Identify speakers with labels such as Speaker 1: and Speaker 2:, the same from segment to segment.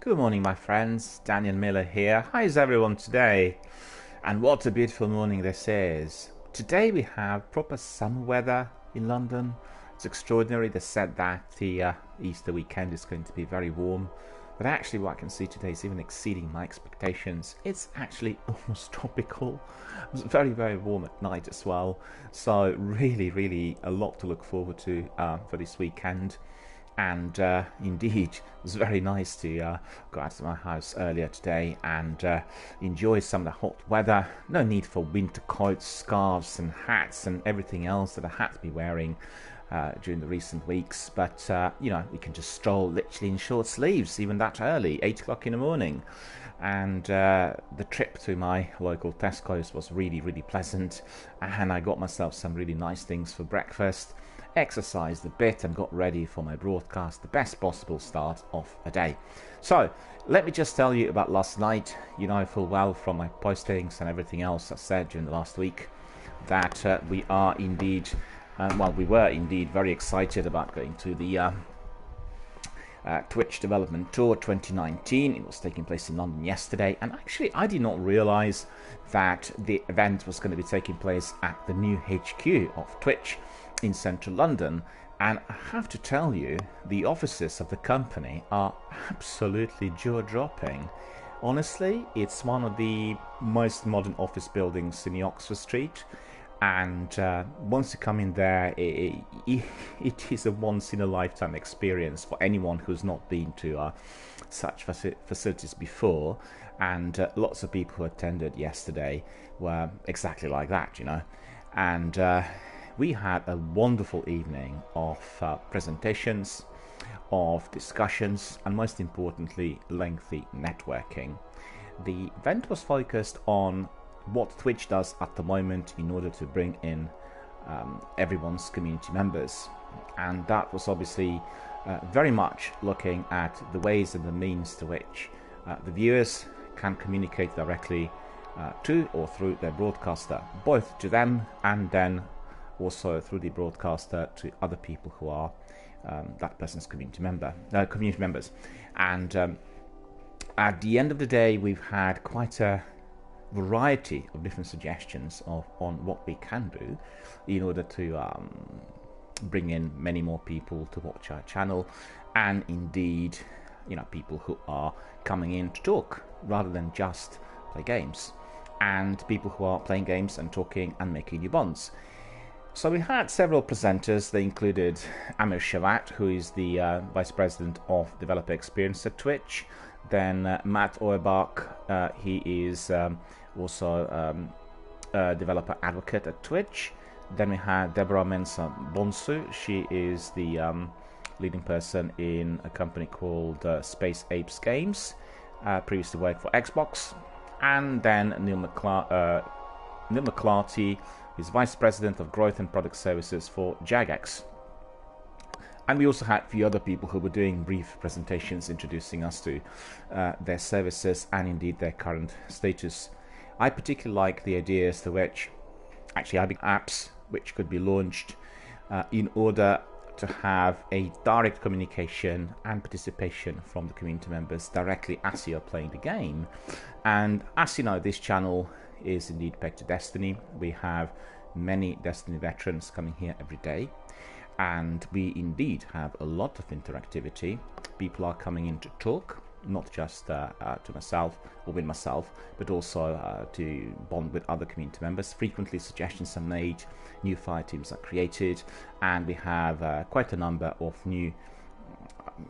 Speaker 1: Good morning, my friends. Daniel Miller here. How is everyone today? And what a beautiful morning this is. Today we have proper summer weather in London. It's extraordinary. They said that the Easter weekend is going to be very warm. But actually what I can see today is even exceeding my expectations. It's actually almost tropical. It was very, very warm at night as well. So really a lot to look forward to for this weekend. And indeed, it was very nice to go out of my house earlier today and enjoy some of the hot weather. No need for winter coats, scarves and hats and everything else that I had to be wearing during the recent weeks. But, you know, we can just stroll literally in short sleeves, even that early, 8 o'clock in the morning. And the trip to my local Tesco's was really pleasant. And I got myself some really nice things for breakfast. exercised a bit and got ready for my broadcast, the best possible start of a day. So let me just tell you about last night. You know full well from my postings and everything else I said during the last week that we were indeed very excited about going to the Twitch Development Tour 2019. It was taking place in London yesterday, and actually I did not realize that the event was going to be taking place at the new HQ of Twitch in central London. And I have to tell you, the offices of the company are absolutely jaw-dropping. Honestly, it's one of the most modern office buildings in the Oxford Street, and once you come in there, it is a once-in-a-lifetime experience for anyone who's not been to such facilities before. And lots of people who attended yesterday were exactly like that, you know. And we had a wonderful evening of presentations, of discussions, and most importantly, lengthy networking. The event was focused on what Twitch does at the moment in order to bring in everyone's community members, and that was obviously very much looking at the ways and the means to which the viewers can communicate directly to or through their broadcaster, both to them and then also through the broadcaster to other people who are that person's community members. And at the end of the day, we've had quite a variety of different suggestions on what we can do in order to bring in many more people to watch our channel, and indeed, you know, people who are coming in to talk rather than just play games, and people who are playing games and talking and making new bonds. So we had several presenters. They included Amir Shavat, who is the Vice President of Developer Experience at Twitch. Then Matt Auerbach, he is also a developer advocate at Twitch. Then we had Deborah Mensah Bonsu. She is the leading person in a company called Space Apes Games, previously worked for Xbox. And then Neil McClarty is Vice President of Growth and Product Services for Jagex. And we also had a few other people who were doing brief presentations introducing us to their services and indeed their current status. I particularly like the ideas to which actually I apps which could be launched in order to have a direct communication and participation from the community members directly as you're playing the game. And as you know, this channel is indeed pegged to Destiny. We have many Destiny veterans coming here every day, and we indeed have a lot of interactivity. People are coming in to talk, not just to myself or with myself, but also to bond with other community members. Frequently suggestions are made, new fire teams are created, and we have quite a number of new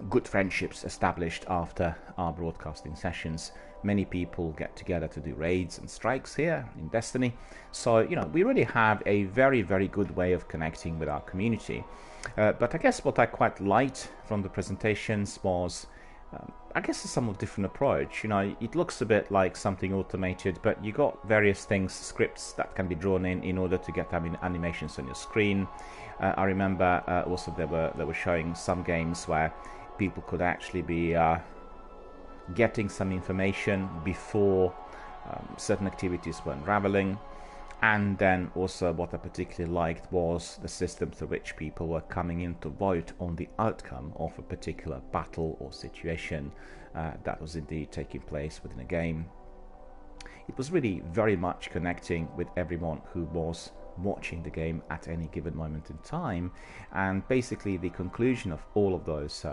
Speaker 1: good friendships established after our broadcasting sessions. Many people get together to do raids and strikes here in Destiny. So, you know, we really have a very, very good way of connecting with our community. But I guess what I quite liked from the presentations was, I guess, a somewhat different approach. You know, it looks a bit like something automated, but you got various things, scripts that can be drawn in order to get animations on your screen. I remember also they were showing some games where people could actually be getting some information before certain activities were unraveling. And then also what I particularly liked was the system through which people were coming in to vote on the outcome of a particular battle or situation that was indeed taking place within a game. It was really very much connecting with everyone who was watching the game at any given moment in time. And basically the conclusion of all of those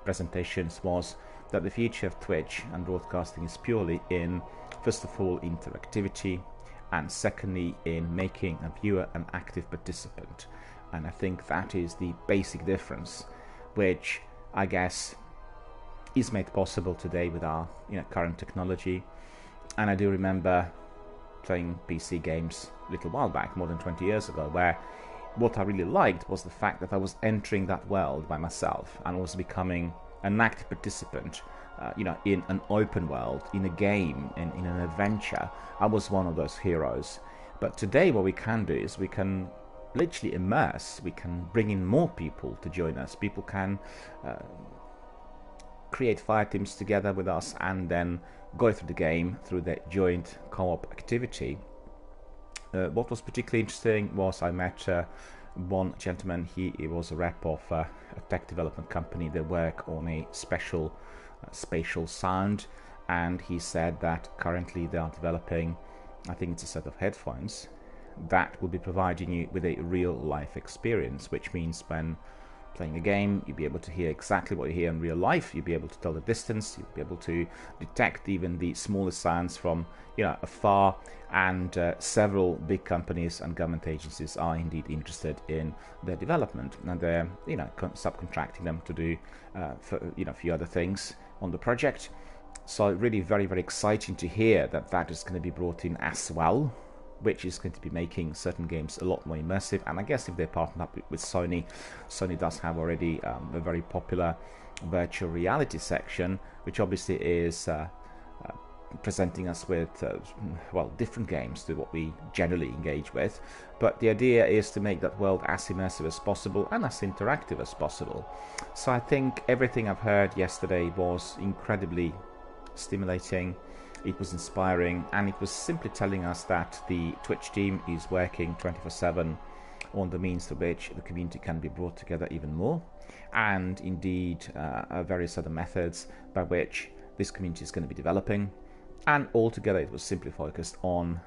Speaker 1: presentations was that the future of Twitch and broadcasting is purely in, first of all, interactivity, and secondly, in making a viewer an active participant. And I think that is the basic difference, which I guess is made possible today with our current technology. And I do remember playing PC games a little while back, more than 20 years ago, where what I really liked was the fact that I was entering that world by myself and was becoming an active participant, in an open world, in a game, in an adventure. I was one of those heroes. But today what we can do is we can literally immerse. We can bring in more people to join us. People can create fire teams together with us and then go through the game through the joint co-op activity. What was particularly interesting was I met one gentleman. He was a rep of a tech development company that work on a special spatial sound, and he said that currently they are developing, I think it's a set of headphones that will be providing you with a real life experience, which means when playing a game, you'll be able to hear exactly what you hear in real life. You'll be able to tell the distance. You'll be able to detect even the smallest sounds from afar. And several big companies and government agencies are indeed interested in their development, and they're subcontracting them to do a few other things on the project. So really very, very exciting to hear that is going to be brought in as well, which is going to be making certain games a lot more immersive. And I guess if they partner up with Sony does have already a very popular virtual reality section, which obviously is presenting us with different games to what we generally engage with. But the idea is to make that world as immersive as possible and as interactive as possible. So I think everything I've heard yesterday was incredibly stimulating. It was inspiring, and it was simply telling us that the Twitch team is working 24/7 on the means through which the community can be brought together even more, and indeed various other methods by which this community is going to be developing. And altogether it was simply focused on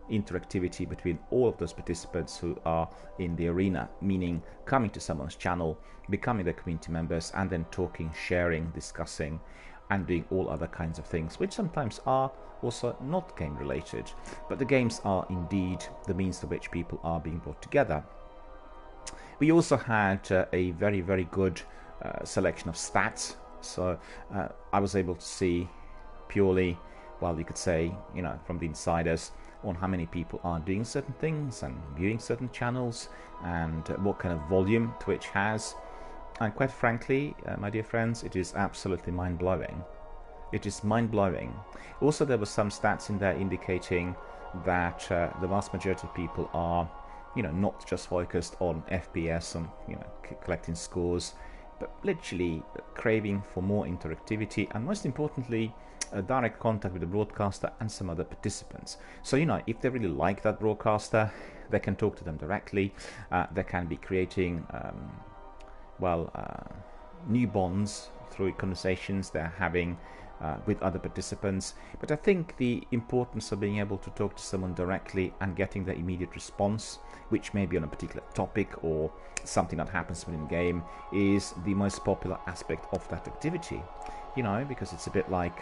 Speaker 1: interactivity between all of those participants who are in the arena, meaning coming to someone's channel, becoming their community members, and then talking, sharing, discussing, and doing all other kinds of things, which sometimes are also not game related, but the games are indeed the means to which people are being brought together. We also had a very, very good selection of stats. So I was able to see purely, well, you could say, from the insiders, on how many people are doing certain things and viewing certain channels, and what kind of volume Twitch has. And quite frankly, my dear friends, it is absolutely mind-blowing. It is mind-blowing. Also, there were some stats in there indicating that the vast majority of people are, not just focused on FPS and, collecting scores, but literally craving for more interactivity and, most importantly, a direct contact with the broadcaster and some other participants. So, if they really like that broadcaster, they can talk to them directly. They can be creating new bonds through conversations they're having with other participants. But I think the importance of being able to talk to someone directly and getting the immediate response, which may be on a particular topic or something that happens within the game, is the most popular aspect of that activity. Because it's a bit like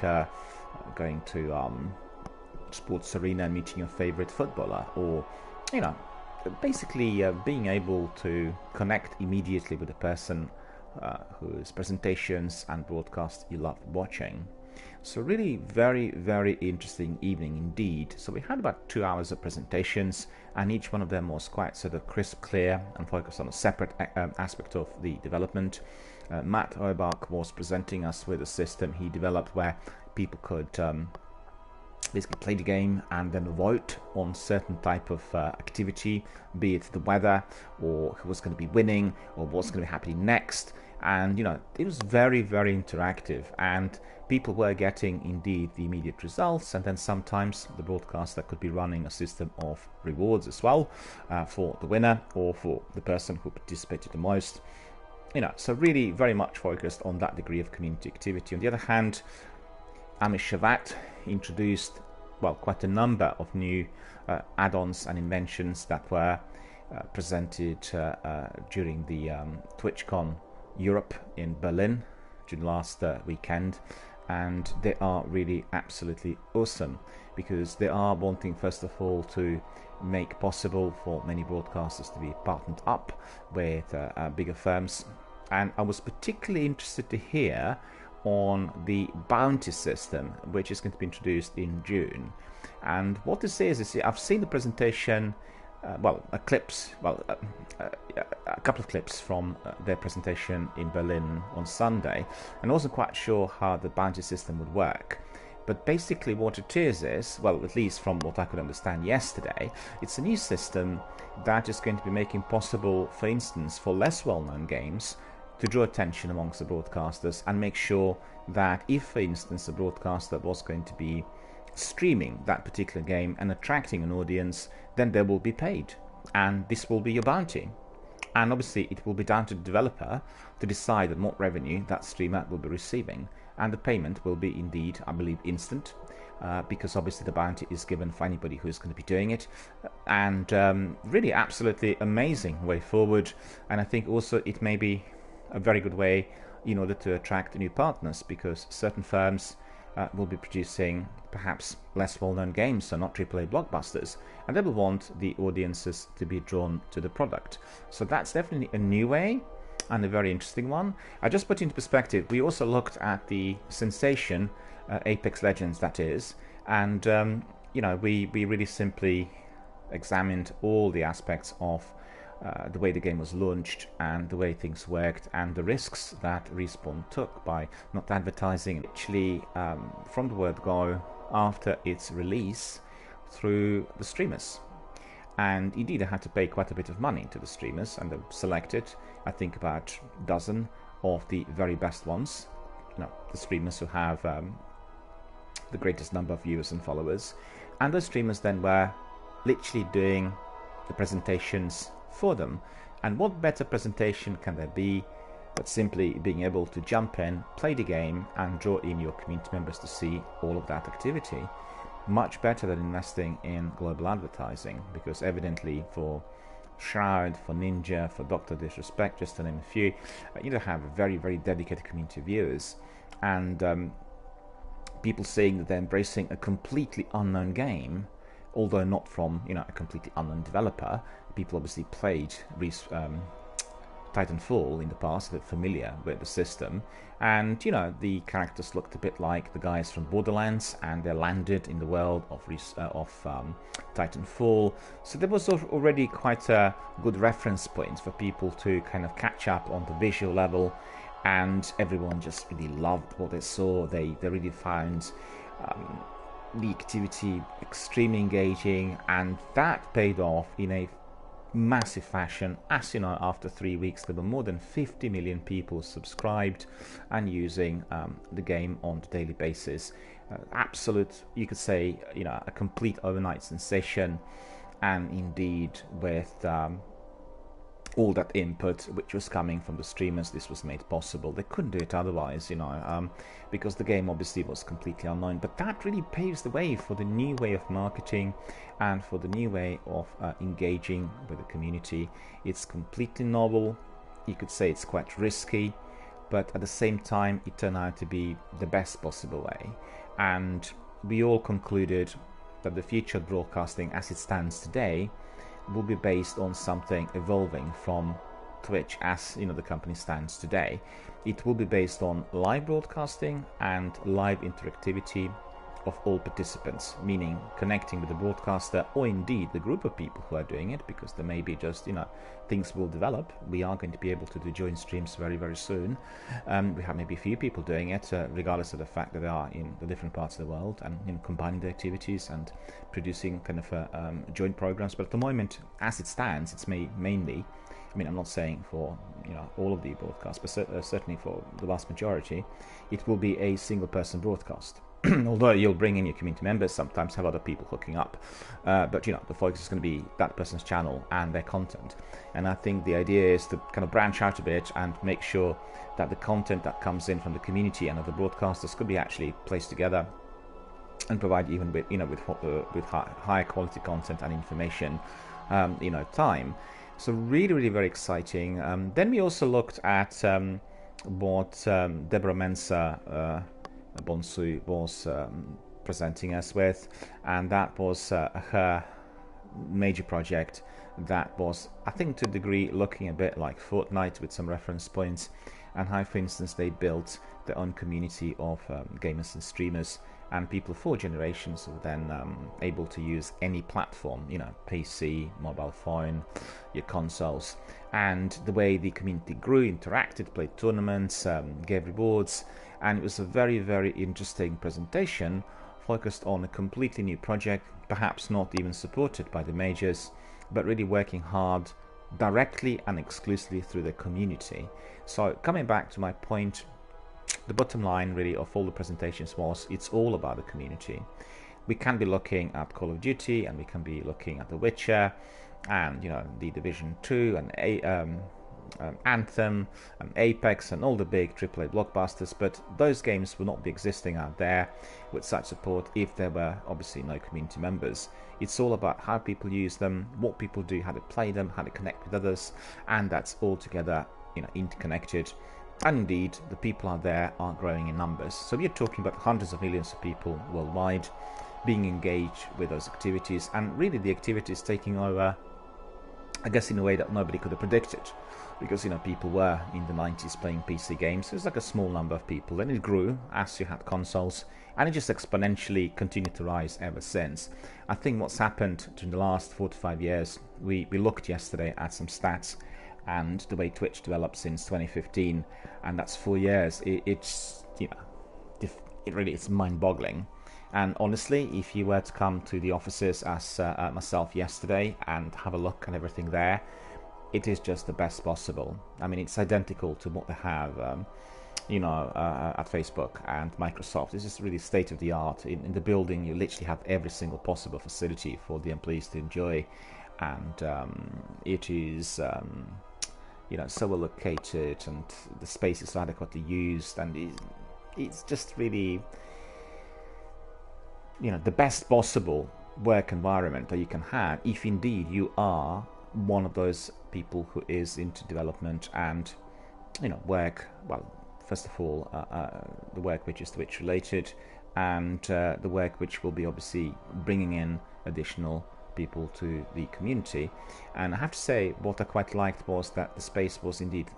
Speaker 1: going to sports arena and meeting your favorite footballer, or basically being able to connect immediately with the person whose presentations and broadcasts you love watching. So really very, very interesting evening indeed. So we had about 2 hours of presentations, and each one of them was quite sort of crisp, clear, and focused on a separate aspect of the development. Matt Oibach was presenting us with a system he developed where people could basically play the game and then vote on certain type of activity, be it the weather, or who was going to be winning, or what's going to be happening next. And it was very, very interactive, and people were getting indeed the immediate results. And then sometimes the broadcaster could be running a system of rewards as well for the winner or for the person who participated the most. So really very much focused on that degree of community activity. On the other hand, Amish Shavat introduced quite a number of new add-ons and inventions that were presented during the TwitchCon Europe in Berlin during last weekend, and they are really absolutely awesome, because they are wanting first of all to make possible for many broadcasters to be partnered up with bigger firms. And I was particularly interested to hear on the bounty system, which is going to be introduced in June. And what this is I've seen the presentation, a couple of clips from their presentation in Berlin on Sunday, and I wasn't quite sure how the bounty system would work. But basically what it is, well, at least from what I could understand yesterday, it's a new system that is going to be making possible, for instance, for less well-known games to draw attention amongst the broadcasters and make sure that if, for instance, the broadcaster was going to be streaming that particular game and attracting an audience, then they will be paid. And this will be your bounty. And obviously it will be down to the developer to decide on what revenue that streamer will be receiving. And the payment will be indeed, I believe, instant, because obviously the bounty is given for anybody who is going to be doing it. And really absolutely amazing way forward. And I think also it may be a very good way in order to attract new partners, because certain firms will be producing perhaps less well-known games, so not AAA blockbusters, and they will want the audiences to be drawn to the product. So that's definitely a new way and a very interesting one. I just put into perspective, we also looked at the sensation Apex Legends, that is, and we really simply examined all the aspects of the way the game was launched and the way things worked and the risks that Respawn took by not advertising actually from the word go after its release through the streamers. And indeed I had to pay quite a bit of money to the streamers, and they've selected, I think, about a dozen of the very best ones, the streamers who have the greatest number of viewers and followers, and those streamers then were literally doing the presentations for them. And what better presentation can there be but simply being able to jump in, play the game, and draw in your community members to see all of that activity? Much better than investing in global advertising, because evidently for Shroud, for Ninja, for Dr. Disrespect, just to name a few, you have a very, very dedicated community of viewers, and people saying that they're embracing a completely unknown game, although not from a completely unknown developer. People obviously played Titanfall in the past, they're familiar with the system, and the characters looked a bit like the guys from Borderlands, and they landed in the world of Titanfall. So there was already quite a good reference point for people to kind of catch up on the visual level, and everyone just really loved what they saw. They really found the activity extremely engaging, and that paid off in a massive fashion. As you know, after 3 weeks there were more than 50 million people subscribed and using the game on a daily basis. Absolute, you could say, a complete overnight sensation, and indeed with all that input which was coming from the streamers, this was made possible. They couldn't do it otherwise, because the game obviously was completely unknown. But that really paves the way for the new way of marketing and for the new way of engaging with the community. It's completely novel. You could say it's quite risky, but at the same time it turned out to be the best possible way. And we all concluded that the future of broadcasting as it stands today will be based on something evolving from Twitch as the company stands today. It will be based on live broadcasting and live interactivity of all participants, meaning connecting with the broadcaster or indeed the group of people who are doing it, because there may be just things will develop. We are going to be able to do joint streams very, very soon. We have maybe a few people doing it, regardless of the fact that they are in the different parts of the world, and combining the activities and producing kind of joint programs. But at the moment, as it stands, it's mainly, I'm not saying for all of the broadcasts, but certainly for the vast majority, it will be a single person broadcast. Although you'll bring in your community members, sometimes have other people hooking up, but the focus is going to be that person's channel and their content. And I think the idea is to kind of branch out a bit and make sure that the content that comes in from the community and other broadcasters could be actually placed together and provide even with with higher quality content and information, time. So really, really very exciting. Then we also looked at what Deborah Mensah Bonsu was presenting us with, and that was her major project that was, I think, to a degree looking a bit like Fortnite with some reference points, and how, for instance, they built their own community of gamers and streamers, and people of 4 generations were then able to use any platform, PC, mobile phone, your consoles, and the way the community grew, interacted, played tournaments, gave rewards. And it was a very, very interesting presentation focused on a completely new project, perhaps not even supported by the majors, but really working hard directly and exclusively through the community. So coming back to my point, the bottom line really of all the presentations was it's all about the community. We can be looking at Call of Duty, and we can be looking at The Witcher, and the Division 2 and Anthem and Apex and all the big AAA blockbusters, but those games would not be existing out there with such support if there were obviously no community members. It's all about how people use them, what people do, how to play them, how to connect with others, and that's all together interconnected. And indeed, the people out there are growing in numbers. So we're talking about hundreds of millions of people worldwide being engaged with those activities, and really the activities taking over, I guess, in a way that nobody could have predicted. Because people were in the 90s playing PC games. It was like a small number of people. Then it grew as you had consoles, and it just exponentially continued to rise ever since. I think what's happened during the last 4 to 5 years, we looked yesterday at some stats and the way Twitch developed since 2015, and that's 4 years. It's it really is mind-boggling. And honestly, if you were to come to the offices as myself yesterday and have a look at everything there, it is just the best possible. I mean, it's identical to what they have, at Facebook and Microsoft. This is really state of the art. In the building, you literally have every single possible facility for the employees to enjoy, and it is, so well located, and the space is adequately used, and it's just really, the best possible work environment that you can have if indeed you are one of those people who is into development and work, well, first of all, the work which is Twitch related, and the work which will be obviously bringing in additional people to the community. And I have to say, what I quite liked was that the space was indeed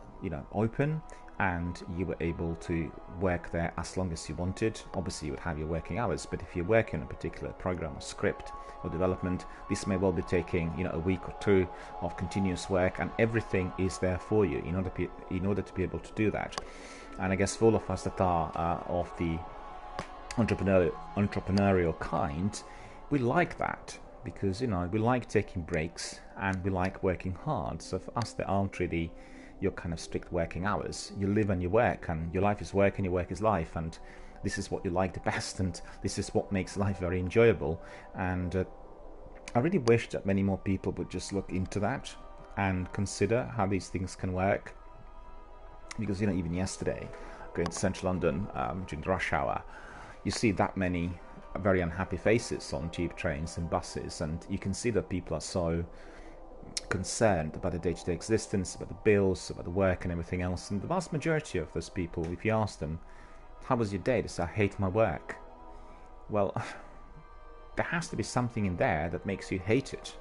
Speaker 1: open, and you were able to work there as long as you wanted. Obviously you would have your working hours, but if you're working on a particular program or script or development, this may well be taking a week or two of continuous work, and everything is there for you in order to be able to do that. And I guess for all of us that are of the entrepreneurial kind, we like that, because we like taking breaks and we like working hard. So for us, there aren't really your kind of strict working hours. You live and you work, and your life is work and your work is life, and this is what you like the best, and this is what makes life very enjoyable. And I really wish that many more people would just look into that and consider how these things can work, because even yesterday, going to central London during the rush hour, you see that many very unhappy faces on tube trains and buses, and you can see that people are so concerned about the day-to-day existence, about the bills, about the work and everything else. And the vast majority of those people, if you ask them, how was your day? They say, I hate my work. Well, there has to be something in there that makes you hate it.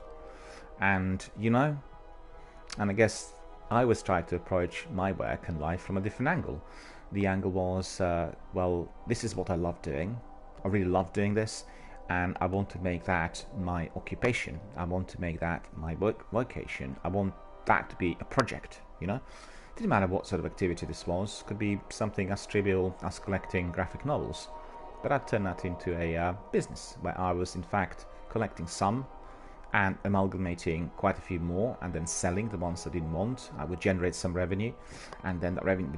Speaker 1: And I guess I always try to approach my work and life from a different angle. The angle was, well, this is what I love doing. I really love doing this, and I want to make that my occupation. I want to make that my vocation. I want that to be a project, It didn't matter what sort of activity this was. It could be something as trivial as collecting graphic novels. But I'd turn that into a business where I was, in fact, collecting some and amalgamating quite a few more, and then selling the ones I didn't want. I would generate some revenue, and then that revenue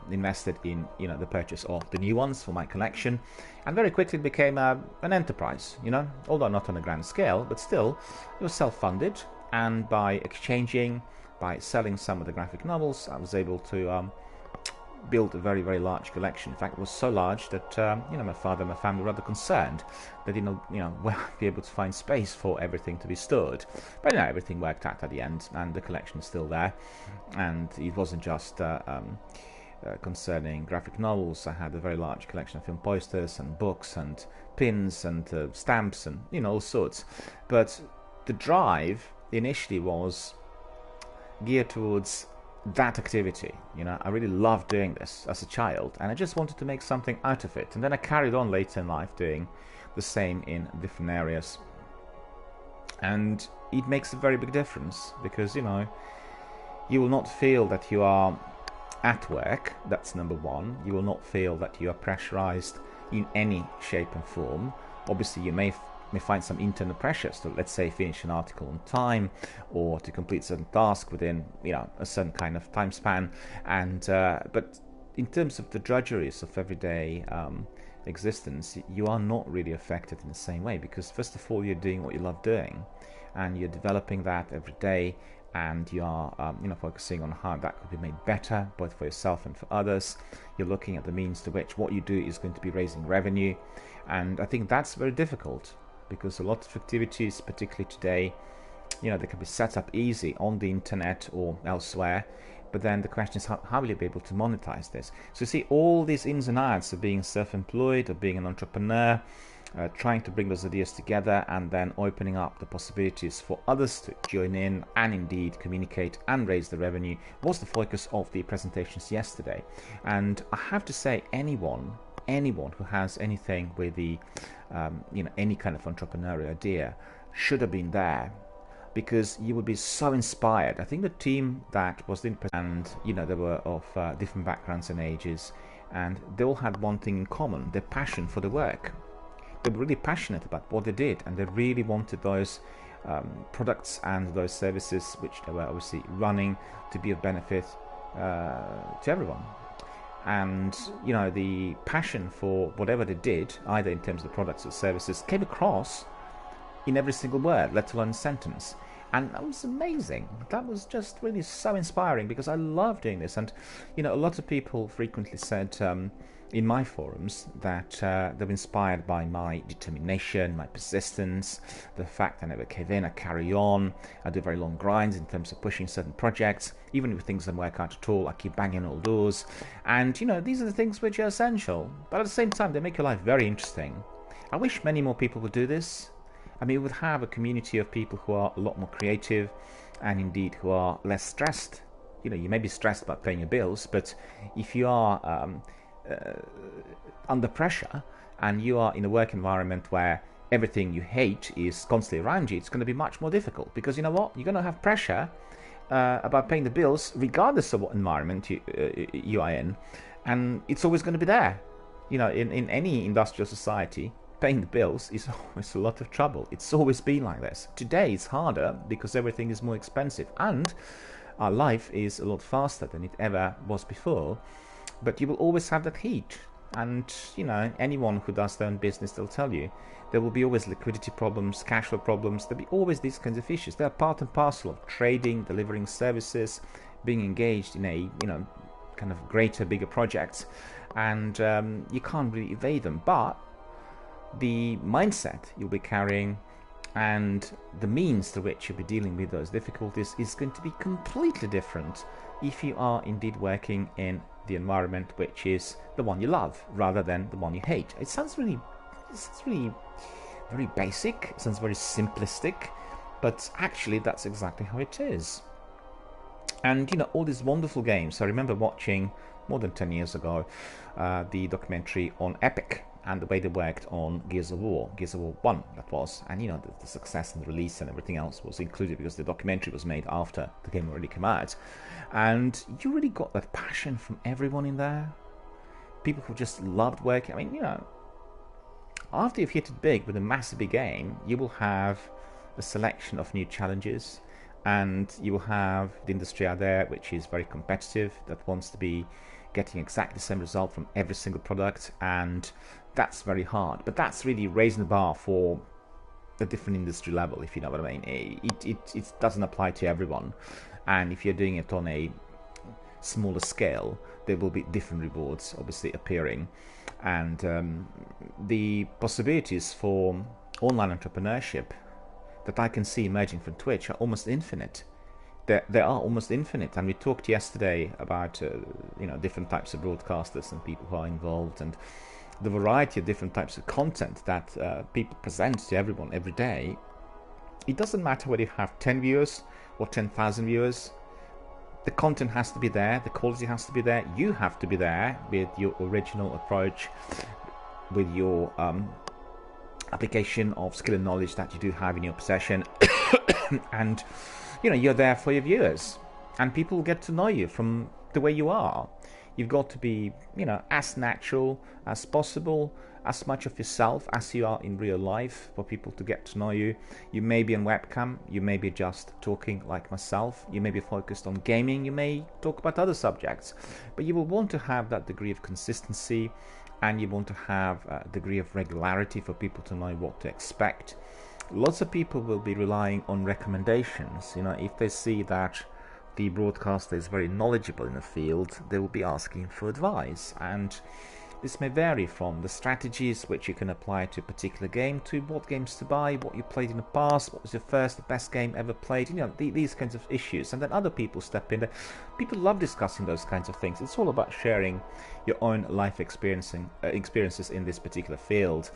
Speaker 1: invested in the purchase of the new ones for my collection, and very quickly it became an enterprise. Although not on a grand scale, but still it was self-funded. And by selling some of the graphic novels, I was able to built a very, very large collection. In fact, it was so large that my father and my family were rather concerned. They didn't be able to find space for everything to be stored. But everything worked out at the end, and the collection is still there. And it wasn't just concerning graphic novels. I had a very large collection of film posters and books and pins and stamps and all sorts. But the drive initially was geared towards that activity. I really loved doing this as a child, and I just wanted to make something out of it. And then I carried on later in life doing the same in different areas, and it makes a very big difference, because you will not feel that you are at work. That's number one. You will not feel that you are pressurized in any shape and form. Obviously, you may find some internal pressures to, let's say, finish an article on time, or to complete certain task within, a certain kind of time span. And but in terms of the drudgeries of everyday existence, you are not really affected in the same way, because first of all, you're doing what you love doing, and you're developing that every day, and you are focusing on how that could be made better, both for yourself and for others. You're looking at the means to which what you do is going to be raising revenue, and I think that's very difficult, because a lot of activities, particularly today, they can be set up easy on the internet or elsewhere, but then the question is, how will you be able to monetize this? So you see all these ins and outs of being self-employed or being an entrepreneur, trying to bring those ideas together, and then opening up the possibilities for others to join in and indeed communicate and raise the revenue, was the focus of the presentations yesterday. And I have to say, anyone who has anything with the any kind of entrepreneurial idea should have been there, because you would be so inspired. I think the team that was in, and they were of different backgrounds and ages, and they all had one thing in common: their passion for the work. They were really passionate about what they did, and they really wanted those products and those services which they were obviously running to be of benefit to everyone. And the passion for whatever they did, either in terms of products or services, came across in every single word, let alone sentence. And that was amazing. That was just really so inspiring, because I love doing this. And a lot of people frequently said in my forums that they were inspired by my determination, my persistence, the fact I never cave in, I carry on, I do very long grinds in terms of pushing certain projects, even if things don't work out at all, I keep banging all doors. And these are the things which are essential, but at the same time they make your life very interesting. I wish many more people would do this. I mean, we would have a community of people who are a lot more creative, and indeed who are less stressed. You may be stressed about paying your bills, but if you are under pressure, and you are in a work environment where everything you hate is constantly around you, it's going to be much more difficult, because you're going to have pressure about paying the bills regardless of what environment you are in, and it's always going to be there. In any industrial society, paying the bills is always a lot of trouble. It's always been like this. Today it's harder because everything is more expensive, and our life is a lot faster than it ever was before. But you will always have that heat, and anyone who does their own business, they'll tell you there will be always liquidity problems, cash flow problems. There'll be always these kinds of issues. They're part and parcel of trading, delivering services, being engaged in a kind of greater, bigger projects, and you can't really evade them. But the mindset you'll be carrying and the means to which you'll be dealing with those difficulties is going to be completely different if you are indeed working in the environment which is the one you love rather than the one you hate. It sounds really very basic, it sounds very simplistic, but actually that's exactly how it is. And all these wonderful games. I remember watching more than 10 years ago the documentary on Epic and the way they worked on Gears of War 1, that was, and the success and the release and everything else was included, because the documentary was made after the game already came out, and you really got that passion from everyone in there. People who just loved working. I mean, after you've hit it big with a massive big game, you will have a selection of new challenges, and you will have the industry out there which is very competitive, that wants to be getting exactly the same result from every single product, and that's very hard. But that's really raising the bar for a different industry level, if you know what I mean. It doesn't apply to everyone, and if you're doing it on a smaller scale, there will be different rewards obviously appearing, and the possibilities for online entrepreneurship that I can see emerging from Twitch are almost infinite. They are almost infinite, and we talked yesterday about different types of broadcasters and people who are involved, and the variety of different types of content that people present to everyone every day. It doesn't matter whether you have 10 viewers or 10,000 viewers. The content has to be there, the quality has to be there, you have to be there with your original approach, with your application of skill and knowledge that you do have in your possession, and you're there for your viewers, and people get to know you from the way you are. You've got to be, as natural as possible, as much of yourself as you are in real life for people to get to know you. You may be on webcam, you may be just talking like myself, you may be focused on gaming, you may talk about other subjects, but you will want to have that degree of consistency, and you want to have a degree of regularity for people to know what to expect. Lots of people will be relying on recommendations. If they see that the broadcaster is very knowledgeable in the field, they will be asking for advice, and this may vary from the strategies which you can apply to a particular game to what games to buy, what you played in the past, what was your first, the best game ever played, these kinds of issues. And then other people step in. People love discussing those kinds of things. It's all about sharing your own life experiences in this particular field.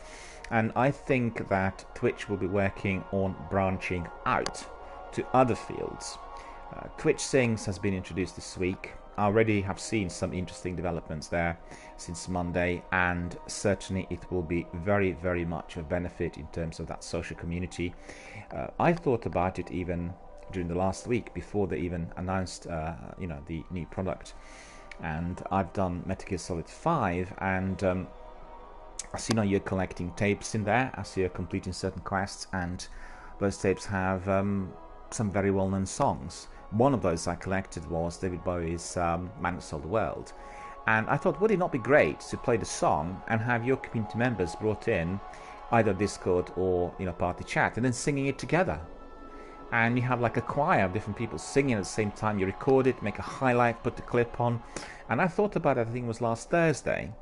Speaker 1: And I think that Twitch will be working on branching out to other fields. Twitch Sings has been introduced this week. I already have seen some interesting developments there since Monday, and certainly it will be very, very much a benefit in terms of that social community. I thought about it even during the last week before they even announced the new product, and I've done Metal Gear Solid 5, and as you know, you're collecting tapes in there as you're completing certain quests, and those tapes have some very well-known songs. One of those I collected was David Bowie's Man Who Sold the World. And I thought, would it not be great to play the song and have your community members brought in, either Discord or party chat, and then singing it together? And you have like a choir of different people singing at the same time. You record it, make a highlight, put the clip on. And I thought about it, I think it was last Thursday.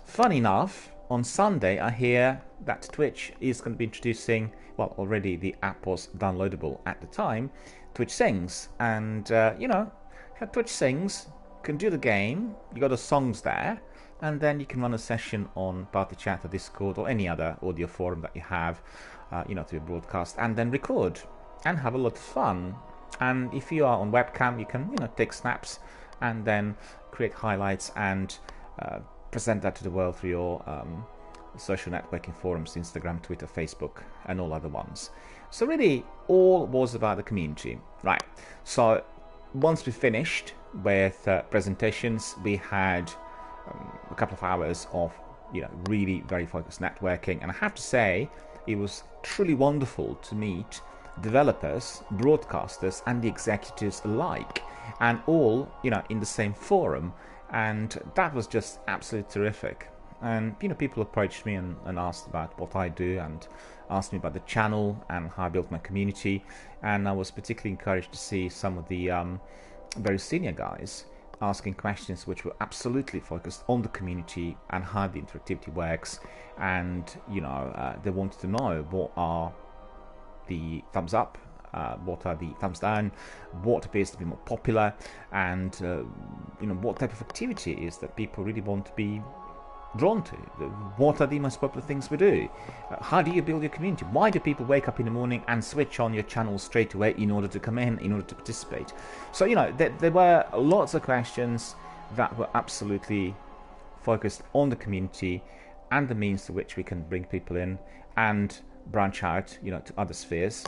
Speaker 1: Funny enough, on Sunday I hear that Twitch is going to be introducing, well, already the app was downloadable at the time, Twitch Sings. And Twitch Sings can do the game, you got the songs there, and then you can run a session on party chat or Discord or any other audio forum that you have to broadcast, and then record and have a lot of fun. And if you are on webcam, you can take snaps and then create highlights and present that to the world through your social networking forums, Instagram, Twitter, Facebook, and all other ones. So really, all was about the community. Right, so once we finished with presentations, we had a couple of hours of really very focused networking, and I have to say it was truly wonderful to meet developers, broadcasters, and the executives alike, and all in the same forum, and that was just absolutely terrific. And people approached me and asked about what I do, and asked me about the channel and how I built my community. And I was particularly encouraged to see some of the very senior guys asking questions which were absolutely focused on the community and how the interactivity works. And they wanted to know what are the thumbs up, what are the thumbs down, what appears to be more popular, and what type of activity is that people really want to be drawn to. What are the most popular things we do? How do you build your community? Why do people wake up in the morning and switch on your channel straight away in order to come in order to participate? So there were lots of questions that were absolutely focused on the community and the means to which we can bring people in and branch out to other spheres.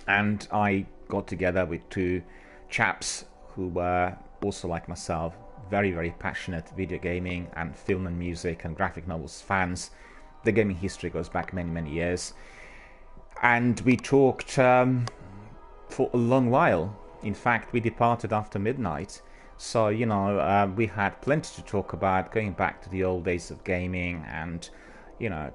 Speaker 1: And I got together with two chaps who were also like myself, very, very passionate video gaming and film and music and graphic novels fans. The gaming history goes back many, many years. And we talked for a long while. In fact, we departed after midnight. So, we had plenty to talk about, going back to the old days of gaming, and,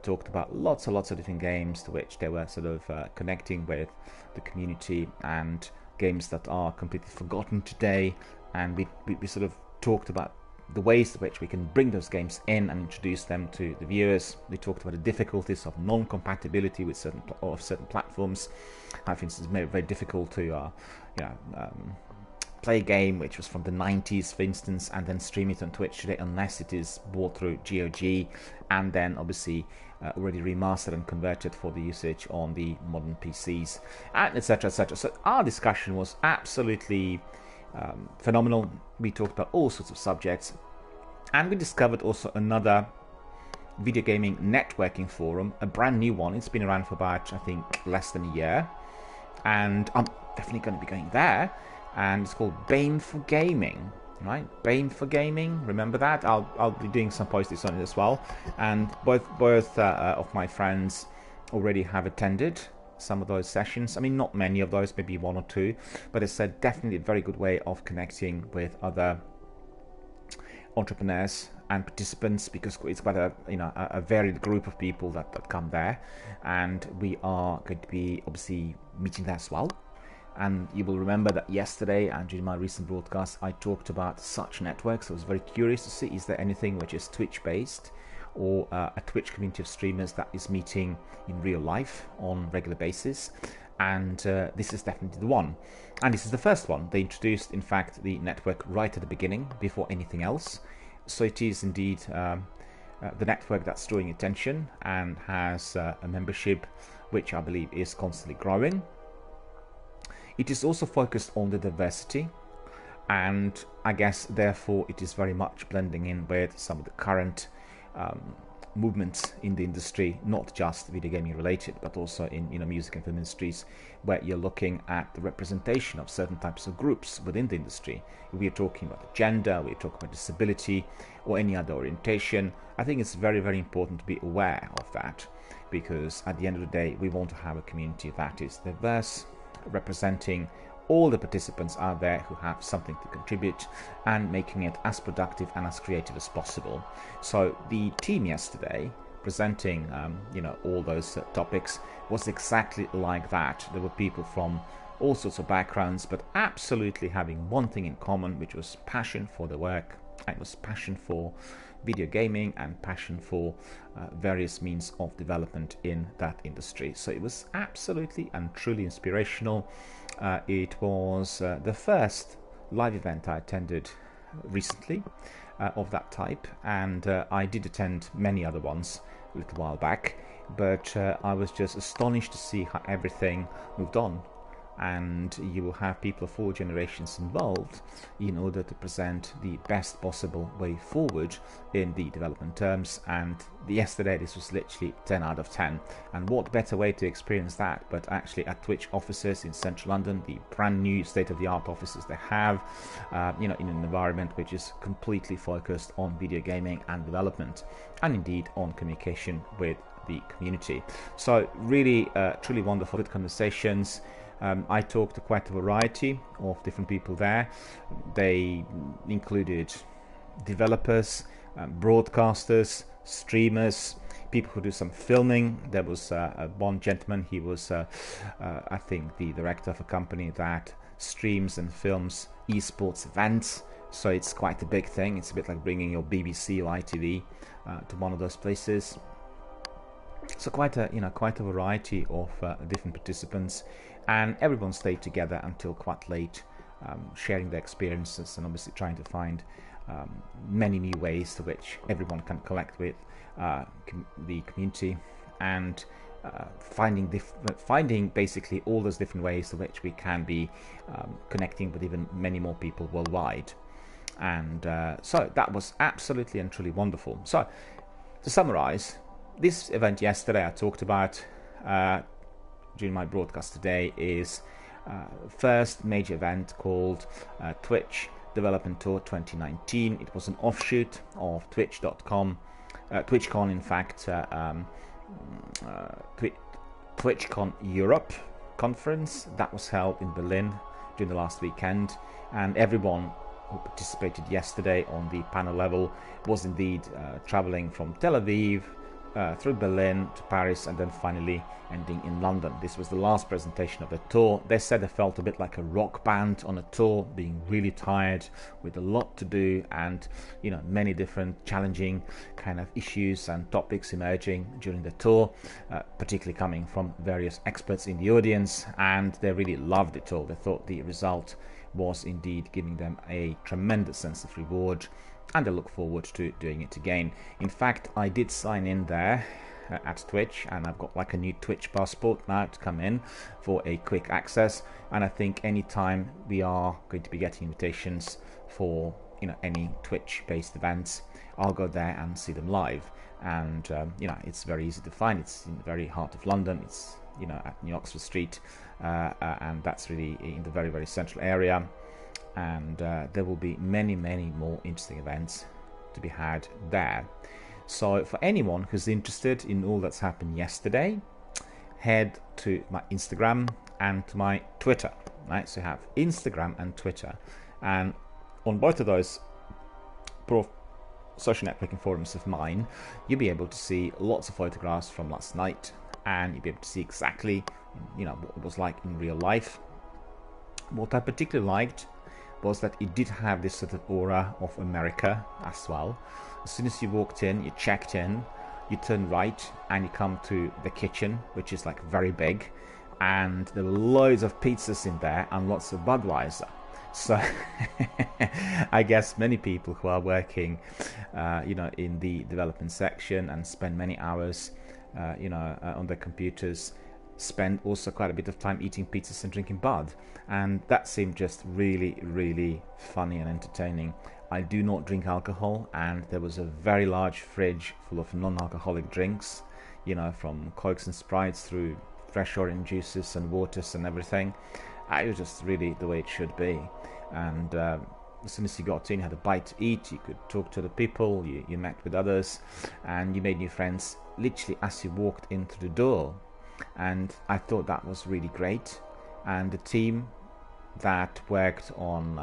Speaker 1: talked about lots and lots of different games to which they were sort of connecting with the community, and games that are completely forgotten today. And we sort of talked about the ways in which we can bring those games in and introduce them to the viewers. We talked about the difficulties of non-compatibility with certain platforms. For instance, it's very, very difficult to play a game which was from the 90s, for instance, and then stream it on Twitch today, unless it is bought through GOG and then obviously already remastered and converted for the usage on the modern PCs, and etc, etc. So our discussion was absolutely phenomenal. We talked about all sorts of subjects, and we discovered also another video gaming networking forum, a brand new one. It's been around for about, I think, less than a year, and I'm definitely going to be going there. And it's called BAME for Gaming. right? Bane for Gaming, remember that? I'll be doing some postings on it as well. And both of my friends already have attended some of those sessions. I mean, not many of those, maybe one or two, but it's definitely a very good way of connecting with other entrepreneurs and participants, because it's quite a varied group of people that come there, and we are going to be obviously meeting there as well. And you will remember that yesterday and during my recent broadcast I talked about such networks. I was very curious to see, is there anything which is Twitch based, or a Twitch community of streamers that is meeting in real life on regular basis. And this is definitely the one, and this is the first one. They introduced, in fact, the network right at the beginning, before anything else. So it is indeed the network that's drawing attention and has a membership which I believe is constantly growing. It is also focused on the diversity, and I guess therefore it is very much blending in with some of the current movements in the industry, not just video gaming related, but also in music and film industries, where you're looking at the representation of certain types of groups within the industry. We are talking about gender, we're talking about disability, or any other orientation. I think it's very, very important to be aware of that, because at the end of the day, we want to have a community that is diverse, representing all the participants out there who have something to contribute, and making it as productive and as creative as possible. So the team yesterday presenting all those topics was exactly like that. There were people from all sorts of backgrounds, but absolutely having one thing in common, which was passion for the work. It was passion for video gaming and passion for various means of development in that industry. So it was absolutely and truly inspirational. It was the first live event I attended recently of that type, and I did attend many other ones a little while back, but I was just astonished to see how everything moved on. And you will have people of all generations involved in order to present the best possible way forward in the development terms. And yesterday this was literally 10 out of 10, and what better way to experience that but actually at Twitch offices in central London, the brand new state-of-the-art offices they have, in an environment which is completely focused on video gaming and development, and indeed on communication with the community. So really truly wonderful, good conversations. I talked to quite a variety of different people there. They included developers, broadcasters, streamers, people who do some filming. There was one gentleman, he was I think the director of a company that streams and films esports events. So it's quite a big thing. It's a bit like bringing your BBC or ITV to one of those places. So quite a variety of different participants, and everyone stayed together until quite late, sharing their experiences and obviously trying to find many new ways to which everyone can connect with the community, and finding basically all those different ways to which we can be connecting with even many more people worldwide. And so that was absolutely and truly wonderful. So to summarize, this event yesterday I talked about during my broadcast today is first major event called Twitch Development Tour 2019. It was an offshoot of Twitch.com, TwitchCon, in fact, TwitchCon Europe conference that was held in Berlin during the last weekend, and everyone who participated yesterday on the panel level was indeed traveling from Tel Aviv through Berlin to Paris, and then finally ending in London. This was the last presentation of the tour. They said they felt a bit like a rock band on a tour, being really tired with a lot to do, and many different challenging kind of issues and topics emerging during the tour, particularly coming from various experts in the audience, and they really loved the tour. They thought the result was indeed giving them a tremendous sense of reward, and I look forward to doing it again. In fact, I did sign in there at Twitch, and I've got like a new Twitch passport now to come in for a quick access, and I think anytime we are going to be getting invitations for any Twitch based events, I'll go there and see them live. And it's very easy to find. It's in the very heart of London. It's at New Oxford Street, and that's really in the very, very central area. and there will be many more interesting events to be had there. So for anyone who's interested in all that's happened yesterday, head to my Instagram and to my Twitter, right? So you have Instagram and Twitter, and on both of those social networking forums of mine, you'll be able to see lots of photographs from last night, and you'll be able to see exactly, you know, what it was like in real life. What I particularly liked was that it did have this sort of aura of America as well. As soon as you walked in, you checked in, you turn right and you come to the kitchen, which is like very big, and there were loads of pizzas in there and lots of Budweiser. So I guess many people who are working you know, in the development section and spend many hours you know, on their computers, spend also quite a bit of time eating pizzas and drinking Bud, and that seemed just really funny and entertaining. I do not drink alcohol, and there was a very large fridge full of non-alcoholic drinks, you know, from Cokes and Sprites through fresh orange juices and waters and everything. It was just really the way it should be. And as soon as you got in, you had a bite to eat, you could talk to the people, you met with others, and you made new friends literally as you walked into the door. And I thought that was really great. And the team that worked on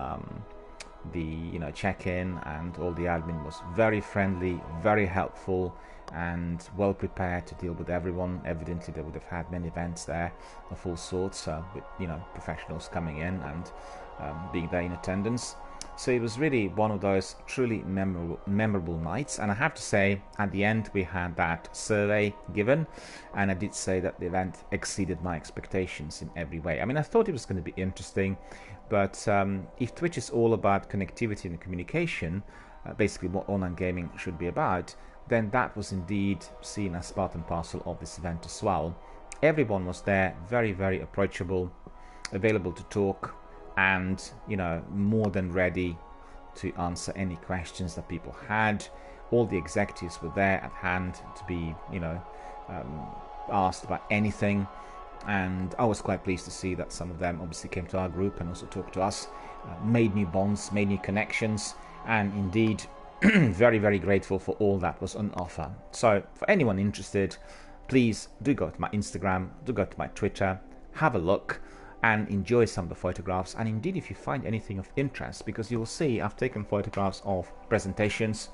Speaker 1: the, you know, check-in and all the admin was very friendly, very helpful, and well prepared to deal with everyone. Evidently they would have had many events there of all sorts, with, you know, professionals coming in and being there in attendance. So it was really one of those truly memorable nights. And I have to say, at the end we had that survey given, and I did say that the event exceeded my expectations in every way. I mean, I thought it was going to be interesting, but if Twitch is all about connectivity and communication, basically what online gaming should be about, then that was indeed seen as part and parcel of this event as well. Everyone was there, very approachable, available to talk, and, you know, more than ready to answer any questions that people had. All the executives were there at hand to be, you know, asked about anything, and I was quite pleased to see that some of them obviously came to our group and also talked to us, made new bonds, made new connections, and indeed very grateful for all that was on offer. So for anyone interested, please do go to my Instagram, do go to my Twitter, have a look and enjoy some of the photographs. And indeed, if you find anything of interest, because you will see I've taken photographs of presentations,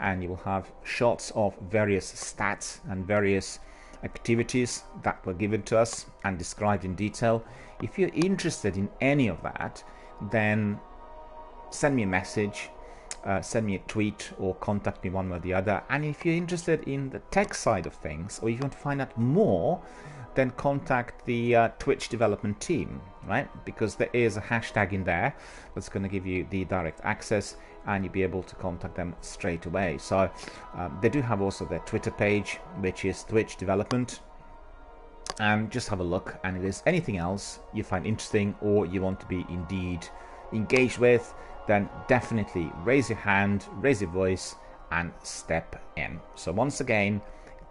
Speaker 1: and you will have shots of various stats and various activities that were given to us and described in detail. If you're interested in any of that, then send me a message, send me a tweet, or contact me one way or the other. And if you're interested in the tech side of things, or if you want to find out more, then contact the Twitch development team, right? Because there is a hashtag in there that's going to give you the direct access, and you'll be able to contact them straight away. So they do have also their Twitter page, which is Twitch development, and just have a look. And if there's anything else you find interesting or you want to be indeed engaged with, then definitely raise your hand, raise your voice, and step in. So once again,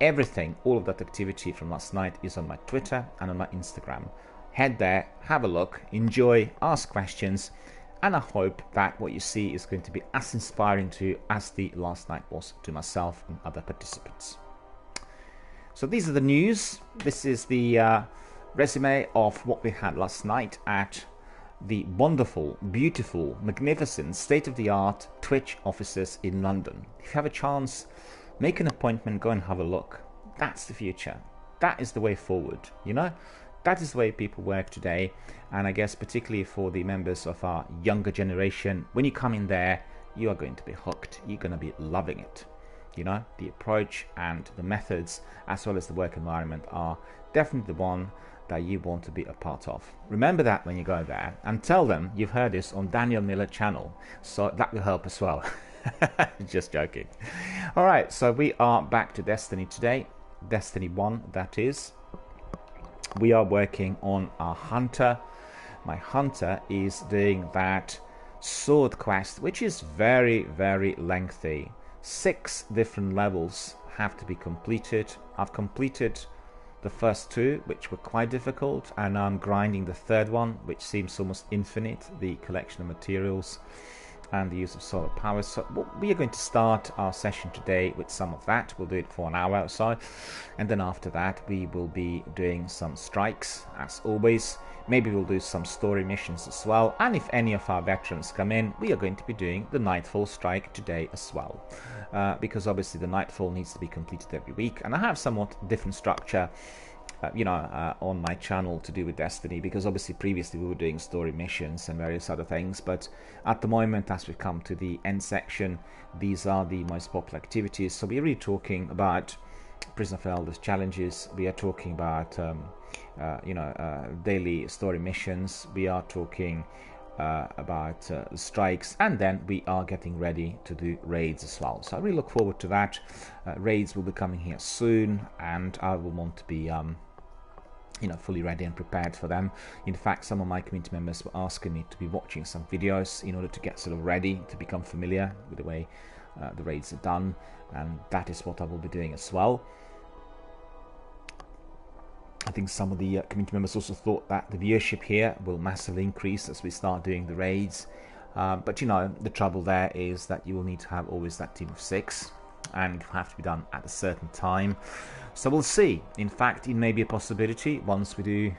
Speaker 1: everything, all of that activity from last night is on my Twitter and on my Instagram. Head there, have a look, enjoy, ask questions, and I hope that what you see is going to be as inspiring to you as the last night was to myself and other participants. So these are the news. This is the resume of what we had last night at the wonderful, beautiful, magnificent, state-of-the-art Twitch offices in London. If you have a chance, make an appointment, go and have a look. That's the future. That is the way forward, you know? That is the way people work today. And I guess particularly for the members of our younger generation, when you come in there, you are going to be hooked. You're going to be loving it. You know, the approach and the methods, as well as the work environment, are definitely the one that you want to be a part of. Remember that when you go there, and tell them you've heard this on Daniel Miller channel. So that will help as well. Just joking. All right, so we are back to Destiny today. Destiny 1, that is. We are working on our hunter. My hunter is doing that sword quest, which is very lengthy. 6 different levels have to be completed. I've completed the first two, which were quite difficult, and I'm grinding the third one, which seems almost infinite, the collection of materials and the use of solar power. So we are going to start our session today with some of that. We'll do it for an hour or so, and then after that we will be doing some strikes as always. Maybe we'll do some story missions as well, and if any of our veterans come in, we are going to be doing the Nightfall strike today as well, because obviously the Nightfall needs to be completed every week, and I have somewhat different structure on my channel to do with Destiny, because obviously previously we were doing story missions and various other things, but at the moment, as we've come to the end section, these are the most popular activities. So we're really talking about Prison of Elders challenges, we are talking about daily story missions, we are talking about strikes, and then we are getting ready to do raids as well. So I really look forward to that. Raids will be coming here soon, and I will want to be fully ready and prepared for them. In fact, some of my community members were asking me to be watching some videos in order to get sort of ready, to become familiar with the way the raids are done, and that is what I will be doing as well. I think some of the community members also thought that the viewership here will massively increase as we start doing the raids, but the trouble there is that you will need to have always that team of 6, and it will have to be done at a certain time. So we'll see. In fact, it may be a possibility once we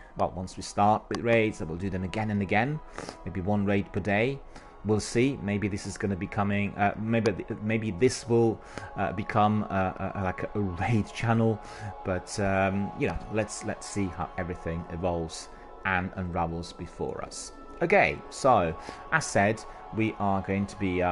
Speaker 1: start with raids, that we'll do them again and again, maybe one raid per day. We'll see. Maybe this is going to be coming. Maybe this will become like a raid channel. But let's see how everything evolves and unravels before us. Okay, so as said, we are going to be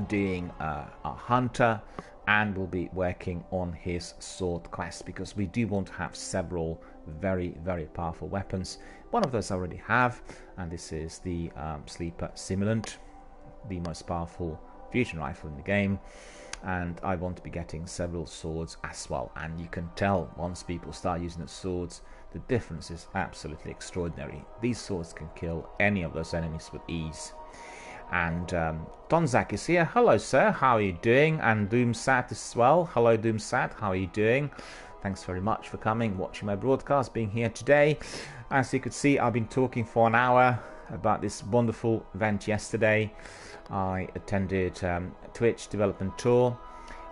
Speaker 1: doing a hunter, and we'll be working on his sword quest, because we do want to have several very, very powerful weapons. One of those I already have, and this is the Sleeper Simulant, the most powerful fusion rifle in the game, and I want to be getting several swords as well. And you can tell once people start using the swords, the difference is absolutely extraordinary. These swords can kill any of those enemies with ease. And Donzak is here. Hello, sir. How are you doing? And Doomsat as well. Hello, Doomsat. How are you doing? Thanks very much for coming, watching my broadcast, being here today. As you could see, I've been talking for an hour about this wonderful event yesterday. I attended Twitch Developer Tour,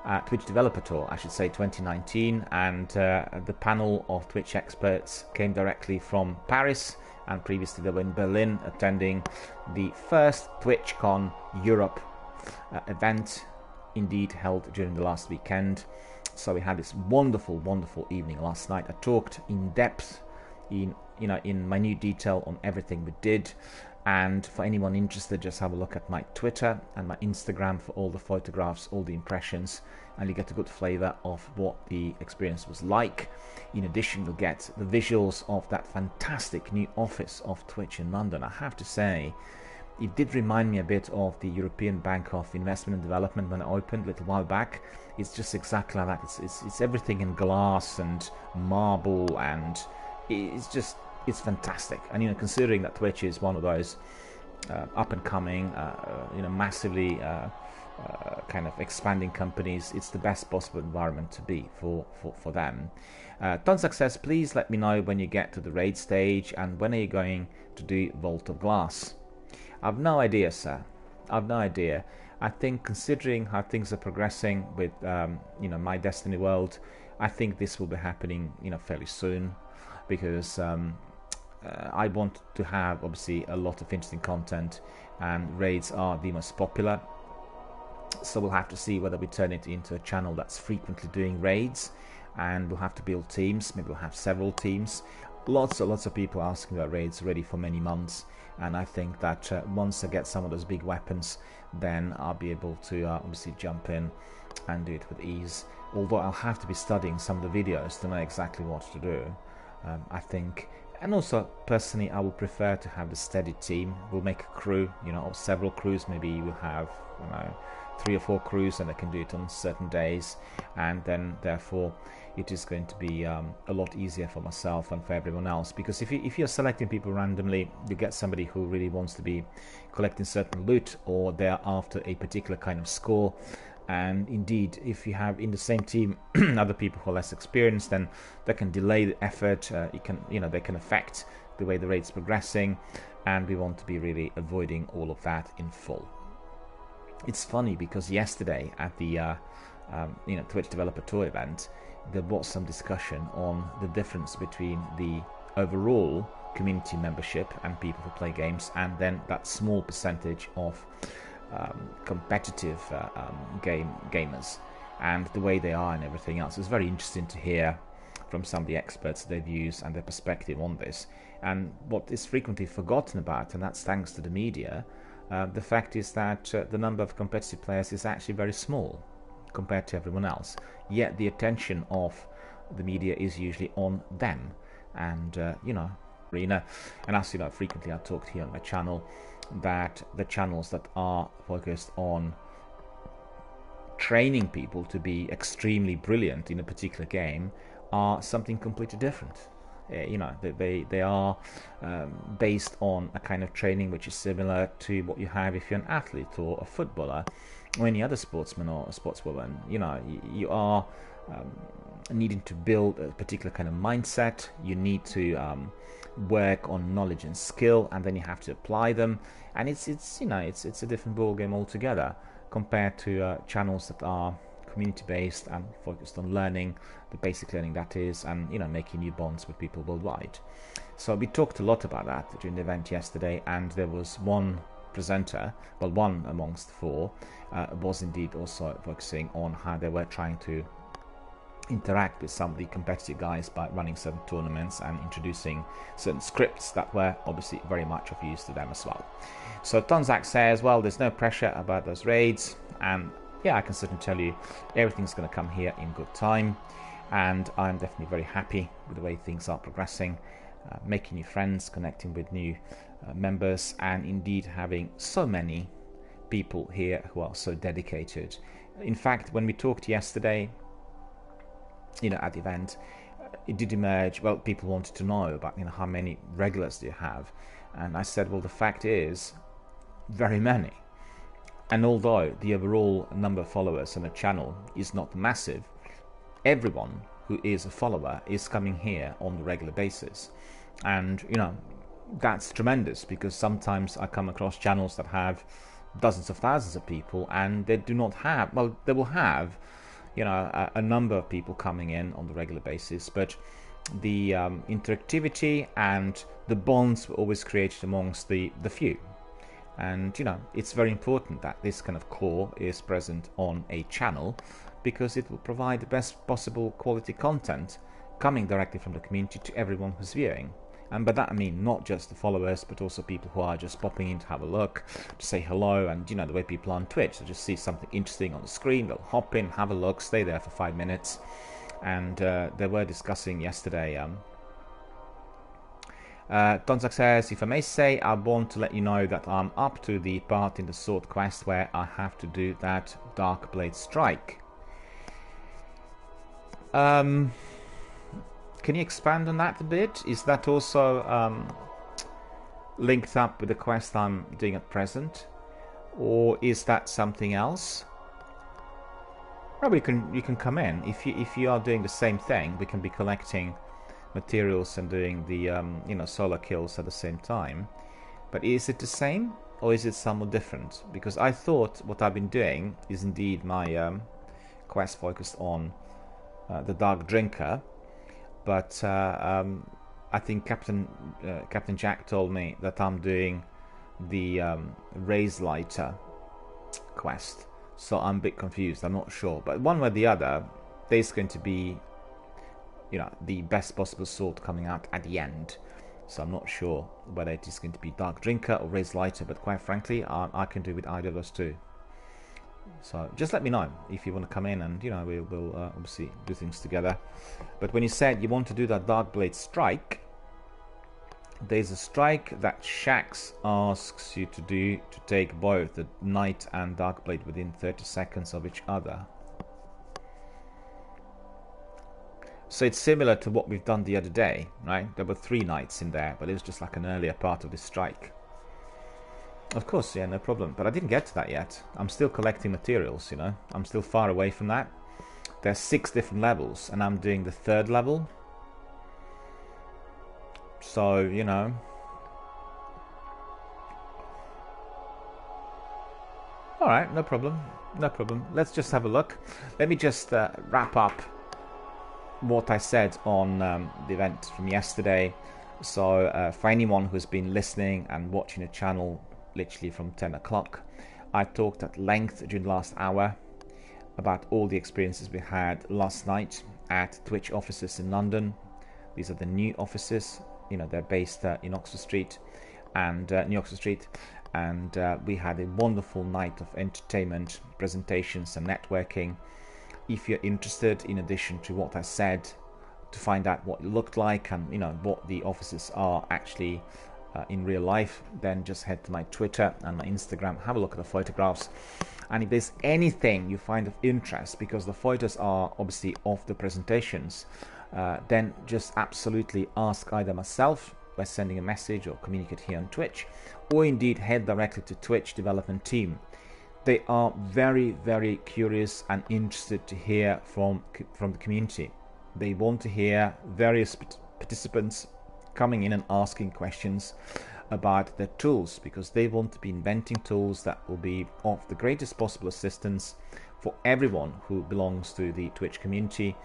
Speaker 1: I should say, 2019, and the panel of Twitch experts came directly from Paris, and previously they were in Berlin attending the first TwitchCon Europe event, indeed held during the last weekend. So we had this wonderful evening last night. I talked in depth, in minute detail on everything we did, and for anyone interested, just have a look at my Twitter and my Instagram for all the photographs, all the impressions, and you get a good flavor of what the experience was like. In addition, you'll get the visuals of that fantastic new office of Twitch in London. I have to say, it did remind me a bit of the European Bank of Investment and Development when it opened a little while back. It's just exactly like that. It's everything in glass and marble, and it's fantastic. And considering that Twitch is one of those up and coming, massively kind of expanding companies, it's the best possible environment to be for them. Tonsak says, please let me know when you get to the raid stage, and when are you going to do Vault of Glass? I've no idea, sir. I've no idea. I think, considering how things are progressing with my Destiny world, I think this will be happening fairly soon, because I want to have obviously a lot of interesting content, and raids are the most popular. So we'll have to see whether we turn it into a channel that's frequently doing raids, and we'll have to build teams. Maybe we'll have several teams. Lots of people asking about raids already for many months, and I think that once I get some of those big weapons, then I'll be able to obviously jump in and do it with ease. Although I'll have to be studying some of the videos to know exactly what to do. I think, and also personally, I would prefer to have the steady team. We'll make a crew, or several crews. Maybe we'll have 3 or 4 crews, and they can do it on certain days, and then therefore it is going to be a lot easier for myself and for everyone else. Because if you're selecting people randomly, you get somebody who really wants to be collecting certain loot, or they're after a particular kind of score, And indeed, if you have in the same team other people who are less experienced, then that can delay the effort. They can affect the way the raid's progressing, and we want to be really avoiding all of that in full. It's funny because yesterday at the Twitch Developer Tour event, there was some discussion on the difference between the overall community membership and people who play games, and then that small percentage of competitive gamers, and the way they are and everything else. It's very interesting to hear from some of the experts their views and their perspective on this. And what is frequently forgotten about, and that's thanks to the media, the fact is that the number of competitive players is actually very small compared to everyone else, yet the attention of the media is usually on them. And arena, and as you know, frequently I talked here on my channel that the channels that are focused on training people to be extremely brilliant in a particular game are something completely different. They are based on a kind of training which is similar to what you have if you're an athlete or a footballer or any other sportsman or a sportswoman. You are needing to build a particular kind of mindset. You need to work on knowledge and skill, and then you have to apply them. And it's a different ball game altogether compared to channels that are community based and focused on learning, the basic learning that is, and making new bonds with people worldwide. So we talked a lot about that during the event yesterday, and there was one presenter, well, one amongst four, was indeed also focusing on how they were trying to interact with some of the competitive guys by running certain tournaments and introducing certain scripts that were obviously very much of use to them as well. So Tonzak says, well, there's no pressure about those raids, and yeah, I can certainly tell you everything's going to come here in good time, and I'm definitely very happy with the way things are progressing, making new friends, connecting with new members, and indeed having so many people here who are so dedicated. In fact, when we talked yesterday, at the event, it did emerge, well, people wanted to know about, how many regulars do you have? And I said, well, the fact is, very many. And although the overall number of followers on a channel is not massive, everyone who is a follower is coming here on a regular basis. And, that's tremendous, because sometimes I come across channels that have dozens of thousands of people, and they do not have, well, they will have, a number of people coming in on the regular basis, but the interactivity and the bonds were always created amongst the few. And it's very important that this kind of core is present on a channel, because it will provide the best possible quality content coming directly from the community to everyone who's viewing. And by that I mean not just the followers, but also people who are just popping in to have a look, to say hello, and the way people on Twitch, they just see something interesting on the screen, they'll hop in, have a look, stay there for 5 minutes. And they were discussing yesterday, Tonzak says, if I may say, I want to let you know that I'm up to the part in the sword quest where I have to do that Dark Blade Strike. Can you expand on that a bit? Is that also linked up with the quest I'm doing at present, or is that something else? Well, you can come in if you are doing the same thing. We can be collecting materials and doing the solar kills at the same time. But is it the same, or is it somewhat different? Because I thought what I've been doing is indeed my quest focused on the Dark Drinker. But I think Captain Jack told me that I'm doing the Raise Lighter quest, so I'm a bit confused. I'm not sure, but one way or the other, there's going to be the best possible sword coming out at the end. So I'm not sure whether it is going to be Dark Drinker or Raise Lighter, but quite frankly, I can do with either of those two. So just let me know if you want to come in, and we'll obviously do things together. But when you said you want to do that Dark Blade Strike, there's a strike that Shax asks you to do to take both the Knight and Dark Blade within 30 seconds of each other. So it's similar to what we've done the other day, right? There were 3 Knights in there, but it was just like an earlier part of this strike. Of course, yeah, no problem. But I didn't get to that yet. I'm still collecting materials, you know. I'm still far away from that. There's 6 different levels, and I'm doing the 3rd level. So, you know. Alright, no problem. No problem. Let's just have a look. Let me just wrap up what I said on the event from yesterday. So for anyone who's been listening and watching the channel literally from 10 o'clock, I talked at length during the last hour about all the experiences we had last night at Twitch offices in London. These are the new offices, you know, they're based in Oxford Street and New Oxford Street, and we had a wonderful night of entertainment, presentations and networking. If you're interested, in addition to what I said, to find out what it looked like and, you know, what the offices are actually in real life, then just head to my Twitter and my Instagram, have a look at the photographs, and if there's anything you find of interest, because the photos are obviously of the presentations, then just absolutely ask either myself by sending a message or communicate here on Twitch, or indeed head directly to Twitch development team. They are very, very curious and interested to hear from the community. They want to hear various participants coming in and asking questions about their tools, because they want to be inventing tools that will be of the greatest possible assistance for everyone who belongs to the Twitch community,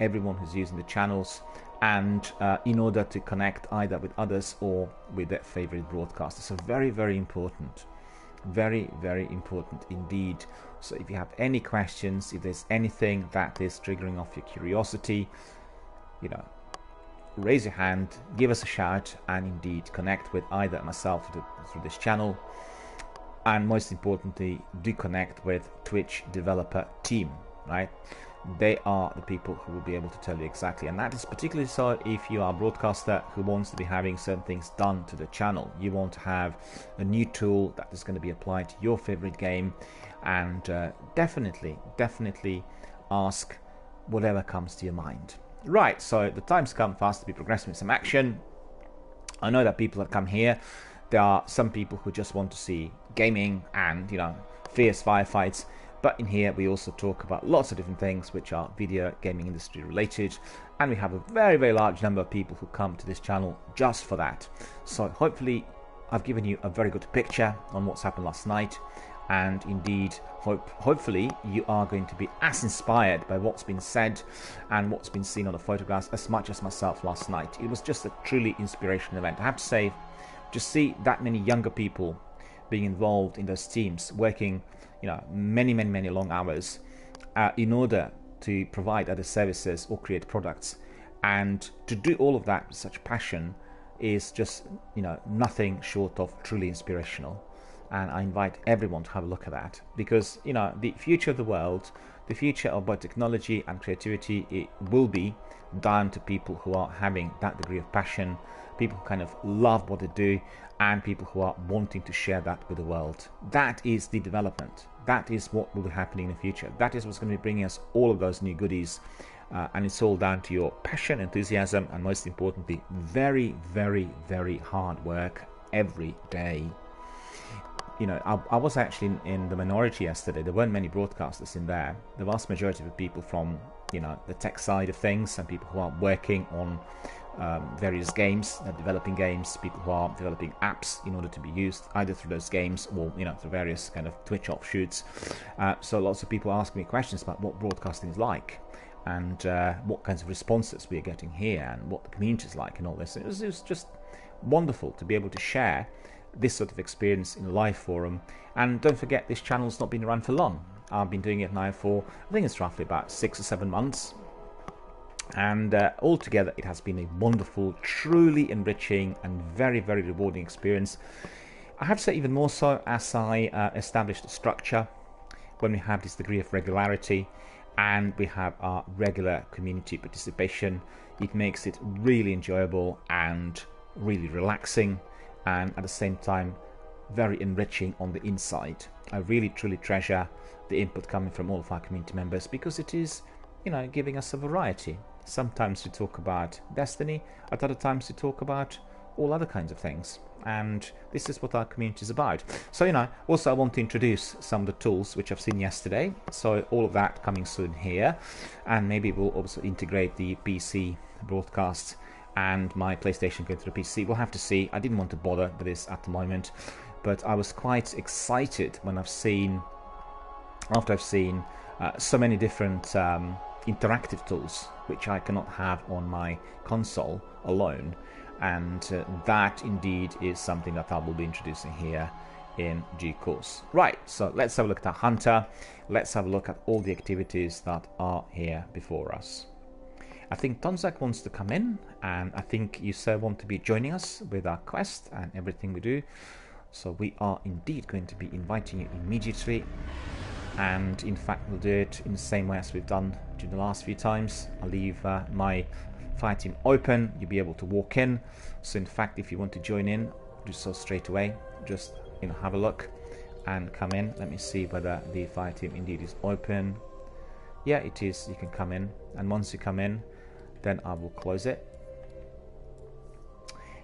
Speaker 1: everyone who's using the channels, and in order to connect either with others or with their favorite broadcasters. So very, very important. Very, very important indeed. So if you have any questions, if there's anything that is triggering off your curiosity, you know, raise your hand, give us a shout, and indeed connect with either myself through this channel, and most importantly, do connect with Twitch developer team, right? They are the people who will be able to tell you exactly, and that is particularly so if you are a broadcaster who wants to be having certain things done to the channel. You want to have a new tool that is going to be applied to your favorite game, and definitely ask whatever comes to your mind. Right, so the time's come for us to be progressing with some action. I know that people that come here, there are some people who just want to see gaming and, you know, fierce firefights. But in here we also talk about lots of different things which are video gaming industry related, and we have a very, very large number of people who come to this channel just for that. So hopefully I've given you a very good picture on what's happened last night, and indeed hopefully you are going to be as inspired by what's been said and what's been seen on the photographs as much as myself last night. It was just a truly inspirational event. I have to say, just see that many younger people being involved in those teams, working, you know, many long hours in order to provide other services or create products, and to do all of that with such passion is just, you know, nothing short of truly inspirational. And I invite everyone to have a look at that, because, you know, the future of the world, the future of both technology and creativity, it will be down to people who are having that degree of passion, people who kind of love what they do, and people who are wanting to share that with the world. That is the development. That is what will be happening in the future. That is what's going to be bringing us all of those new goodies. And it's all down to your passion, enthusiasm, and most importantly, very, very, very hard work every day. You know, I was actually in the minority yesterday. There weren't many broadcasters in there. The vast majority of people from, you know, the tech side of things, and people who are working on various games, developing games, people who are developing apps in order to be used either through those games or, you know, through various kind of Twitch offshoots. So lots of people ask me questions about what broadcasting is like, and what kinds of responses we are getting here, and what the community is like, and all this. It was just wonderful to be able to share this sort of experience in a live forum. And don't forget, this channel's not been around for long. I've been doing it now for, I think it's roughly about 6 or 7 months, and altogether it has been a wonderful, truly enriching and very, very rewarding experience. I have to say, even more so as I established a structure, when we have this degree of regularity and we have our regular community participation, it makes it really enjoyable and really relaxing, and at the same time very enriching on the inside. I really truly treasure the input coming from all of our community members, because it is, you know, giving us a variety. Sometimes we talk about Destiny, at other times we talk about all other kinds of things. And this is what our community is about. So, you know, also I want to introduce some of the tools which I've seen yesterday. So all of that coming soon here. And maybe we'll also integrate the PC broadcast and my PlayStation going to the PC. We'll have to see. I didn't want to bother with this at the moment, but I was quite excited when after I've seen so many different interactive tools which I cannot have on my console alone. And that indeed is something that I will be introducing here in due course. Right, so let's have a look at our hunter. Let's have a look at all the activities that are here before us. I think Tonzak wants to come in, and I think you, sir, want to be joining us with our quest and everything we do. So we are indeed going to be inviting you immediately. And in fact, we'll do it in the same way as we've done during the last few times. I'll leave my fire team open. You'll be able to walk in. So in fact, if you want to join in, do so straight away. Just, you know, have a look and come in. Let me see whether the fire team indeed is open. Yeah, it is. You can come in, and once you come in, then I will close it.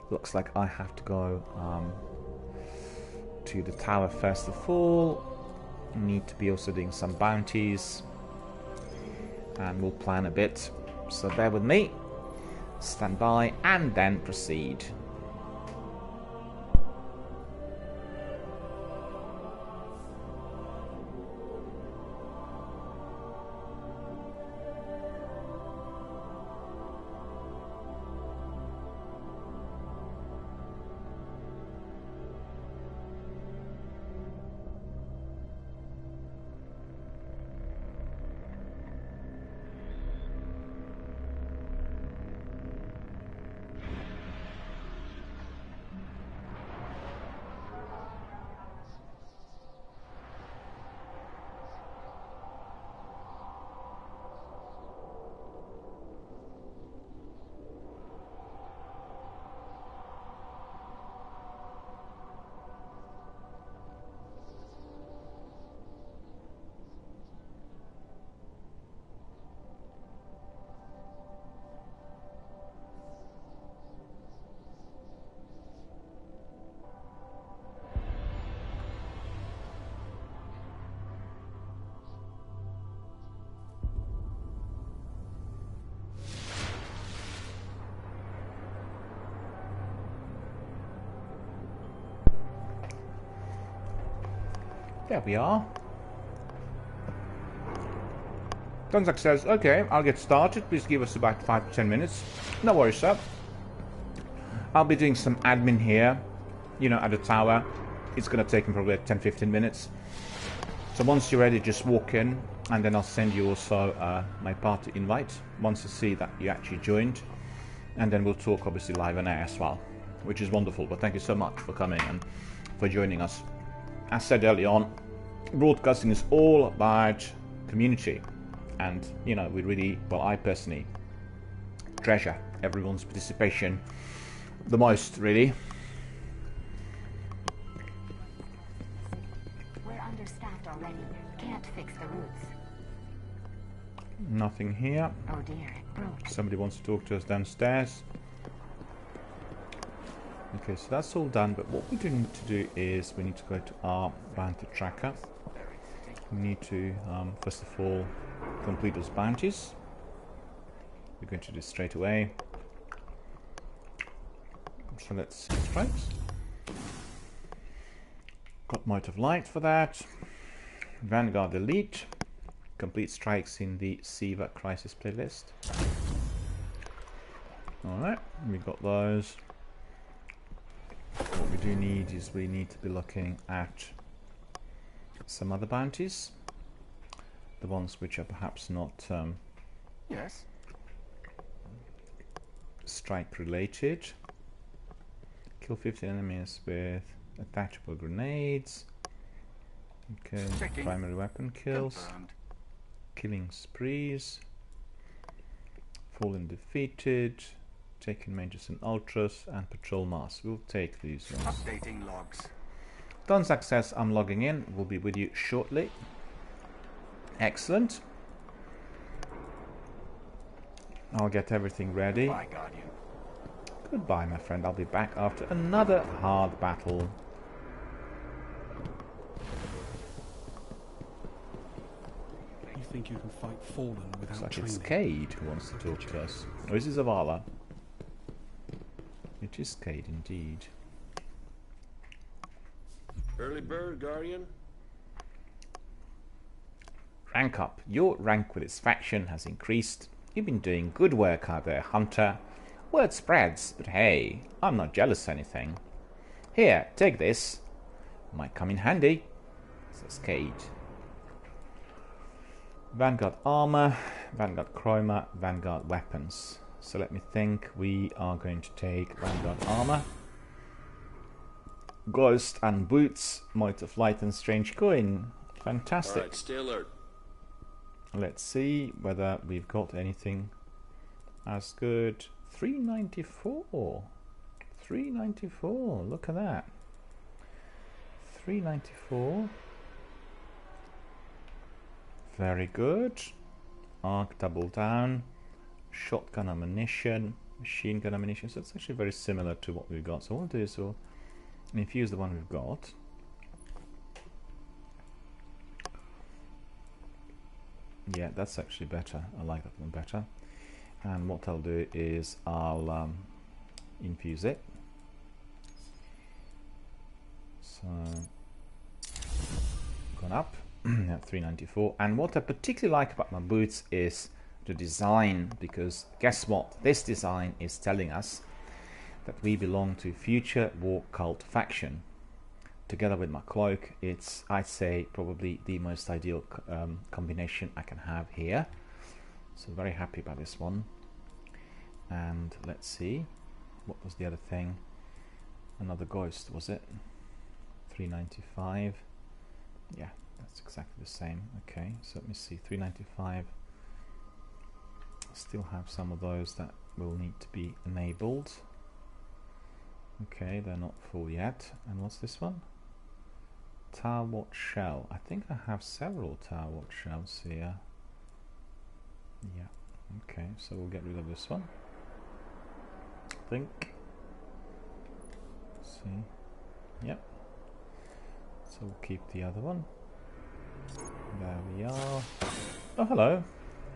Speaker 1: Looks like I have to go to the tower first of all. Need to be also doing some bounties, and we'll plan a bit. So bear with me. Stand by and then proceed. There we are. Tonzak says, okay, I'll get started. Please give us about 5 to 10 minutes. No worries, sir. I'll be doing some admin here, you know, at the tower. It's going to take me probably 10-15 minutes. So once you're ready, just walk in, and then I'll send you also my party invite once I see that you actually joined. And then we'll talk obviously live on air as well, which is wonderful. But thank you so much for coming and for joining us. As said early on, broadcasting is all about community, and you know, we really, well, I personally treasure everyone's participation the most, really.
Speaker 2: We're understaffed already. Can't fix the routes.
Speaker 1: Nothing here.
Speaker 2: Oh dear, it broke.
Speaker 1: Somebody wants to talk to us downstairs. Okay, so that's all done, but what we do need to do is we need to go to our bounty tracker. We need to, first of all, complete those bounties. We're going to do this straight away. So let's see strikes. Got Might of Light for that. Vanguard Elite. Complete strikes in the Siva Crisis playlist. Alright, we got those. What we do need is we need to be looking at some other bounties. The ones which are perhaps not
Speaker 3: Yes.
Speaker 1: strike related. Kill 15 enemies with attachable grenades. Okay,
Speaker 3: Checking.
Speaker 1: primary weapon kills.
Speaker 3: Confirmed.
Speaker 1: Killing sprees. Fallen defeated. Taking majors and ultras, and patrol mass. We'll take these ones.
Speaker 3: Updating logs.
Speaker 1: Donzak says I'm logging in. We'll be with you shortly. Excellent. I'll get everything ready.
Speaker 3: By Guardian.
Speaker 1: Goodbye, my friend. I'll be back after another hard battle.
Speaker 3: You think you can fight Fallen without
Speaker 1: Looks like
Speaker 3: training?
Speaker 1: it's Cade who wants to talk to us. Or is it Zavala? It is Cade, indeed.
Speaker 4: Early bird, Guardian.
Speaker 1: Rank up. Your rank with its faction has increased. You've been doing good work out there, Hunter. Word spreads, but hey, I'm not jealous or anything. Here, take this. Might come in handy, says Cade. Vanguard armor, Vanguard chroma, Vanguard weapons. So let me think, we are going to take Vanguard armor. Ghost and boots, Might of Light and Strange Coin. Fantastic.
Speaker 4: All right, stay alert.
Speaker 1: Let's see whether we've got anything as good. 394. 394. Look at that. 394. Very good. Arc double down. Shotgun ammunition. Machine gun ammunition. So it's actually very similar to what we've got. So what we'll do is we'll infuse the one we've got. Yeah, that's actually better. I like that one better. And what I'll do is I'll infuse it. So, gone up at 394. And what I particularly like about my boots is the design, because guess what? This design is telling us that we belong to future war cult faction. Together with my cloak, it's, I'd say, probably the most ideal combination I can have here. So very happy about this one. And let's see, what was the other thing? Another ghost, was it? 395. Yeah, that's exactly the same. Okay, so let me see, 395. Still have some of those that will need to be enabled. Okay, they're not full yet. And what's this one? Tower Watch Shell. I think I have several Tower Watch Shells here. Yeah, okay, so we'll get rid of this one. I think. Let's see. Yep. So we'll keep the other one. There we are. Oh, hello.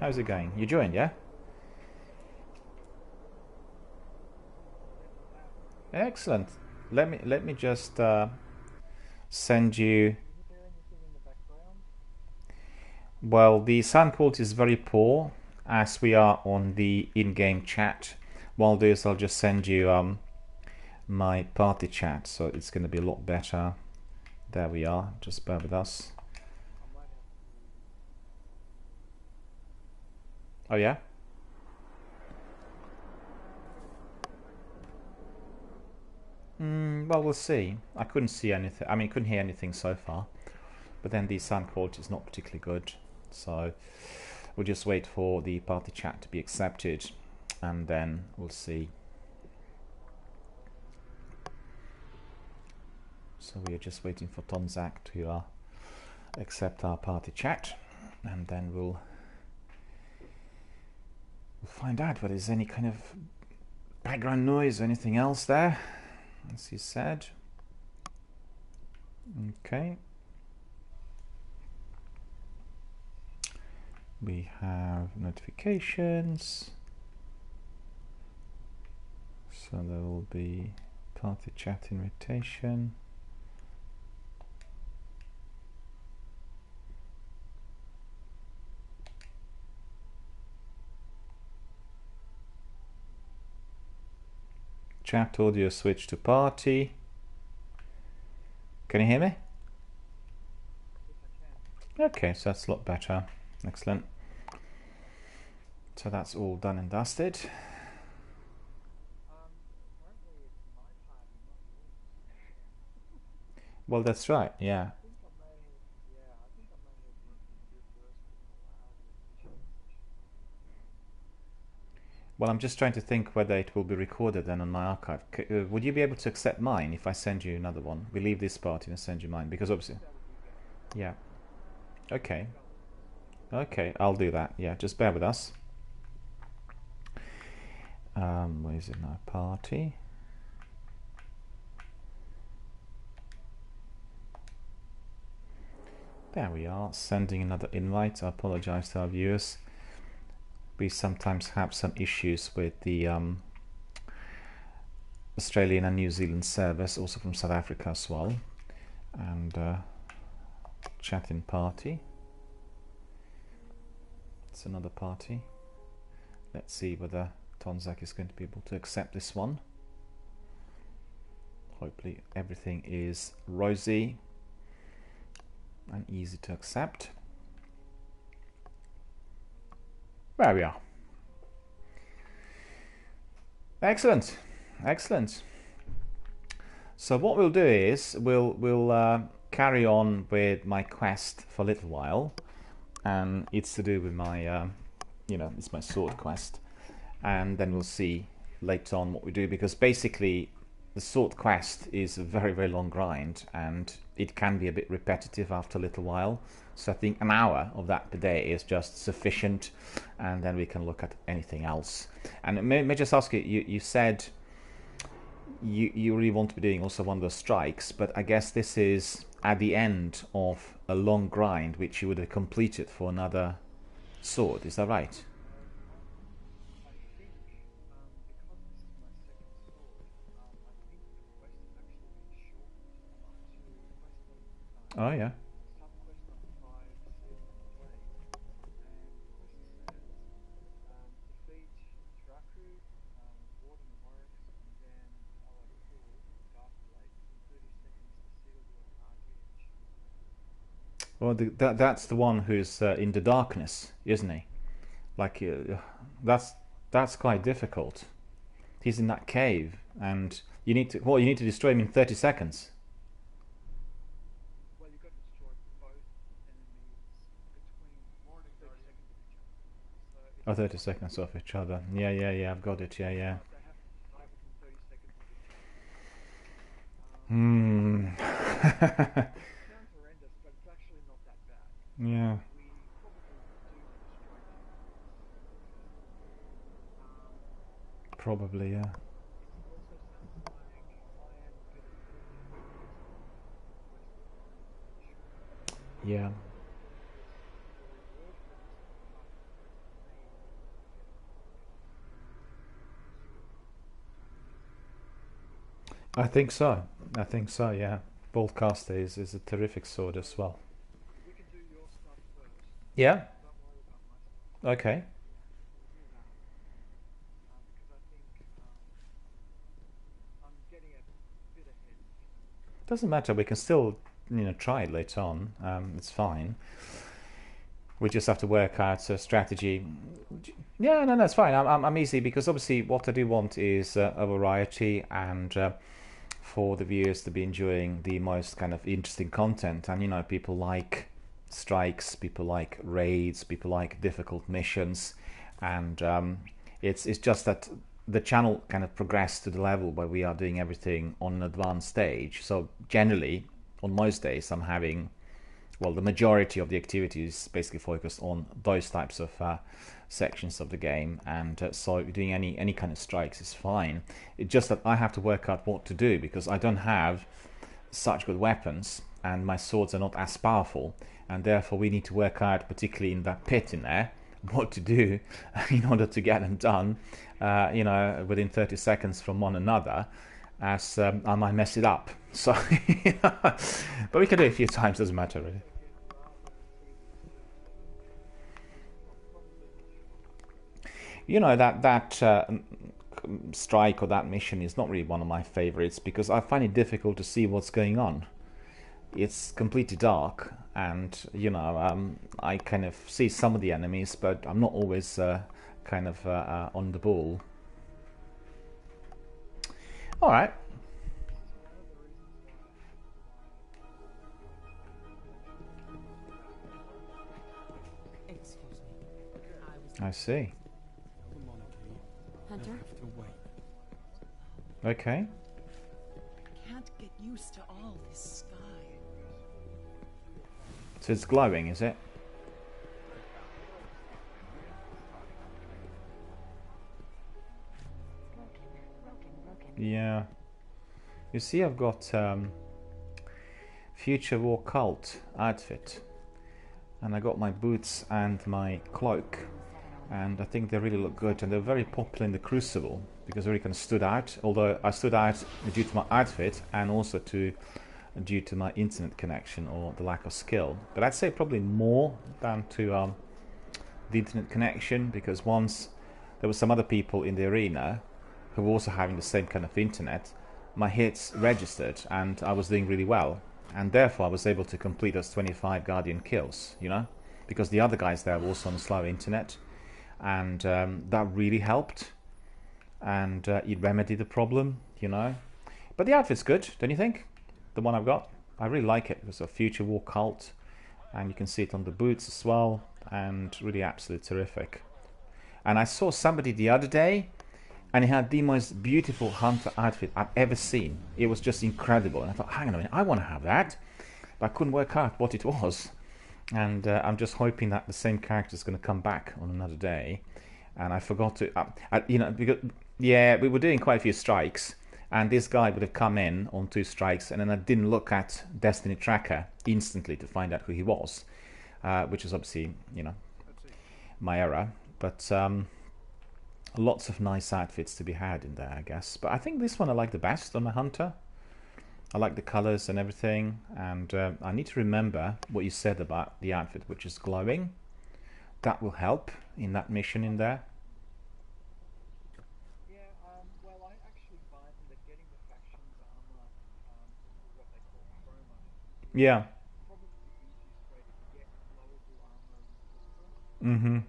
Speaker 1: How's it going? You joined, yeah? Excellent. Let me just send you. Well, the sound quality is very poor as we are on the in-game chat. While I'll do is I'll just send you my party chat, so it's going to be a lot better. There we are. Just bear with us. Oh yeah. Well, we'll see. I couldn't see anything. I mean, couldn't hear anything so far. But then the sound quality is not particularly good. So we'll just wait for the party chat to be accepted, and then we'll see. So we are just waiting for Tomzak to accept our party chat, and then we'll find out whether there's any kind of background noise or anything else there, as he said. Okay. We have notifications. So there will be party chat invitation. Chat audio switch to party. Can you hear me? Okay, so that's a lot better. Excellent. So that's all done and dusted. Well, that's right, yeah. Well, I'm just trying to think whether it will be recorded then on my archive. Would you be able to accept mine if I send you another one? We leave this party and send you mine, because obviously... Yeah. Okay. Okay, I'll do that. Yeah, just bear with us. Where is it now? Party. There we are, sending another invite. I apologize to our viewers. We sometimes have some issues with the Australian and New Zealand servers, also from South Africa as well. And chat-in party. It's another party. Let's see whether Tonzak is going to be able to accept this one. Hopefully everything is rosy and easy to accept. There we are. Excellent, excellent. So what we'll do is we'll carry on with my quest for a little while, and it's to do with my it's my sword quest, and then we'll see later on what we do, because basically the sword quest is a very, very long grind and it can be a bit repetitive after a little while. So I think an hour of that per day is just sufficient, and then we can look at anything else. And may I just ask you, you said you really want to be doing also one of those strikes, but I guess this is at the end of a long grind which you would have completed for another sword, is that right? Oh yeah. Well, that's the one who's in the darkness, isn't he? Like, that's quite difficult. He's in that cave, and you need to destroy him in 30 seconds.
Speaker 3: Well, you've got to destroy both enemies between 30 seconds of each other. So
Speaker 1: 30 seconds off each other. Yeah, I've got it, yeah.
Speaker 3: they have 5 and 30 seconds of each other.
Speaker 1: Hmm.
Speaker 3: Sounds horrendous, but it's actually not that bad.
Speaker 1: Yeah.
Speaker 3: We
Speaker 1: Probably,
Speaker 3: probably do strike.
Speaker 1: yeah.
Speaker 3: It also sounds like I am a bit of
Speaker 1: Yeah. I think so. Yeah. Boltcaster is a terrific sword as well.
Speaker 3: We can do your stuff first.
Speaker 1: Yeah.
Speaker 3: Don't worry about my stuff.
Speaker 1: Okay.
Speaker 3: We'll do that. Because I think I'm getting a bit ahead.
Speaker 1: Doesn't matter. We can still, try it later on. It's fine. We just have to work out a strategy. Yeah, no, it's fine. I'm easy, because obviously what I do want is a variety, and for the viewers to be enjoying the most kind of interesting content. And people like strikes, people like raids, people like difficult missions, and it's just that the channel kind of progressed to the level where we are doing everything on an advanced stage. So generally, on most days, I'm having, well, the majority of the activity is basically focused on those types of sections of the game, and so doing any kind of strikes is fine. It's just that I have to work out what to do, because I don't have such good weapons and my swords are not as powerful, and therefore we need to work out, particularly in that pit in there, what to do in order to get them done within 30 seconds from one another, as I might mess it up. So but we can do it a few times, doesn't matter really. That strike or that mission is not really one of my favorites, because I find it difficult to see what's going on. It's completely dark, and I kind of see some of the enemies, but I'm not always on the ball. All right. I see.
Speaker 3: The monarchy
Speaker 2: Hunter?
Speaker 3: will have to wait.
Speaker 1: Okay.
Speaker 5: Can't get used to all this sky.
Speaker 1: So it's glowing, is it? Yeah. You see, I've got Future War Cult outfit, and I got my boots and my cloak, and I think they really look good, and they're very popular in the Crucible because they really kind of stood out. Although I stood out due to my outfit and also due to my internet connection or the lack of skill. But I'd say probably more than to the internet connection, because once there were some other people in the arena who were also having the same kind of internet, my hits registered and I was doing really well, and therefore I was able to complete those 25 Guardian kills, you know, because the other guys there were also on slow internet, and that really helped, and it remedied the problem, you know. But the outfit's good, don't you think? The one I've got, I really like it. It's a Future War Cult, and you can see it on the boots as well, and really absolutely terrific. And I saw somebody the other day, and he had the most beautiful hunter outfit I've ever seen. It was just incredible, and I thought, hang on a minute, I want to have that, but I couldn't work out what it was. And I'm just hoping that the same character is going to come back on another day. And I forgot to, you know, because yeah, we were doing quite a few strikes, and this guy would have come in on 2 strikes, and then I didn't look at Destiny Tracker instantly to find out who he was, which is obviously, you know, my error. But lots of nice outfits to be had in there, I guess. But I think this one I like the best on my hunter. I like the colors and everything, and I need to remember what you said about the outfit, which is glowing. That will help in that mission in there.
Speaker 3: Yeah, well, I actually find that getting the factions armor, what they call chroma,
Speaker 1: Yeah.
Speaker 3: probably the easiest way to get glowable armor in the system.
Speaker 1: Mm-hmm.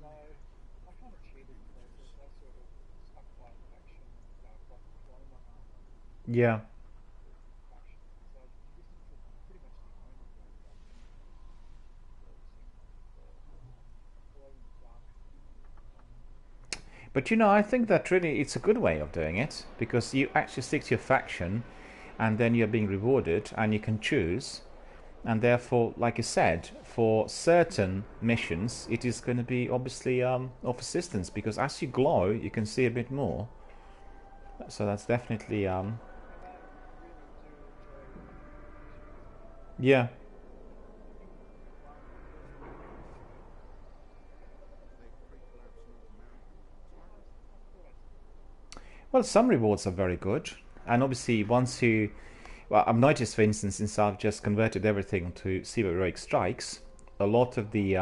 Speaker 3: So I kind of cheated the process. I sort of stuck by the faction and got the chroma armor
Speaker 1: Yeah.
Speaker 3: faction. So this is pretty much the only way that I can glow in the dark.
Speaker 1: But you know, I think that really it's a good way of doing it, because you actually stick to your faction, and then you're being rewarded, and you can choose. And therefore, like you said, for certain missions, it is going to be obviously of assistance, because as you glow, you can see a bit more. So that's definitely
Speaker 3: And I really do enjoy
Speaker 1: yeah. Well, some rewards are very good, and obviously once you, well, I've noticed, for instance, since I've just converted everything to Zero Heroic Strikes, a lot of the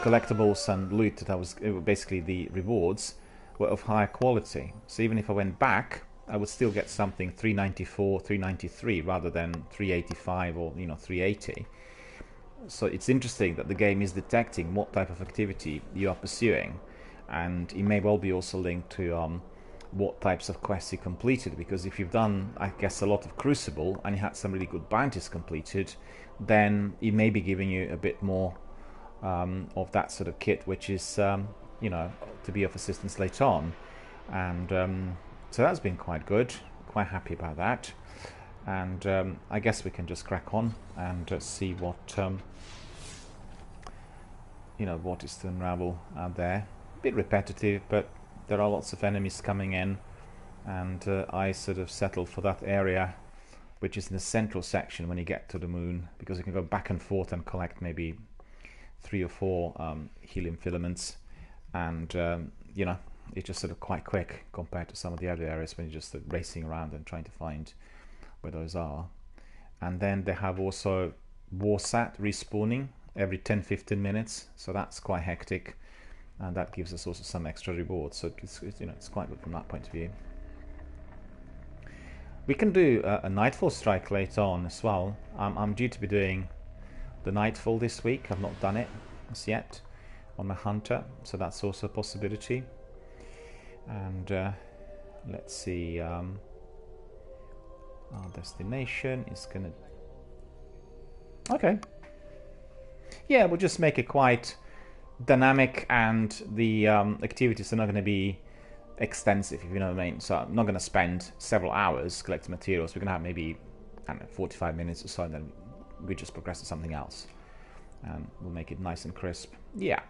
Speaker 1: collectibles and loot that I was basically the rewards were of higher quality. So even if I went back, I would still get something 394, 393 rather than 385 or 380. So it's interesting that the game is detecting what type of activity you are pursuing, and it may well be also linked to what types of quests you completed, because if you've done, I guess, a lot of Crucible and you had some really good bounties completed, then it may be giving you a bit more of that sort of kit, which is to be of assistance later on. And so that's been quite good, quite happy about that. And I guess we can just crack on and see what what is to unravel out there. A bit repetitive, but there are lots of enemies coming in, and I sort of settled for that area, which is in the central section when you get to the moon, because you can go back and forth and collect maybe 3 or 4 helium filaments, and it's just sort of quite quick compared to some of the other areas when you're just racing around and trying to find where those are. And then they have also Warsat respawning every 10-15 minutes, so that's quite hectic, and that gives us also some extra rewards. So it's quite good from that point of view. We can do a Nightfall strike later on as well. I'm due to be doing the Nightfall this week. I've not done it as yet on my hunter, so that's also a possibility. And let's see, our destination is gonna, okay, yeah, we'll just make it quite dynamic, and the activities are not going to be extensive, if you know what I mean. So I'm not going to spend several hours collecting materials. We're going to have maybe, I don't know, 45 minutes or so, and then we just progress to something else. and we'll make it nice and crisp. Yeah,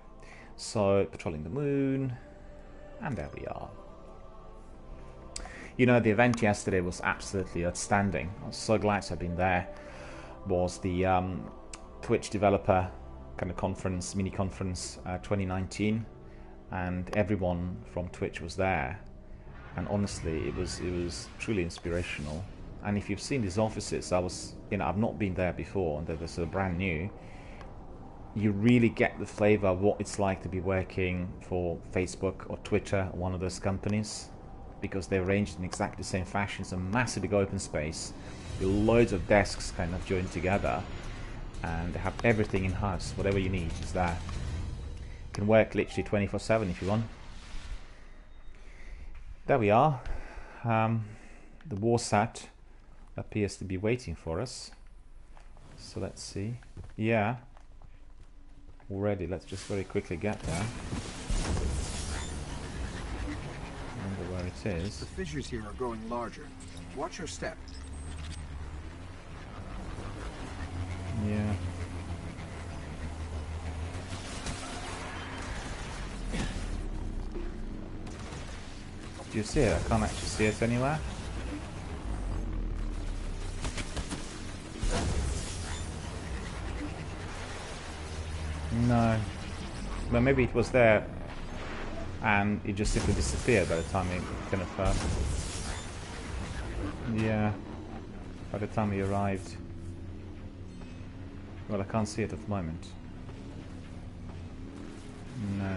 Speaker 1: so patrolling the moon, and there we are. You know, the event yesterday was absolutely outstanding. I was so glad to have been there. Was the Twitch developer kind of conference, mini conference 2019, and everyone from Twitch was there. And honestly, it was truly inspirational. And if you've seen these offices, I've not been there before, and they're sort of brand new. You really get the flavor of what it's like to be working for Facebook or Twitter, one of those companies, because they're arranged in exactly the same fashion. It's a massive big open space with loads of desks kind of joined together, and they have everything in house. Whatever you need is there. You can work literally 24/7 if you want. There we are. The Warsat appears to be waiting for us. So let's see. Yeah. Already, let's just very quickly get there. Wonder where it is.
Speaker 6: The fissures here are growing larger. Watch your step.
Speaker 1: Yeah. Do you see it? I can't actually see it anywhere. No. But maybe it was there and it just simply disappeared by the time it kind of... yeah. By the time we arrived. Well, I can't see it at the moment. No.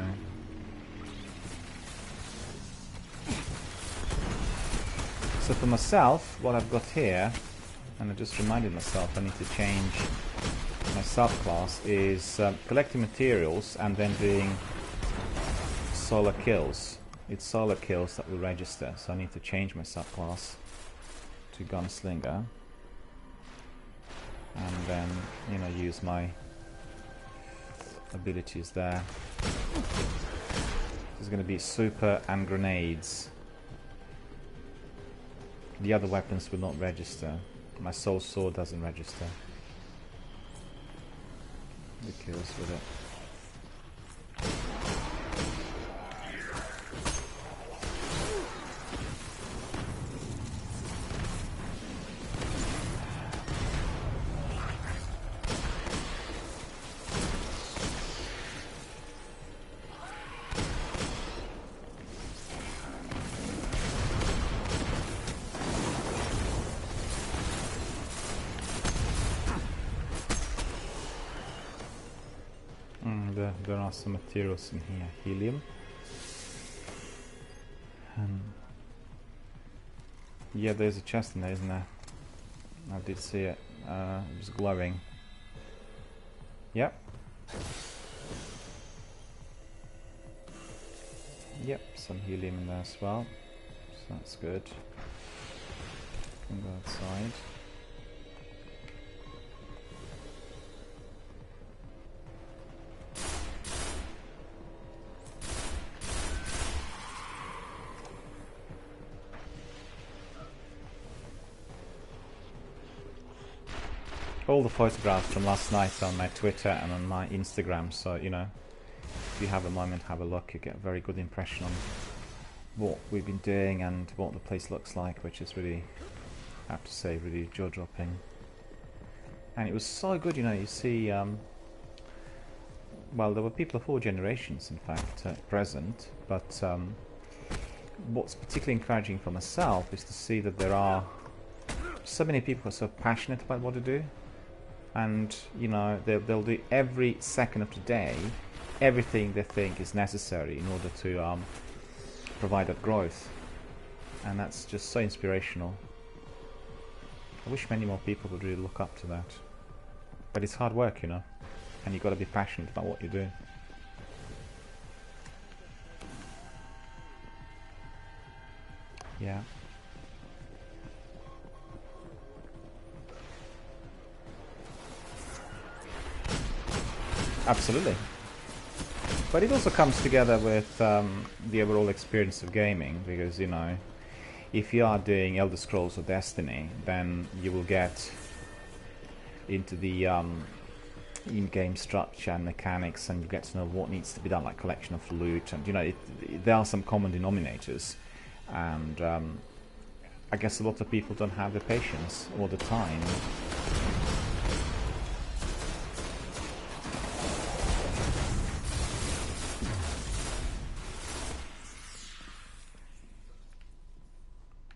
Speaker 1: So for myself, what I've got here, and I just reminded myself I need to change my subclass, is collecting materials and then doing solar kills. It's solar kills that will register, so I need to change my subclass to gunslinger. And then, you know, use my abilities there. There's going to be super and grenades. The other weapons will not register. My soul sword doesn't register. The kills with it. There are some materials in here. Helium. Yeah, there's a chest in there, isn't there? I did see it. It was glowing. Yep. Yep, some helium in there as well. So that's good. Can go outside. All the photographs from last night on my Twitter and on my Instagram, so you know, if you have a moment, have a look. You get a very good impression on what we've been doing and what the place looks like, which is really, I have to say, really jaw-dropping. And it was so good, you know. You see, well, there were people of all generations, in fact, present. But what's particularly encouraging for myself is to see that there are so many people who are so passionate about what they do. And, you know, they'll do every second of the day everything they think is necessary in order to provide that growth. And that's just so inspirational. I wish many more people would really look up to that. But it's hard work, you know, and you've got to be passionate about what you do. Yeah. Absolutely. But it also comes together with the overall experience of gaming, because, you know, if you are doing Elder Scrolls or Destiny, then you will get into the in-game structure and mechanics, and you get to know what needs to be done, like collection of loot, and you know, there are some common denominators, and I guess a lot of people don't have the patience or the time.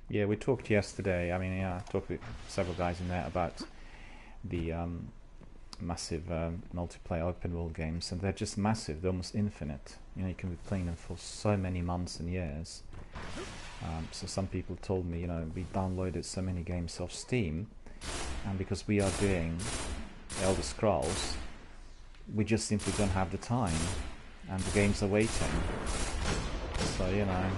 Speaker 1: Yeah, we talked yesterday. I mean, yeah, I talked with several guys in there about the massive multiplayer open world games, and they're just massive. They're almost infinite. You know, you can be playing them for so many months and years. So some people told me, you know, we downloaded so many games off Steam, and because we are doing Elder Scrolls, we just simply don't have the time, and the games are waiting. So, you know.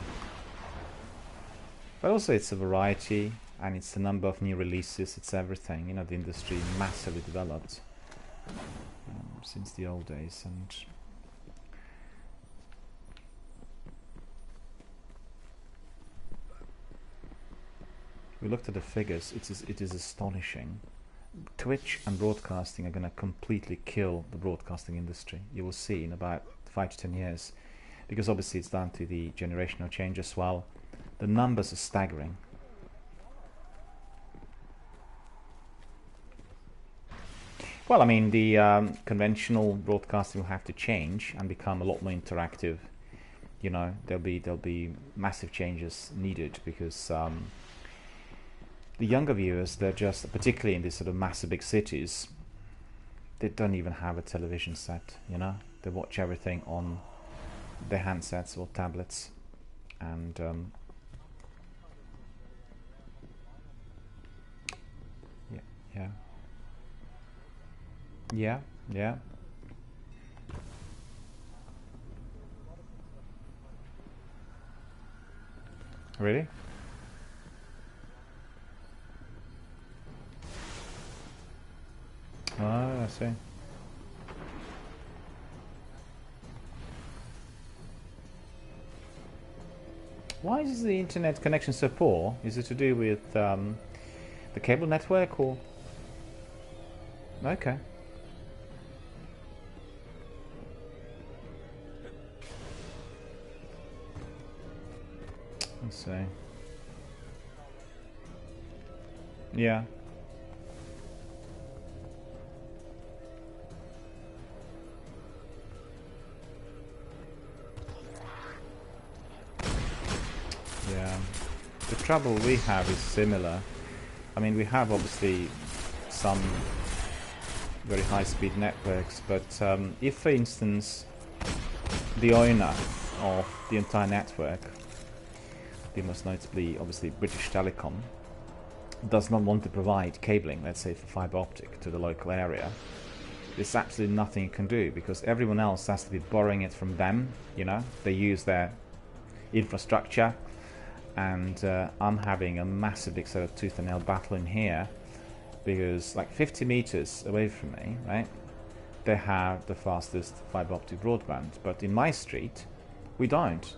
Speaker 1: But also it's a variety, and it's the number of new releases, it's everything. You know, the industry massively developed since the old days, and we looked at the figures. It is astonishing. Twitch and broadcasting are going to completely kill the broadcasting industry. You will see in about 5 to 10 years, because obviously it's down to the generational change as well. The numbers are staggering. Well, I mean, the conventional broadcasting will have to change and become a lot more interactive. You know, there'll be massive changes needed, because the younger viewers, they're just, particularly in these sort of massive big cities, they don't even have a television set. You know, they watch everything on their handsets or tablets, and yeah. Yeah, yeah. Really? Oh, I see. Why is the internet connection so poor? Is it to do with the cable network, or? Okay. Let's see. Yeah. Yeah. The trouble we have is similar. I mean, we have obviously some very high-speed networks, but if, for instance, the owner of the entire network, the most notably, obviously, British Telecom, does not want to provide cabling, let's say, for fiber optic to the local area, there's absolutely nothing you can do, because everyone else has to be borrowing it from them. You know, they use their infrastructure, and I'm having a massive big sort of tooth and nail battle in here, because like 50 meters away from me, right, they have the fastest fiber optic broadband, but in my street we don't,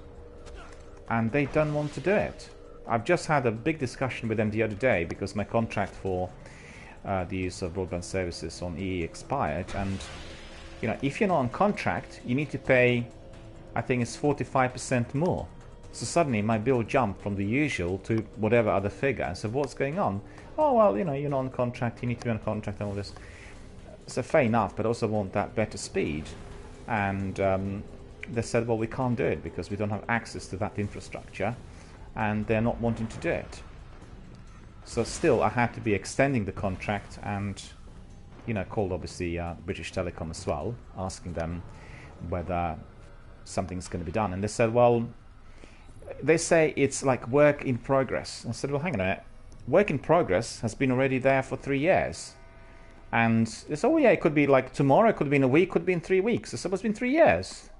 Speaker 1: and they don't want to do it. I've just had a big discussion with them the other day, because my contract for the use of broadband services on EE expired, and you know, if you're not on contract, you need to pay, I think it's 45% more. So suddenly my bill jumped from the usual to whatever other figure. So what's going on? Oh, well, you know, you're not on contract, you need to be on contract and all this. So fair enough, but also want that better speed. And they said, well, we can't do it because we don't have access to that infrastructure, and they're not wanting to do it. So still, I had to be extending the contract, and you know, called obviously British Telecom as well, asking them whether something's going to be done. And they said, well, they say it's like work in progress. I said, well, hang on a minute. Work in progress has been already there for 3 years. And they said, oh yeah, it could be like tomorrow, it could be in a week, it could be in 3 weeks. I said, well, it's been 3 years.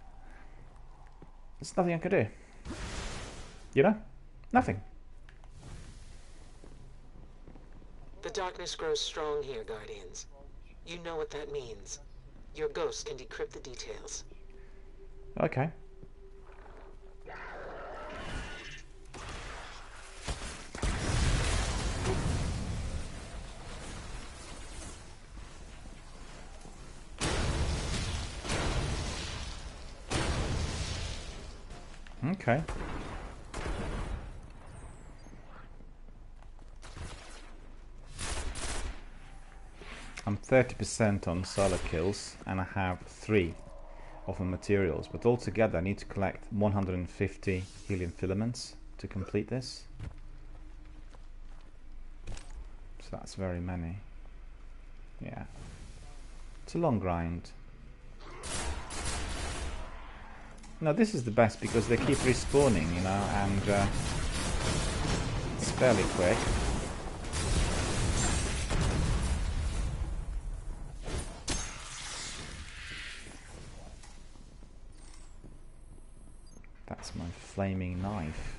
Speaker 1: There's nothing I can do. You know? Nothing.
Speaker 7: The darkness grows strong here, Guardians. You know what that means. Your ghost can decrypt the details.
Speaker 1: Okay. Okay. I'm 30% on solar kills and I have 3 of the materials, but altogether I need to collect 150 helium filaments to complete this. So that's very many. Yeah. It's a long grind. No, this is the best because they keep respawning, you know, and it's fairly quick. That's my flaming knife.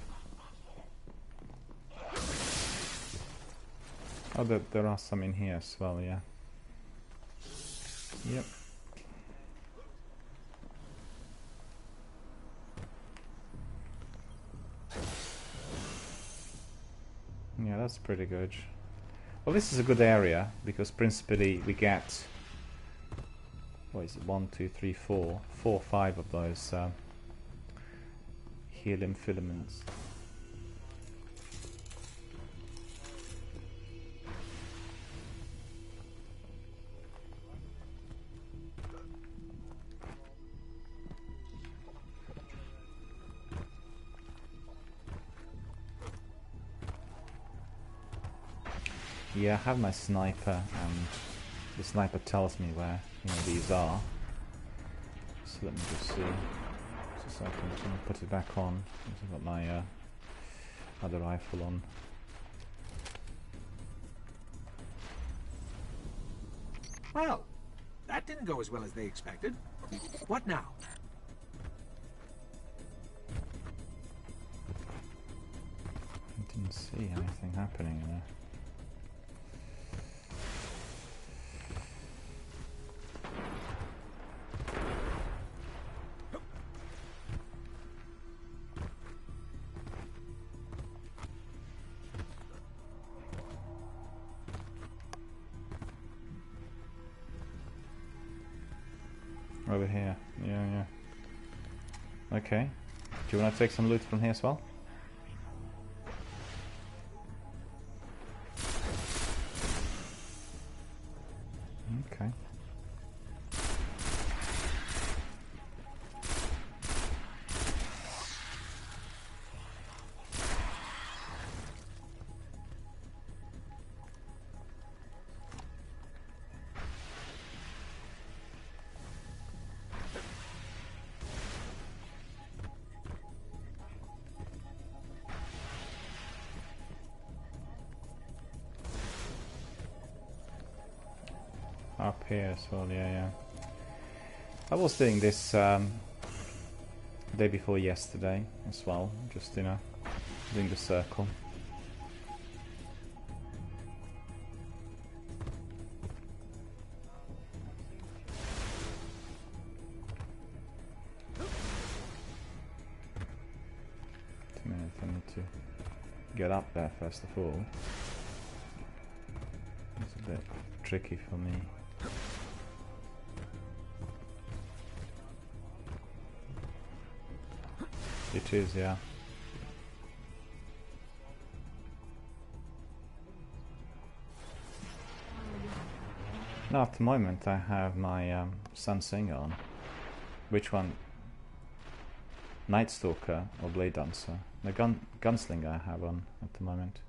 Speaker 1: Oh, there are some in here as well, yeah. Yep. Yeah, that's pretty good. Well, this is a good area because principally we get, what is it, 1, 2, 3, 4, 4, 5 of those helium filaments. Yeah, I have my sniper, and the sniper tells me where, you know, these are. So let me just see. Just so I can put it back on. I've got my other rifle on.
Speaker 6: Well, that didn't go as well as they expected. What now?
Speaker 1: I didn't see anything happening there. Over here, yeah. Okay. Do you want to take some loot from here as well? Okay. Up here as well, yeah. I was doing this day before yesterday as well, just, you know, doing the circle. I need to get up there first of all. It's a bit tricky for me. It is, yeah. Now at the moment I have my Sun Singer on. Which one? Night Stalker or Blade Dancer? The Gunslinger I have on at the moment.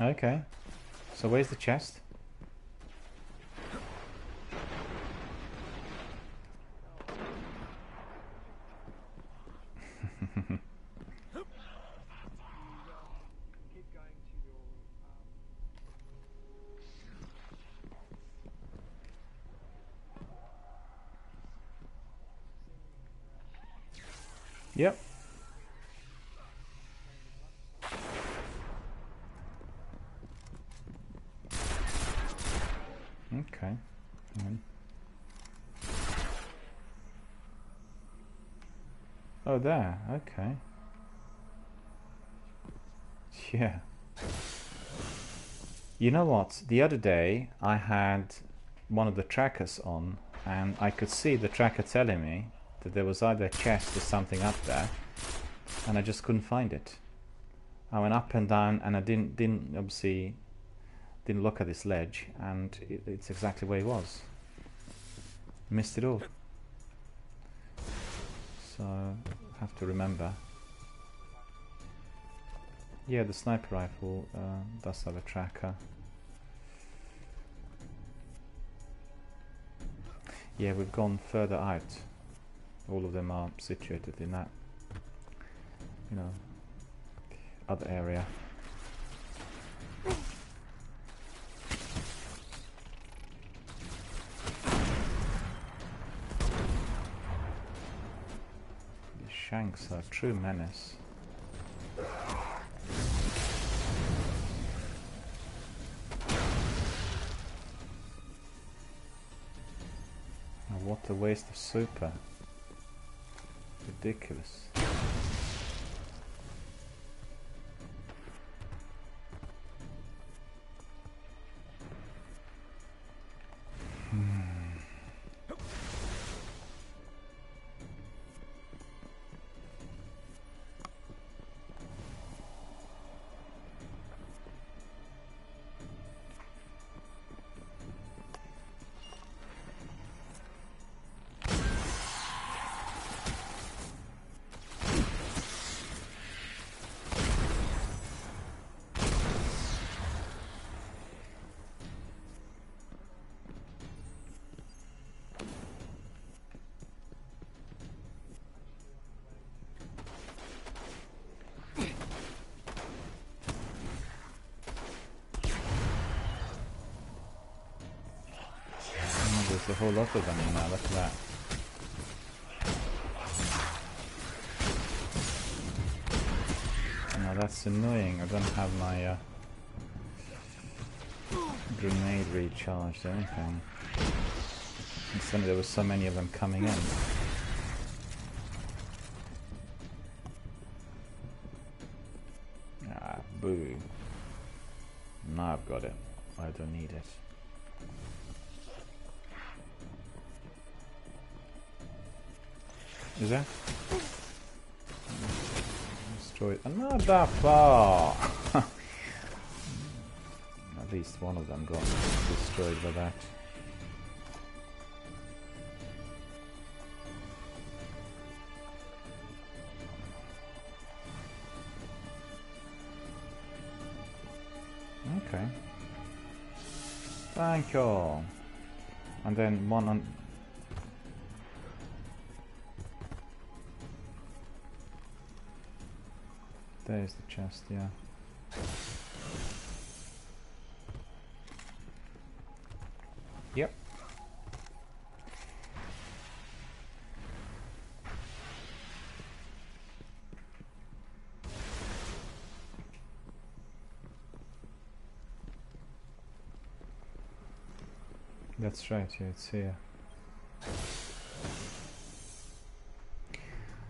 Speaker 1: Okay, so where's the chest?
Speaker 3: Keep going to your
Speaker 1: Yep. Okay. Oh, there. Okay. Yeah. You know what? The other day I had one of the trackers on, and I could see the tracker telling me that there was either a chest or something up there, and I just couldn't find it. I went up and down, and I didn't obviously didn't look at this ledge, and it's exactly where it was. Missed it all. So have to remember. Yeah, the sniper rifle does have a tracker. Yeah, we've gone further out. All of them are situated in that, you know, other area. These shanks are a true menace. What a waste of super. Ridiculous. There's a whole lot of them in there, look at that. Now that's annoying, I don't have my grenade recharged or anything. And suddenly there were so many of them coming in. Ah, boo. Now I've got it. I don't need it. Is that? Destroyed another far. At least one of them got destroyed by that. Okay. Thank you. And then one on. There's the chest, yeah. Yep. That's right, yeah, it's here.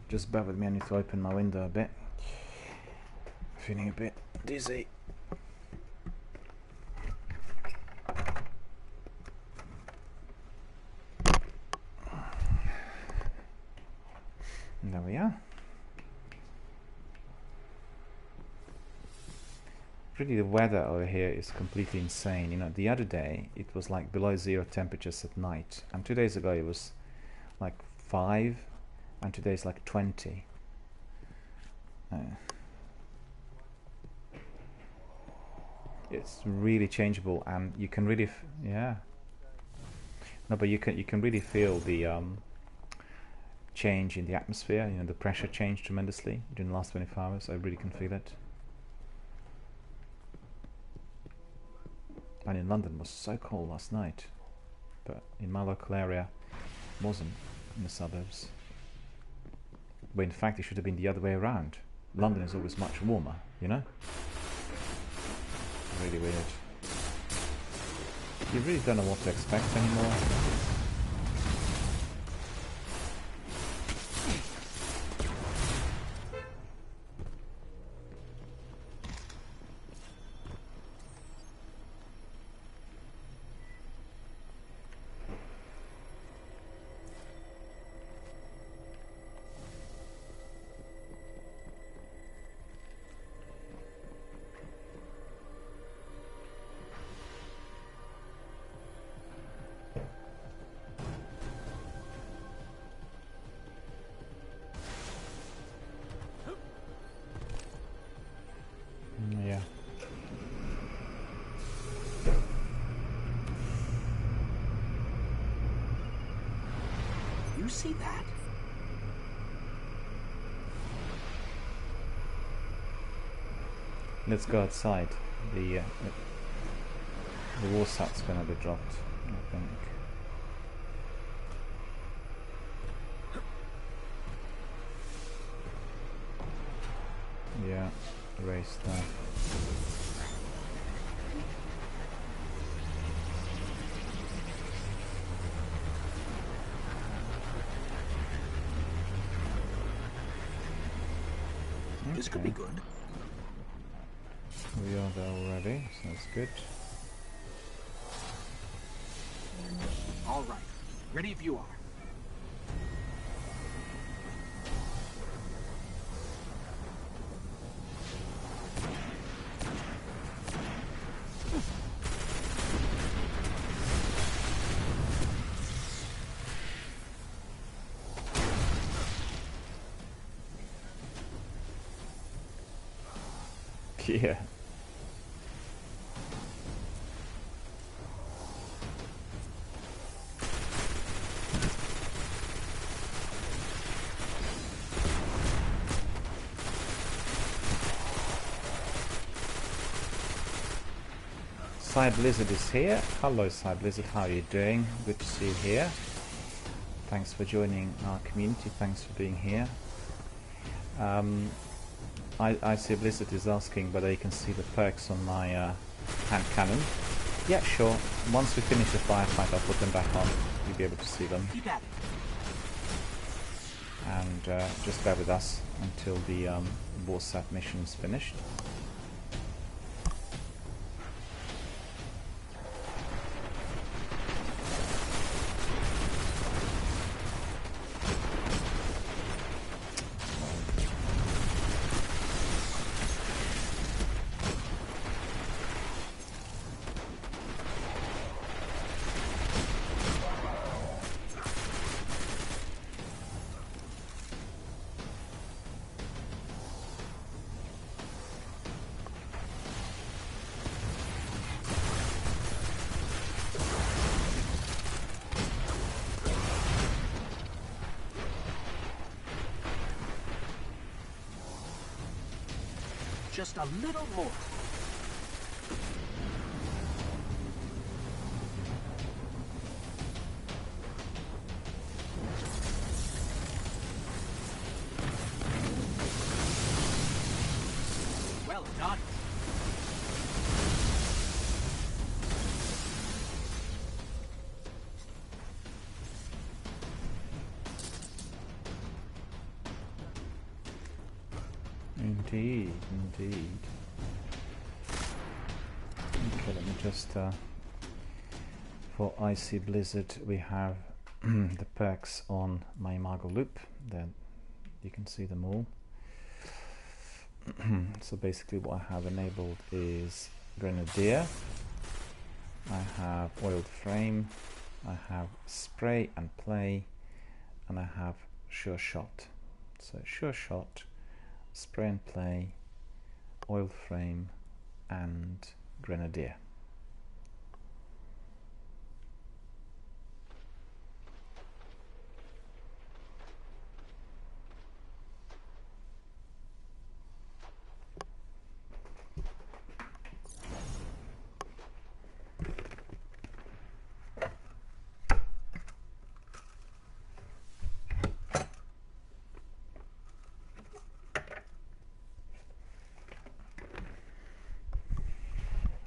Speaker 1: Just bear with me, I need to open my window a bit. Feeling a bit dizzy. And there we are. Really, the weather over here is completely insane. You know, the other day it was like below 0 temperatures at night, and 2 days ago it was like 5, and today it's like 20. It's really changeable, and you can really yeah. No, but you can really feel the change in the atmosphere. You know, the pressure changed tremendously during the last 24 hours. I really can feel it. And in London it was so cold last night, but in my local area it wasn't, in the suburbs. But in fact, it should have been the other way around. London is always much warmer, you know? Really weird. You really don't know what to expect anymore. Yeah.
Speaker 6: You see that?
Speaker 1: Let's go outside. The warsat's gonna be dropped, I think. Yeah, erase that.
Speaker 6: This could be good.
Speaker 1: We are there already, so that's good.
Speaker 6: All right. Ready if you are.
Speaker 1: Yeah. Side Blizzard is here. Hello Side Blizzard, how are you doing? Good to see you here. Thanks for joining our community, thanks for being here. I see Blizzard is asking whether you can see the perks on my hand cannon. Yeah, sure. Once we finish the firefight, I'll put them back on. You'll be able to see them.
Speaker 6: You got it.
Speaker 1: And just bear with us until the Warsat mission is finished.
Speaker 6: Just a little more. Well done.
Speaker 1: Indeed, indeed. Okay, let me just for Icy Blizzard we have the perks on my Imago loop. Then you can see them all. So basically what I have enabled is Grenadier, I have Oiled Frame, I have Spray and Play, and I have Sure Shot. So Sure Shot, Spray and Play, Oil Frame, and Grenadier.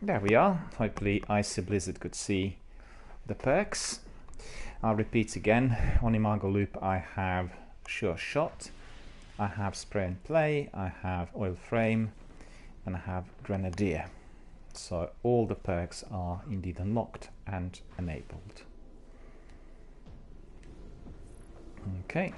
Speaker 1: There we are. Hopefully Icy Blizzard could see the perks. I'll repeat again. On Imago Loop I have Sure Shot, I have Spray and Play, I have Oil Frame, and I have Grenadier. So all the perks are indeed unlocked and enabled. Okay.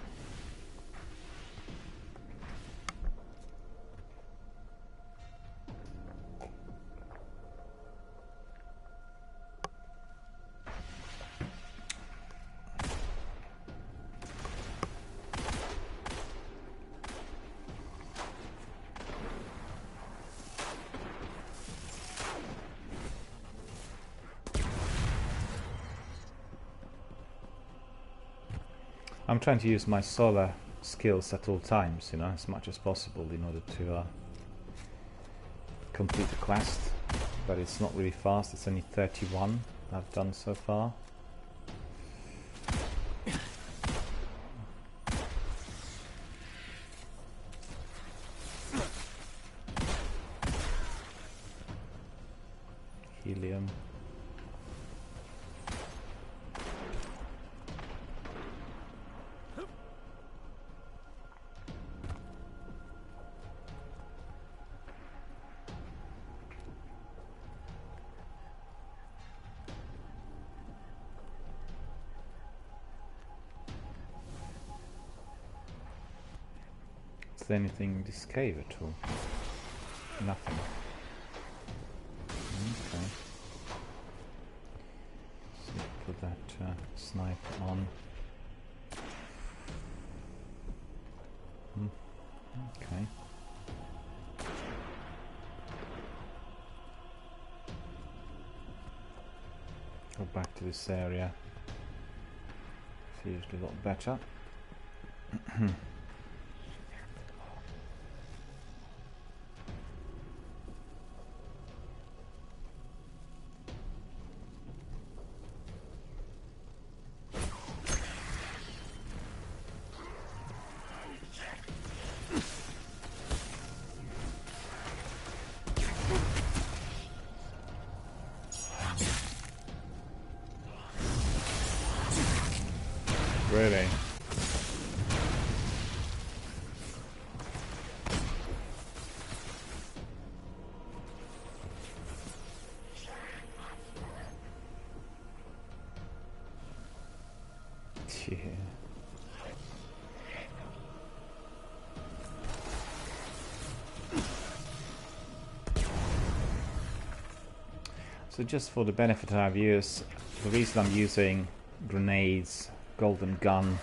Speaker 1: I'm trying to use my solar skills at all times, you know, as much as possible in order to complete the quest, but it's not really fast. It's only 31 I've done so far. Helium. Is there anything in this cave at all? Nothing. Okay. So put that sniper on. Okay. Go back to this area. Feels a lot better. Really? Yeah. So just for the benefit of our viewers, the reason I'm using grenades, golden gun,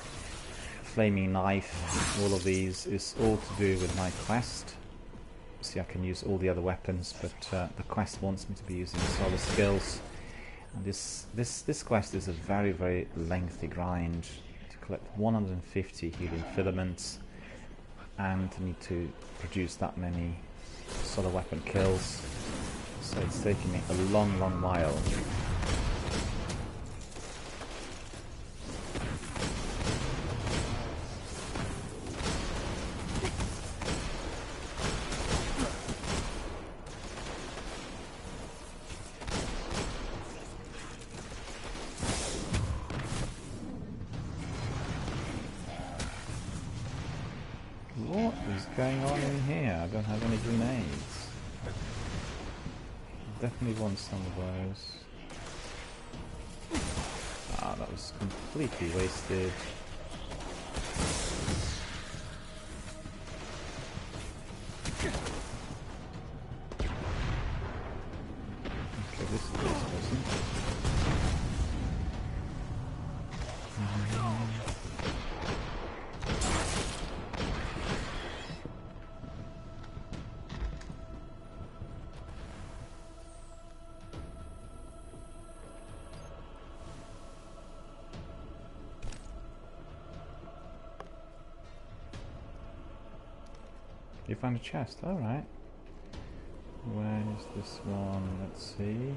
Speaker 1: flaming knife, all of these is all to do with my quest. See, I can use all the other weapons, but the quest wants me to be using solar skills. And this quest is a very, very lengthy grind to collect 150 helium filaments, and I need to produce that many solar weapon kills. So it's taking me a long, long while. What is going on in here? I don't have any grenades. Definitely want some of those. Ah, that was completely wasted. Okay, this doesn't. You found a chest, alright. Where is this one? Let's see.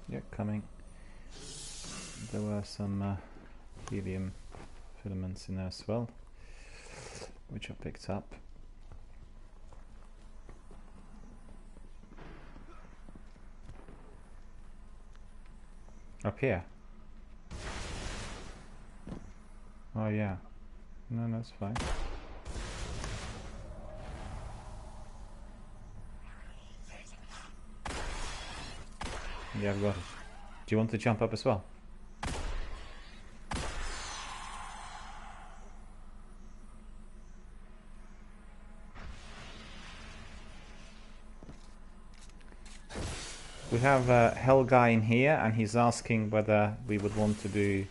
Speaker 1: Yep, coming. There were some helium filaments in there as well, which I picked up. Up here. Oh yeah. No, that's fine. Yeah, I've got it. Do you want to jump up as well? We have a Hell guy in here, and he's asking whether we would want to do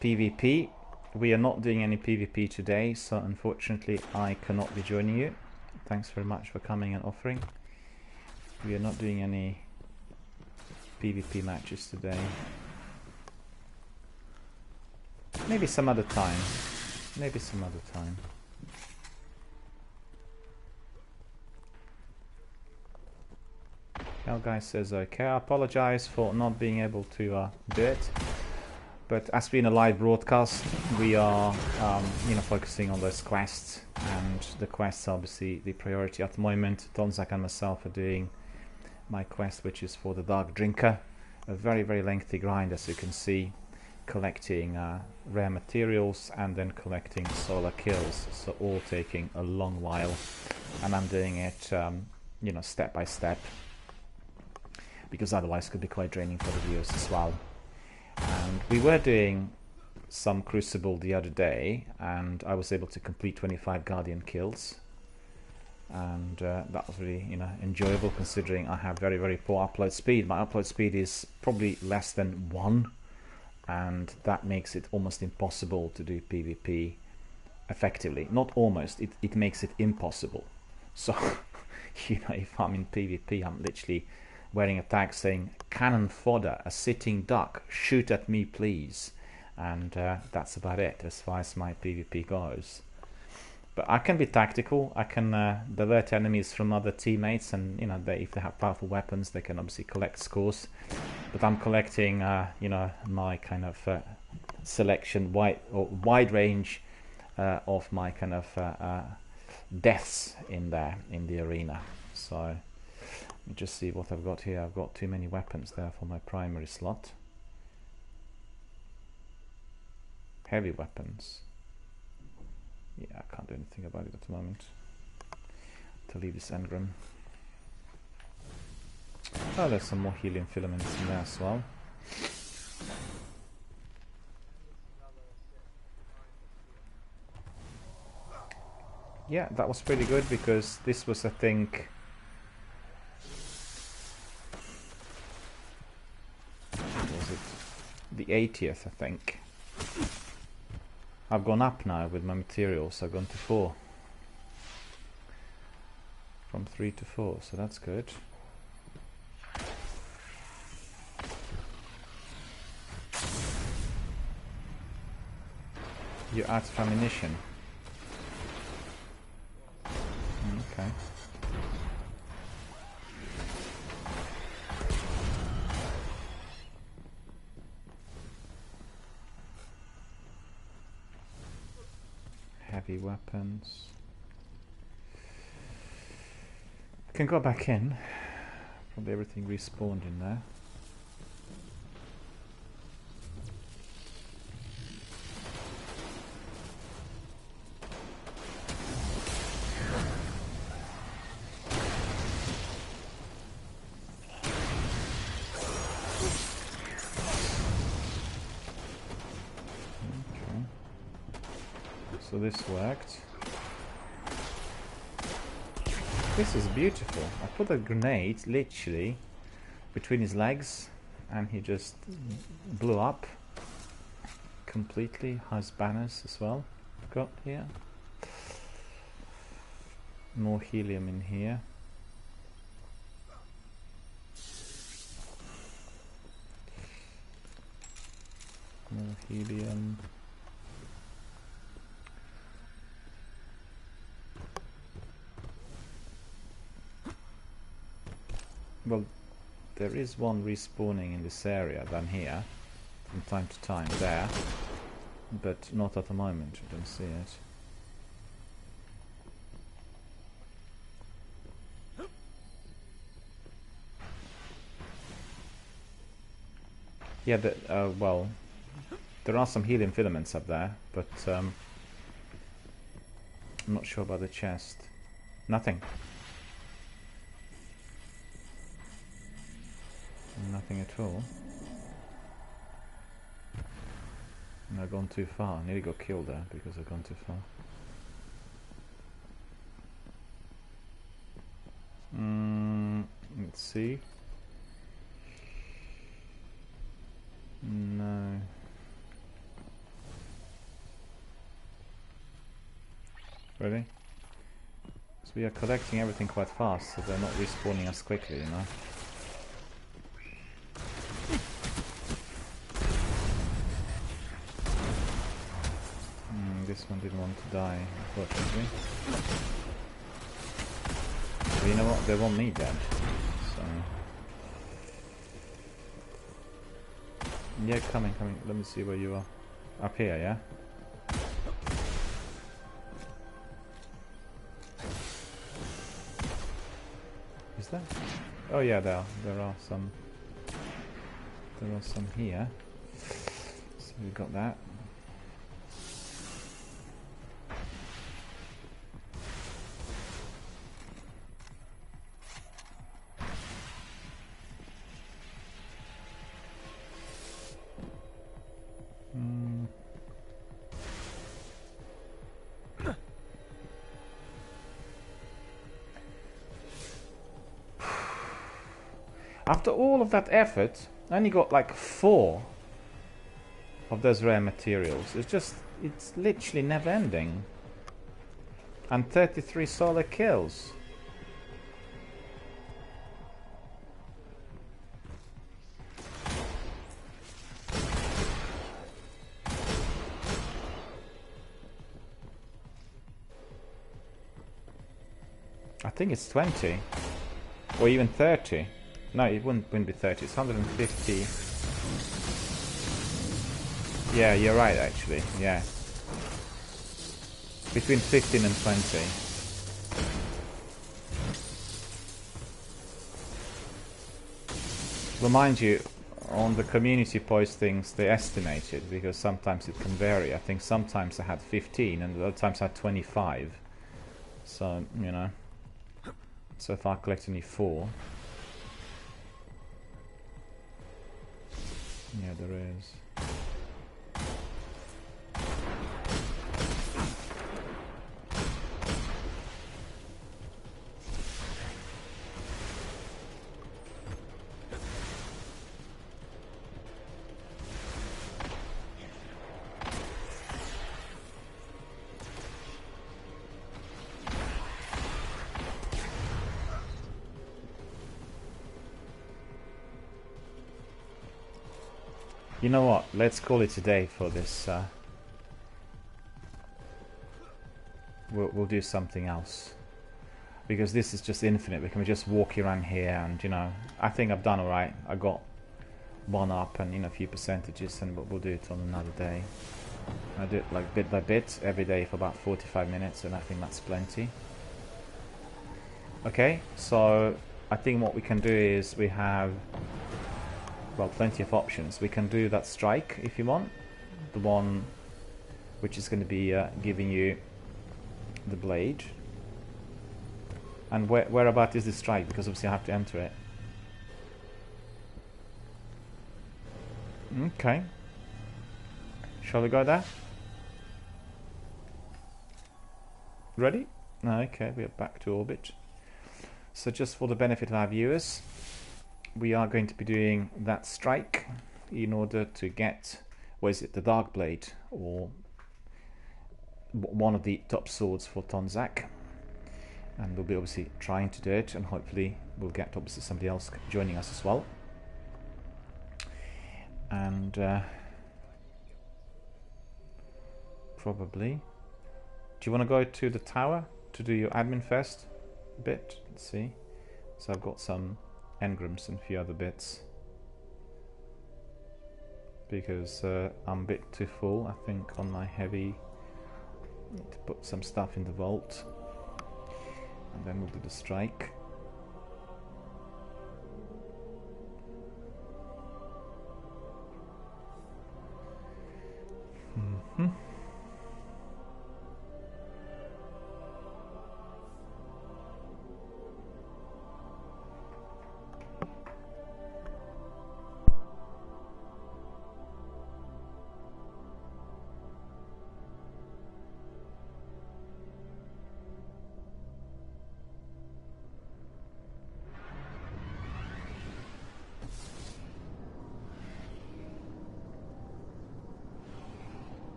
Speaker 1: PvP. We are not doing any PvP today, so unfortunately I cannot be joining you. Thanks very much for coming and offering. We are not doing any PvP matches today. Maybe some other time. Maybe some other time. Hell guy says okay. I apologize for not being able to do it, but as being a live broadcast, we are you know, focusing on those quests, and the quests are obviously the priority at the moment. Donzak and myself are doing my quest, which is for the Dark Drinker, a very, very lengthy grind, as you can see, collecting rare materials and then collecting solar kills, so all taking a long while, and I'm doing it you know, step by step, because otherwise it could be quite draining for the viewers as well. And we were doing some Crucible the other day, and I was able to complete 25 Guardian kills, and that was really, you know, enjoyable, considering I have very, very poor upload speed. My upload speed is probably less than 1, and that makes it almost impossible to do PvP effectively. Not almost, it makes it impossible. So you know, if I'm in PvP, I'm literally wearing a tag saying "cannon fodder, a sitting duck, shoot at me please," and that's about it as far as my PvP goes. But I can be tactical. I can divert enemies from other teammates, and you know, if they have powerful weapons, they can obviously collect scores. But I'm collecting you know, my kind of selection, wide range of my kind of deaths in there in the arena. So let me just see what I've got here. I've got too many weapons there for my primary slot. Heavy weapons. Yeah, I can't do anything about it at the moment. To leave this engram. Oh, there's some more helium filaments in there as well. Yeah, that was pretty good, because this was, I think, what was it? The 80th, I think. I've gone up now with my materials. I've gone to 4. From 3 to 4, so that's good. You're out of ammunition. Okay. Heavy weapons. Can go back in. Probably everything respawned in there. So this worked. This is beautiful. I put a grenade literally between his legs and he just blew up completely. Has banners as well. Got here. More helium in here. More helium. Well, there is one respawning in this area than here from time to time there. but not at the moment. I don't see it. Yeah, well, there are some helium filaments up there, but I'm not sure about the chest. Nothing. Nothing at all. I've gone too far. I nearly got killed there because I've gone too far. Let's see. No. Really? So we are collecting everything quite fast, so they're not respawning us quickly, you know? This one didn't want to die, unfortunately. But you know what? They want me dead. So... yeah, coming. Let me see where you are. Up here, yeah? Is there? Oh yeah, there are some. There are some here. So we've got that. After all of that effort, I only got like 4 of those rare materials. It's literally never ending. And 33 solar kills. I think it's 20. Or even 30. No, it wouldn't be 30, it's 150. Yeah, you're right actually, yeah. Between 15 and 20. But mind you, on the community postings they estimated, because sometimes it can vary. I think sometimes I had 15 and other times I had 25. So, you know. So if I collect only 4... yeah, there is. You know what? Let's call it a day for this. We'll do something else, because this is just infinite. We can just walk around here, and you know, I think I've done all right. I got 1 up, and you know, a few percentages, and we'll do it on another day. I do it like bit by bit every day for about 45 minutes, and I think that's plenty. Okay, so I think what we can do is we have, well, plenty of options. We can do that strike if you want, the one which is going to be giving you the blade. And whereabout is the strike? Because obviously I have to enter it. Okay. Shall we go there? Ready? Okay, we are back to orbit. So just for the benefit of our viewers, we are going to be doing that strike in order to get, what is it, the Dark Blade, or one of the top swords for Tonzak. And we'll be obviously trying to do it, and hopefully we'll get obviously somebody else joining us as well. And probably, do you want to go to the tower to do your admin first bit? Let's see. So I've got some engrams and a few other bits. because I'm a bit too full, I think, on my heavy. Need to put some stuff in the vault, and then we'll do the strike.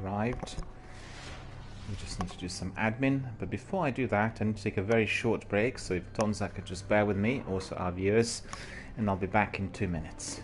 Speaker 1: Arrived. We just need to do some admin, but before I do that I need to take a very short break, so if Tonza could just bear with me, also our viewers, and I'll be back in 2 minutes.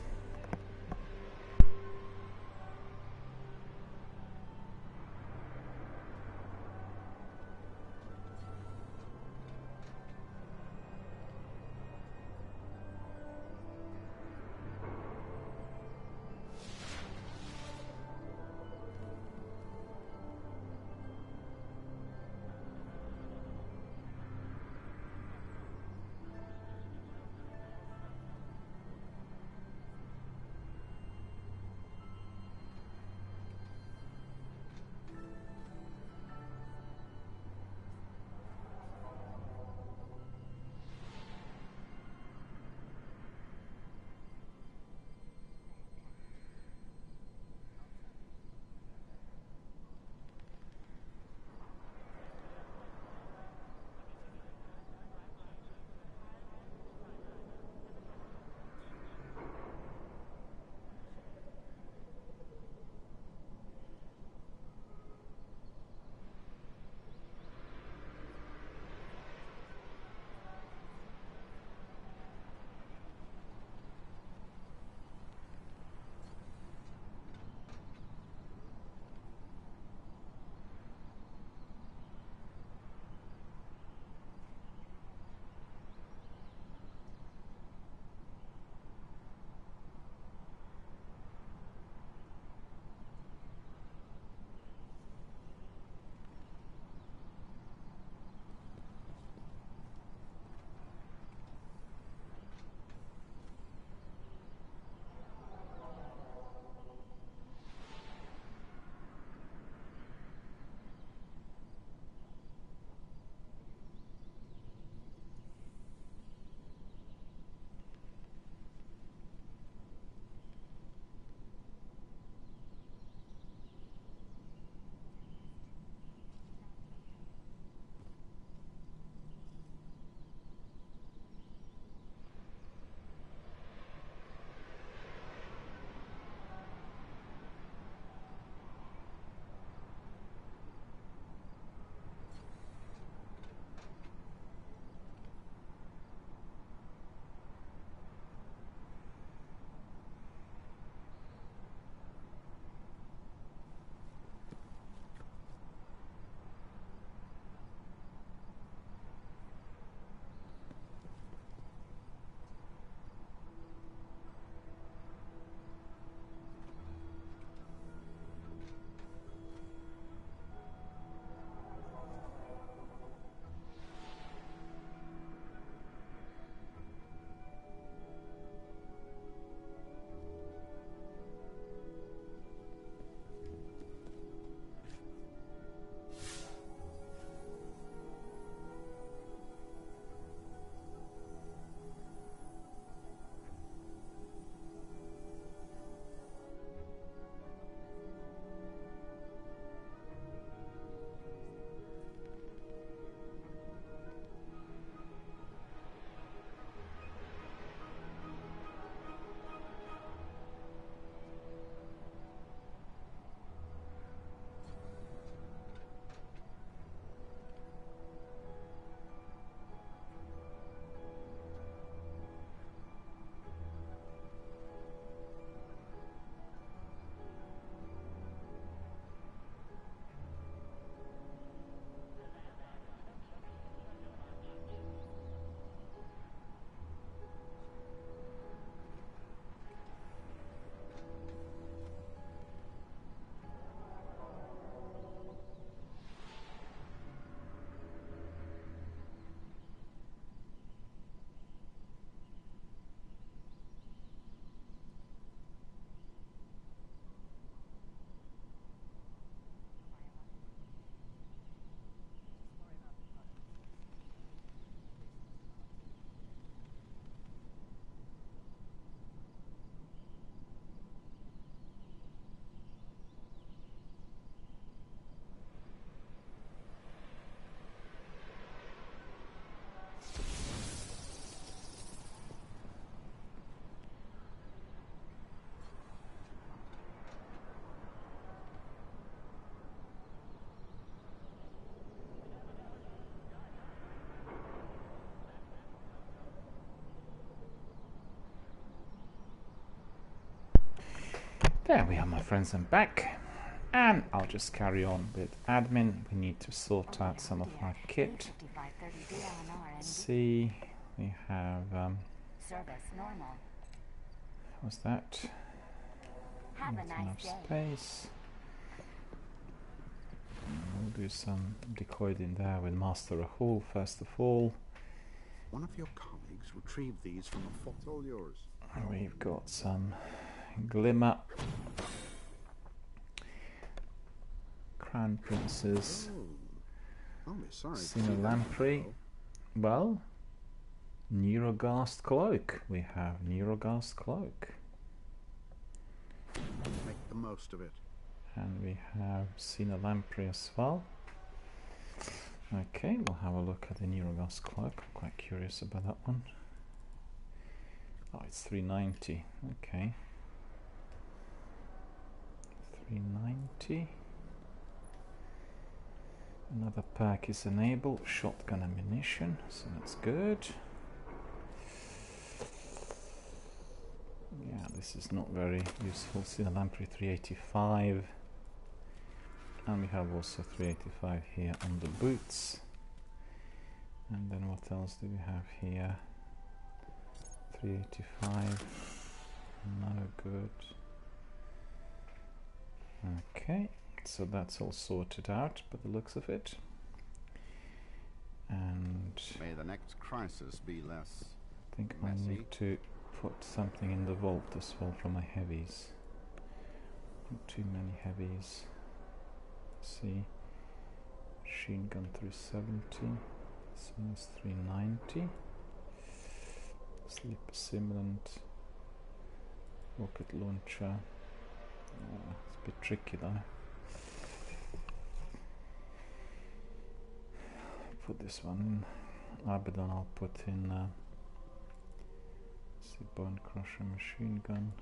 Speaker 1: There we are, my friends, I'm back. And I'll just carry on with admin. We need to sort out some of our kit. See, we have,
Speaker 2: Service normal.
Speaker 1: what's that?
Speaker 2: Have a
Speaker 1: Not
Speaker 2: nice
Speaker 1: enough
Speaker 2: day.
Speaker 1: space. We'll do some decoy in there with Master Rahul first of all.
Speaker 8: One of your colleagues retrieved these from a fort. All yours.
Speaker 1: We've got some Glimmer, Crown Princess,
Speaker 8: Oh, Miss, sorry.
Speaker 1: Sina Lamprey. Well, Neurogast Cloak. We have Neurogast Cloak.
Speaker 8: Make the most of it.
Speaker 1: And we have Sina Lamprey as well. Okay, we'll have a look at the Neurogast Cloak. I'm quite curious about that one. Oh, it's 390. Okay. 390. Another pack is enabled. Shotgun ammunition, so that's good. Yeah, this is not very useful. Sina Lamprey 385. And we have also 385 here on the boots. And then what else do we have here? 385. No good. Okay, so that's all sorted out by the looks of it. And
Speaker 8: May the next crisis be less.
Speaker 1: I think I
Speaker 8: messy.
Speaker 1: need to put something in the vault as well for my heavies. Not too many heavies. Let's see. Machine gun 370. This one is 390. Sleep simulant. Rocket launcher. It's a bit tricky though. Put this one in. Abaddon I'll put in. See, Bone Crusher machine gun.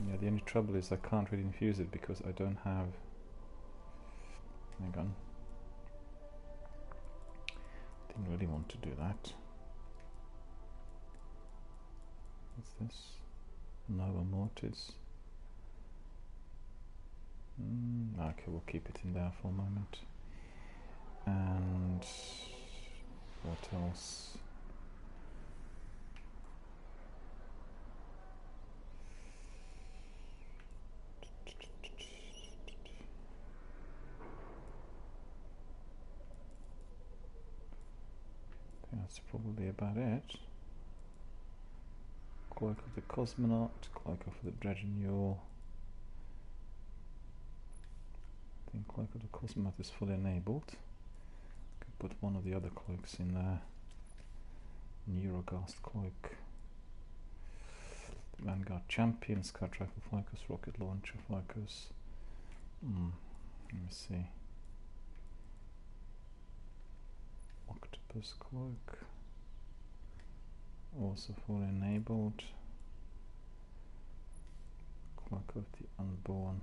Speaker 1: Yeah, the only trouble is I can't really infuse it because I don't have. Hang on. Didn't really want to do that. What's this? Nova Mortis. Okay, we'll keep it in there for a moment. And what else? I think that's probably about it. Cloak of the Cosmonaut, Cloak of the Dredgenuel. I think Cloak of the Cosmonaut is fully enabled. Could put one of the other cloaks in there. Neurogast Cloak. Vanguard Champion, Scout Rifle Focus, Rocket Launcher Focus. Let me see. Octopus Cloak. Also fully enabled. Cloak of the Unborn.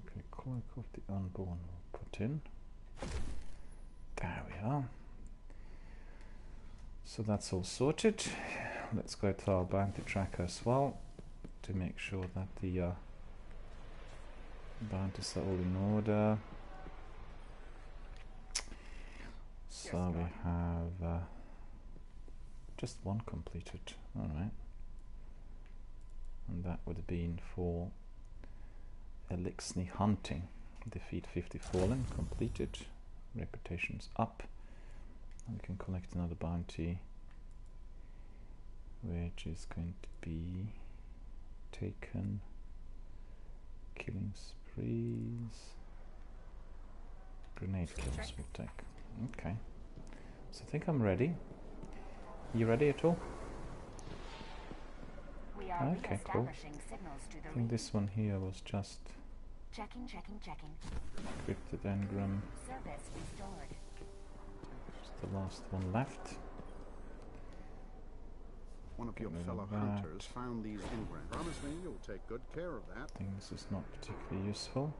Speaker 1: Okay, Cloak of the Unborn we'll put in. There we are. So that's all sorted. Let's go to our bounty tracker as well to make sure that the bounties are all in order. So we have just one completed, alright. And that would have been for Elixni Hunting. Defeat 50 Fallen, completed. Reputation's up. And we can collect another bounty, which is going to be taken. Killing sprees. Grenade kills we'll take. Okay. So I think I'm ready. You ready at all?
Speaker 2: We are
Speaker 1: Okay, cool.
Speaker 2: reestablishing signals to the
Speaker 1: I think this one here was just
Speaker 2: Checking.
Speaker 1: Cryptid Engram.
Speaker 2: Service restored.
Speaker 1: Just the last one left.
Speaker 8: One of
Speaker 1: Get
Speaker 8: your
Speaker 1: rid of
Speaker 8: fellow
Speaker 1: that.
Speaker 8: hunters found these engrams. Promise me you'll take good care of that.
Speaker 1: I think this is not particularly useful.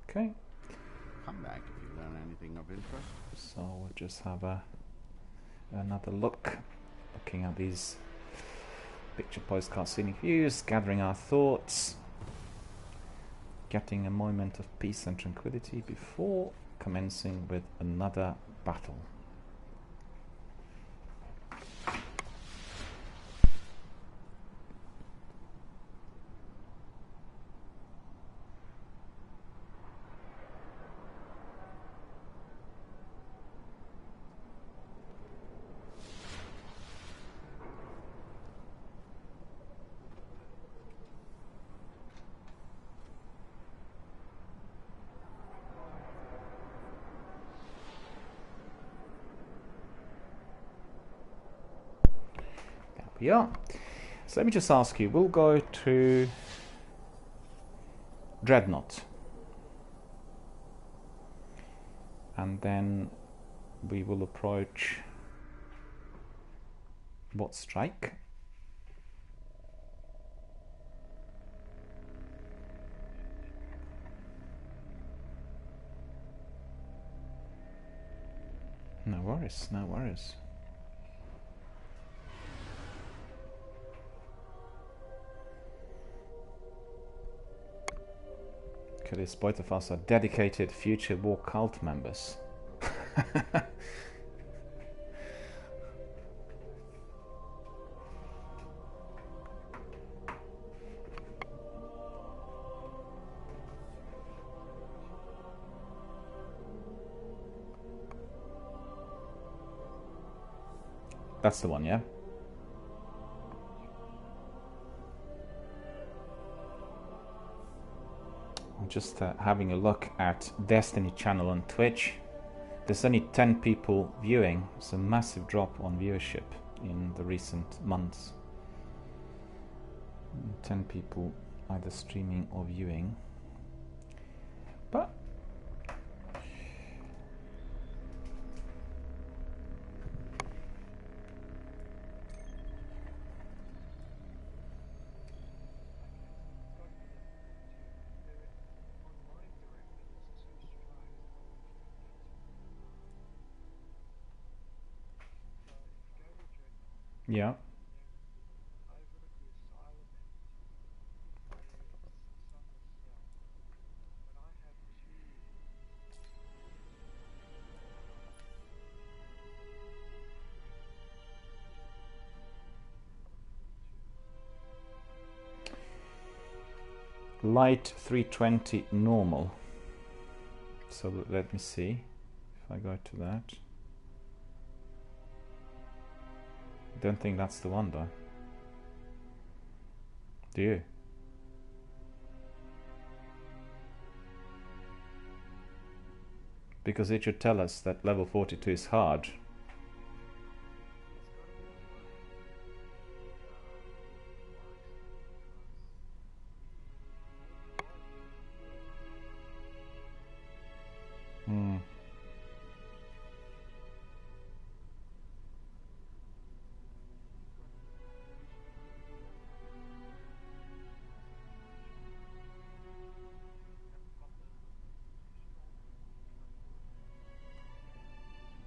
Speaker 1: Okay.
Speaker 8: Come back if you done anything of interest?
Speaker 1: So we'll just have another looking at these picture postcard scenic views, gathering our thoughts, getting a moment of peace and tranquility before commencing with another battle. Yeah, so let me just ask you, we'll go to Dreadnought and then we will approach what strike? No worries, no worries. Because both of us are dedicated future war cult members. That's the one, yeah? I'm just having a look at Destiny channel on Twitch. There's only 10 people viewing. It's a massive drop on viewership in the recent months. 10 people either streaming or viewing. But yeah. Light 320 normal. So let me see if I go to that. Don't think that's the one though. Do you? Because it should tell us that level 42 is hard.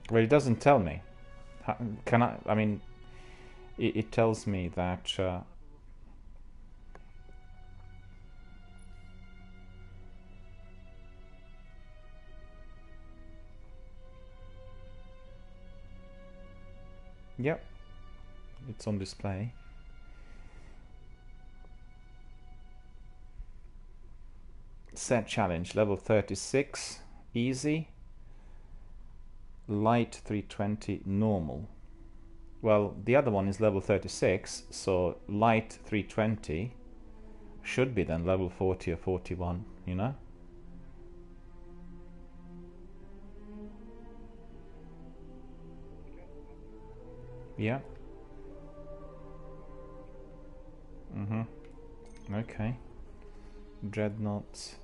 Speaker 1: Well, it doesn't tell me. Can I mean, it tells me that yep, it's on display. Set challenge, level 36, easy. Light 320 normal. Well, the other one is level 36, so light 320 should be then level 40 or 41, you know? Yeah. Okay. Dreadnought.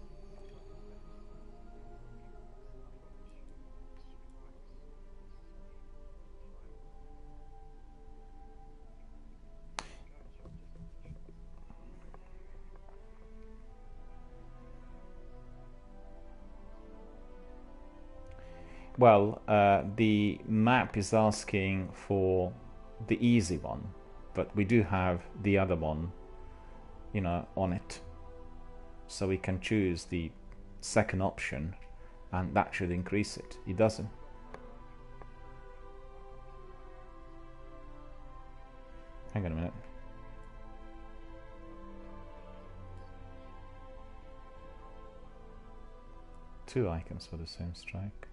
Speaker 1: Well, the map is asking for the easy one, but we do have the other one, you know, on it. So we can choose the second option, and that should increase it. It doesn't. Hang on a minute. Two icons for the same strike.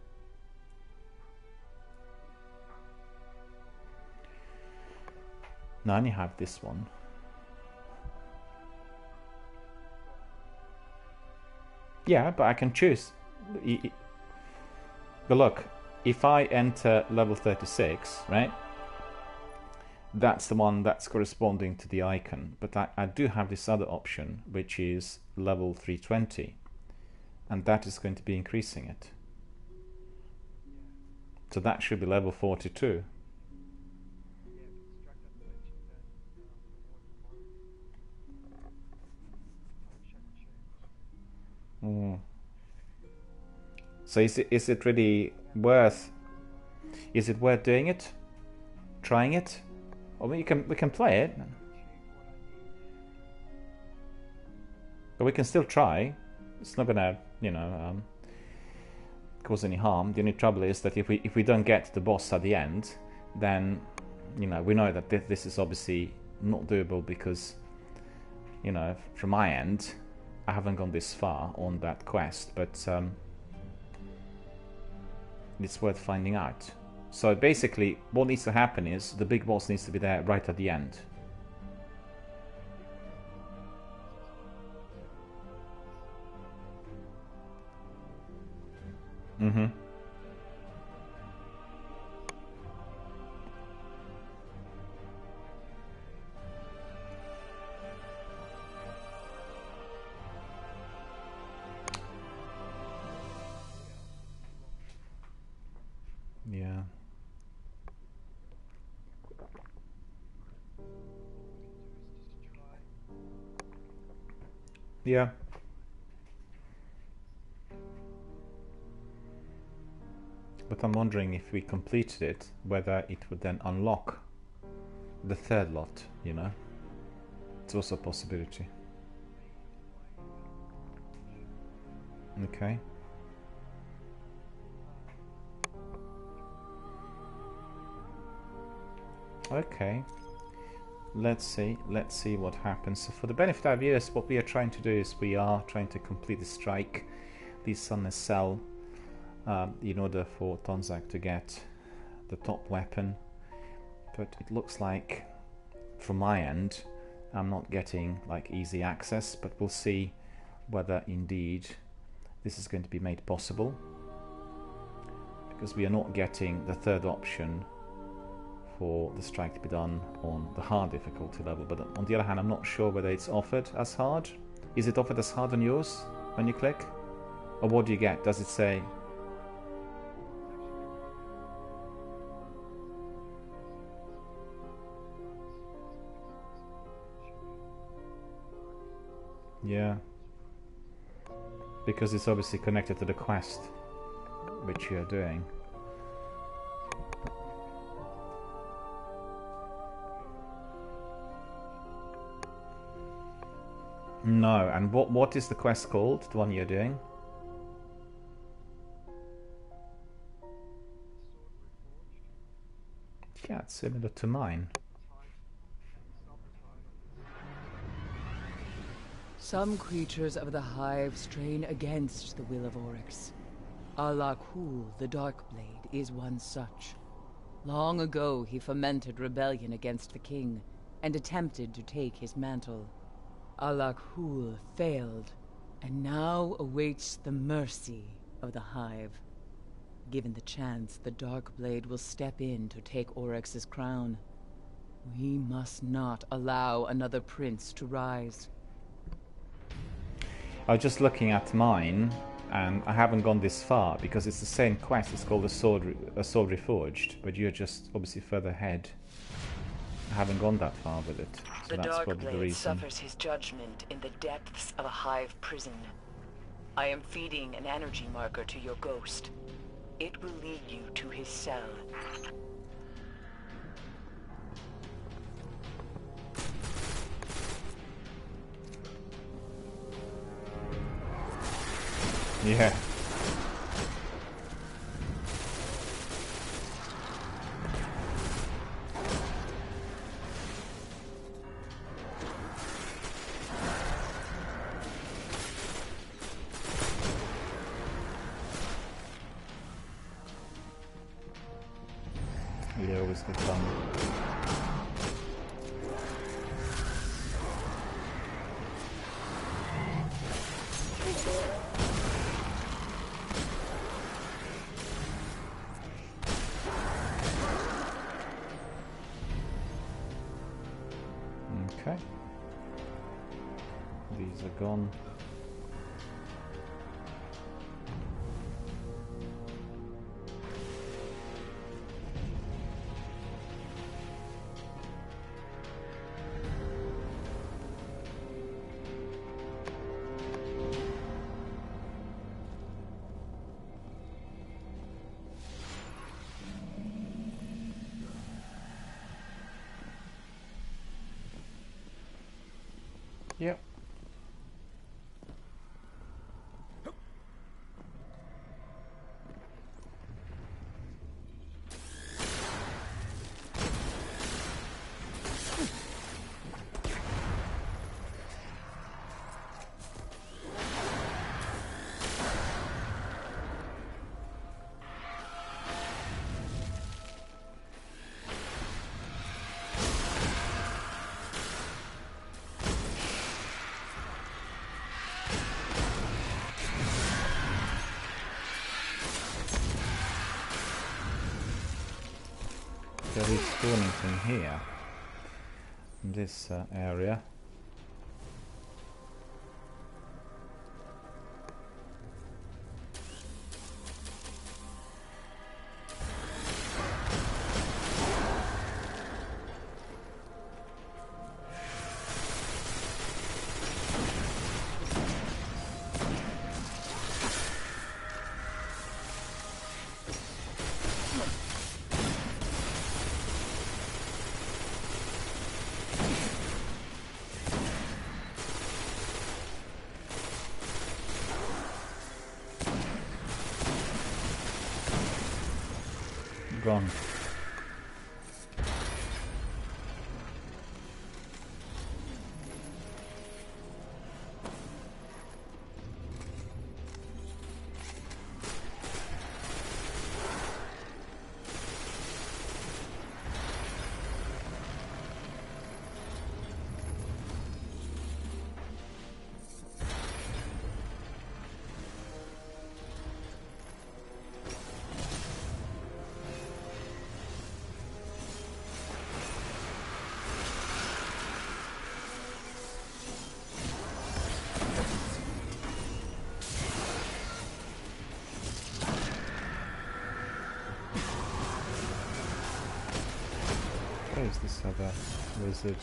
Speaker 1: Now I only have this one. Yeah, but I can choose. But look, if I enter level 36, right? That's the one that's corresponding to the icon. But I do have this other option, which is level 320. And that is going to be increasing it. So that should be level 42. So is it really worth? Is it worth doing it? Trying it? Or we can play it. But we can still try. It's not gonna, you know, cause any harm. The only trouble is that if we don't get the boss at the end, then, you know, we know that this is obviously not doable because, you know, from my end, I haven't gone this far on that quest, but it's worth finding out. So basically, what needs to happen is the big boss needs to be there right at the end. Mm-hmm. Yeah. Yeah. But I'm wondering if we completed it, whether it would then unlock the third lot, you know? It's also a possibility. Okay. Okay. Let's see what happens. So for the benefit of our viewers, what we are trying to do is we are trying to complete the strike, the Sunless Cell, in order for Tonzak to get the top weapon. But it looks like, from my end, I'm not getting like easy access, but we'll see whether indeed this is going to be made possible, because we are not getting the third option for the strike to be done on the hard difficulty level. But on the other hand, I'm not sure whether it's offered as hard. Is it offered as hard on yours when you click? Or what do you get? Does it say? Yeah. Because it's obviously connected to the quest which you're doing. No, and what is the quest called, the one you're doing? Yeah, it's similar to mine.
Speaker 5: Some creatures of the Hive strain against the will of Oryx. Alakul, the Darkblade, is one such. Long ago he fomented rebellion against the king, and attempted to take his mantle. Alakul failed, and now awaits the mercy of the Hive. Given the chance, the Darkblade will step in to take Oryx's crown. We must not allow another prince to rise.
Speaker 1: I was just looking at mine, and I haven't gone this far because it's the same quest. It's called a sword reforged, but you're just obviously further ahead. I haven't gone that far with it, so that's probably the reason.
Speaker 9: Suffers his judgment in the depths of a Hive prison. I am feeding an energy marker to your ghost. It will lead you to his cell.
Speaker 1: Yeah. We always get fun. Okay. These are gone. Yep. So he's spawning from here, from this area. Gone. Where's this other wizard?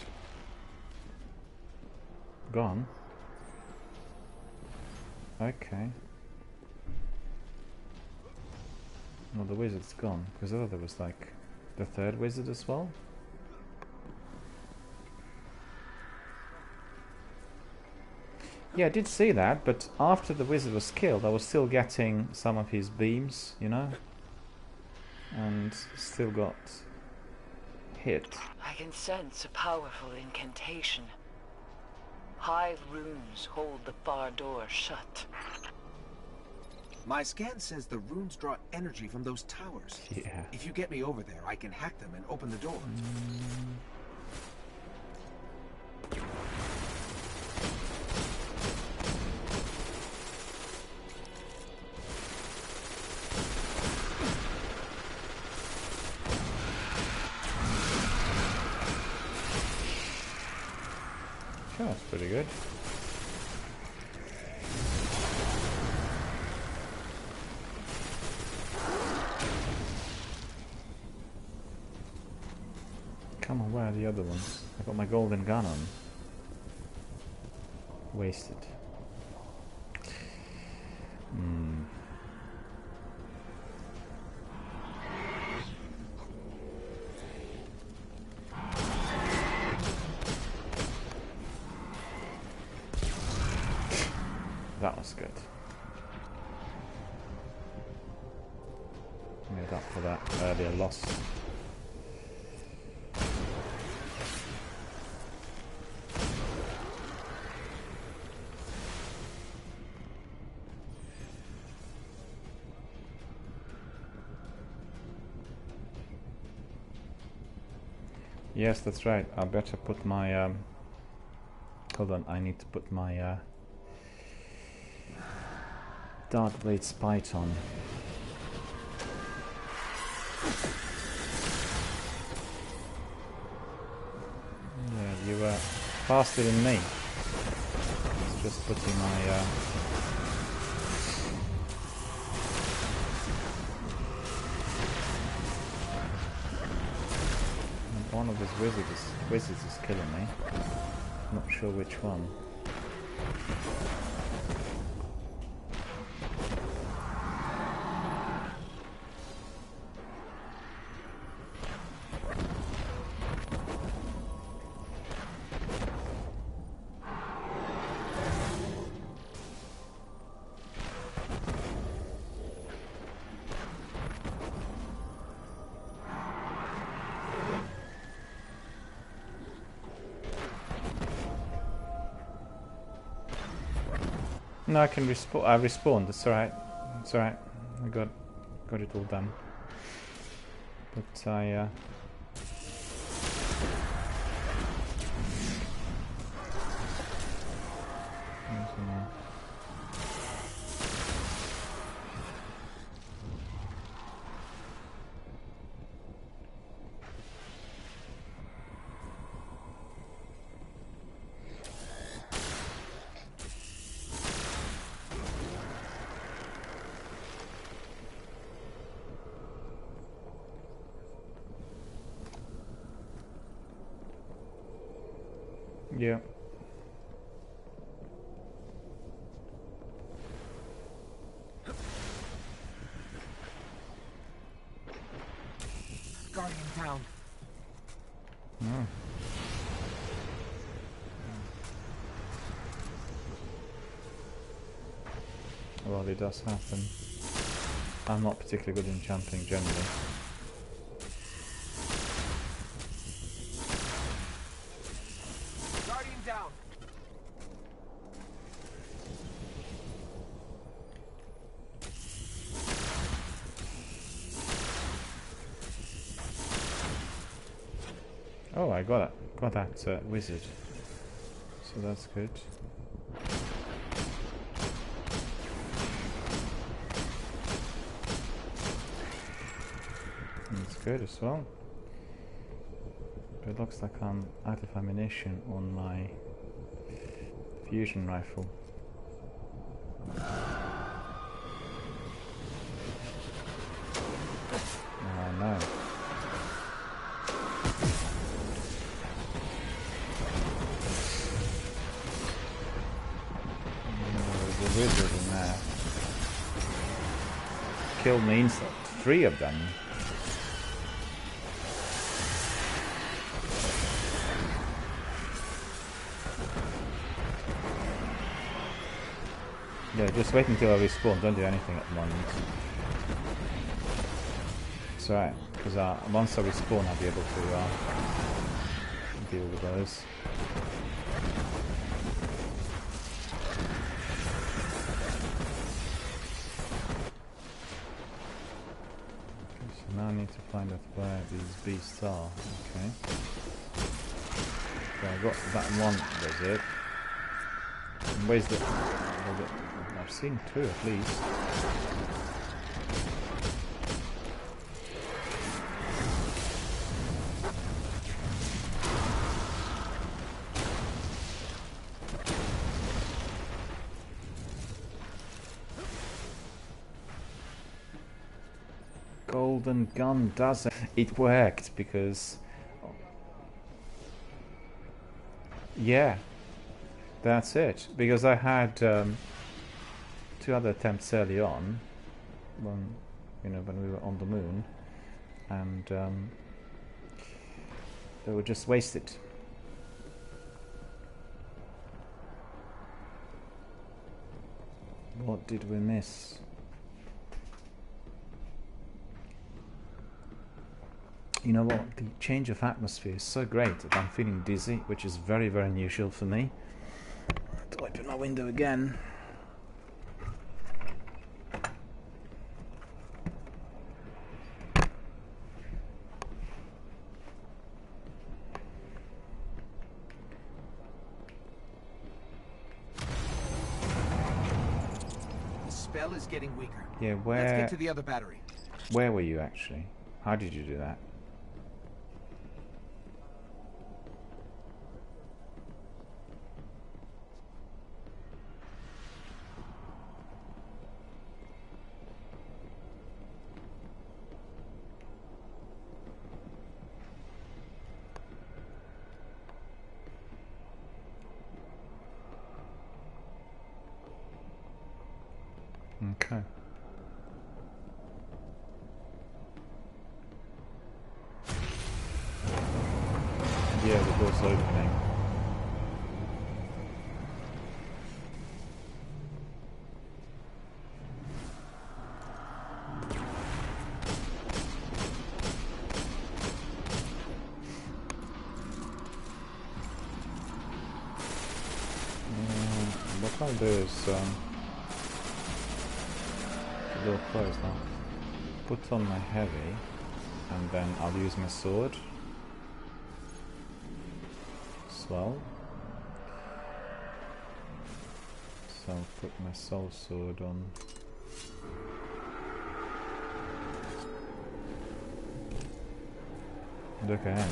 Speaker 1: Gone? Okay. Well, the wizard's gone, because I thought there was like the third wizard as well. Yeah, I did see that, but after the wizard was killed, I was still getting some of his beams, you know? And still got hit.
Speaker 9: I can sense a powerful incantation. Hive runes hold the far door shut.
Speaker 6: My scan says the runes draw energy from those towers.
Speaker 1: Yeah.
Speaker 6: If you get me over there, I can hack them and open the door.
Speaker 1: Okay, that's pretty good. Come on, where are the other ones? I got my golden gun on. Wasted. That was good. Made up for that earlier loss. Yes, that's right. I better put my hold on, I need to put my Darkblade Spite on. Yeah, you were faster than me. It's just putting my one of these wizards is killing me. Not sure which one. No, I can respawn. I respawned. That's alright. It's alright. I got it all done. But I yeah.
Speaker 6: Guardian down.
Speaker 1: Oh. Well, it does happen. I'm not particularly good in jumping generally.
Speaker 6: Guardian down.
Speaker 1: Oh, I got that wizard. So that's good. That's good as well. But it looks like I'm out of ammunition on my fusion rifle. Oh no. There's a wizard in there. Killed me instantly. 3 of them. Yeah, just wait until I respawn, don't do anything at the moment. It's alright, because once I respawn I'll be able to deal with those. Okay, so now I need to find out where these beasts are. Okay. So I got that one wizard. And where's the... I've seen 2 at least. Golden gun doesn't... It worked because... Yeah. That's it. Because I had 2 other attempts early on, when we were on the moon, and they were just wasted. What did we miss? You know what? The change of atmosphere is so great that I'm feeling dizzy, which is very, very unusual for me. To open my window again.
Speaker 6: The spell is getting weaker.
Speaker 1: Yeah,
Speaker 6: Let's get to the other battery.
Speaker 1: where were you actually? How did you do that? Okay. Yeah, the door's opening. What I'll do is the door closed now. Put on my heavy and then I'll use my sword. Well, so I'll put my soul sword on. Look ahead.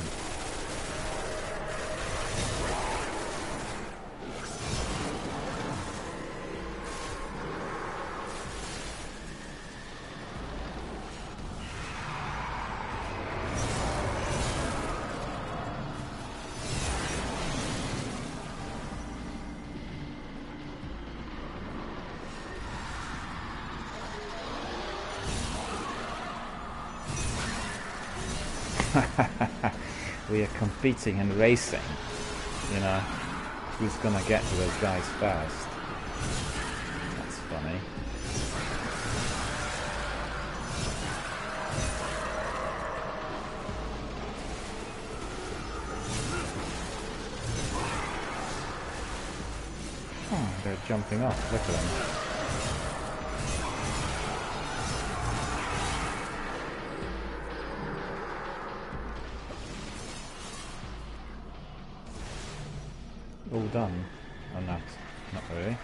Speaker 1: We are competing and racing, you know, who's gonna get to those guys first. That's funny. Oh, they're jumping off, look at them. All done? Or not? Not really.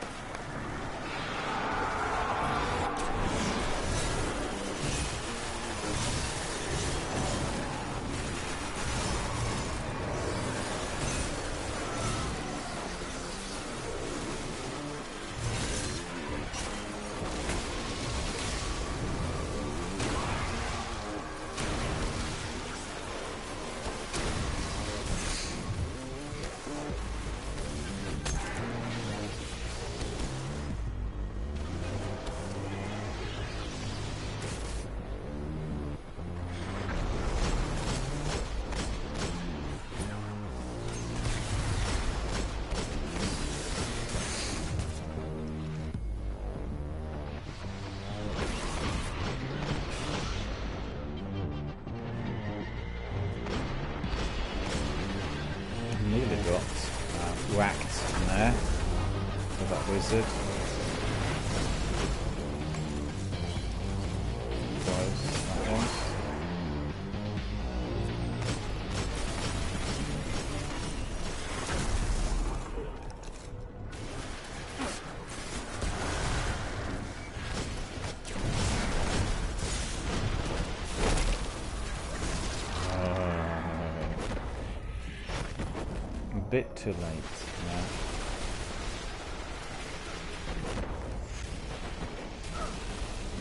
Speaker 1: Nearly got whacked in there with that wizard. Close, that one. A bit too late now.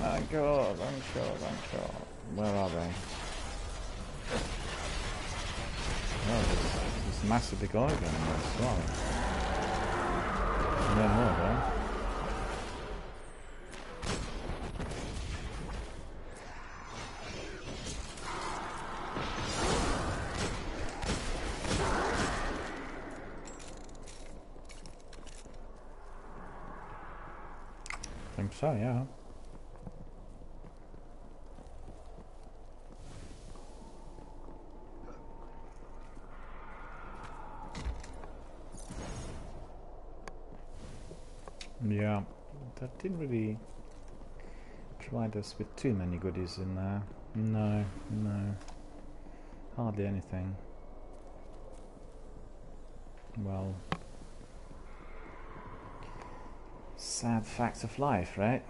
Speaker 1: My god, I'm sure. Where are they? Oh, there's a massive big organ in there as well. No more though. I think so, yeah. Yeah, that didn't really provide us with too many goodies in there. No, no. Hardly anything. Well, sad facts of life, right?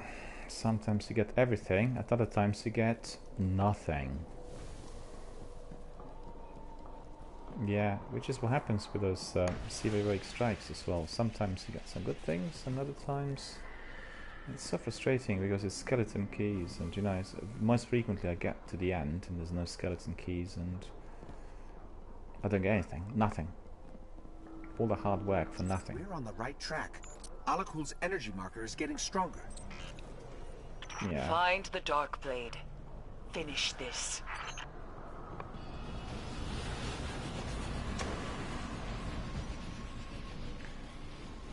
Speaker 1: Sometimes you get everything, at other times you get nothing. Yeah, which is what happens with those heroic strikes as well. Sometimes you get some good things, and other times it's so frustrating because it's skeleton keys, and you know, most frequently I get to the end and there's no skeleton keys, and I don't get anything. Nothing. All the hard work for nothing.
Speaker 6: We're on the right track. Alakul's energy marker is getting stronger.
Speaker 1: Yeah.
Speaker 9: Find the Dark Blade. Finish this.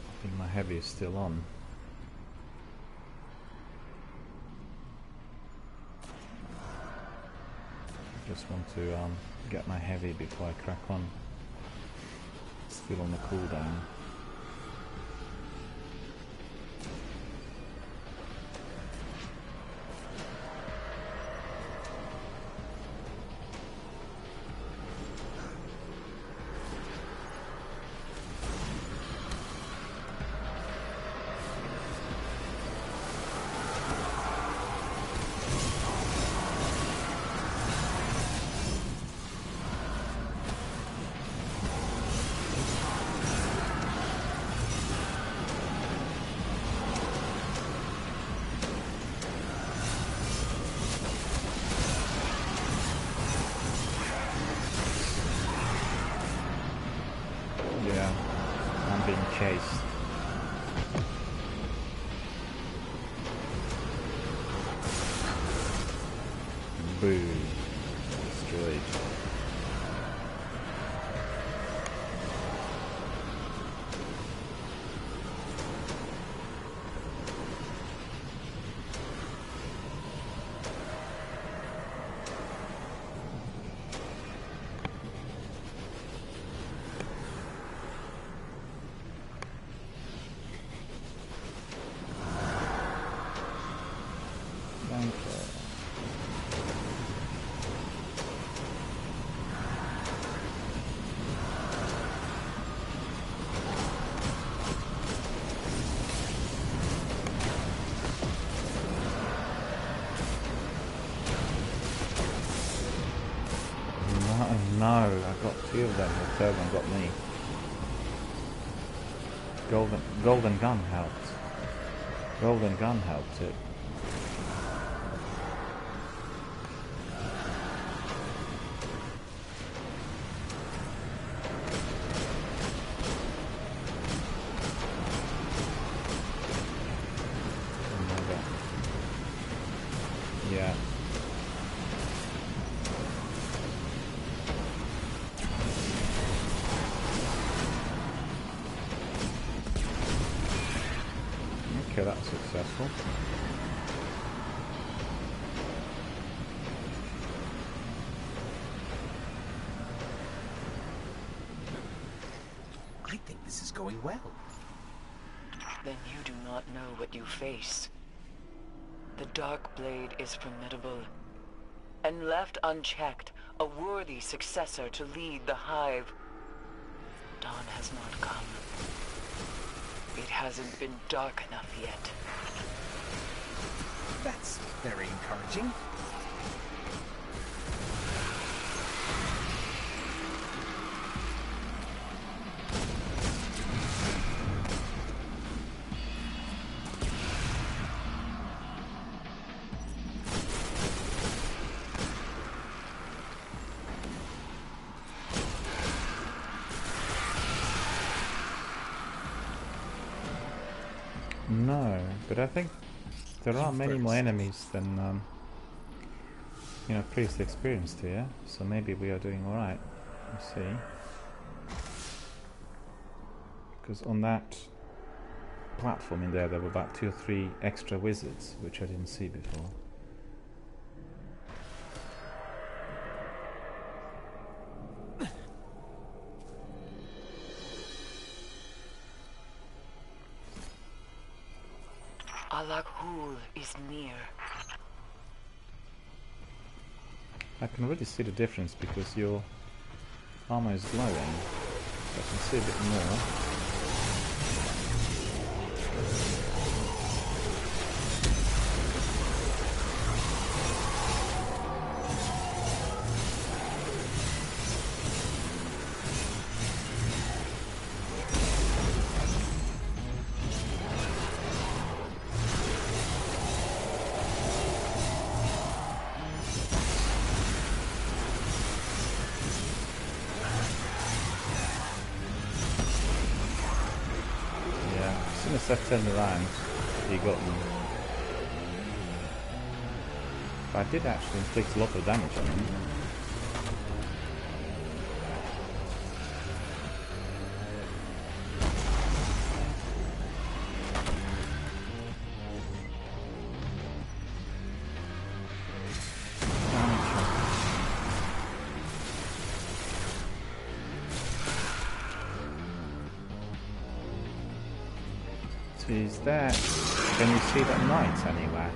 Speaker 1: I think my heavy is still on. Just want to get my heavy before I crack on. Still on the cooldown. Yeah, I'm being chased. Boo. Destroyed. No, I got two of them. The third one got me. Golden gun helped. Golden gun helped it. Yeah. Okay, that's successful.
Speaker 6: I think this is going well.
Speaker 9: Then you do not know what you face. The Dark Blade is formidable, and left unchecked, a worthy successor to lead the Hive. Dawn has not come. It hasn't been dark enough yet.
Speaker 6: That's very encouraging.
Speaker 1: No, but I think there are many more enemies than you know, previously experienced here, so maybe we are doing alright. Let's see. Because on that platform in there, there were about 2 or 3 extra wizards, which I didn't see before.
Speaker 9: Alakhul is near.
Speaker 1: I can already see the difference because your armor is glowing. So I can see a bit more. As soon as I turned around, he got me. But I did actually inflict a lot of damage on him. Is there? Can you see that knight anywhere?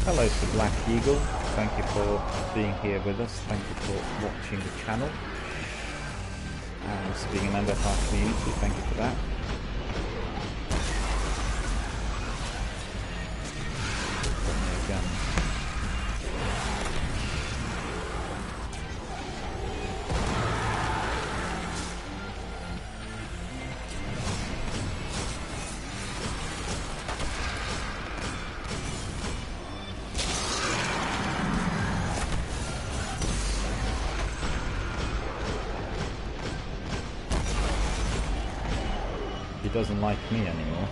Speaker 1: Hello to Black Eagle, thank you for being here with us, thank you for watching the channel and being a member of our community, thank you for that. There you go. He doesn't like me anymore.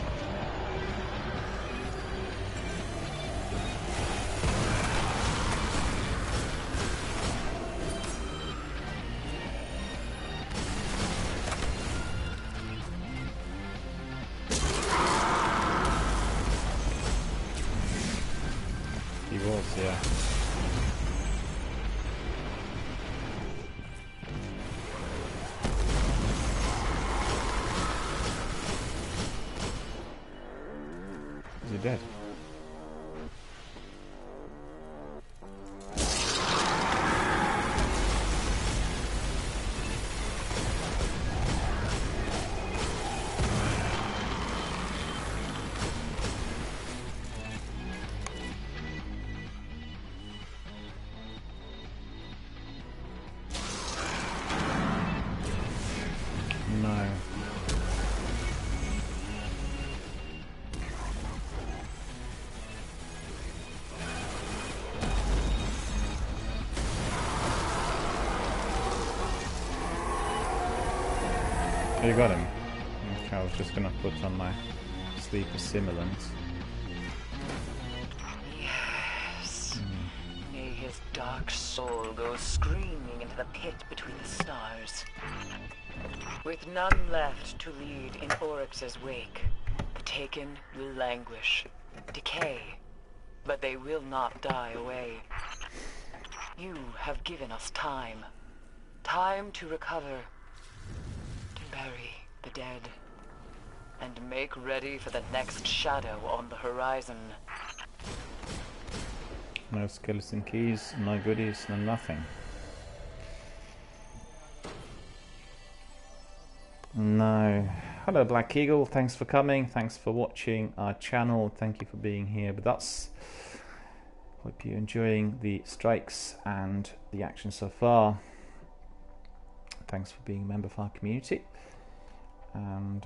Speaker 1: He was, yeah. Is he dead? No. Oh, you got him? Okay, I was just gonna put on my sleeper simulant.
Speaker 9: Yes. May his dark soul go screaming into the pit between the stars. With none left to lead in Oryx's wake, the Taken will languish, decay, but they will not die away. You have given us time. Time to recover, to bury the dead, and make ready for the next shadow on the horizon.
Speaker 1: No skeleton keys, no goodies, no nothing. No. Hello Black Eagle, thanks for coming, thanks for watching our channel, thank you for being here with us. Hope you're enjoying the strikes and the action so far. Thanks for being a member of our community. And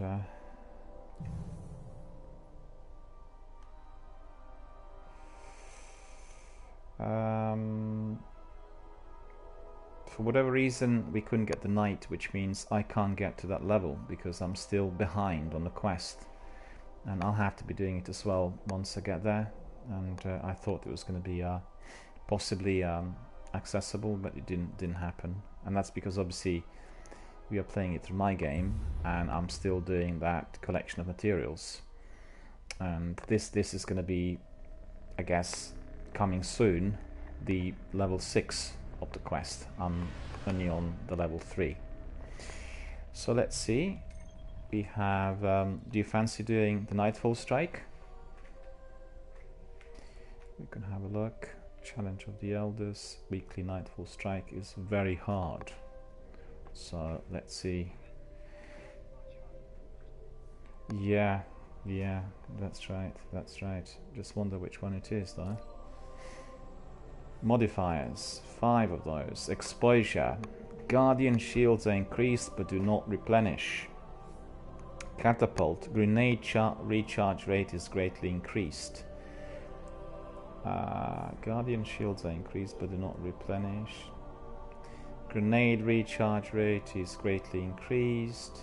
Speaker 1: for whatever reason we couldn't get the knight, which means I can't get to that level because I'm still behind on the quest, and I'll have to be doing it as well once I get there. And I thought it was going to be possibly accessible, but it didn't happen, and that's because obviously we are playing it through my game and I'm still doing that collection of materials, and this is going to be, I guess, coming soon, the level 6 of the quest. I'm only on the level 3. So let's see. We have do you fancy doing the Nightfall Strike? We can have a look. Challenge of the Elders, weekly Nightfall Strike is very hard. So let's see. Yeah, that's right. Just wonder which one it is though. Modifiers, 5 of those. Exposure. Guardian shields are increased but do not replenish. Catapult. Grenade recharge rate is greatly increased. Guardian shields are increased but do not replenish. Grenade recharge rate is greatly increased.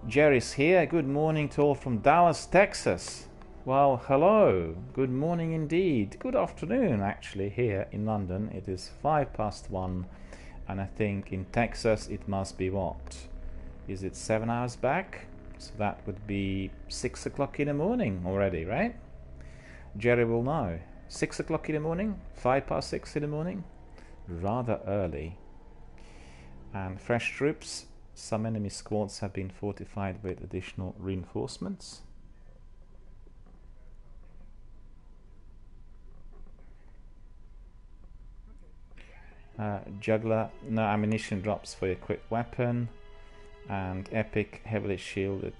Speaker 1: Jerry's here. Good morning to all from Dallas, Texas. Well, hello. Good morning indeed. Good afternoon, actually, here in London. It is 1:05, and I think in Texas it must be what? Is it 7 hours back? So that would be 6 o'clock in the morning already, right? Jerry will know. 6 o'clock in the morning? 6:05 in the morning? Rather early. And fresh troops. Some enemy squads have been fortified with additional reinforcements. Juggler, no ammunition drops for equipped weapon, and Epic, heavily shielded.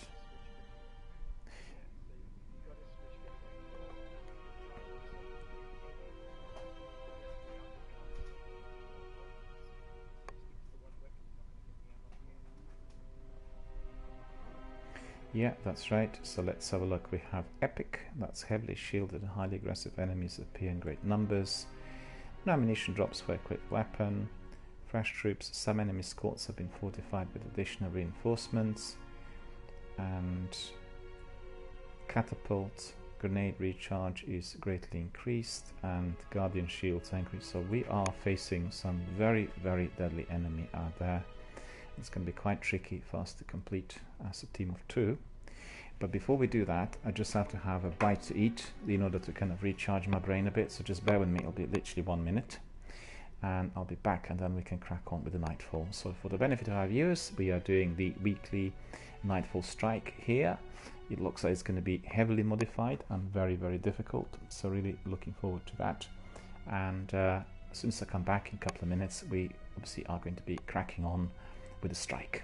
Speaker 1: Yeah, that's right. So let's have a look. We have Epic, that's heavily shielded and highly aggressive enemies appear in great numbers. No ammunition drops for equipped weapon. Fresh troops, some enemy squads have been fortified with additional reinforcements. And Catapult, grenade recharge is greatly increased, and Guardian shields are increased. So we are facing some very, very deadly enemy out there. It's going to be quite tricky for us to complete as a team of 2. But before we do that, I just have to have a bite to eat in order to kind of recharge my brain a bit. So just bear with me, it'll be literally 1 minute. And I'll be back, and then we can crack on with the Nightfall. So for the benefit of our viewers, we are doing the weekly Nightfall Strike here. It looks like it's going to be heavily modified and very, very difficult. So really looking forward to that. And as soon as I come back in a couple of minutes, we obviously are going to be cracking on with the strike.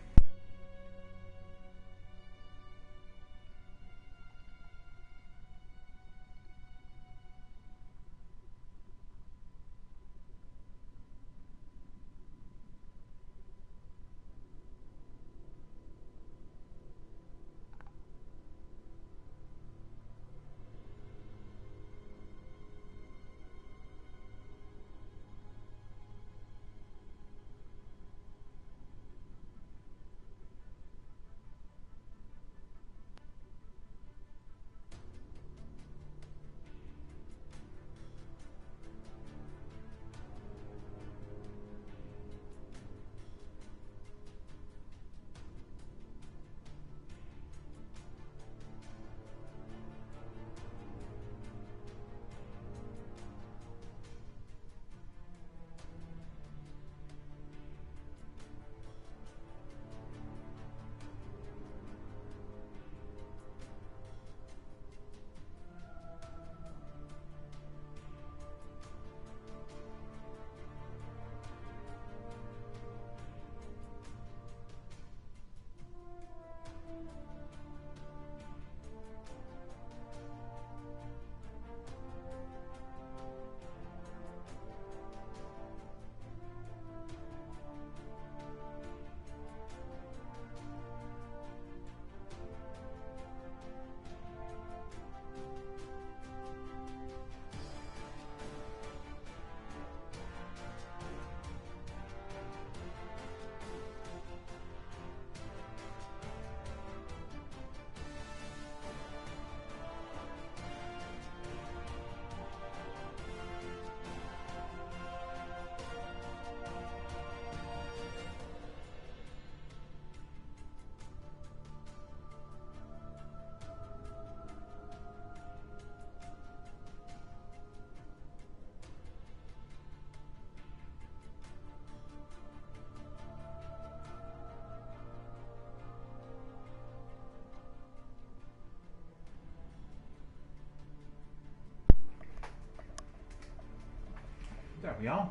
Speaker 1: there we are.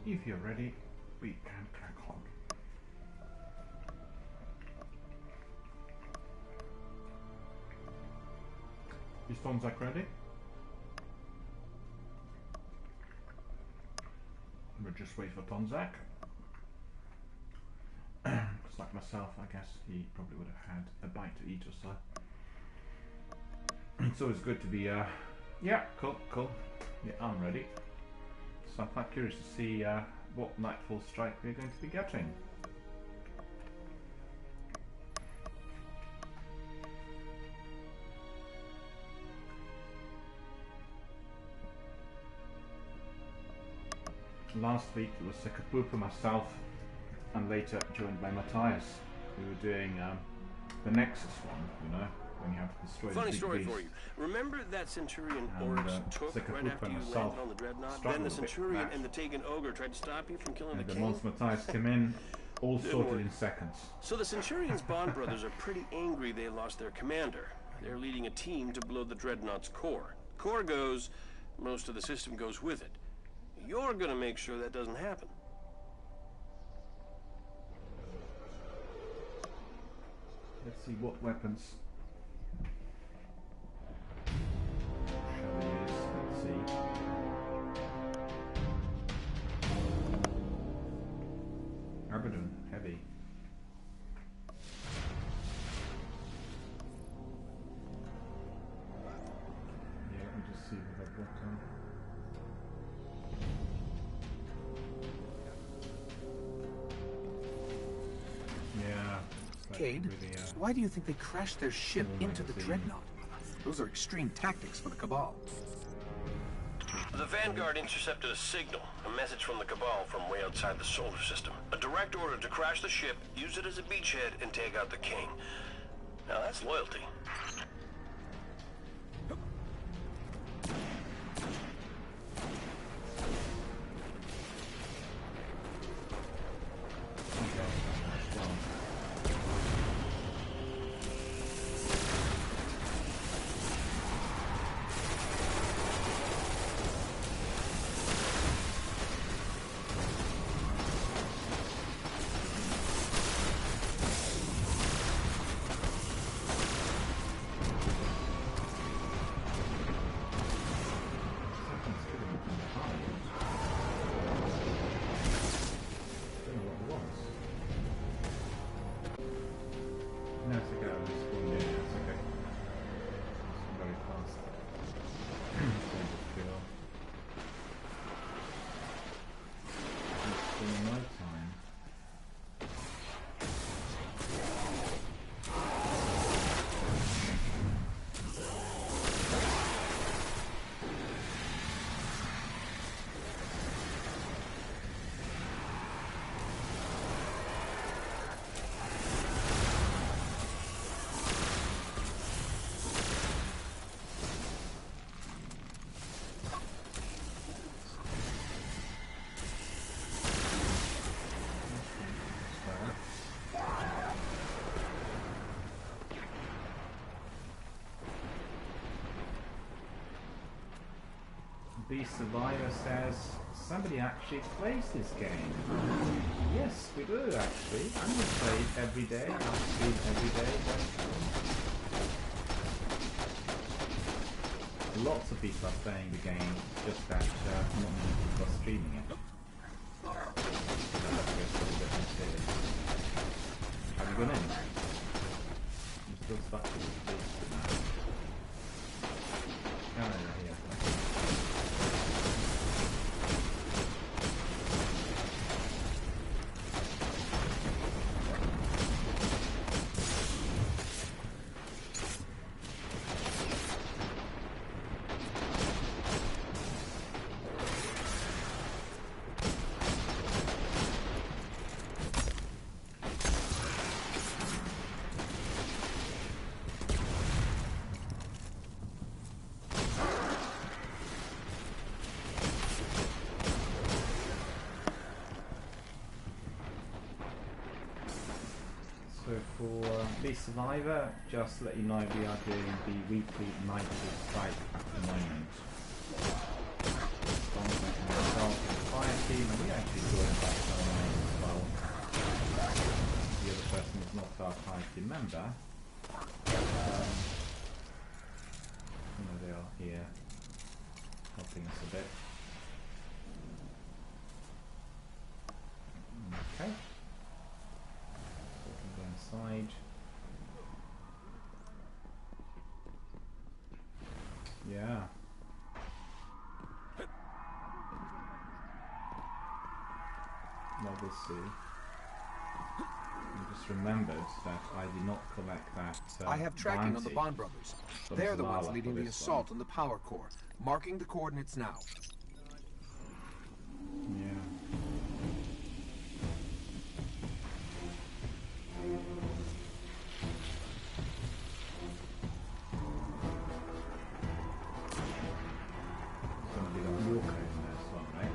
Speaker 1: If you're ready, we can crack on. Is Tonzak ready? We'll just wait for Tonzak. Because like myself, I guess he probably would have had a bite to eat or so. It's always good to be, yeah, cool. Yeah, I'm ready. So I'm quite curious to see what Nightfall Strike we're going to be getting. Last week it was Sekapupa, myself, and later joined by Matthias. We were doing the Nexus one, you know, when you have to destroy
Speaker 4: Funny
Speaker 1: the big
Speaker 4: story
Speaker 1: beast.
Speaker 4: for you. Remember that Centurion
Speaker 1: And,
Speaker 4: Oryx took right
Speaker 1: Sekapupa
Speaker 4: after you
Speaker 1: myself
Speaker 4: landed on the Dreadnought?
Speaker 1: struggled
Speaker 4: Then the
Speaker 1: a bit
Speaker 4: Centurion
Speaker 1: with that.
Speaker 4: and the Taken Ogre tried to stop you from killing
Speaker 1: And
Speaker 4: the
Speaker 1: the
Speaker 4: king?
Speaker 1: once Matthias came in, all
Speaker 4: Didn't
Speaker 1: sorted
Speaker 4: work.
Speaker 1: in seconds.
Speaker 4: So the Centurion's Bond brothers are pretty angry they lost their commander. They're leading a team to blow the Dreadnought's core. Core goes, most of the system goes with it. You're gonna make sure that doesn't happen.
Speaker 1: Let's see what weapons shall we use. Let's see. Abaddon, heavy. Yeah, let me just see what I've got on. Yeah. it's like
Speaker 6: Cade,
Speaker 1: really,
Speaker 6: why do you think they crashed their ship
Speaker 1: Oh,
Speaker 6: into the
Speaker 1: magazine.
Speaker 6: Dreadnought? Those are extreme tactics for the Cabal.
Speaker 4: The Vanguard intercepted a signal, a message from the Cabal from way outside the solar system. A direct order to crash the ship, use it as a beachhead, and take out the king. Now that's loyalty.
Speaker 1: No, it's okay, I'll just go in there, it's okay. It's very fast. Save the fuel. It's still no time. The Survivor says, somebody actually plays this game. Yes, we do actually. And we play it every day. I stream every day. Lots of people are playing the game, just that not many people are streaming it. Have you gone in? I'm still stuck with this. Canada here. So for the Survivor, just to let you know, we are doing the weekly Nightfall Strike at the moment. Myself team, and we actually joined that online as well. The other person is not our party member. You know, they are here helping us a bit. Okay. So we can go inside. Yeah. Obviously, I just remembered that I did not collect that
Speaker 6: I have tracking on the
Speaker 1: bounty
Speaker 6: Bond brothers.
Speaker 1: from
Speaker 6: They're the ones
Speaker 1: Zalala
Speaker 6: leading
Speaker 1: for
Speaker 6: the
Speaker 1: this
Speaker 6: assault
Speaker 1: one.
Speaker 6: on the power core. Marking the coordinates now.
Speaker 1: Yeah. There's gonna be a walker in this one, right?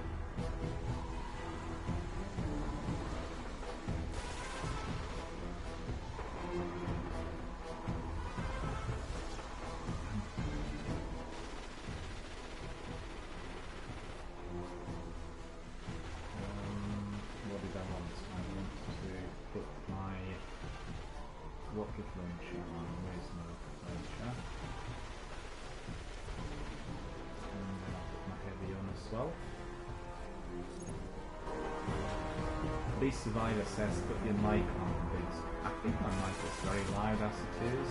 Speaker 1: What did I want? I want to put my rocket launcher on. Where's my rocket launcher? And then I'll put my heavy on as well. This survivor says put your mic on, but I think my mic is very loud as it is.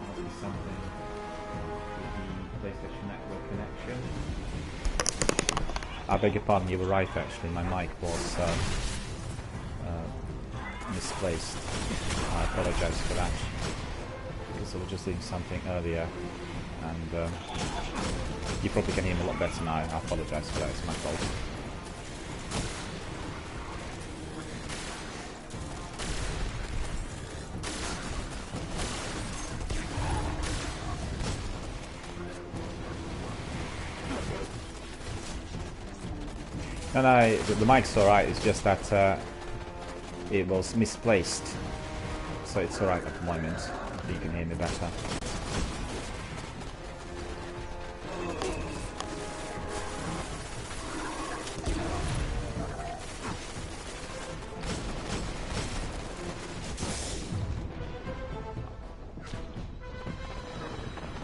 Speaker 1: Must be something with the PlayStation Network connection. I beg your pardon, you were right actually, my mic was misplaced. I apologize for that, because I was just doing something earlier, and you probably can hear me a lot better now. I apologize for that, it's my fault. No, the mic's alright, it's just that it was misplaced. So it's alright at the moment, if you can hear me better.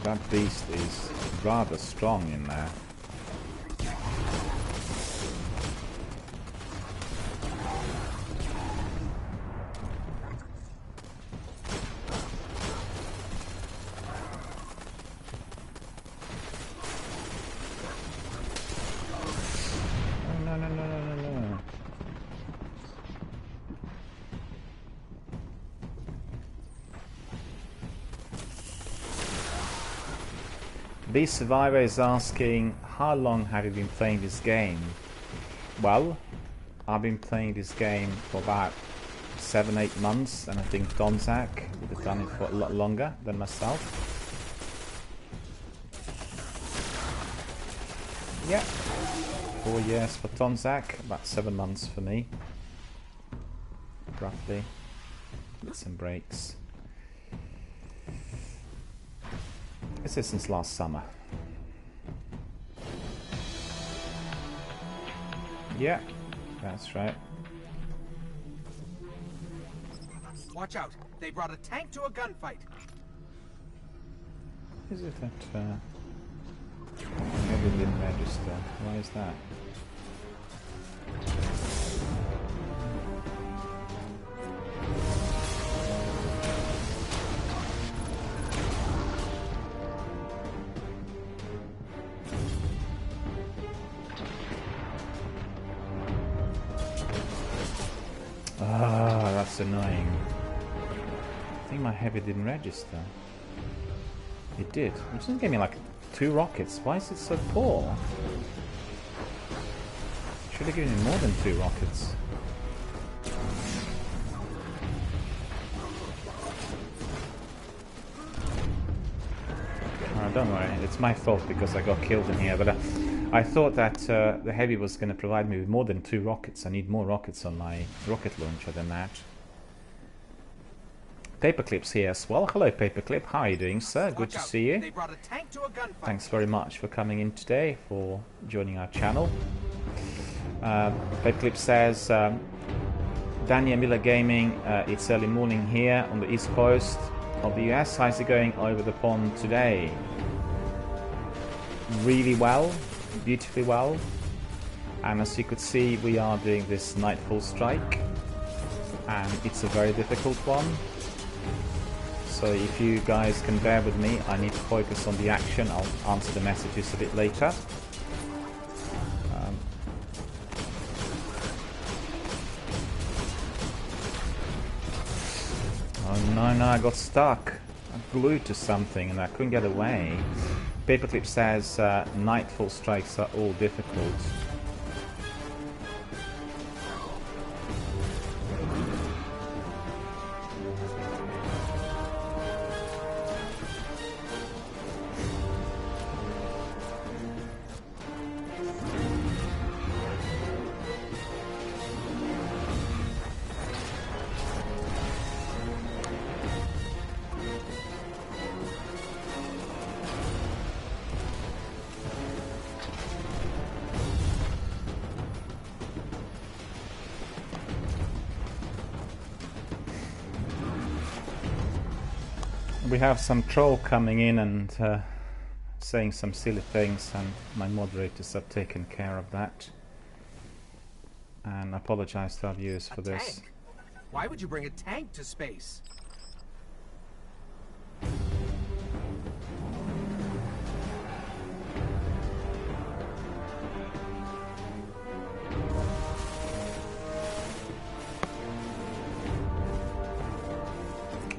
Speaker 1: That beast is rather strong in there. No. This survivor is asking, how long have you been playing this game? Well, I've been playing this game for about 7-8 months, and I think Donzak would have done it for a lot longer than myself. Yeah, 4 years for Donzak, about 7 months for me, roughly, with some breaks. This is since last summer. Yeah, that's right.
Speaker 6: Watch out! They brought a tank to a gunfight.
Speaker 1: Is it that maybe didn't register? Why is that? Ah, that's annoying. I think my heavy didn't register. It did. It just gave me like 2 rockets. Why is it so poor? Should have given me more than 2 rockets. Oh, don't worry, it's my fault because I got killed in here, but I thought that the heavy was going to provide me with more than 2 rockets. I need more rockets on my rocket launcher than that. Paperclip's here as well. Hello Paperclip, how are you doing, sir? Good to see you.
Speaker 6: They brought a tank to a gunfight.
Speaker 1: Thanks very much for coming in today, for joining our channel. Paperclip says, Daniel Miller Gaming, it's early morning here on the east coast of the US. How's it going over the pond today? Really well, beautifully well. And as you could see, we are doing this Nightfall strike, and it's a very difficult one. So if you guys can bear with me, I need to focus on the action. I'll answer the messages a bit later. Oh no, I got stuck. I'm glued to something and I couldn't get away. Paperclip says Nightfall strikes are all difficult. We have some troll coming in and saying some silly things, and my moderators have taken care of that. And I apologize to our viewers for this.
Speaker 6: Tank? Why would you bring a tank to space?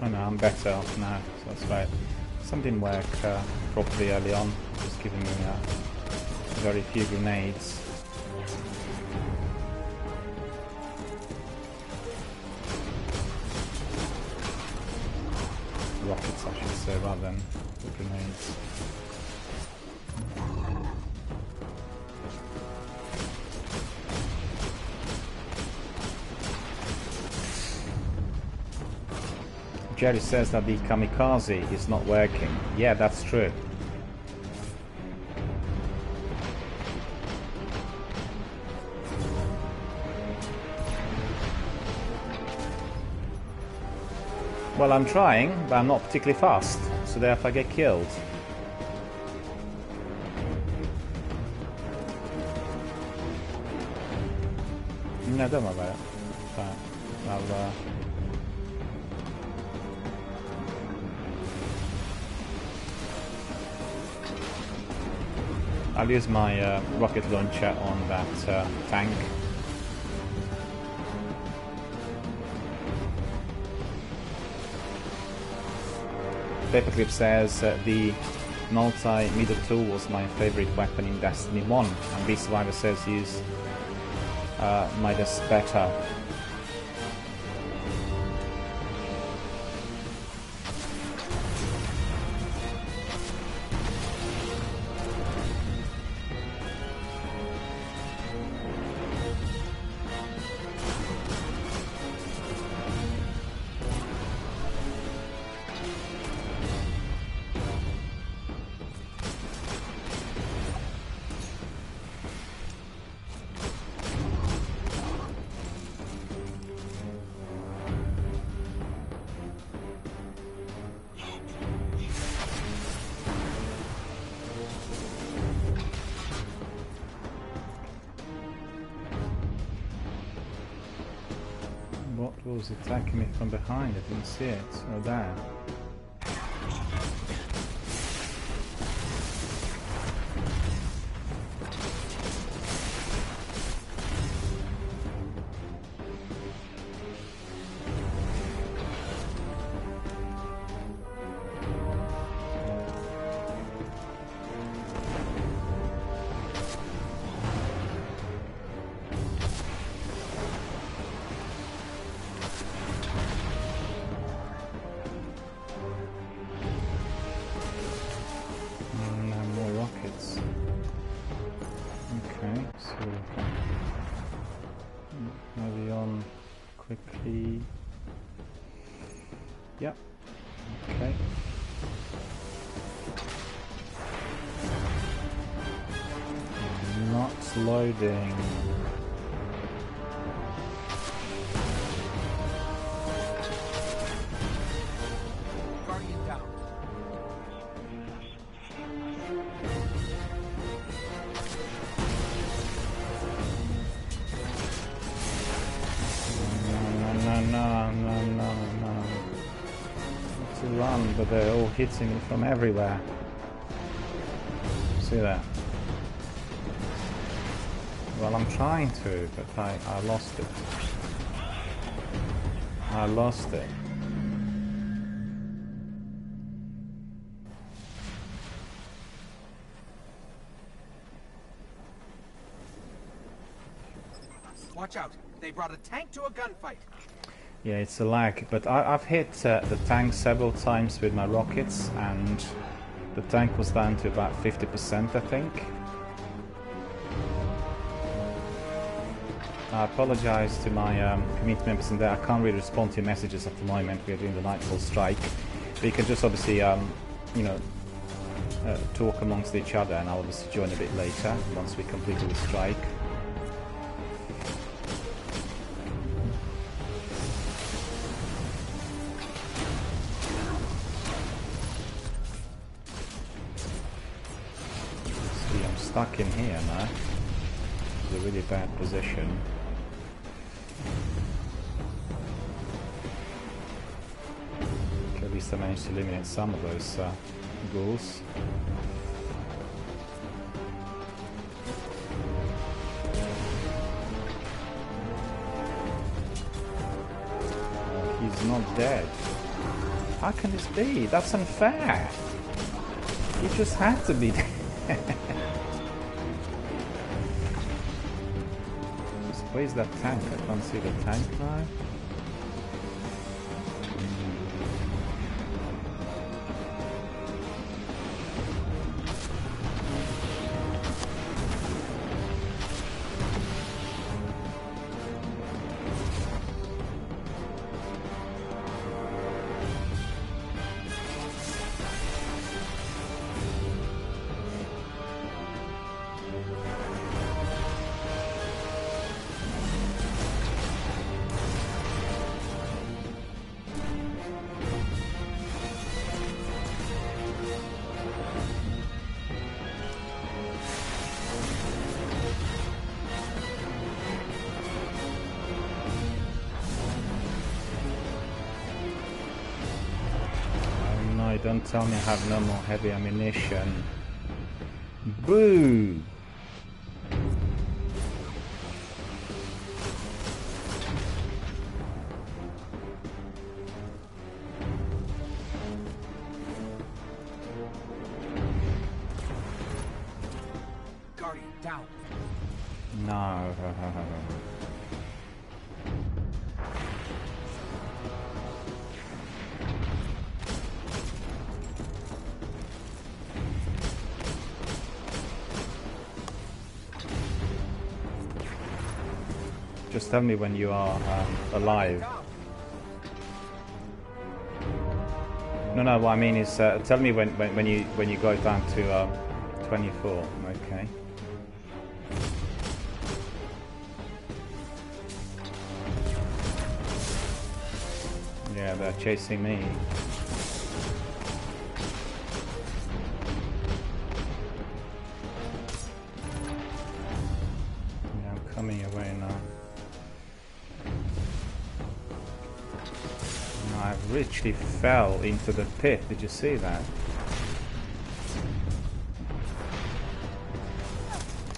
Speaker 1: Oh no, I'm better off now, so that's right. Some didn't work properly early on, just giving me very few grenades. Rockets, I should say, rather than the grenades. Jerry says that the kamikaze is not working. Yeah, that's true. Well, I'm trying, but I'm not particularly fast, so therefore I get killed. No, don't worry about it. But I'll use my rocket launcher on that tank. Paperclip says the multi-meter tool was my favorite weapon in Destiny 1, and B Survivor says use Midas better. What was attacking me from behind? I didn't see it. Oh, there. Maybe on quickly. Yep. Okay. Not loading. run, but they're all hitting me from everywhere. See that? Well, I'm trying to, but I lost it. I lost it.
Speaker 6: Watch out. They brought a tank to a gunfight.
Speaker 1: Yeah, it's a lag, but I've hit the tank several times with my rockets, and the tank was down to about 50%, I think. I apologize to my community members in there. I can't really respond to your messages at the moment. We're doing the Nightfall strike. But you can just obviously, you know, talk amongst each other, and I'll obviously join a bit later once we complete the strike. See, I'm stuck in here now. It's a really bad position. Okay, at least I managed to eliminate some of those ghouls. He's not dead. How can this be? That's unfair. He just had to be dead. Where's that tank? I can't see the tank now. Don't tell me I have no more heavy ammunition. Boo!
Speaker 6: Guardian, down.
Speaker 1: No. Just tell me when you are alive. No, what I mean is tell me when you go down to 24. Okay. Yeah, they're chasing me. Yeah, I'm coming your way now. I literally fell into the pit. Did you see that?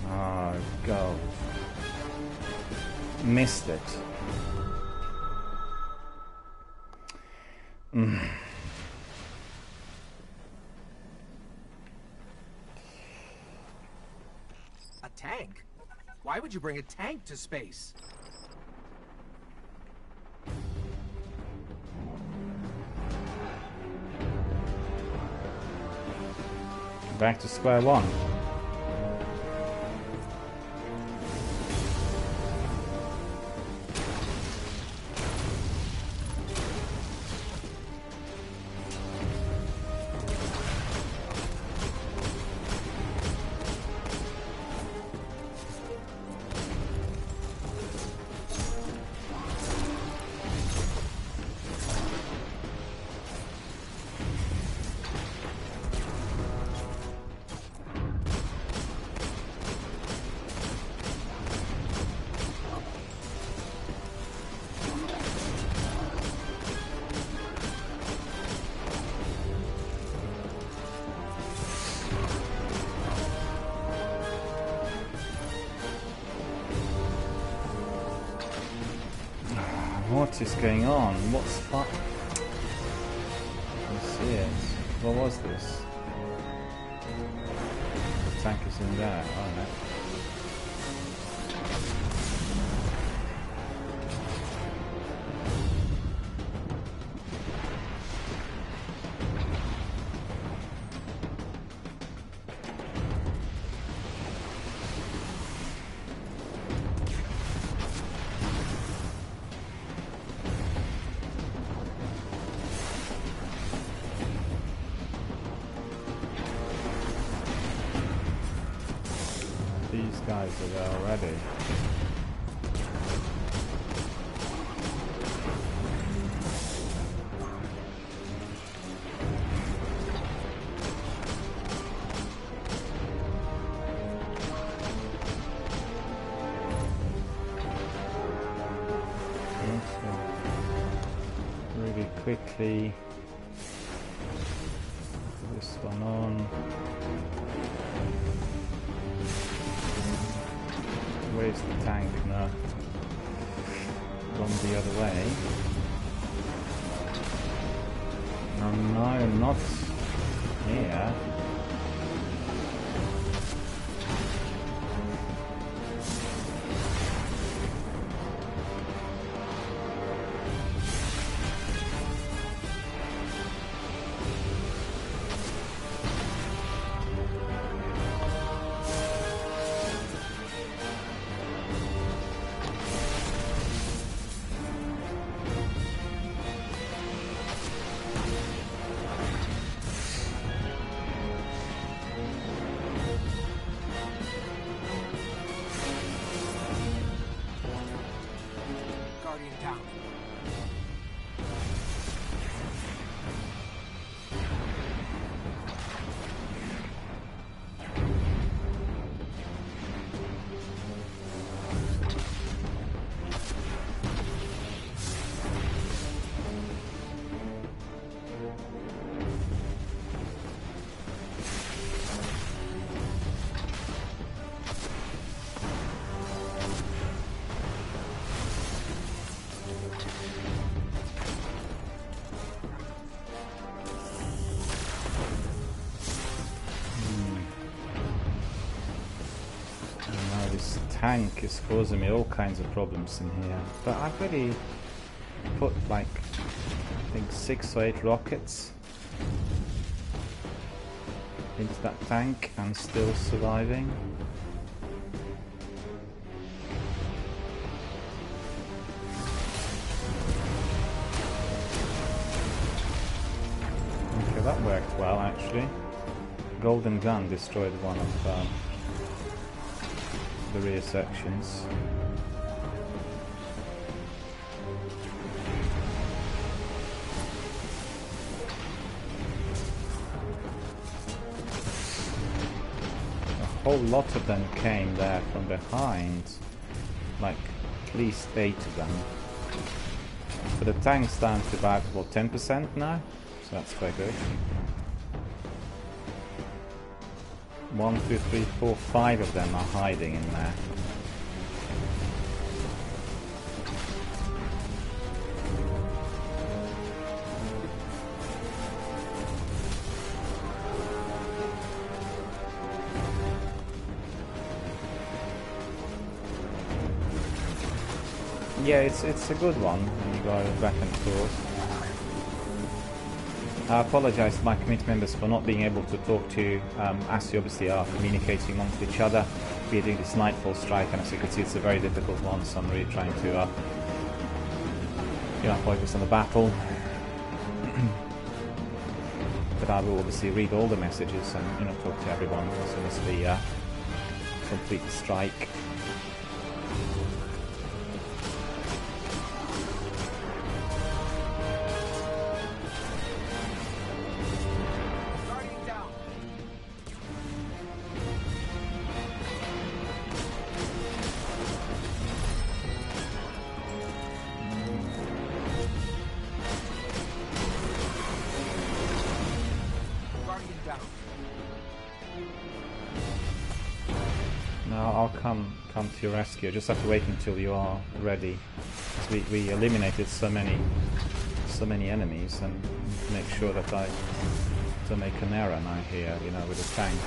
Speaker 1: Oh, go. Missed it.
Speaker 6: A tank? Why would you bring a tank to space?
Speaker 1: Back to square one. What is going on? What's fuck? Let's see it. What was this? The tank is in there. Oh no. These guys are there already. Really quickly put this one on. Where's the tank now? Gone the other way. Oh no, not here.
Speaker 6: Guardian down.
Speaker 1: This tank is causing me all kinds of problems in here. But I've already put like, I think 6 or 8 rockets into that tank and still surviving. Okay, that worked well actually. Golden gun destroyed one of the rear sections. A whole lot of them came there from behind, like at least 8 of them. But the tank's down to about, what, 10% now? So that's quite good. 1, 2, 3, 4, 5 of them are hiding in there. Yeah, it's a good one when you go back and forth. I apologise to my committee members for not being able to talk to you, as you obviously are communicating amongst each other. We are doing this Nightfall strike, and as you can see, it's a very difficult one, so I'm really trying to focus on the battle. But I will obviously read all the messages and talk to everyone as soon as we complete the strike. No, I'll come to your rescue. I just have to wait until you are ready. 'Cause we eliminated so many enemies, and make sure that I don't make an error now here, you know, with the tank.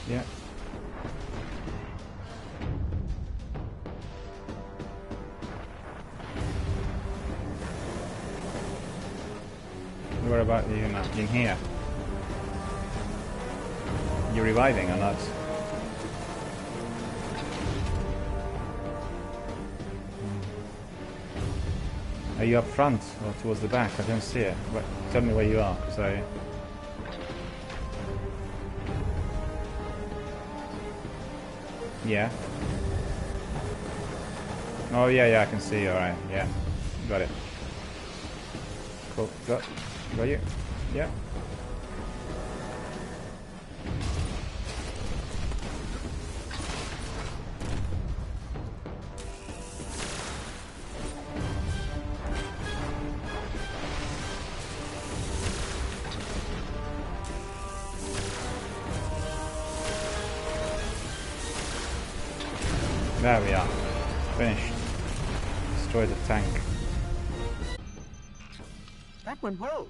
Speaker 1: Yeah. What about you now? In here? You're reviving or not? Are you up front or towards the back? I don't see it. Tell me where you are, because I... Yeah. Oh yeah, I can see you. Alright, yeah. Got it. Cool. Got you. Yeah. There we are. Finished. Destroy the tank.
Speaker 6: That went well.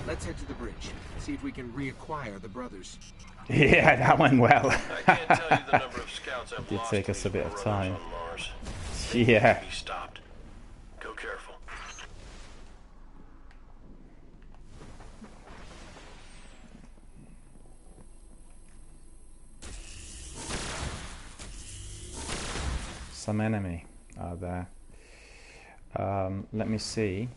Speaker 6: Let's head to the bridge. See if we can reacquire the brothers.
Speaker 1: Yeah, that went well.
Speaker 4: I can't tell you the number of scouts I've
Speaker 1: Did
Speaker 4: lost
Speaker 1: take
Speaker 4: to
Speaker 1: us a
Speaker 4: these
Speaker 1: bit of
Speaker 4: marauders
Speaker 1: time.
Speaker 4: on Mars.
Speaker 1: Yeah.
Speaker 4: Be stopped. Go careful.
Speaker 1: Some enemy out there. Let me see.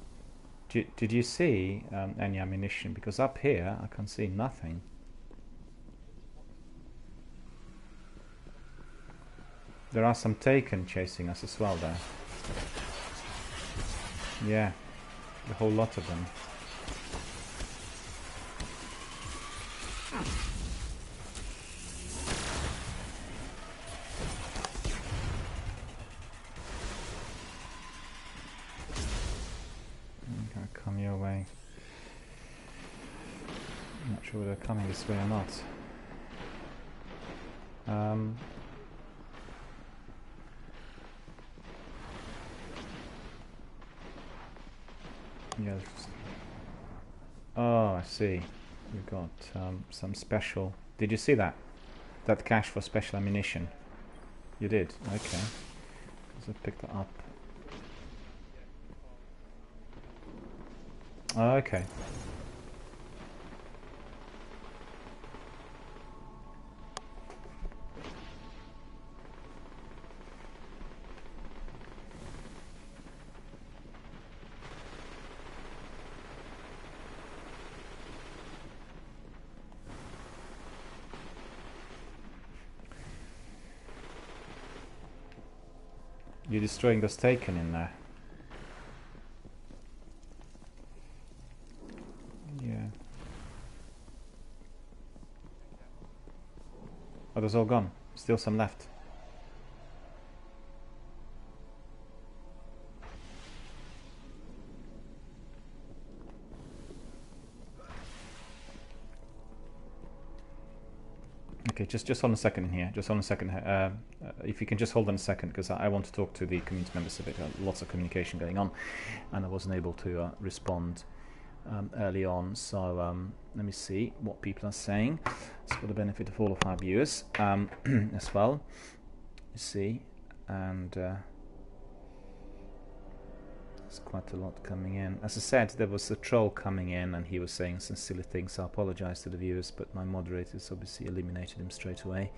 Speaker 1: Did you see any ammunition? Because up here I can see nothing. There are some Taken chasing us as well there. Yeah, a whole lot of them. Okay, come your way. I'm not sure whether they're coming this way or not. Yes. Oh, I see. We've got some special. Did you see that? That cache for special ammunition. You did. Okay. So I picked that up. Oh, okay. You're destroying those Taken in there. Yeah. Oh, there's all gone. Still some left. Okay, just hold on a second in here. Just hold on a second. If you can just hold on a second, because I want to talk to the community members a bit. Lots of communication going on, and I wasn't able to respond early on. So let me see what people are saying. It's for the benefit of all of our viewers as well. You see, and there's quite a lot coming in. As I said, there was a troll coming in, and he was saying some silly things. So I apologise to the viewers, but my moderators obviously eliminated him straight away.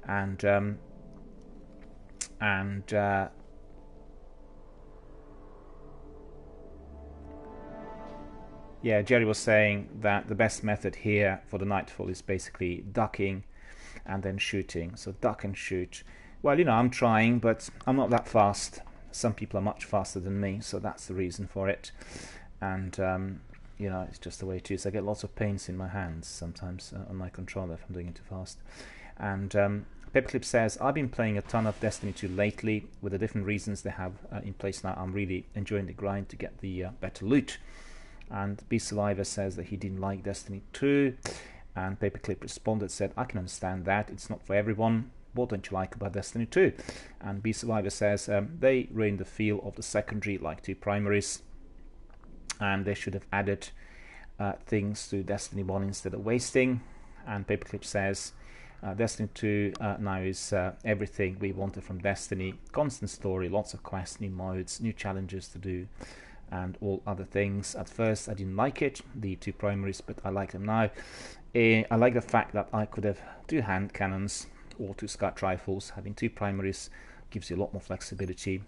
Speaker 1: And yeah, Jerry was saying that the best method here for the Nightfall is basically ducking and then shooting. So duck and shoot. Well, you know, I'm trying, but I'm not that fast. Some people are much faster than me, so that's the reason for it. And you know, it's just the way it is. I get lots of pains in my hands sometimes on my controller if I'm doing it too fast. And Paperclip says, I've been playing a ton of Destiny 2 lately with the different reasons they have in place now. I'm really enjoying the grind to get the better loot. And Beast Survivor says that he didn't like Destiny 2. And Paperclip responded, said, I can understand that. It's not for everyone. What don't you like about Destiny 2? And Beast Survivor says, they ruined the feel of the secondary like 2 primaries. And they should have added things to Destiny 1 instead of wasting. And Paperclip says, Destiny 2 now is everything we wanted from Destiny. Constant story, lots of quests, new modes, new challenges to do, and all other things. At first I didn't like it, the 2 primaries, but I like them now. I like the fact that I could have 2 hand cannons or 2 scout rifles. Having 2 primaries gives you a lot more flexibility.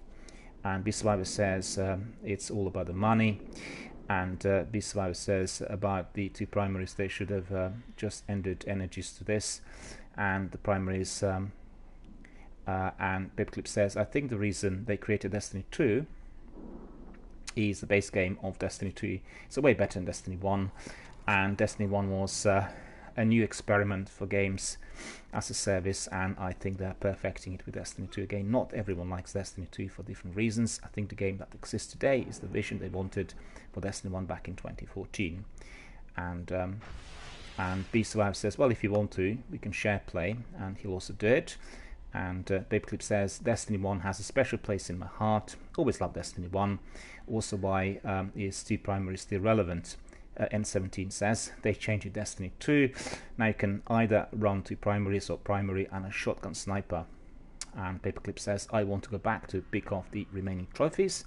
Speaker 1: And Beast Survivor says it's all about the money. And Beast Survivor says about the 2 primaries, they should have just ended energies to this. And the primaries, and Paperclip says, I think the reason they created Destiny 2 is the base game of Destiny 2. It's way better than Destiny 1. And Destiny 1 was a new experiment for games as a service, and I think they're perfecting it with Destiny 2 again. Not everyone likes Destiny 2 for different reasons. I think the game that exists today is the vision they wanted for Destiny 1 back in 2014. And Beast Survivor says, well, if you want to, we can share play, and he'll also do it. And Paperclip says, Destiny 1 has a special place in my heart. Always loved Destiny 1. Also, why is 2 primary still relevant? N17 says, they changed it Destiny 2. Now you can either run 2 primaries or primary and a shotgun sniper. And Paperclip says, I want to go back to pick off the remaining trophies.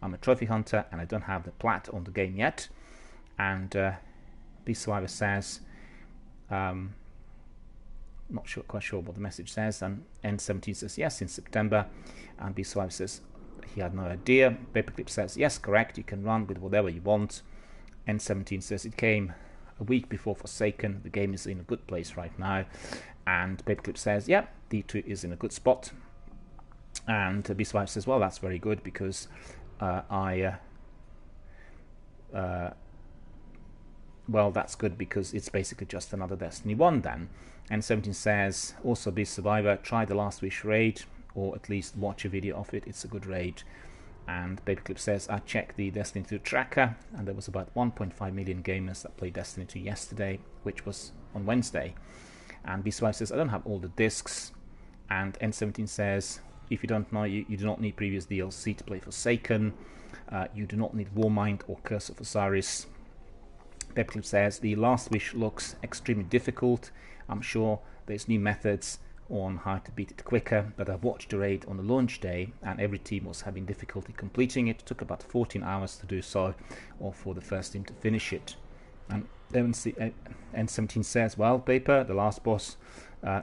Speaker 1: I'm a trophy hunter and I don't have the plat on the game yet. And Beast Survivor says, not quite sure what the message says. And N17 says, yes, in September. And Beast Survivor says, he had no idea. Paperclip says, yes, correct, you can run with whatever you want. N17 says, it came a week before Forsaken. The game is in a good place right now. And Paperclip says, yeah, D2 is in a good spot. And Beast Survivor says, well, that's very good, because well, that's good because it's basically just another Destiny 1 then. And 17 says, also Beast Survivor, try the Last Wish raid, or at least watch a video of it, it's a good raid. And Paperclip says, I checked the Destiny 2 tracker, and there was about 1.5 million gamers that played Destiny 2 yesterday, which was on Wednesday. And Beast Survivor says, I don't have all the discs. And N17 says, if you don't know, you do not need previous DLC to play Forsaken. You do not need Warmind or Curse of Osiris. Paperclip says, the Last Wish looks extremely difficult. I'm sure there's new methods on how to beat it quicker, but I watched the raid on the launch day and every team was having difficulty completing it. It took about 14 hours to do so, or for the first team to finish it. And N17 says, well, Paper, the last boss,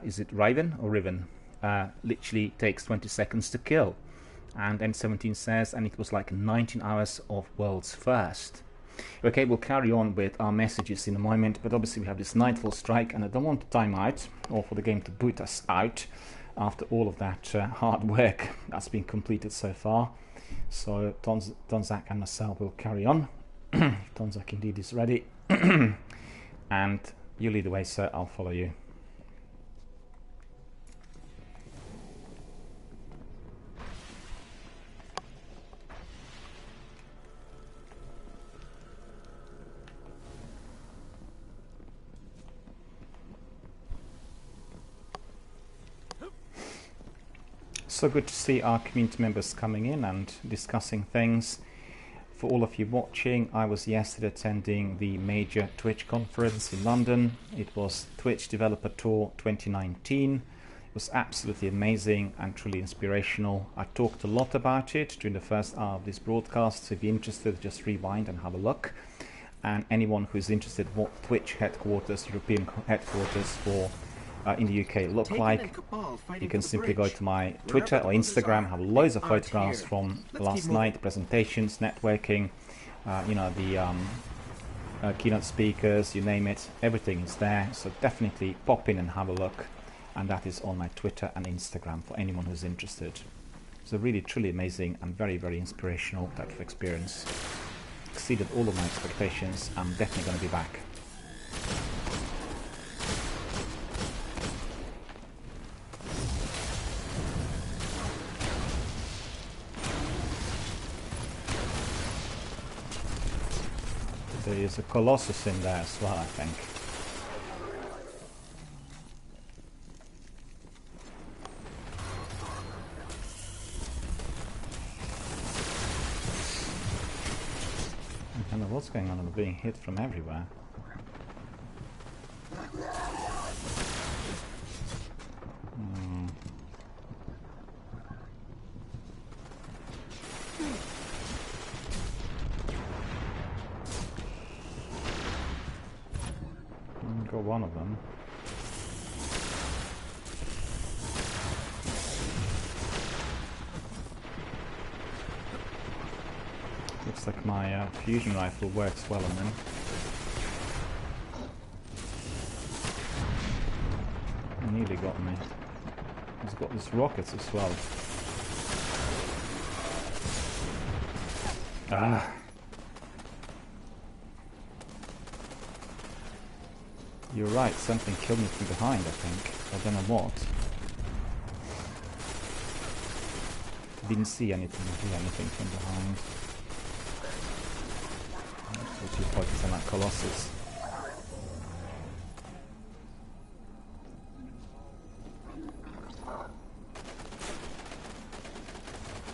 Speaker 1: is it Riven or Riven? Literally takes 20 seconds to kill. And N17 says, and it was like 19 hours of world's first. Okay, we'll carry on with our messages in a moment, but obviously we have this Nightfall strike, and I don't want to time out or for the game to boot us out after all of that hard work that's been completed so far. So Donzak and myself will carry on. If Donzak indeed is ready. And you lead the way, sir, I'll follow you. So good to see our community members coming in and discussing things. For all of you watching, I was yesterday attending the major Twitch conference in London. It was Twitch Developer Tour 2019. It was absolutely amazing and truly inspirational. I talked a lot about it during the first hour of this broadcast, so if you're interested, just rewind and have a look. And anyone who's interested what Twitch headquarters, European headquarters for in the UK look like, you can simply go to my Twitter or Instagram, have loads of photographs from last night, presentations, networking, you know, the keynote speakers, you name it, everything is there. So definitely pop in and have a look, and that is on my Twitter and Instagram for anyone who's interested. It's a really truly amazing and very, very inspirational type of experience. Exceeded all of my expectations. I'm definitely going to be back. There is a Colossus in there as well, I think. I don't know what's going on. I'm being hit from everywhere. Got one of them. Looks like my fusion rifle works well on them. Nearly got me. He's got these rockets as well. Ah! You're right, something killed me from behind, I think. I don't know what. Didn't see anything, do anything from behind. Which is focus on that Colossus.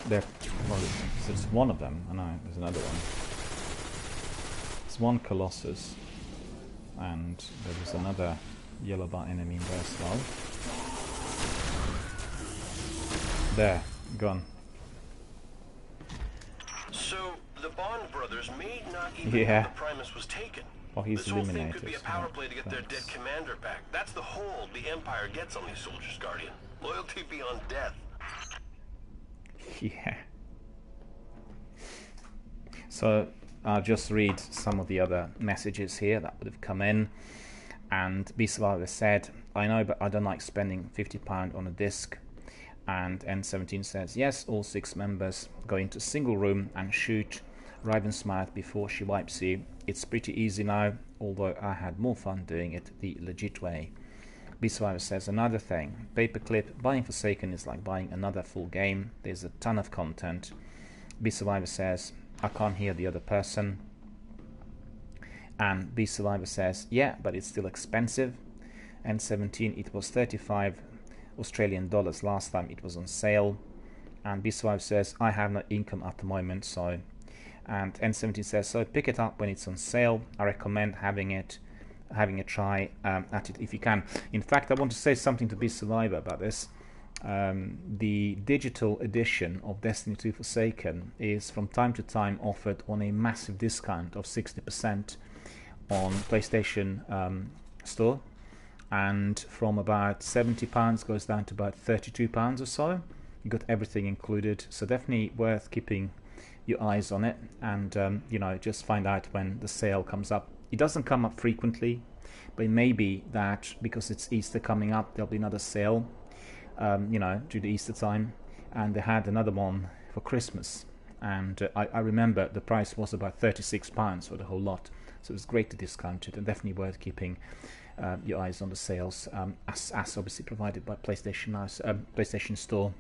Speaker 1: There, well, there's one of them. I know, there's another one. There's one Colossus. And there was another yellow bar enemy in there as well. There, gone.
Speaker 4: So the Bond brothers may not even know the Primus was taken.
Speaker 1: Well, he's
Speaker 4: this whole
Speaker 1: eliminated.
Speaker 4: Thing could be a power play to get their dead commander back. That's the hold the Empire gets on these soldiers, Guardian. Loyalty beyond death.
Speaker 1: Yeah. So I'll just read some of the other messages here that would have come in. And B Survivor said, I know, but I don't like spending £50 on a disc. And N17 says, yes, all 6 members go into a single room and shoot Ravensmouth before she wipes you. It's pretty easy now, although I had more fun doing it the legit way. B Survivor says another thing, paperclip, buying Forsaken is like buying another full game. There's a ton of content. B Survivor says, I can't hear the other person. And B Survivor says, yeah, but it's still expensive. And 17, it was 35 Australian dollars last time it was on sale. And B Survivor says, I have no income at the moment, so. And N17 says, so pick it up when it's on sale. I recommend having a try at it if you can. In fact, I want to say something to B Survivor about this. The digital edition of Destiny 2 Forsaken is from time to time offered on a massive discount of 60% on PlayStation Store, and from about £70 goes down to about £32 or so. You got everything included, so definitely worth keeping your eyes on it, and you know, just find out when the sale comes up. It doesn't come up frequently, but it may be that because it's Easter coming up, there'll be another sale, you know, due to Easter time, and they had another one for Christmas, and I remember the price was about £36 for the whole lot, so it was great to discount it, and definitely worth keeping your eyes on the sales, as obviously provided by PlayStation Store.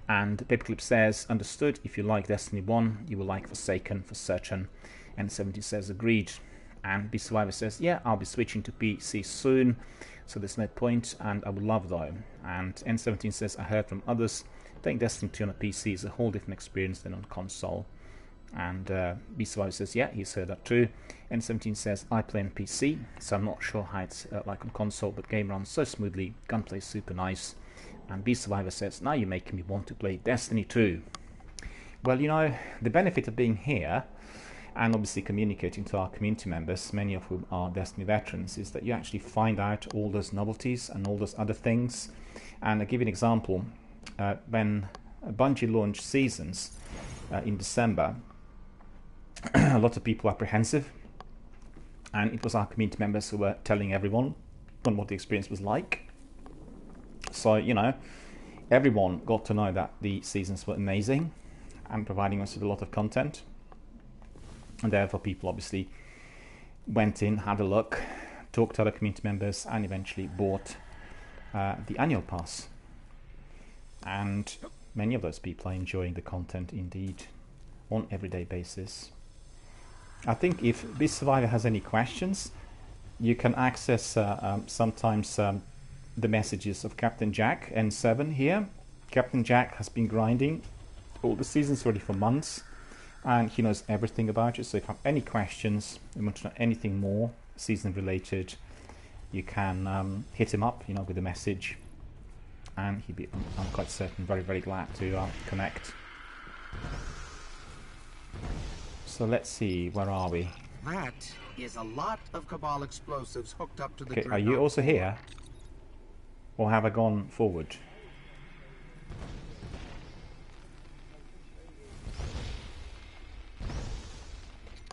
Speaker 1: And Paperclip says, understood, if you like Destiny 1, you will like Forsaken for certain. And 70 says, agreed. And B Survivor says, yeah, I'll be switching to PC soon, so there's no point, and I would love though. And N17 says, I heard from others, playing Destiny 2 on a PC is a whole different experience than on console. And B Survivor says, yeah, he's heard that too. N17 says, I play on PC, so I'm not sure how it's like on console, but game runs so smoothly, gunplay super nice. And B Survivor says, now you're making me want to play Destiny 2. Well, you know, the benefit of being here and obviously communicating to our community members, many of whom are Destiny veterans, is that you actually find out all those novelties and all those other things. And I'll give you an example. When Bungie launched Seasons in December, a lot of people were apprehensive, and it was our community members who were telling everyone what the experience was like. So, you know, everyone got to know that the seasons were amazing and providing us with a lot of content. And therefore people obviously went in, had a look, talked to other community members, and eventually bought the annual pass. And many of those people are enjoying the content indeed on everyday basis. I think if this survivor has any questions, you can access sometimes the messages of Captain Jack N7 here. Captain Jack has been grinding all the seasons already for months, and he knows everything about it. So if you have any questions, you want to know anything more season related, you can hit him up, with a message, and he'd be, I'm quite certain, very, very glad to connect. So let's see, where are we?
Speaker 6: That is a lot of Cabal explosives hooked up to the
Speaker 1: Okay, are
Speaker 6: Dreadnought
Speaker 1: you also
Speaker 6: core.
Speaker 1: here? Or have I gone forward?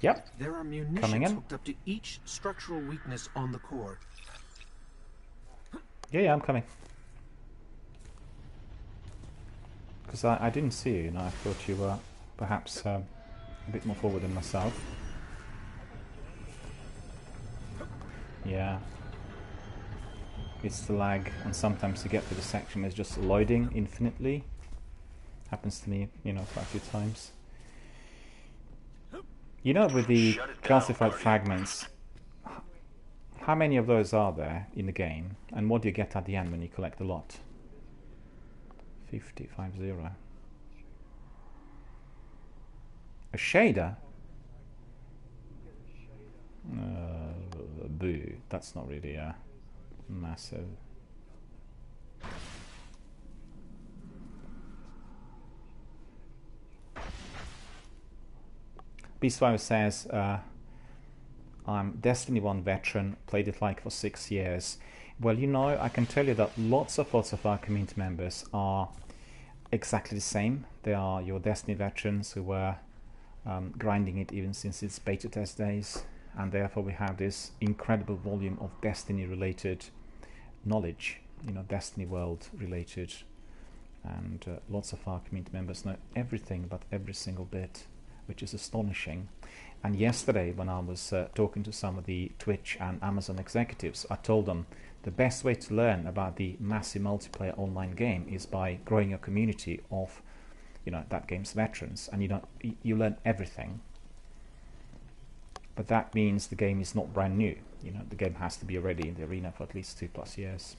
Speaker 1: Yep.
Speaker 6: There are
Speaker 1: Coming
Speaker 6: munitions
Speaker 1: in.
Speaker 6: hooked up to each structural weakness on the core.
Speaker 1: Yeah, I'm coming. Because I didn't see you, I thought you were perhaps a bit more forward than myself. Yeah. It's the lag, and sometimes to get to the section is just loading infinitely. Happens to me, quite a few times. With the calcified fragments, how many of those are there in the game? And what do you get at the end when you collect a lot? 50. A shader? Boo. That's not really massive. Beastwife says, I'm Destiny 1 veteran, played it for 6 years. Well, I can tell you that lots of our community members are exactly the same. They are your Destiny veterans who were grinding it even since its beta test days, and therefore we have this incredible volume of Destiny related knowledge, Destiny world related, and lots of our community members know everything about every single bit, which is astonishing. And yesterday, when I was talking to some of the Twitch and Amazon executives, I told them the best way to learn about the massive multiplayer online game is by growing your community of, that game's veterans, and you learn everything. But that means the game is not brand new. The game has to be already in the arena for at least 2+ years.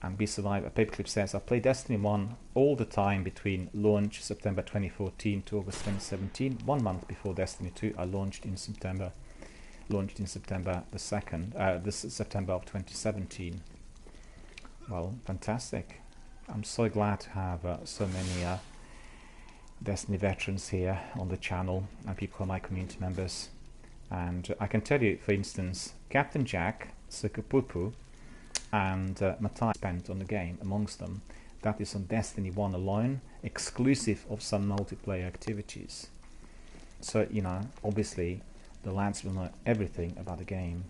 Speaker 1: And Survivor Paperclip says, I play Destiny 1 all the time between launch September 2014 to August 2017. 1 month before Destiny 2, I launched in September the 2nd, this September of 2017. Well, fantastic. I'm so glad to have so many Destiny veterans here on the channel, and people who are my community members. And I can tell you, for instance, Captain Jack, Sukupupu, and Matthias spent on the game amongst them. That is on Destiny 1 alone, exclusive of some multiplayer activities. So, obviously the lads will know everything about the game.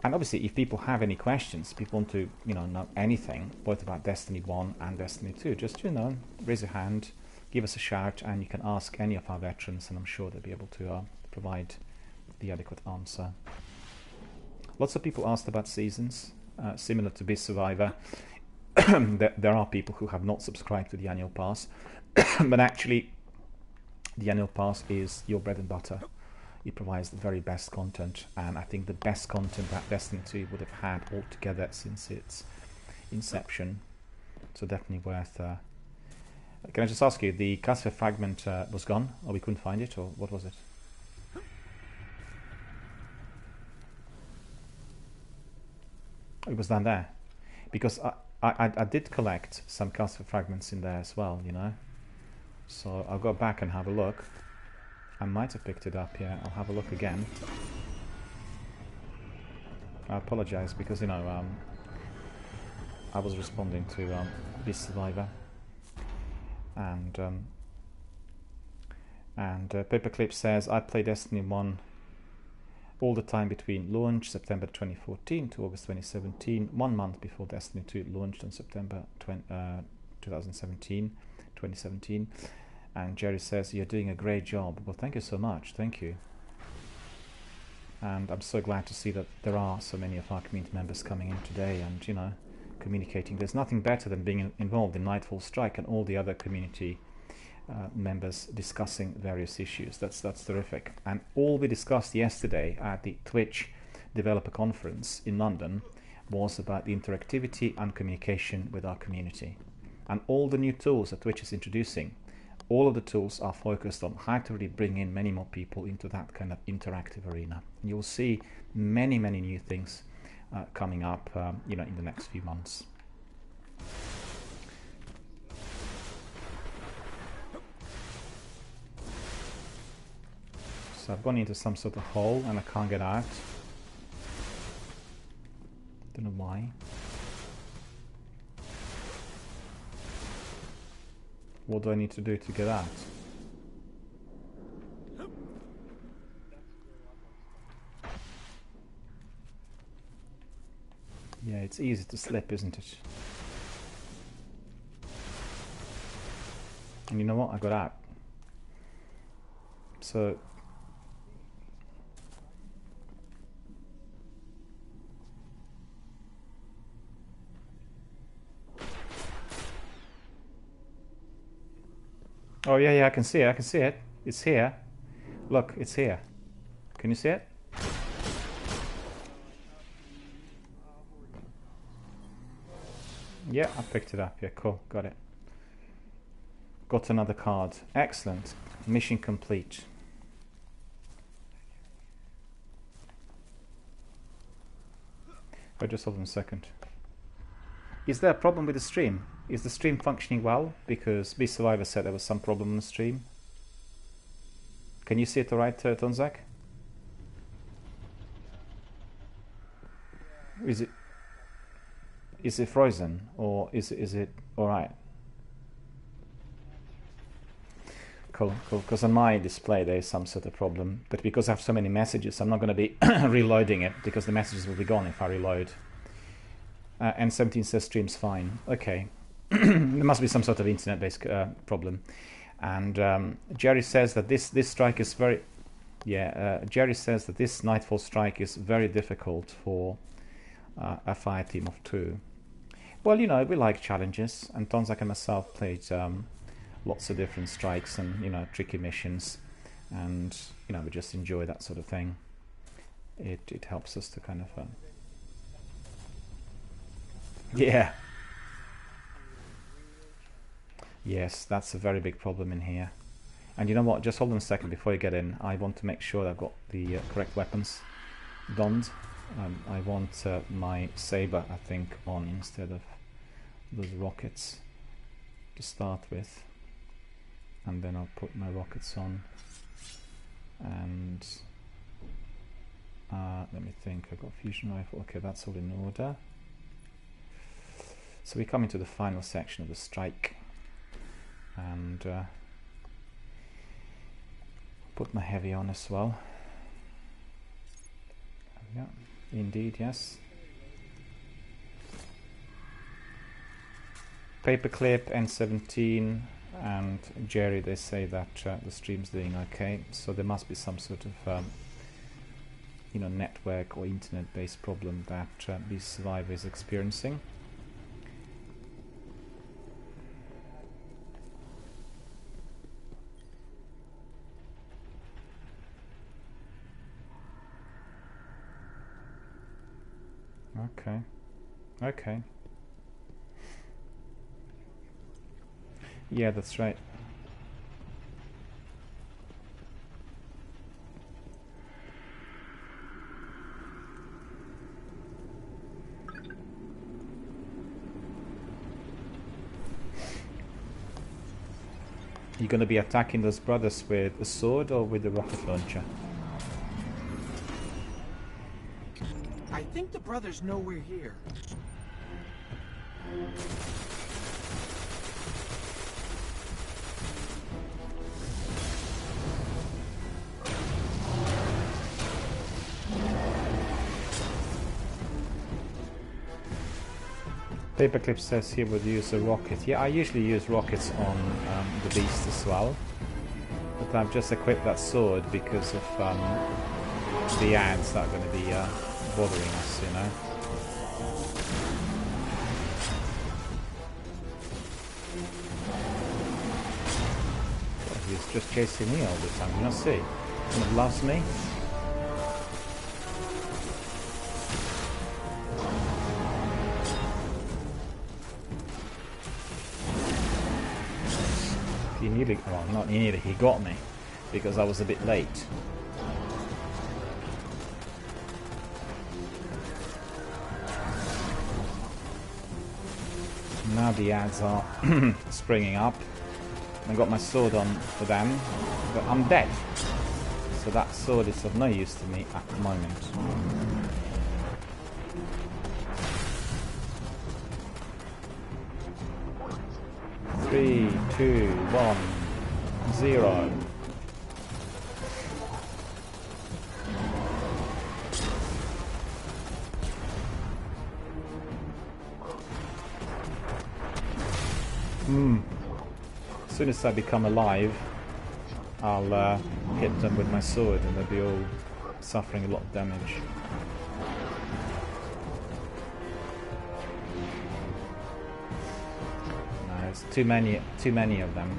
Speaker 1: And obviously, if people have any questions, people want to, know anything, both about Destiny 1 and Destiny 2, just, raise your hand, give us a shout, and you can ask any of our veterans, and I'm sure they'll be able to provide the adequate answer. Lots of people asked about seasons, similar to Beast Survivor. There are people who have not subscribed to the annual pass, but actually the annual pass is your bread and butter. It provides the very best content, and I think the best content that Destiny 2 would have had altogether since its inception. So definitely worth... Can I just ask you, the Casper fragment was gone, or we couldn't find it, or what was it? It was down there, because I did collect some Casper fragments in there as well, So I'll go back and have a look. I might have picked it up here. I'll have a look again. I apologize because I was responding to Beast Survivor, and Paperclip says, I play Destiny 1 all the time between launch September 2014 to August 2017, 1 month before Destiny 2 launched on September 2017. And Jerry says, you're doing a great job. Well, thank you so much. Thank you. And I'm so glad to see that there are so many of our community members coming in today and, communicating. There's nothing better than being involved in Nightfall Strike and all the other community members discussing various issues. That's terrific. And all we discussed yesterday at the Twitch Developer Conference in London was about the interactivity and communication with our community. And all the new tools that Twitch is introducing, all of the tools are focused on how to really bring in many more people into that kind of interactive arena. And you'll see many new things coming up in the next few months. So I've gone into some sort of hole and I can't get out. Don't know why. What do I need to do to get out? Yeah, it's easy to slip, isn't it? And you know what? I got out. So oh yeah, I can see it. It's here. Look, it's here. Can you see it? Yeah, I picked it up. Yeah, cool. Got it. Got another card. Excellent. Mission complete. Oh, just hold on a second. Is there a problem with the stream? Is the stream functioning well? Because B Survivor said there was some problem on the stream. Can you see it alright, Tonzak? Is it frozen or is it alright? Cool. Because on my display there is some sort of problem, but because I have so many messages, I'm not going to be reloading it because the messages will be gone if I reload. And 17 says stream's fine. Okay. There must be some sort of internet-based problem. And Jerry says that this strike is very... Yeah, Jerry says that this Nightfall strike is very difficult for a fire team of 2. Well, you know, we like challenges, and Tonzak and myself played lots of different strikes and, you know, tricky missions. And, you know, we just enjoy that sort of thing. It helps us to kind of... Yeah. Yes, that's a very big problem in here. And you know what? Just hold on a second before you get in. I want to make sure that I've got the correct weapons donned. I want my saber, I think, on instead of those rockets to start with. And then I'll put my rockets on. And let me think. I've got fusion rifle. Okay, that's all in order. So we come into the final section of the strike, and put my heavy on as well. Yeah, indeed, yes. Paperclip, N17, and Jerry, they say that the stream's doing okay, so there must be some sort of you know, network or internet-based problem that this survivor is experiencing. Okay. Yeah, that's right. You're going to be attacking those brothers with a sword or with a rocket launcher?
Speaker 6: I think the brothers know we're here.
Speaker 1: Paperclip says he would use a rocket. Yeah, I usually use rockets on the beast as well. But I've just equipped that sword because of the ads that are going to be bothering us, you know. He's just chasing me all the time. You not see? He loves me. He nearly, well, not nearly, he got me because I was a bit late. Now the ads are springing up. I got my sword on for them, but I'm dead. So that sword is of no use to me at the moment. 3, 2, 1, 0. As soon as I become alive, I'll hit them with my sword and they'll be all suffering a lot of damage. No, it's too many of them,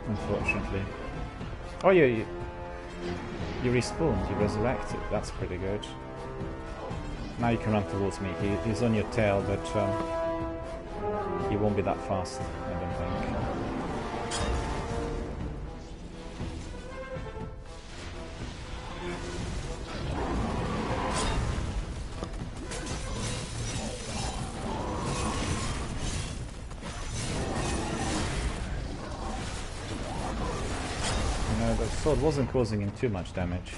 Speaker 1: unfortunately. Oh, you respawned, you resurrected. That's pretty good. Now you can run towards me. He's on your tail, but he won't be that fast, I don't think. The sword wasn't causing him too much damage,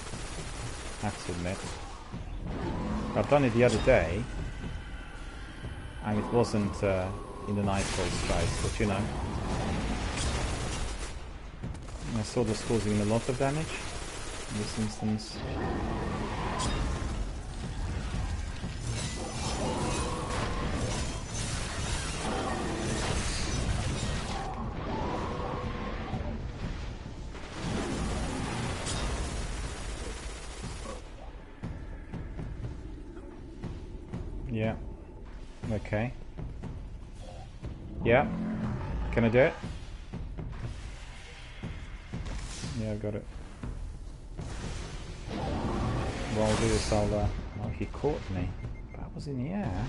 Speaker 1: I have to admit. I've done it the other day, and it wasn't in the Nightfall strikes, but you know. My sword was causing him a lot of damage in this instance. Yeah. Okay. Yeah. Can I do it? Yeah, I got it. What I'll do is I'll... oh, he caught me. But I was in the air.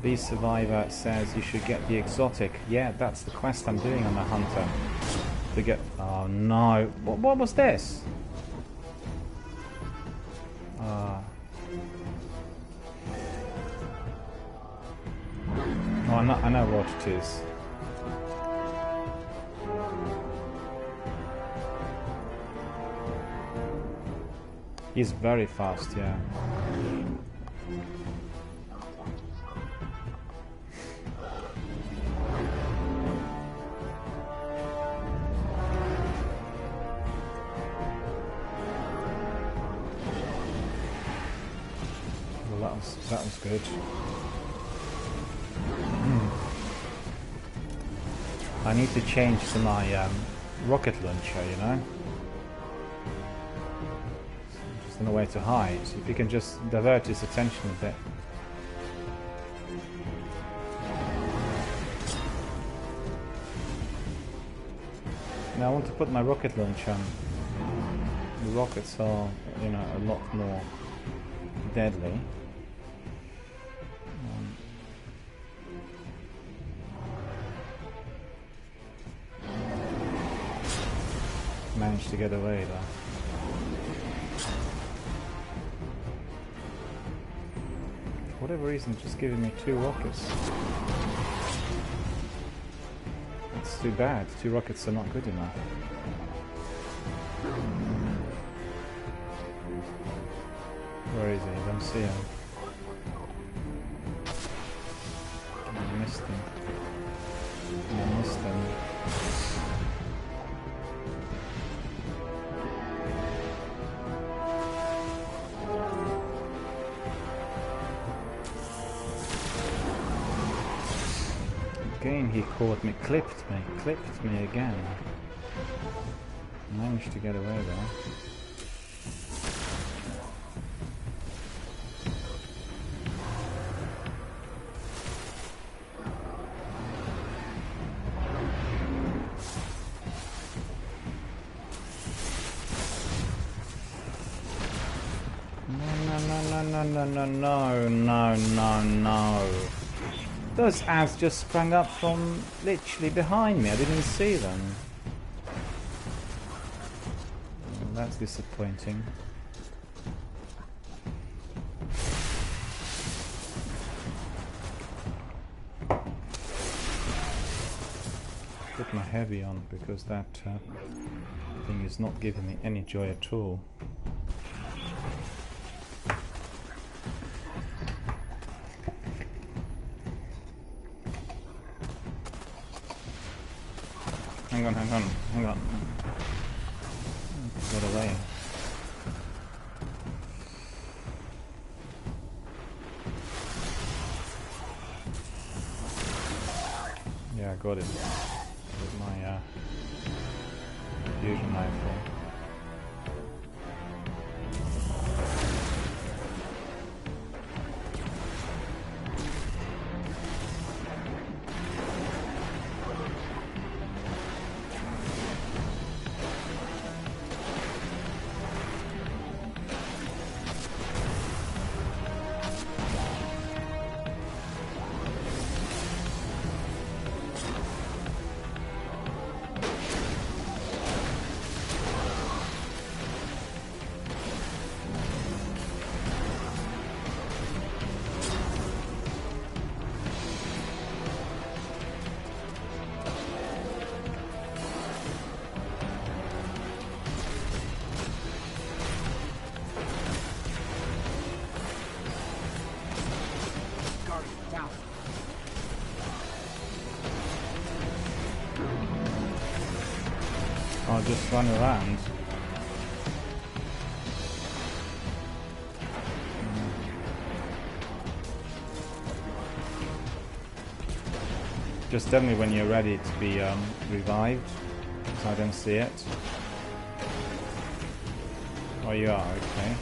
Speaker 1: Beast Survivor says you should get the exotic. Yeah, that's the quest I'm doing on the hunter. To get... oh no. What was this? Oh, I know what it is. He's very fast, yeah. Well, that was good. I need to change to my rocket launcher, you know? Just in a way to hide. If you can just divert his attention a bit. Now I want to put my rocket launcher on. The rockets are, you know, a lot more deadly. Managed to get away though. For whatever reason, just giving me 2 rockets. That's too bad. 2 rockets are not good enough. Where is he? I don't see him. I missed him. I missed him. Again he caught me, clipped me again. Managed to get away though. no, no, no, no, no, no, no, no. Those ants just sprang up from literally behind me. I didn't see them. Well, that's disappointing. Put my heavy on because that thing is not giving me any joy at all. Hang on, hang on, hang on. Got away. Yeah, I got it. With my fusion rifle. I'll just run around. Just tell me when you're ready to be revived, because I don't see it. Oh, you are, okay.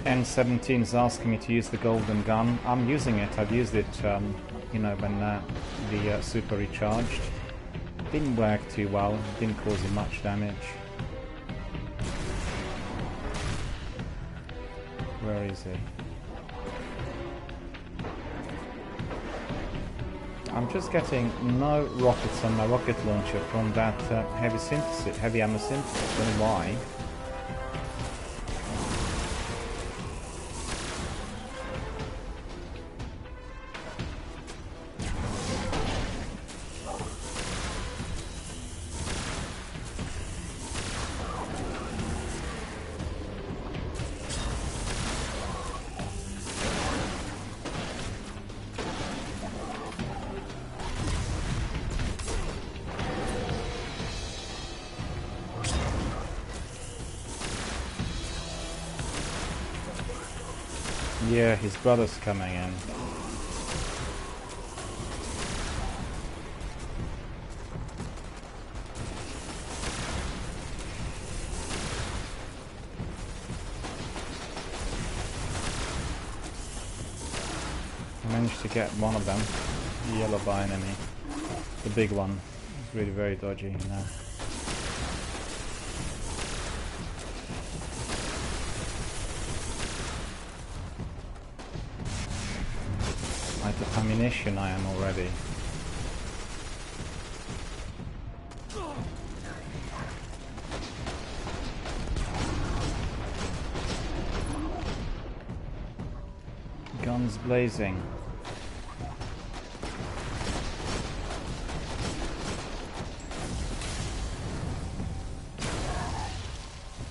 Speaker 1: N17 is asking me to use the golden gun. I'm using it. I've used it, you know, when the super recharged. Didn't work too well. Didn't cause him much damage. Where is he? I'm just getting no rockets on my rocket launcher from that heavy ammo synthesis. Don't know why. Yeah, his brother's coming in. I managed to get one of them, the yellow bar enemy, the big one. It's really very dodgy, you know. Out of ammunition I am already. Guns blazing.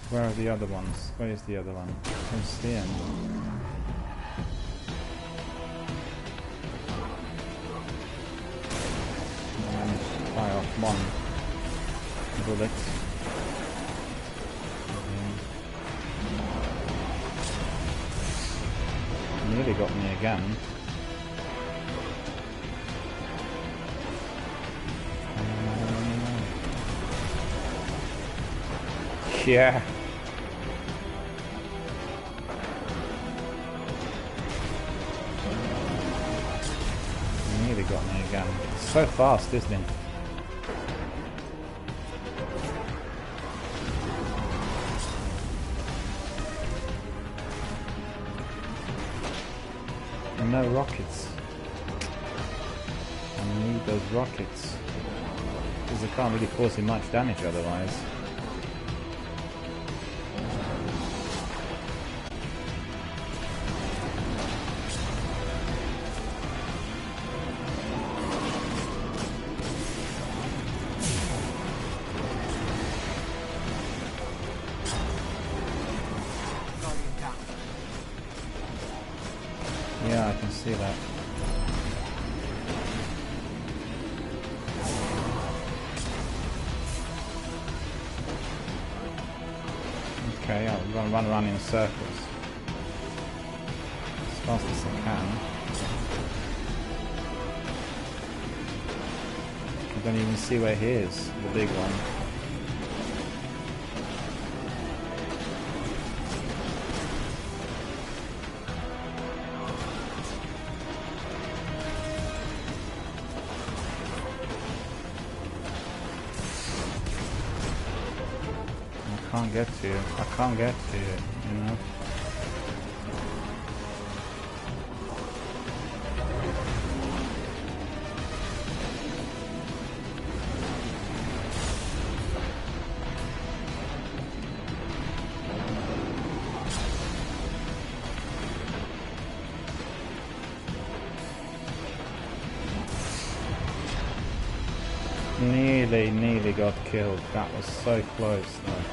Speaker 1: Where are the other ones? Where is the other one? I don't see him. Fire off one bullet. Nearly got me again. yeah. He nearly got me again. It's so fast, isn't it? And no rockets. I need those rockets. Because they can't really cause him much damage otherwise. Yeah, I can see that. Okay, I'm going to run around in circles as fast as I can. I don't even see where he is, the big one. I can't get to you. I can't get to you, you know. Nearly got killed. That was so close though.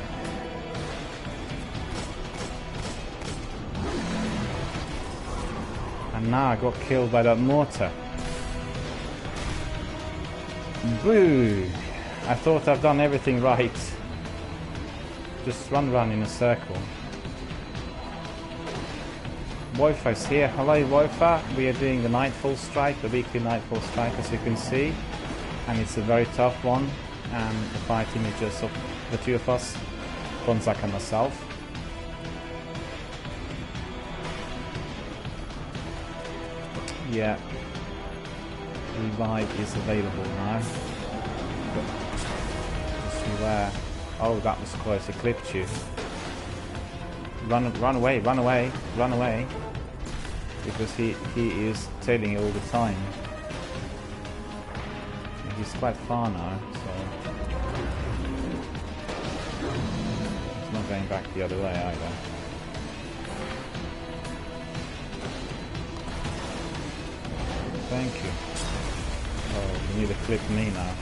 Speaker 1: And now I got killed by that mortar. Boo! I thought I've done everything right. Just run around in a circle. Wofa's here. Hello Wofa. We are doing the Nightfall Strike, the weekly Nightfall Strike, as you can see. And it's a very tough one. And the fighting is just of the two of us, Bonzak and myself. Yeah, revive is available now. Let's see where. Oh, that was close. It clipped you. Run away! Run away! Run away! Because he is tailing you all the time. He's quite far now, so he's not going back the other way either. Thank you. Oh, you need to clip me now.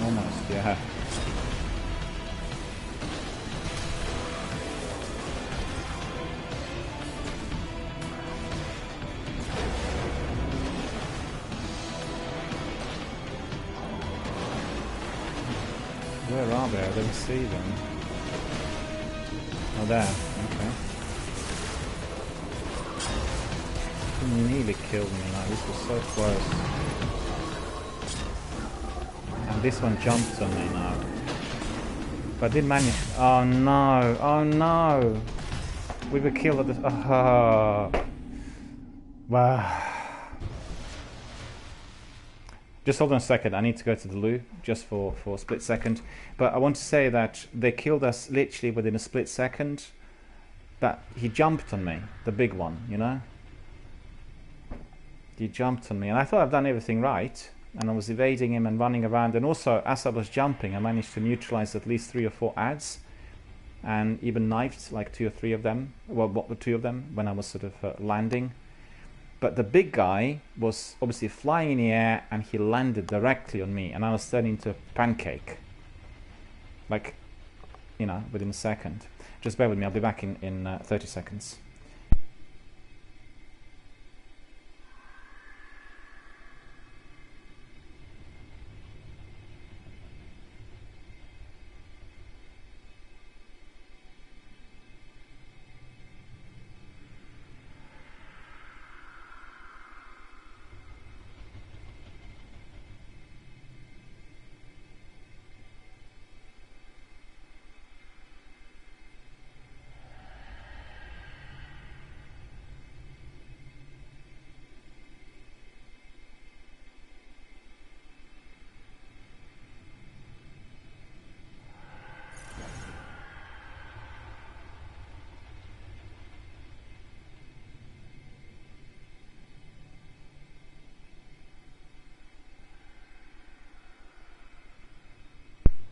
Speaker 1: Almost, yeah. Where are they? I don't see them. Oh, there. Okay. He nearly killed me now. This was so close. And this one jumped on me now. But I did manage. Oh no! Oh no! We were killed at the. Oh. Wow. Just hold on a second, I need to go to the loo, just for a split second. But I want to say that they killed us literally within a split second. That he jumped on me, the big one, you know? He jumped on me, and I thought I've done everything right. And I was evading him and running around. And also, as I was jumping, I managed to neutralize at least 3 or 4 adds. And even knifed like 2 or 3 of them. Well, what were 2 of them when I was sort of landing. But the big guy was obviously flying in the air and he landed directly on me and I was turning into a pancake. Like, you know, within a second. Just bear with me, I'll be back in 30 seconds.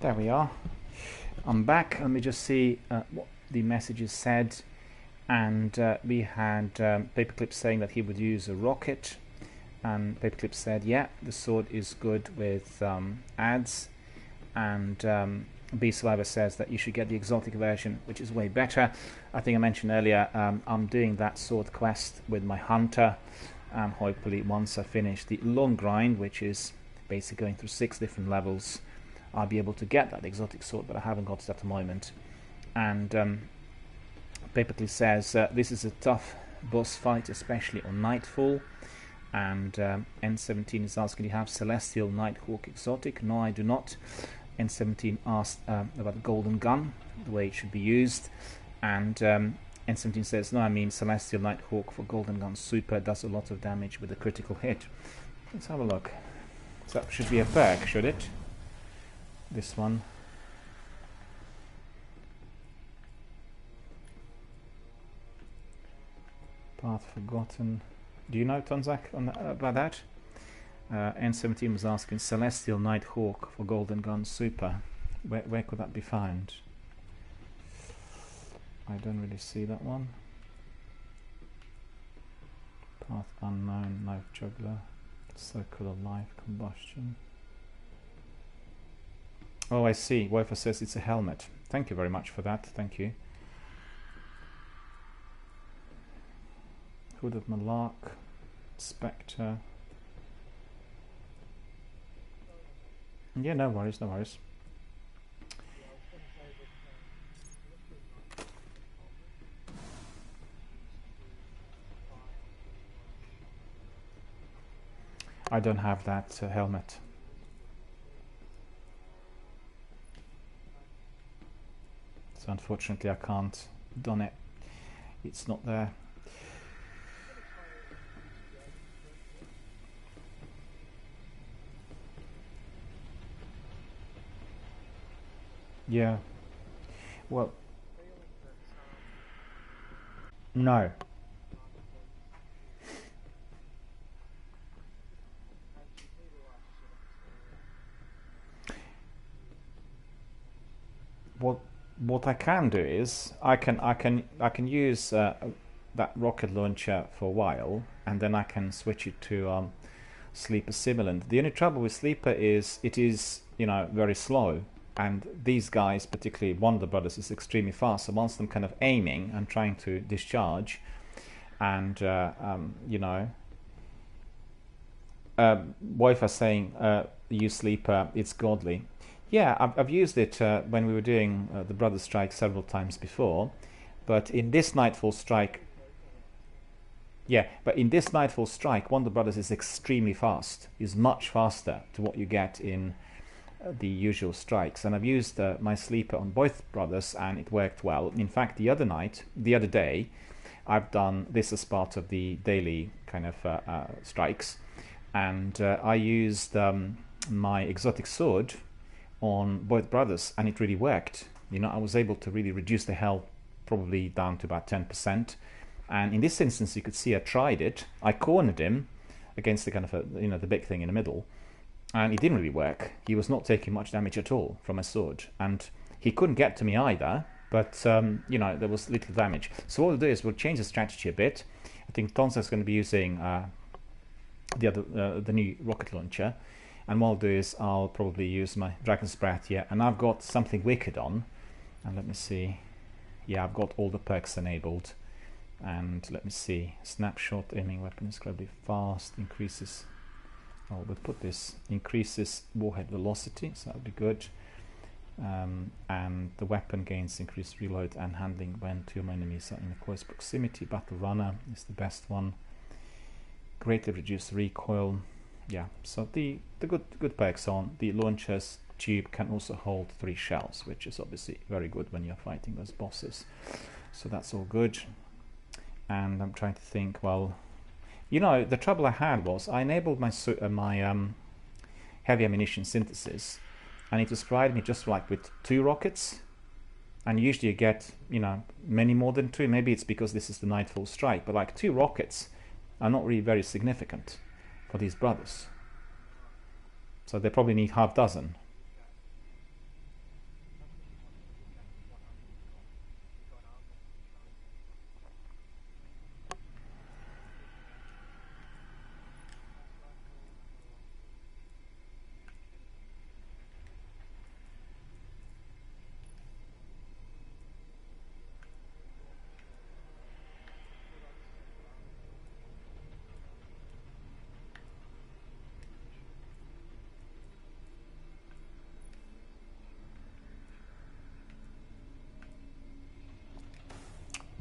Speaker 1: There we are. I'm back. Let me just see what the messages said. And we had Paperclip saying that he would use a rocket. And Paperclip said, yeah, the sword is good with ads. And B Survivor says that you should get the exotic version, which is way better. I think I mentioned earlier, I'm doing that sword quest with my hunter. And hopefully once I finish the long grind, which is basically going through 6 different levels, I'll be able to get that exotic sword, but I haven't got it at the moment. And Paperclip says this is a tough boss fight, especially on Nightfall. And N17 is asking, do you have Celestial Nighthawk exotic? No, I do not. N17 asked about the golden gun, the way it should be used. And N17 says, no, I mean Celestial Nighthawk for golden gun super, does a lot of damage with a critical hit. Let's have a look. So that should be a perk, should it? This one. Path forgotten. Do you know, Tonzak, about that? N17 was asking Celestial Nighthawk for golden gun super. Where could that be found? I don't really see that one. Path unknown, knife juggler, circle of life, combustion. Oh, I see. Wofer says it's a helmet. Thank you very much for that. Thank you. Hood of Malark, Spectre. Yeah, no worries, no worries. I don't have that helmet. So unfortunately I can't don it. It's not there. Yeah. Well, no. What I can do is I can use that rocket launcher for a while, and then I can switch it to Sleeper Simulant. The only trouble with Sleeper is it is, you know, very slow, and these guys, particularly one of the brothers, is extremely fast. So once I'm kind of aiming and trying to discharge, and you know, Woifa saying use Sleeper, it's godly. Yeah, I've used it when we were doing the Brothers Strike several times before, but in this Nightfall Strike, one of the brothers is extremely fast, is much faster to what you get in the usual strikes, and I've used my Sleeper on both brothers, and it worked well. In fact, the other day, I've done this as part of the daily kind of strikes, and I used my exotic sword on both brothers, and it really worked. You know, I was able to really reduce the health probably down to about 10%. And in this instance, you could see I tried it. I cornered him against the kind of the big thing in the middle, and it didn't really work. He was not taking much damage at all from my sword, and he couldn't get to me either. But you know, there was little damage. So what we'll do is we'll change the strategy a bit. I think Tonsa's going to be using the new rocket launcher. And what I'll do is I'll probably use my Dragon's Breath here, and I've got something wicked on. And let me see. Yeah, I've got all the perks enabled. And let me see. Snapshot aiming weapon is incredibly fast. Increases. Oh, we'll put this. Increases warhead velocity, so that'll be good. And the weapon gains increased reload and handling when two enemies are in a close proximity. Battle Runner is the best one. Greatly reduced recoil. Yeah, so the good perks on the launcher's tube can also hold 3 shells, which is obviously very good when you're fighting those bosses. So that's all good. And I'm trying to think. Well, you know, the trouble I had was I enabled my heavy ammunition synthesis, and it was providing me just like with 2 rockets. And usually you get, you know, many more than 2. Maybe it's because this is the Nightfall Strike, but like 2 rockets are not really very significant for these brothers. So they probably need half dozen.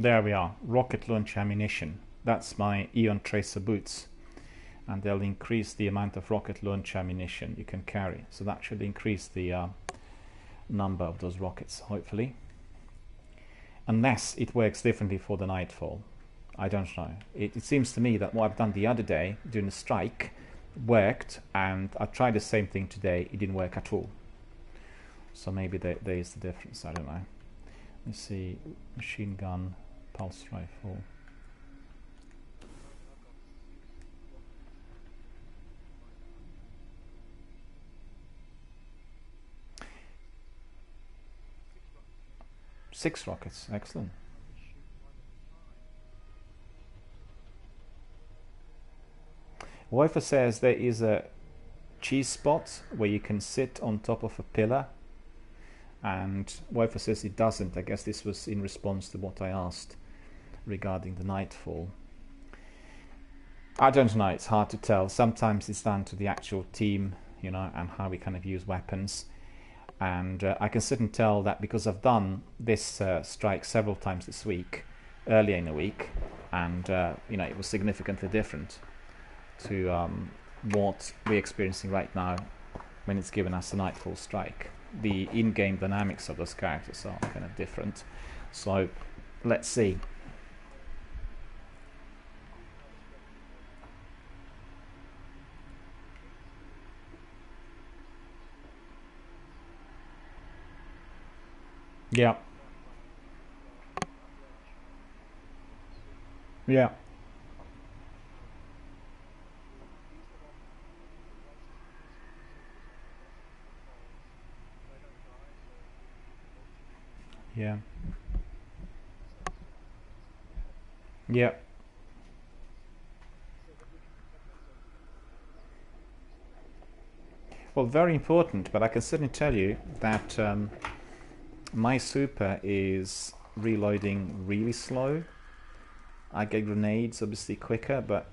Speaker 1: There we are, rocket launch ammunition. That's my Eon Tracer boots. And they'll increase the amount of rocket launch ammunition you can carry. So that should increase the number of those rockets, hopefully. Unless it works differently for the Nightfall. I don't know. It seems to me that what I've done the other day during the strike worked, and I tried the same thing today. It didn't work at all. So maybe there is the difference. I don't know. Let's see. Machine gun, pulse rifle. Six rockets, excellent. Woifer says there is a cheese spot where you can sit on top of a pillar, and Woifer says it doesn't. I guess this was in response to what I asked regarding the Nightfall. I don't know, it's hard to tell. Sometimes it's down to the actual team, you know, and how we kind of use weapons. And I can sit and tell that because I've done this strike several times this week, earlier in the week, and you know, it was significantly different to what we're experiencing right now when it's given us a Nightfall strike. The in-game dynamics of those characters are kind of different. So let's see. Yeah. Yeah. Yeah. Yeah. Well, very important, but I can certainly tell you that my super is reloading really slow. I get grenades obviously quicker, but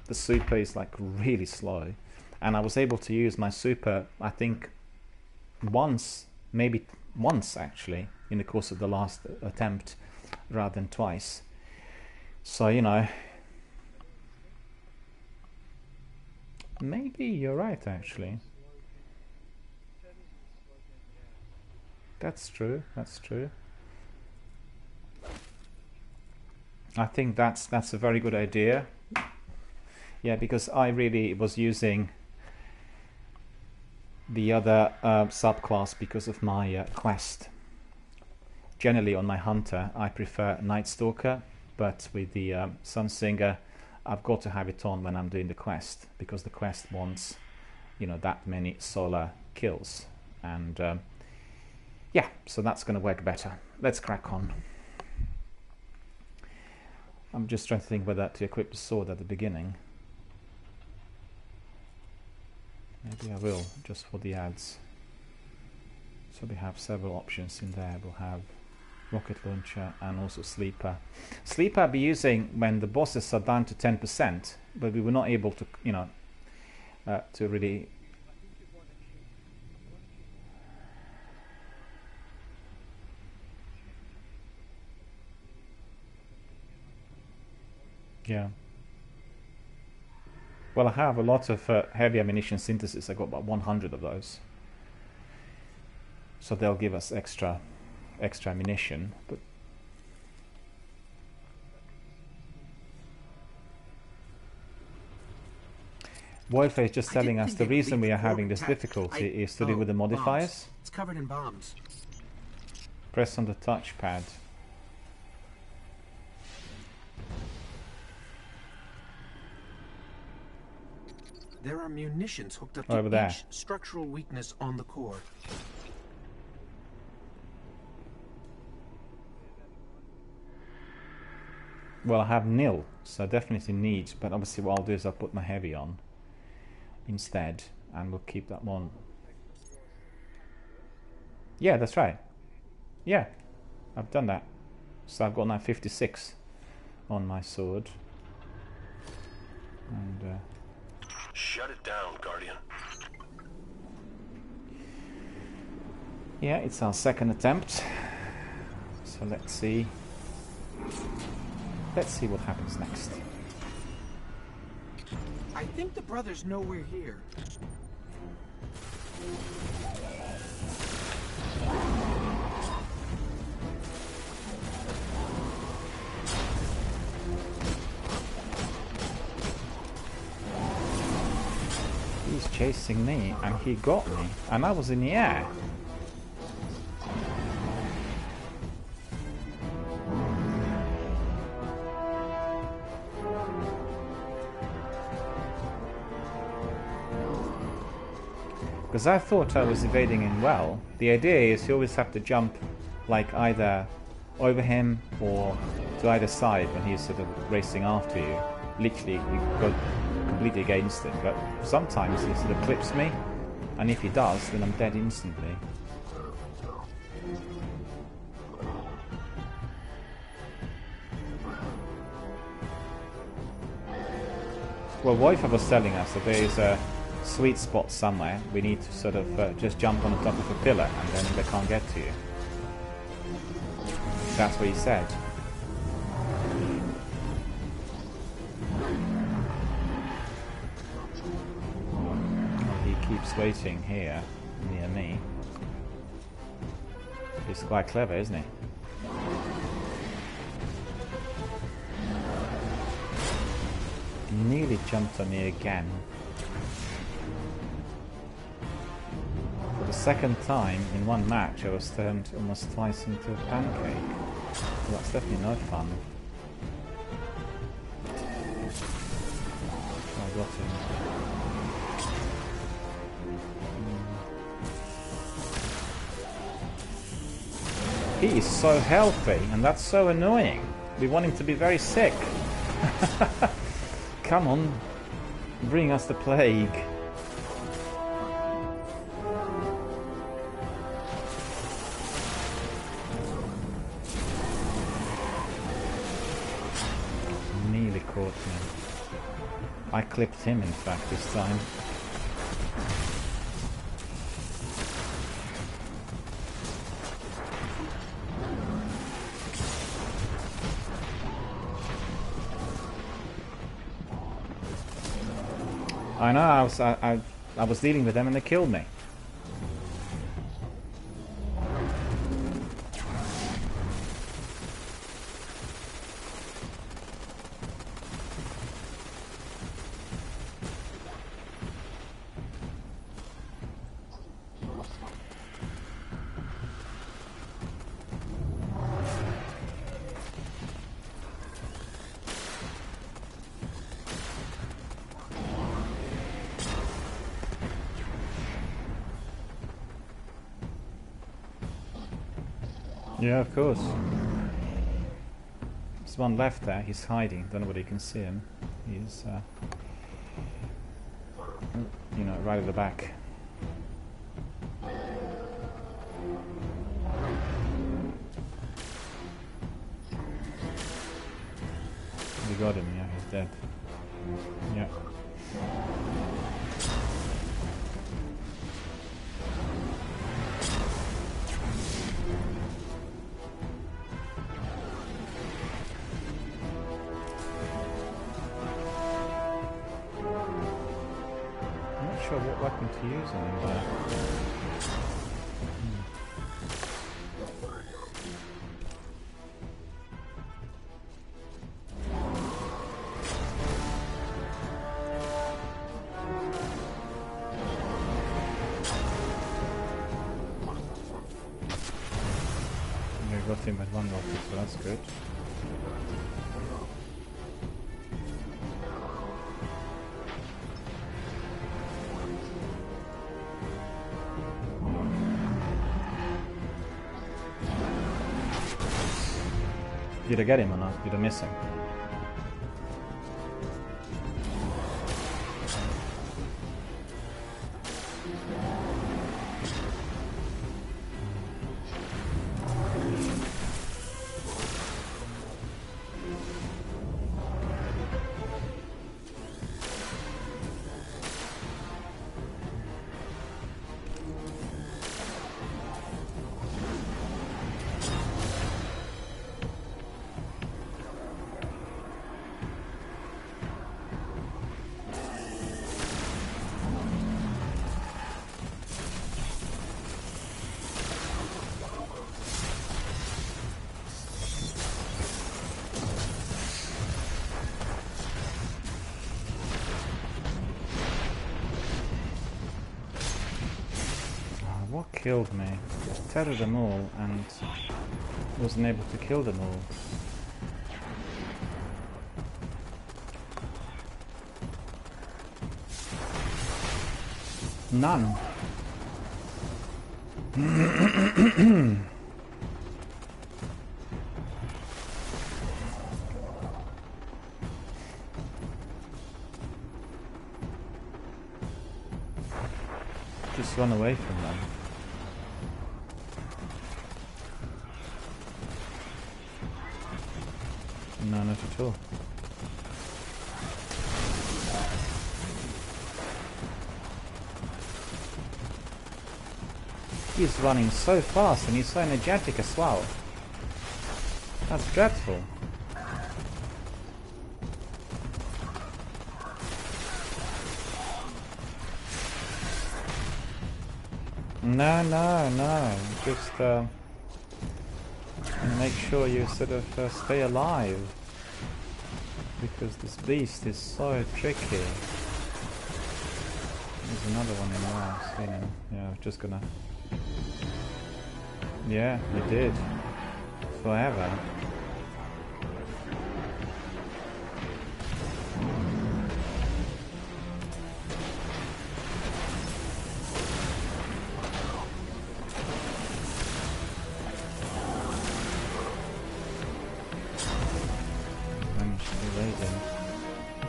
Speaker 1: the super is like really slow. And I was able to use my super, I think, once, maybe once actually, in the course of the last attempt, rather than twice. So, you know, maybe you're right actually. That's true, that's true. I think that's a very good idea. Yeah, because I really was using the other subclass because of my quest. Generally on my hunter I prefer Night Stalker, but with the Sunsinger I've got to have it on when I'm doing the quest, because the quest wants, you know, that many solar kills. And yeah, so that's going to work better. Let's crack on. I'm just trying to think whether to equip the sword at the beginning. Maybe I will, just for the ads. So we have several options in there. We'll have rocket launcher and also sleeper. Sleeper I'll be using when the bosses are down to 10%, but we were not able to, you know, to really... Yeah. Well, I have a lot of heavy ammunition synthesis. I got about 100 of those. So they'll give us extra ammunition. But Wildfire is just telling us the reason we are having this difficulty is to do with the modifiers.
Speaker 6: It's covered in bombs.
Speaker 1: Press on the touchpad.
Speaker 6: There are munitions hooked up
Speaker 1: Over
Speaker 6: to
Speaker 1: there.
Speaker 6: each structural weakness on the core.
Speaker 1: Well, I have nil, so I definitely need, but obviously what I'll do is I'll put my heavy on instead, and we'll keep that one. Yeah, that's right. Yeah, I've done that. So I've got now 56 on my sword. And
Speaker 4: shut it down, Guardian.
Speaker 1: yeah, it's our second attempt. So let's see Let's see what happens next.
Speaker 6: I think the brothers know we're here.
Speaker 1: He's chasing me, and he got me, and I was in the air. Because I thought I was evading him well. The idea is you always have to jump like either over him or to either side when he's sort of racing after you. Literally, you go completely against him. But sometimes he sort of clips me, and if he does, then I'm dead instantly. Well, Wi-Fi was telling us that there is a sweet spot somewhere. We need to sort of just jump on the top of a pillar and then they can't get to you. That's what he said. He keeps waiting here near me. He's quite clever, isn't he? He nearly jumped on me again. For the second time in one match I was turned almost twice into a pancake. Well, that's definitely no fun. I got him. He is so healthy, and that's so annoying. We want him to be very sick. Come on, bring us the plague. Nearly caught me. I clipped him, in fact, this time. I know, I was dealing with them and they killed me. Yeah, of course. There's one left there. He's hiding. Don't know whether you can see him. He's, you know, right at the back. We got him. Yeah, he's dead. Yeah. What weapon to use on him there. We got him with one rocket, so that's good. Did I get him or not? Did I miss him? killed me. Tethered them all and wasn't able to kill them all. None. Just run away from them. No, not at all. He's running so fast and he's so energetic as well. That's dreadful. No, no, no. Just make sure you sort of stay alive. Because this beast is so tricky. There's another one in there. I've seen him. Yeah, I'm just gonna... Yeah, he did. Forever.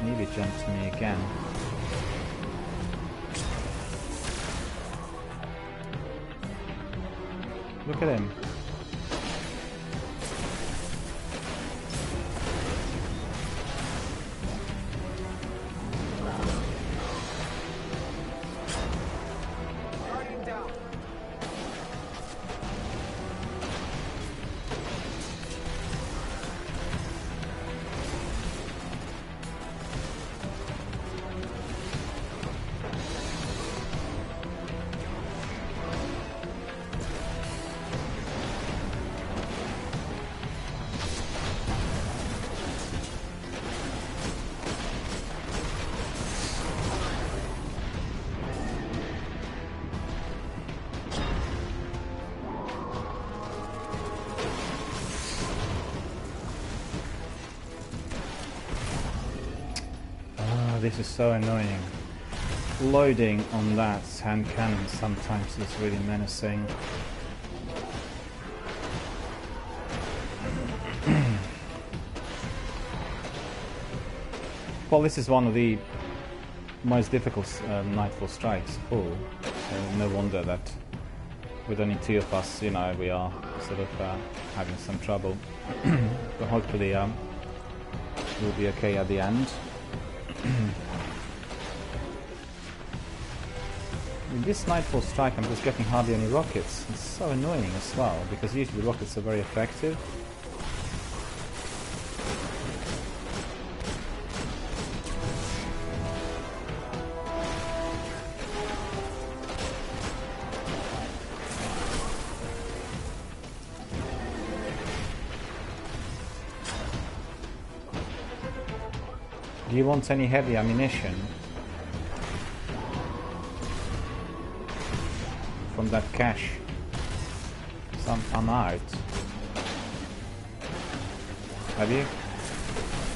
Speaker 1: Nearly jumped to me again. Look at him. This is so annoying. Loading on that hand cannon sometimes is really menacing. Well, this is one of the most difficult Nightfall strikes to pull, so no wonder that with only two of us, you know, we are sort of having some trouble. But hopefully we'll be okay at the end. In this Nightfall strike I'm just getting hardly any rockets. It's so annoying as well, because usually rockets are very effective. Do you want any heavy ammunition? From that cache? I'm out. Have you?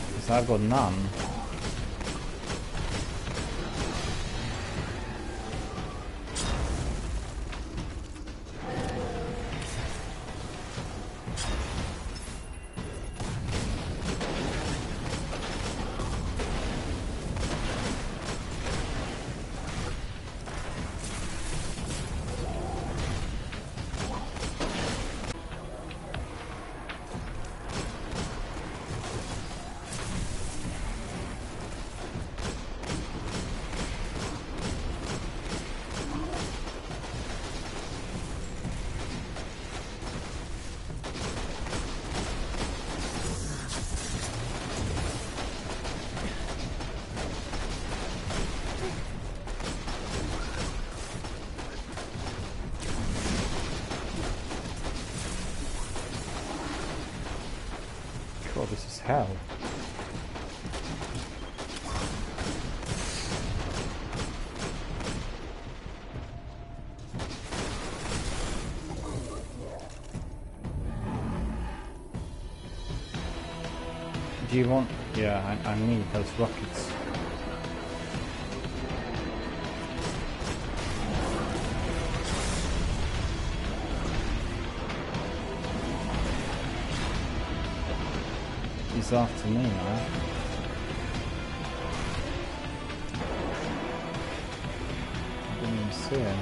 Speaker 1: Because I've got none. God, this is hell. Do you want... Yeah, I need those rockets. He's after me, right? I didn't even see him.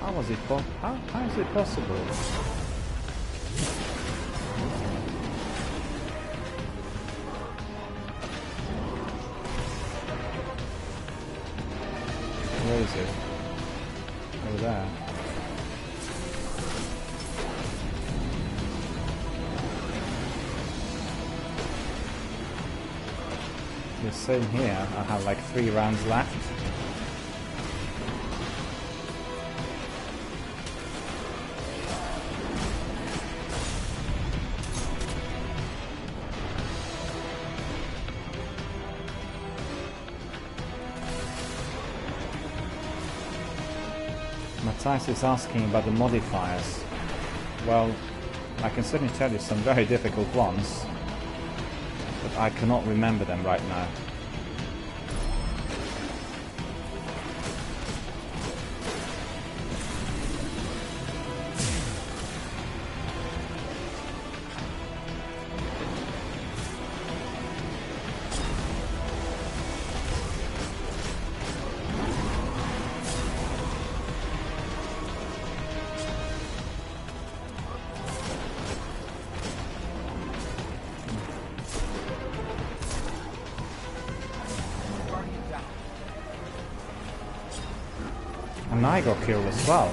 Speaker 1: How was it how is it possible? Where is it? Over there. The same here. I have like 3 rounds left. Matthias is asking about the modifiers. Well, I can certainly tell you some very difficult ones, but I cannot remember them right now. And I got killed as well.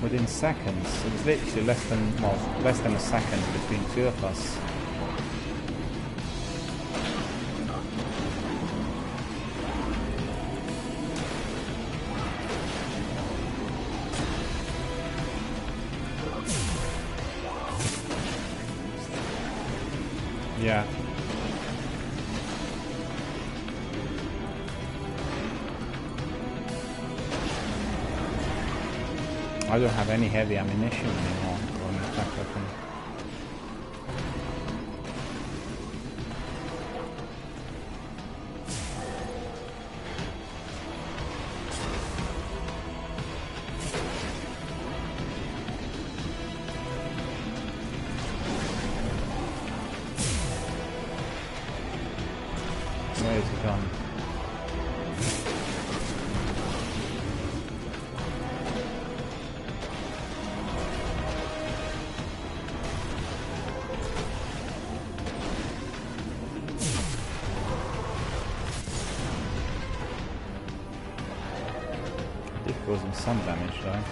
Speaker 1: Within seconds. It was literally less than a second between 2 of us. Yeah. I don't have any heavy ammunition anymore. Or in fact, I can... Where is it gone? Causing some damage though.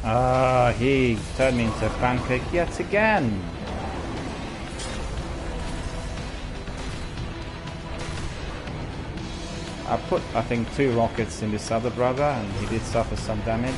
Speaker 1: Ah, he turned me into a pancake yet again. I put, I think, 2 rockets in this other brother and he did suffer some damage.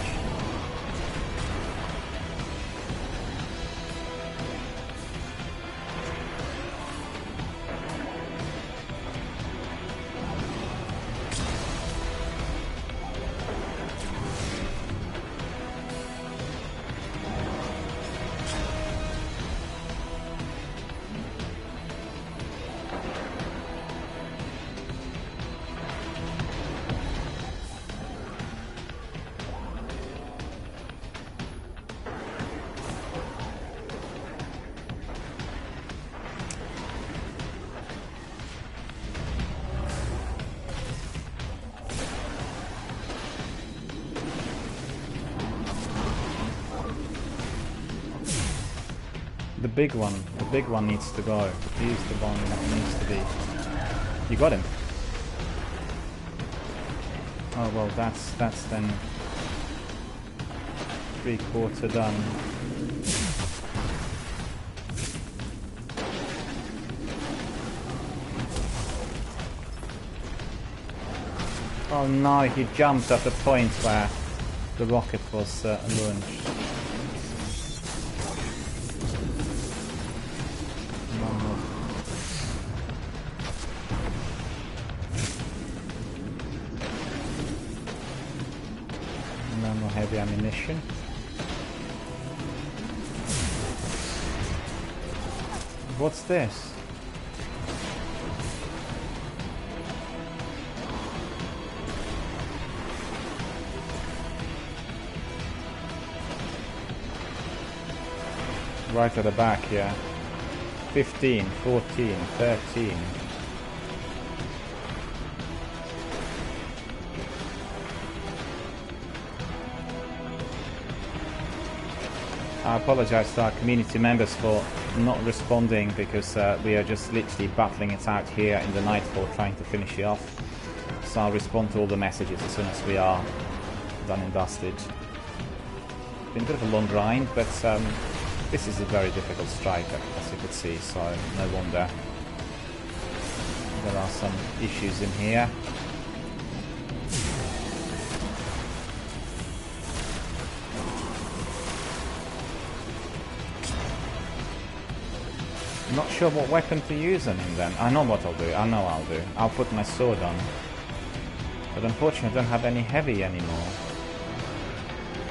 Speaker 1: The big one needs to go. He's the one that needs to be. You got him. Oh well, that's then 3/4 done. Oh no, he jumped at the point where the rocket was launched. heavy ammunition. What's this? Right at the back, yeah. 15, 14, 13. I apologize to our community members for not responding because we are just literally battling it out here in the nightfall trying to finish it off. So I'll respond to all the messages as soon as we are done and dusted. Been a bit of a long grind, but this is a very difficult strike, as you could see, so no wonder there are some issues in here. Not sure what weapon to use on him then. I know what I'll do. I know I'll do. I'll put my sword on. But unfortunately I don't have any heavy anymore.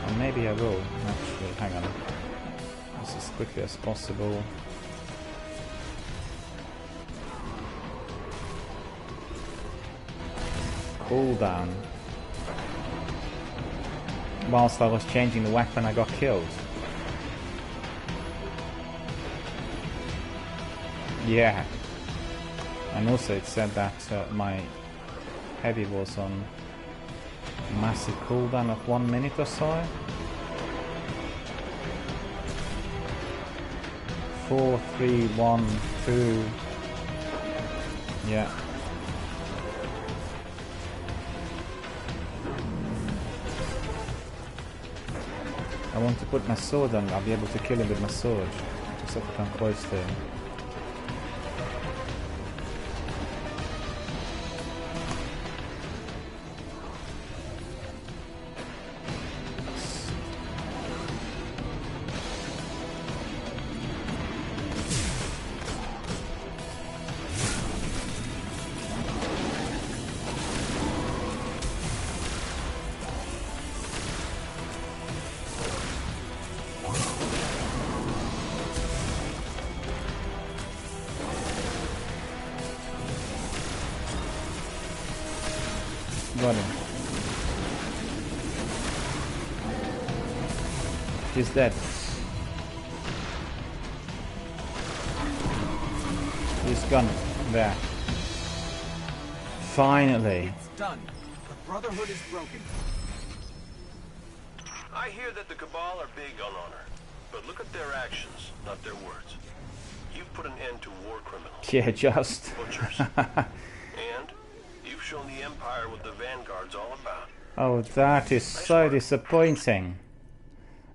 Speaker 1: Or maybe I will. Actually, hang on. As quickly as possible. Cooldown. Whilst I was changing the weapon, I got killed. Yeah. And also it said that my heavy was on massive cooldown of 1 minute or so. 4, 3, 1, 2. Yeah. I want to put my sword on. I'll be able to kill him with my sword. Just have to come close to him. Got him. He's dead. He's gone. There. Finally.
Speaker 6: It's done. The Brotherhood is broken.
Speaker 4: I hear that the Cabal are big on honor, but look at their actions, not their words. You've put an end to war criminals.
Speaker 1: Yeah, just.
Speaker 4: Butchers. And you've shown the Empire what the Vanguard's all about.
Speaker 1: Oh, that is so disappointing.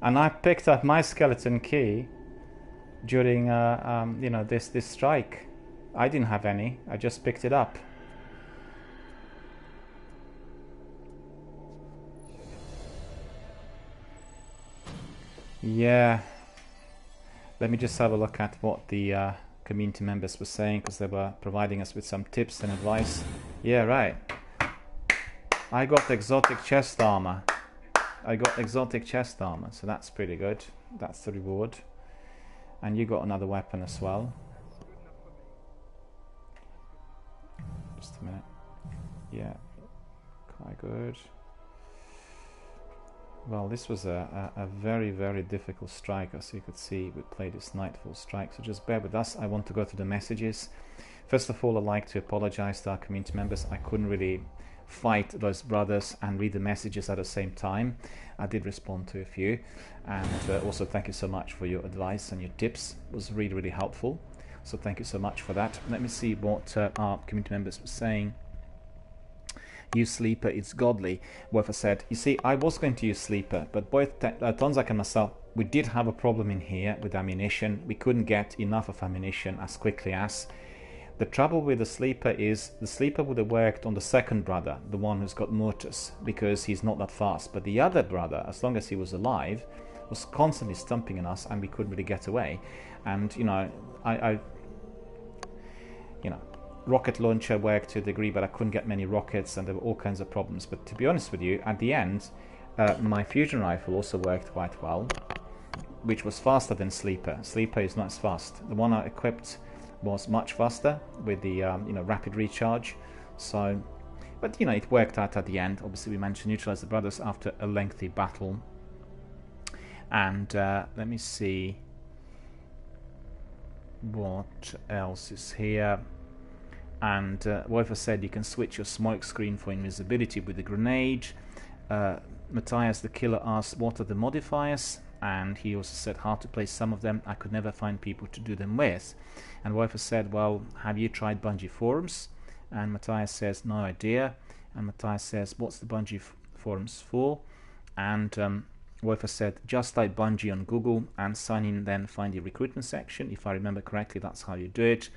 Speaker 1: And I picked up my skeleton key during, you know, this strike. I didn't have any. I just picked it up. Yeah. Let me just have a look at what the community members were saying, because they were providing us with some tips and advice. Yeah, right. I got exotic chest armor. I got exotic chest armor, so that's pretty good. That's the reward. And you got another weapon as well. Just a minute. Yeah, quite good. Well, this was a very, very difficult strike. As you could see, we played this Nightfall strike, so just bear with us. I want to go to the messages. First of all, I'd like to apologize to our community members. I couldn't really fight those brothers and read the messages at the same time. I did respond to a few, and also thank you so much for your advice and your tips. It was really, really helpful, so thank you so much for that. Let me see what our community members were saying. Use Sleeper, it's godly. Werther said, you see, I was going to use Sleeper, but both Tonzak and myself, we did have a problem in here with ammunition. We couldn't get enough of ammunition as quickly as. The trouble with the Sleeper is, the Sleeper would have worked on the second brother, the one who's got mortars, because he's not that fast. But the other brother, as long as he was alive, was constantly stumping on us, and we couldn't really get away. And, you know, you know, rocket launcher worked to a degree, but I couldn't get many rockets, and there were all kinds of problems. But to be honest with you, at the end, my fusion rifle also worked quite well, which was faster than Sleeper. Sleeper is not as fast. The one I equipped was much faster with the rapid recharge. So, but it worked out at the end. Obviously, we managed to neutralize the brothers after a lengthy battle. And let me see what else is here. And Wolfer said you can switch your smoke screen for invisibility with the grenade. Matthias the Killer asked what are the modifiers, and he also said how to play some of them. I could never find people to do them with. And Wolfer said, well, have you tried Bungie forums? And Matthias says, no idea. And Matthias says, what's the Bungie forums for? And Wolfer said, just type Bungie on Google and sign in, then find the recruitment section. If I remember correctly, that's how you do it.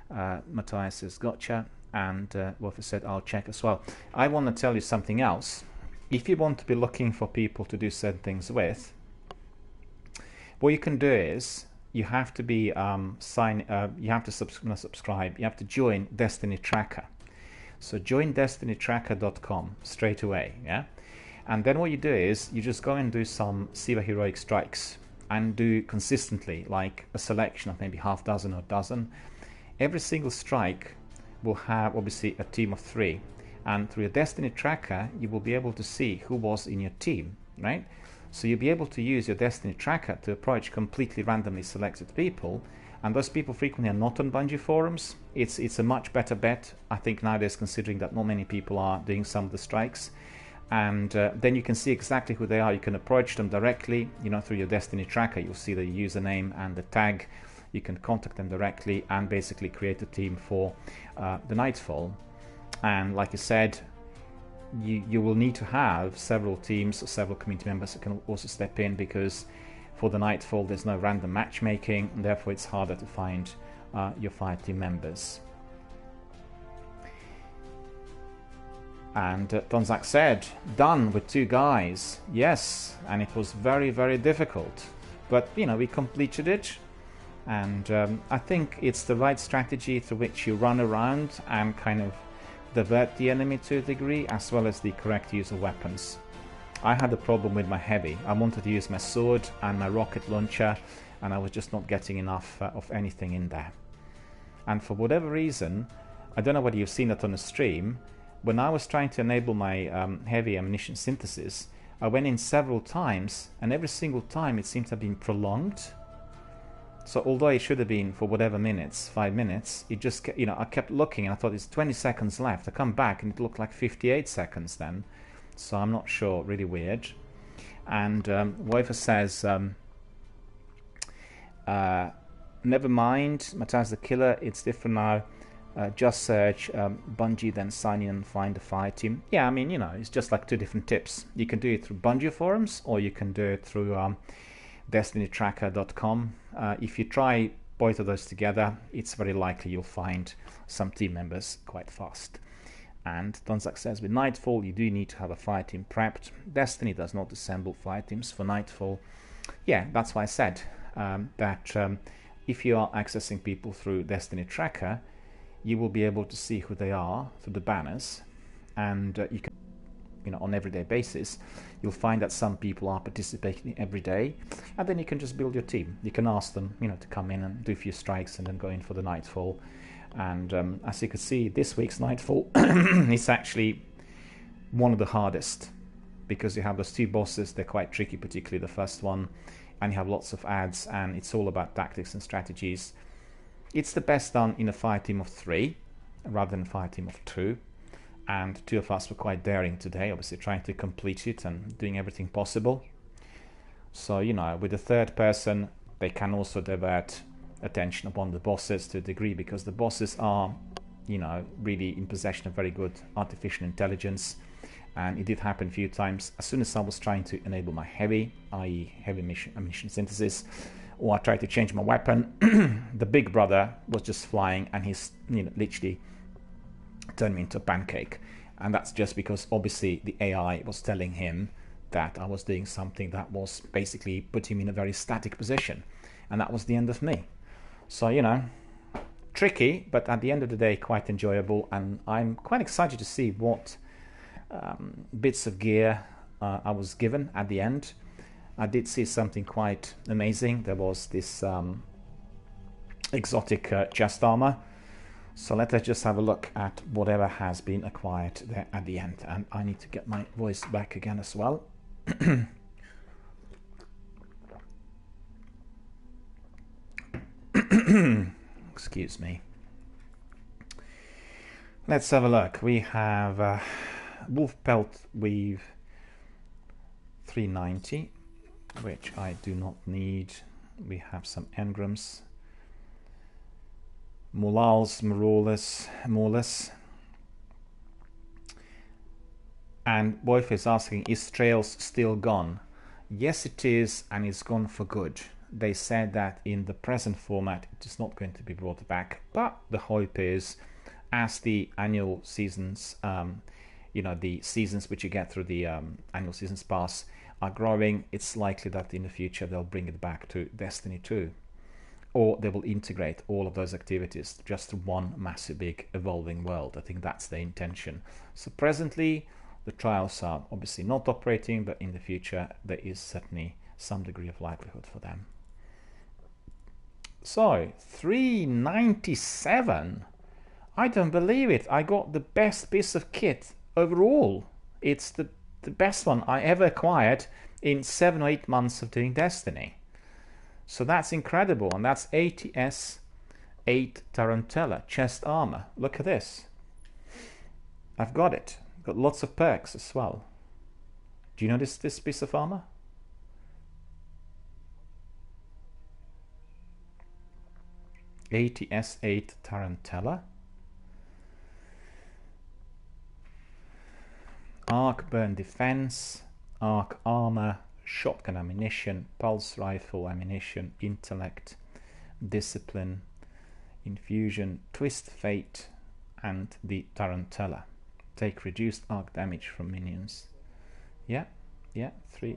Speaker 1: Matthias says, gotcha. And Wolfer said, I'll check as well. I want to tell you something else. If you want to be looking for people to do certain things with, what you can do is you have to be subscribe. You have to join Destiny Tracker. So join destinytracker.com straight away, yeah. And then what you do is you just go and do some Siva heroic strikes and do consistently, like a selection of maybe half dozen or dozen. Every single strike will have obviously a team of 3, and through your Destiny Tracker you will be able to see who was in your team, right? So you'll be able to use your Destiny Tracker to approach completely randomly selected people, and those people frequently are not on Bungie forums. It's a much better bet, I think, nowadays, considering that not many people are doing some of the strikes. And then you can see exactly who they are. You can approach them directly, through your Destiny Tracker. You'll see the username and the tag. You can contact them directly and basically create a team for the Nightfall. And like I said, you will need to have several teams or several community members who can also step in, because for the Nightfall there's no random matchmaking, and therefore it's harder to find your fire team members. And Donzak said, done with 2 guys. Yes, and it was very, very difficult, but we completed it. And I think it's the right strategy through which you run around and kind of divert the enemy to a degree, as well as the correct use of weapons. I had a problem with my heavy. I wanted to use my sword and my rocket launcher, and I was just not getting enough of anything in there. And for whatever reason, I don't know whether you've seen it on the stream, when I was trying to enable my heavy ammunition synthesis, I went in several times, and every single time it seemed to have been prolonged. So although it should have been for whatever minutes, 5 minutes, it just, I kept looking and I thought it's 20 seconds left. I come back and it looked like 58 seconds then. So I'm not sure, really weird. And Wafer says, never mind, Matthias the Killer, it's different now. Just search Bungie, then sign in and find the fire team. Yeah, I mean, it's just like 2 different tips. You can do it through Bungie forums, or you can do it through destinytracker.com. If you try both of those together, it's very likely you'll find some team members quite fast. And Donzak says, with Nightfall, you do need to have a fire team prepped. Destiny does not assemble fire teams for Nightfall. Yeah, that's why I said that if you are accessing people through Destiny Tracker, you will be able to see who they are through the banners, and you can, on everyday basis, you'll find that some people are participating every day, and then you can just build your team. You can ask them, to come in and do a few strikes and then go in for the Nightfall. And as you can see, this week's Nightfall is actually one of the hardest, because you have those 2 bosses. They're quite tricky, particularly the first one, and you have lots of ads, and it's all about tactics and strategies. It's the best done in a fire team of 3 rather than a fire team of 2, and 2 of us were quite daring today, obviously trying to complete it and doing everything possible. So with the 3rd person, they can also divert attention upon the bosses to a degree, because the bosses are really in possession of very good artificial intelligence. And it did happen a few times. As soon as I was trying to enable my heavy, i.e. heavy ammunition synthesis, or I tried to change my weapon, the big brother was just flying, and he's literally turned me into a pancake. And that's just because obviously the AI was telling him that I was doing something that was basically putting me in a very static position, and that was the end of me. So tricky, but at the end of the day quite enjoyable, and I'm quite excited to see what bits of gear I was given at the end, I did see something quite amazing. There was this exotic chest armor. So let us just have a look at whatever has been acquired there at the end. And I need to get my voice back again as well. Excuse me. Let's have a look. We have wolf pelt weave 390, which I do not need. We have some engrams, molals, morlus. And Wolf is asking, is Trails still gone? Yes, it is, and it's gone for good. They said that in the present format it is not going to be brought back, but the hope is, as the annual seasons, the seasons which you get through the annual seasons pass are growing, it's likely that in the future they'll bring it back to Destiny 2. Or they will integrate all of those activities just one massive big evolving world. I think that's the intention. So presently the trials are obviously not operating, but in the future there is certainly some degree of likelihood for them. So 397. I don't believe it. I got the best piece of kit overall. It's the best one I ever acquired in 7 or 8 months of doing Destiny. So that's incredible. And that's ATS 8 Tarantella chest armor. Look at this. I've got it. Got lots of perks as well. Do you notice this piece of armor? ATS 8 Tarantella. Arc burn defense, arc armor, shotgun ammunition, pulse rifle ammunition, intellect, discipline, infusion, twist fate, and the Tarantella. Take reduced arc damage from minions. Yeah, 3.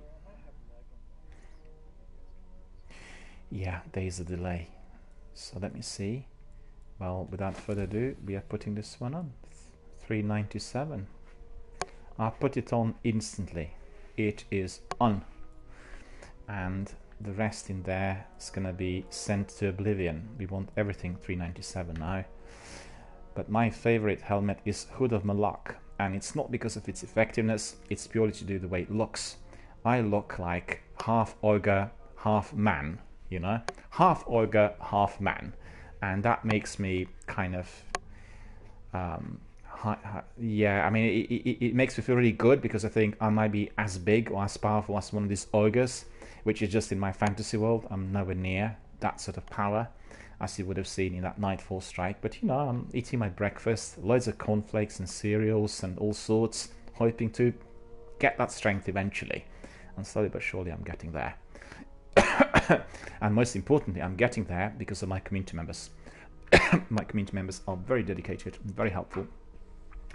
Speaker 1: Yeah, there is a delay. So let me see. Well, without further ado, we are putting this one on. 397. I'll put it on instantly. It is on. And the rest in there is going to be sent to oblivion. We want everything 397 now. But my favorite helmet is Hood of Malak. And it's not because of its effectiveness, it's purely to do the way it looks. I look like half ogre, half man, half ogre, half man. And that makes me kind of yeah, I mean, it makes me feel really good because I think I might be as big or as powerful as one of these ogres, which is just in my fantasy world. I'm nowhere near that sort of power, as you would have seen in that Nightfall strike. But I'm eating my breakfast, loads of cornflakes and cereals and all sorts, hoping to get that strength eventually. And slowly but surely I'm getting there. And most importantly, I'm getting there because of my community members. My community members are very dedicated, very helpful.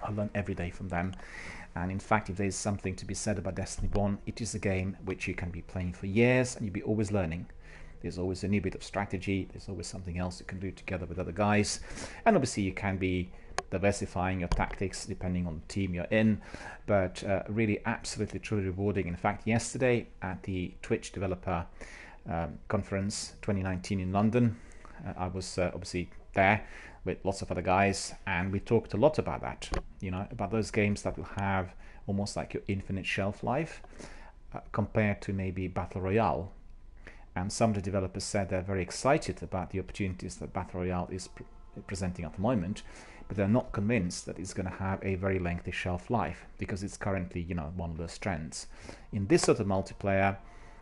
Speaker 1: I learn every day from them, and in fact, if there's something to be said about Destiny 1, it is a game which you can be playing for years and you'll be always learning. There's always a new bit of strategy, there's always something else you can do together with other guys, and obviously you can be diversifying your tactics depending on the team you're in, but really absolutely truly rewarding. In fact, yesterday at the Twitch Developer Conference 2019 in London, I was obviously there with lots of other guys, and we talked a lot about that, about those games that will have almost like your infinite shelf life compared to maybe Battle Royale. And some of the developers said they're very excited about the opportunities that Battle Royale is presenting at the moment, but they're not convinced that it's going to have a very lengthy shelf life because it's currently, one of those trends. In this sort of multiplayer,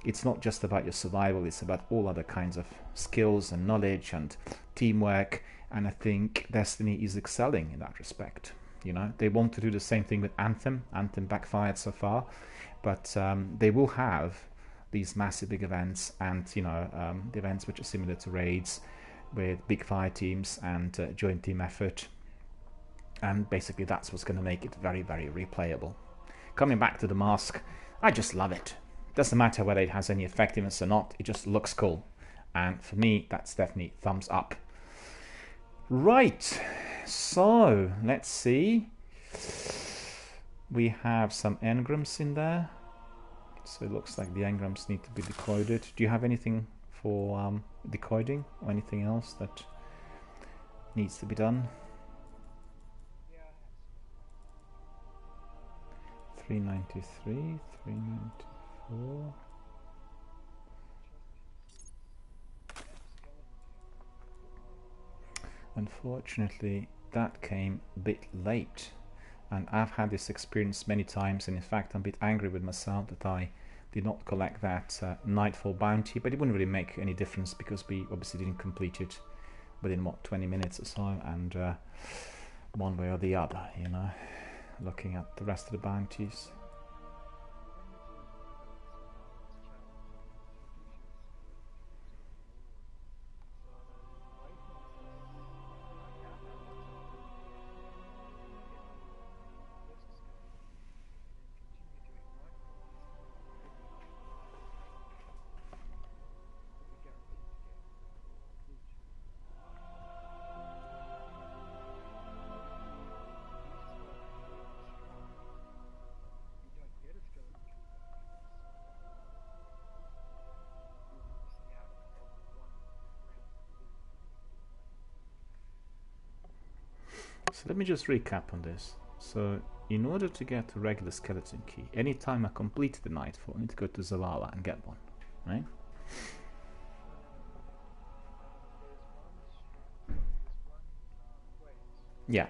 Speaker 1: it's not just about your survival, it's about all other kinds of skills and knowledge and teamwork, and I think Destiny is excelling in that respect. They want to do the same thing with Anthem. Anthem backfired so far, but they will have these massive big events and the events which are similar to raids with big fire teams and joint team effort, and basically that's what's going to make it very, very replayable. Coming back to the mask, I just love it. Doesn't matter whether it has any effectiveness or not, it just looks cool, and for me that's definitely thumbs up. Right, so let's see. We have some engrams in there. So it looks like the engrams need to be decoded. Do you have anything for decoding or anything else that needs to be done? 393, 394. Unfortunately, that came a bit late, and I've had this experience many times, and in fact I'm a bit angry with myself that I did not collect that Nightfall bounty, but it wouldn't really make any difference because we obviously didn't complete it within, what, 20 minutes or so, and one way or the other, you know, looking at the rest of the bounties. So let me just recap on this. So in order to get a regular skeleton key, anytime I complete the Nightfall, I need to go to Zavala and get one, right? Yeah.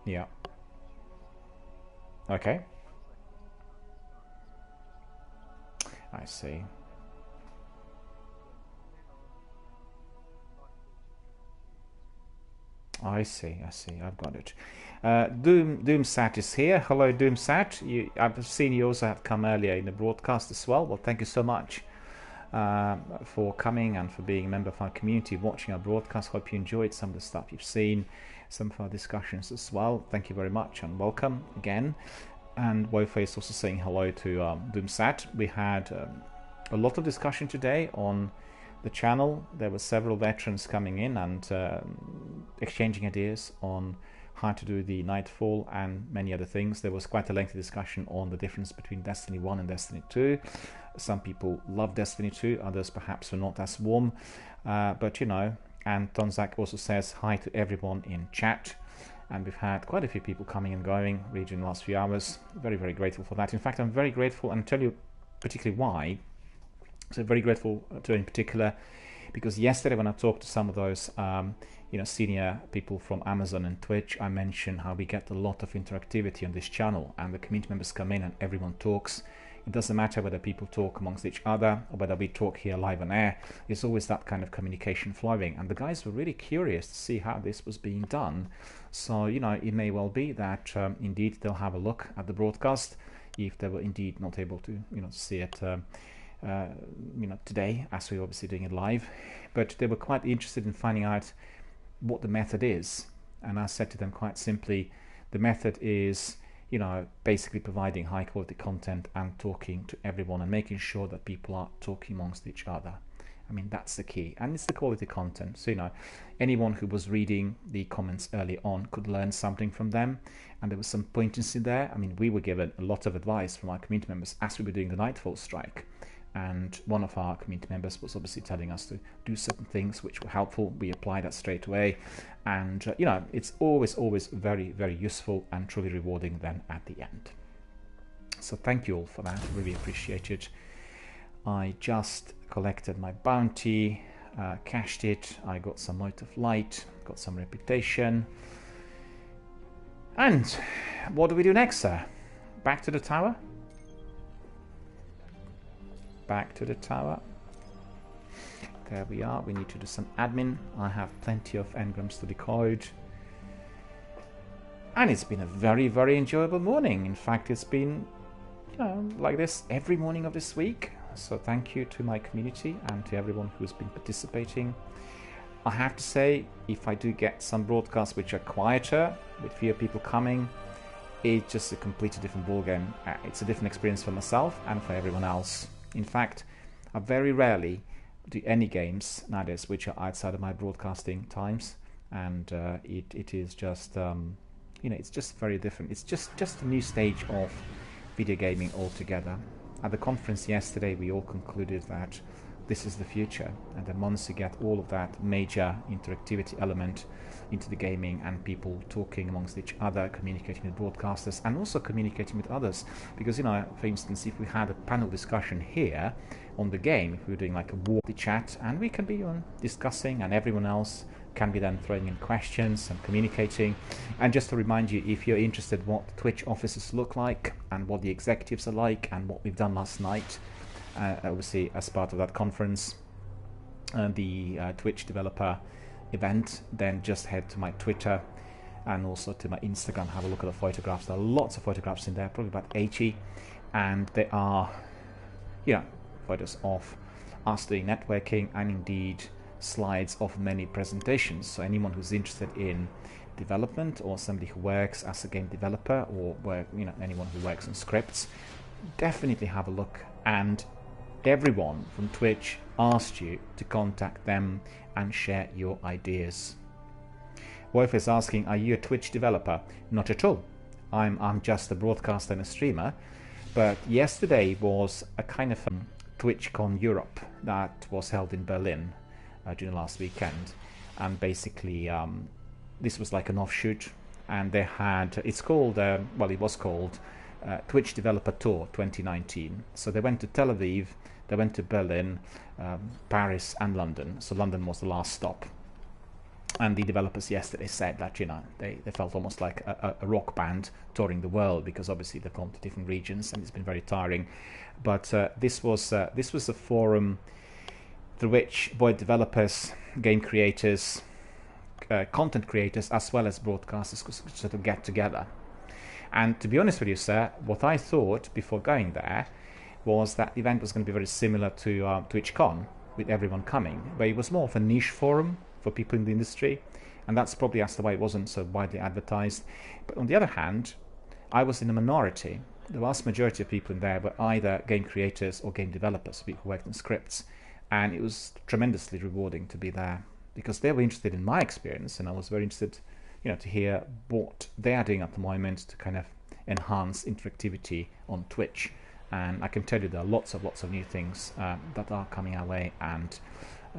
Speaker 1: Yeah. Okay. I see. I see, I've got it. Doomsat is here. Hello, Doomsat. I've seen you also have come earlier in the broadcast as well. Well, thank you so much for coming and for being a member of our community, watching our broadcast. Hope you enjoyed some of the stuff you've seen, some of our discussions as well. Thank you very much and welcome again. And Woface also saying hello to Doomsat. We had a lot of discussion today on the channel. There were several veterans coming in and exchanging ideas on how to do the Nightfall and many other things. There was quite a lengthy discussion on the difference between Destiny 1 and Destiny 2. Some people love Destiny 2, others perhaps are not as warm, but you know. And Tonzak also says hi to everyone in chat, and we've had quite a few people coming and going really in the last few hours. Very, very grateful for that. In fact, I'm very grateful, and I'll tell you particularly why. So very grateful to in particular, because yesterday when I talked to some of those senior people from Amazon and Twitch, I mentioned how we get a lot of interactivity on this channel, and the community members come in and everyone talks. It doesn't matter whether people talk amongst each other or whether we talk here live on air. There's always that kind of communication flowing, and the guys were really curious to see how this was being done. So you know, it may well be that indeed they'll have a look at the broadcast if they were indeed not able to see it today, as we're obviously doing it live, but they were quite interested in finding out what the method is. And I said to them quite simply, the method is basically providing high quality content and talking to everyone and making sure that people are talking amongst each other. I mean, that's the key, and it's the quality content. So anyone who was reading the comments early on could learn something from them, and there was some pointers in there. I mean, we were given a lot of advice from our community members as we were doing the Nightfall strike. And one of our community members was obviously telling us to do certain things which were helpful. We applied that straight away, and it's always very, very useful and truly rewarding then at the end. So thank you all for that, really appreciate it. I just collected my bounty, cashed it, I got some Mote of Light, got some reputation. And what do we do next, sir? Back to the tower? Back to the tower. There we are. We need to do some admin. I have plenty of engrams to decode. And it's been a very, very enjoyable morning. In fact, it's been like this every morning of this week. So thank you to my community and to everyone who's been participating. I have to say, if I do get some broadcasts which are quieter, with fewer people coming, it's just a completely different ballgame. It's a different experience for myself and for everyone else. In fact, I very rarely do any games nowadays which are outside of my broadcasting times, and it is just it's just very different. It's just a new stage of video gaming altogether. At the conference yesterday, we all concluded that this is the future, and then once you get all of that major interactivity element into the gaming and people talking amongst each other, communicating with broadcasters and also communicating with others, because, you know, for instance, if we had a panel discussion here on the game, if we were doing like a war chat, and we can be on discussing and everyone else can be then throwing in questions and communicating. And just to remind you, if you're interested what Twitch offices look like and what the executives are like and what we've done last night, obviously as part of that conference, the Twitch developer event, then just head to my Twitter and also to my Instagram, have a look at the photographs. There are lots of photographs in there, probably about 80, and they are, you know, photos of us doing networking and indeed slides of many presentations. So anyone who's interested in development or somebody who works as a game developer or anyone who works on scripts, definitely have a look. And everyone from Twitch asked you to contact them and share your ideas. Wolf is asking, are you a Twitch developer? Not at all. I'm just a broadcaster and a streamer. But yesterday was a kind of TwitchCon Europe that was held in Berlin during the last weekend, and basically this was like an offshoot, and they had, it's called it was called Twitch Developer Tour 2019. So they went to Tel Aviv, they went to Berlin, Paris and London. So London was the last stop. And the developers yesterday said that, you know, they felt almost like a rock band touring the world, because obviously they've gone to different regions and it's been very tiring. But this was a forum through which both developers, game creators, content creators, as well as broadcasters could sort of get together. And to be honest with you, sir, what I thought before going there was that the event was going to be very similar to TwitchCon, with everyone coming, but it was more of a niche forum for people in the industry, and that's probably as to why it wasn't so widely advertised. But on the other hand, I was in a minority. The vast majority of people in there were either game creators or game developers, people who worked on scripts, and it was tremendously rewarding to be there, because they were interested in my experience, and I was very interested, you know, to hear what they are doing at the moment to kind of enhance interactivity on Twitch. And I can tell you there are lots of new things that are coming our way, and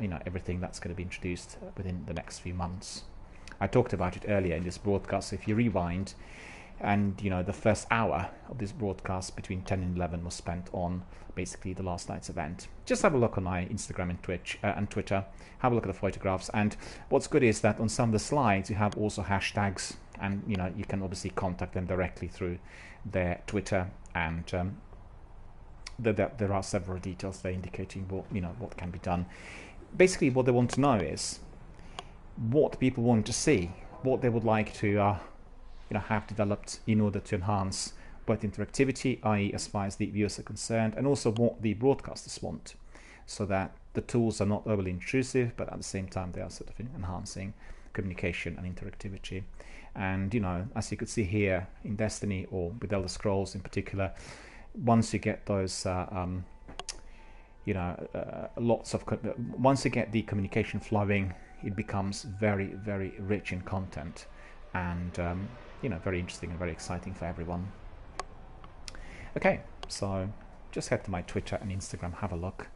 Speaker 1: you know, everything that's going to be introduced within the next few months. I talked about it earlier in this broadcast. So if you rewind, and you know, the first hour of this broadcast between 10 and 11 was spent on basically the last night's event. Just have a look on my Instagram and Twitch and Twitter. Have a look at the photographs. And what's good is that on some of the slides you have also hashtags, and you know, you can obviously contact them directly through their Twitter, and there are several details there indicating what can be done. Basically, what they want to know is what people want to see, what they would like to have developed in order to enhance both interactivity, i.e. as far as the viewers are concerned, and also what the broadcasters want, so that the tools are not overly intrusive, but at the same time they are sort of enhancing communication and interactivity. And you know, as you could see here in Destiny, or with Elder Scrolls in particular, once you get those once you get the communication flowing, it becomes very, very rich in content, and very interesting and very exciting for everyone. Okay, so just head to my Twitter and Instagram, have a look,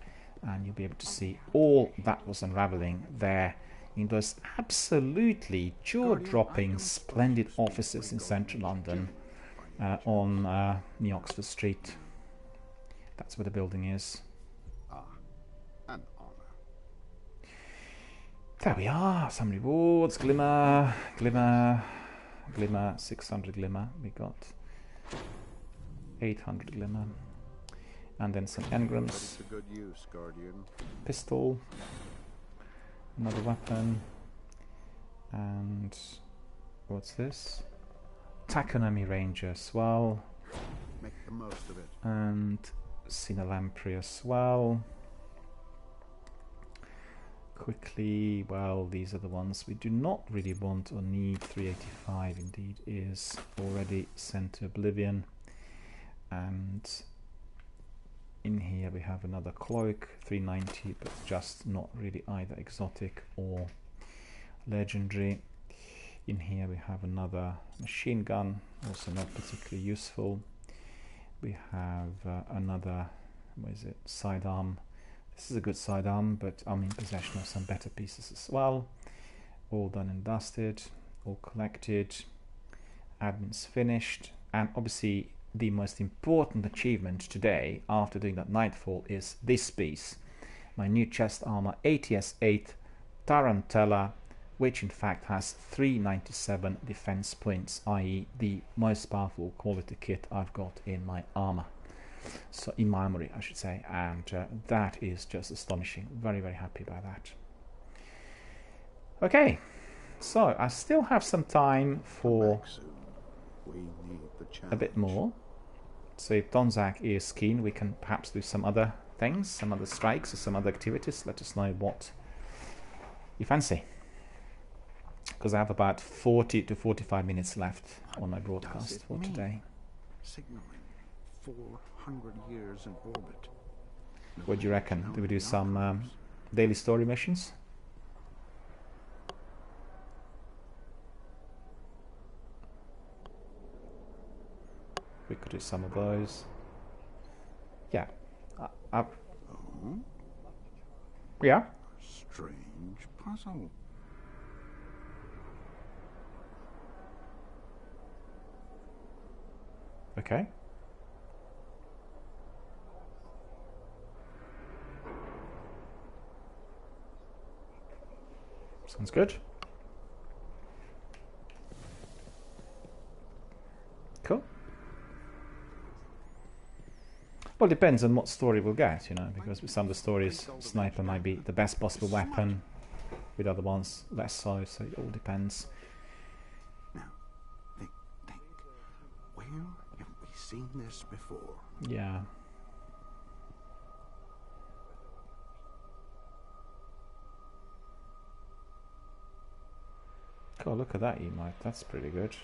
Speaker 1: and you'll be able to see all that was unraveling there in those absolutely jaw-dropping, splendid offices in central London, on New Oxford Street. That's where the building is.
Speaker 8: An honor.
Speaker 1: There we are. Some rewards. Glimmer, 600 glimmer. We got 800 glimmer, and then some engrams.
Speaker 8: To good use, Guardian.
Speaker 1: Pistol. Another weapon. And what's this? Takonami Ranger as well.
Speaker 8: Make the most of it.
Speaker 1: And Sinalampri as well. Quickly, well, these are the ones we do not really want or need. 385 indeed is already sent to Oblivion. And in here we have another cloak, 390, but just not really either exotic or legendary. In here we have another machine gun, also not particularly useful. We have another, what is it, sidearm. This is a good sidearm, but I'm in possession of some better pieces as well. All done and dusted, all collected, admin's finished, and obviously the most important achievement today after doing that Nightfall is this piece, my new chest armor ATS-8 Tarantella, which in fact has 397 defense points, i.e. the most powerful quality kit I've got in my armor. So in my armory, I should say, and that is just astonishing. Very, very happy about that. Okay, so I still have some time for a bit more. So if Donzak is keen, we can perhaps do some other things, some other strikes or some other activities. Let us know what you fancy. Because I have about 40 to 45 minutes left on my broadcast for today.
Speaker 8: Signaling 400 years in orbit.
Speaker 1: What do you reckon? Do we do some daily story missions? We could do some of those. Yeah. Yeah.
Speaker 8: Strange puzzle.
Speaker 1: Okay. Sounds good. Cool. Well, it depends on what story we'll get, you know, because with some of the stories, sniper might be the best possible weapon, with other ones less so it all depends.
Speaker 8: Now, think. Where have we seen this before?
Speaker 1: Yeah. Cool, look at that emote, that's pretty good.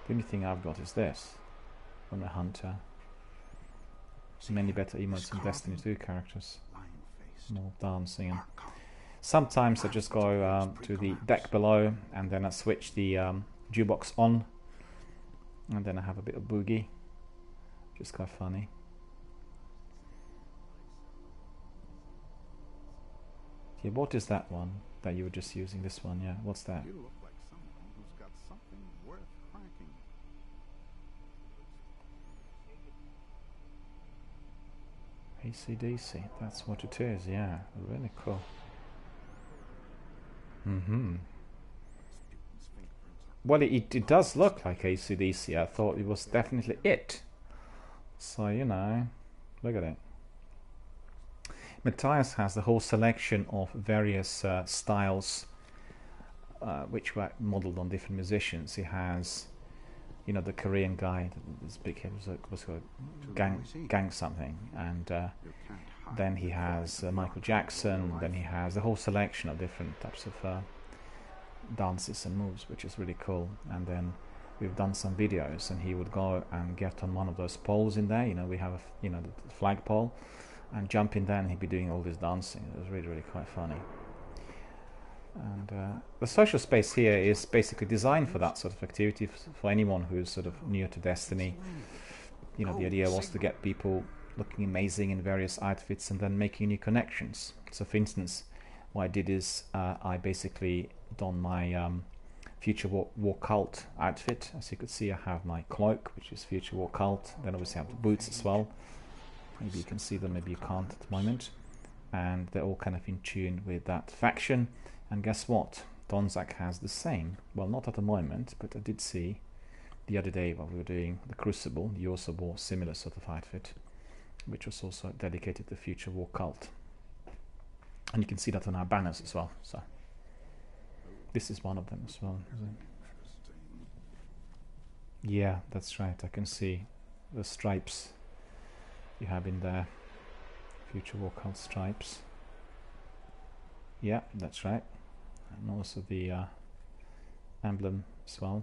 Speaker 1: The only thing I've got is this, on the Hunter. Many better emotes than Destiny 2 characters. More dancing. And sometimes I just go to the deck below and then I switch the jukebox on and then I have a bit of boogie. Just quite funny. Yeah, what is that one that you were just using? This one, yeah. What's that?
Speaker 8: You look like someone who's got something worth cracking.
Speaker 1: AC/DC, that's what it is, yeah. Really cool. Well, it does look like AC/DC. I thought it was definitely it. So, you know, look at it. Matthias has the whole selection of various styles which were modeled on different musicians. He has, you know, the Korean guy, this big head was called gang something, and then he has Michael Jackson, then he has the whole selection of different types of dances and moves, which is really cool. And then we've done some videos and he would go and get on one of those poles in there, you know, we have the flag pole, and jump in there and he'd be doing all this dancing. It was really, really quite funny. And the social space here is basically designed for that sort of activity, for anyone who's sort of new to Destiny. You know, the idea was to get people looking amazing in various outfits and then making new connections. So for instance, what I did is I basically donned my Future War Cult outfit. As you could see, I have my cloak, which is Future War Cult. Then obviously I have the boots as well. Maybe you can see them, maybe you can't at the moment. And they're all kind of in tune with that faction. And guess what? Donzak has the same. Well, not at the moment, but I did see the other day while we were doing the Crucible, he also wore a similar sort of outfit, which was also dedicated to Future War Cult. And you can see that on our banners as well. So this is one of them as well. Yeah, that's right. I can see the stripes you have in there. Future War Cult stripes. Yeah, that's right. And also the emblem as well.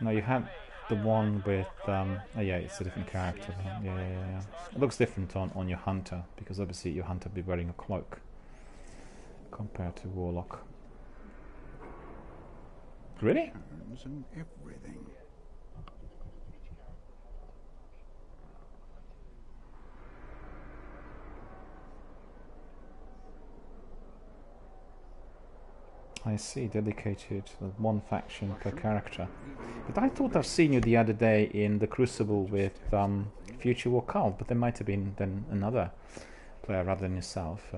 Speaker 1: No, you had the one with oh yeah, it's a different character. Yeah. It looks different on your Hunter, because obviously your Hunter be wearing a cloak compared to Warlock. Really?
Speaker 8: And everything.
Speaker 1: I see, dedicated with one faction per character. But I thought I've seen you the other day in the Crucible with Future War Cult, but there might have been then another player rather than yourself.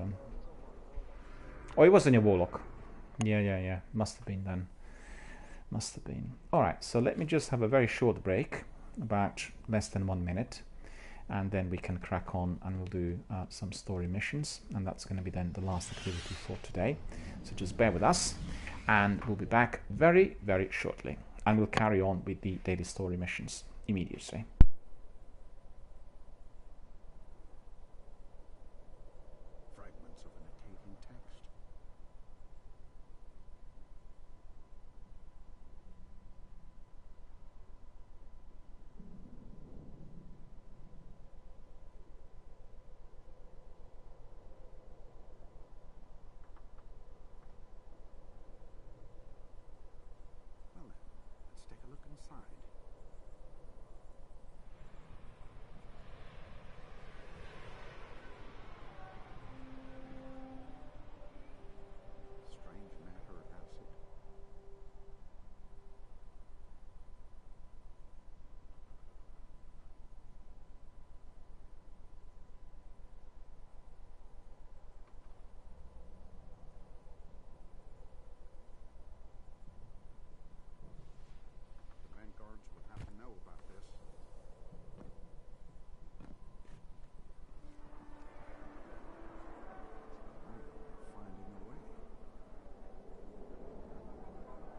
Speaker 1: Oh, it wasn't your Warlock. Yeah. Must have been then. Must have been. Alright, so let me just have a very short break, about less than 1 minute, and then we can crack on and we'll do some story missions, and that's going to be then the last activity for today. So just bear with us, and we'll be back very, very shortly, and we'll carry on with the daily story missions immediately.
Speaker 8: Fragments of an Akkadian text. Well then, let's take a look inside. Strange matter acid. The vanguards would have to know about this. Finding a way. Strange.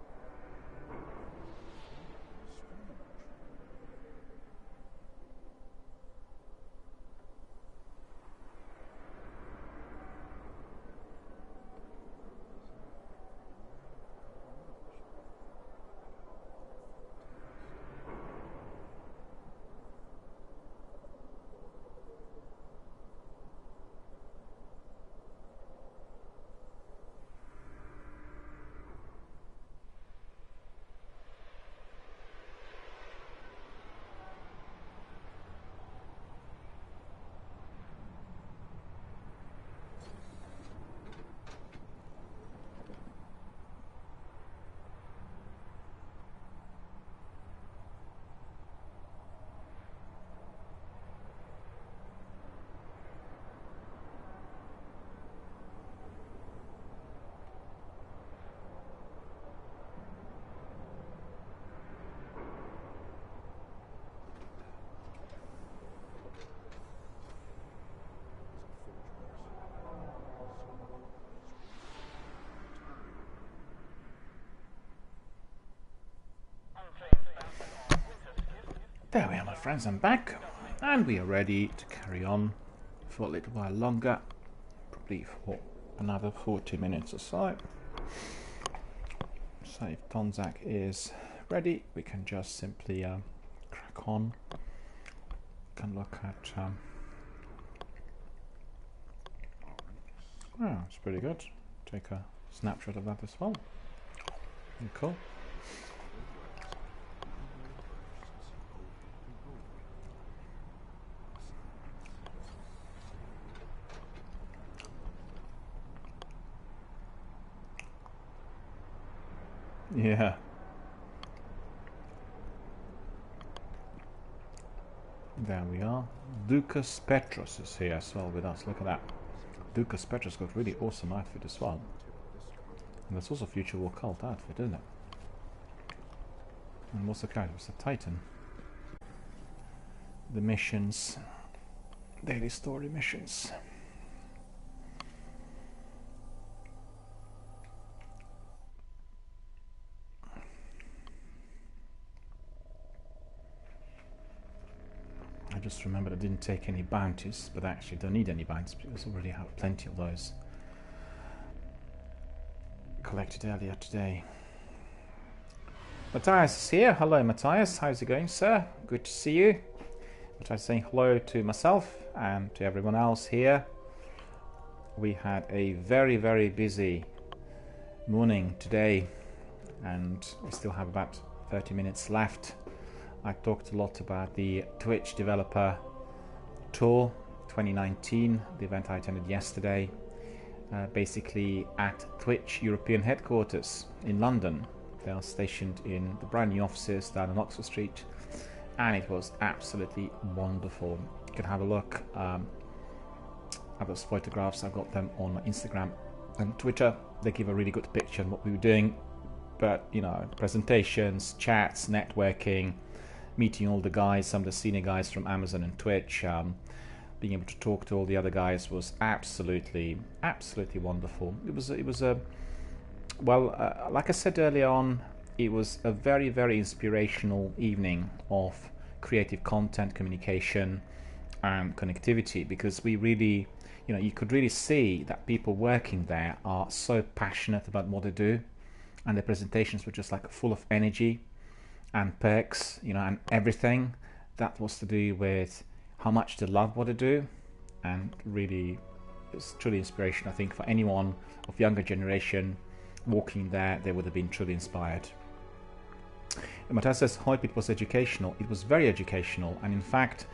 Speaker 1: There we are, my friends, I'm back, and we are ready to carry on for a little while longer, probably for another 40 minutes or so. So if Tonzak is ready, we can just simply crack on. Can look at oh, it's pretty good. Take a snapshot of that as well. Very cool. Yeah. There we are. Ducas Petros is here as well with us. Look at that. Ducas Petros got really awesome outfit as well. And that's also Future War Cult outfit, isn't it? And what's the character? It's a Titan. The missions. Daily story missions. I just remembered I didn't take any bounties, but I actually don't need any bounties because I already have plenty of those collected earlier today. Matthias is here. Hello Matthias, how's it going, sir? Good to see you. Matthias saying hello to myself and to everyone else here. We had a very, very busy morning today and we still have about 30 minutes left. I talked a lot about the Twitch Developer Tour 2019, the event I attended yesterday. basically at Twitch European headquarters in London. They are stationed in the brand new offices down on Oxford Street, and it was absolutely wonderful. You can have a look at those photographs. I've got them on my Instagram and Twitter. They give a really good picture of what we were doing. But, you know, presentations, chats, networking, meeting all the guys, some of the senior guys from Amazon and Twitch, being able to talk to all the other guys was absolutely wonderful. It was a well, like I said earlier on, it was a very, very inspirational evening of creative content, communication, and connectivity, because we really, you know, you could really see that people working there are so passionate about what they do, and the presentations were just like full of energy and perks, you know, and everything that was to do with how much they love what they do. And really, it's truly inspirational. I think for anyone of younger generation walking there, they would have been truly inspired. And Matthias says, hope it was educational. It was very educational, and in fact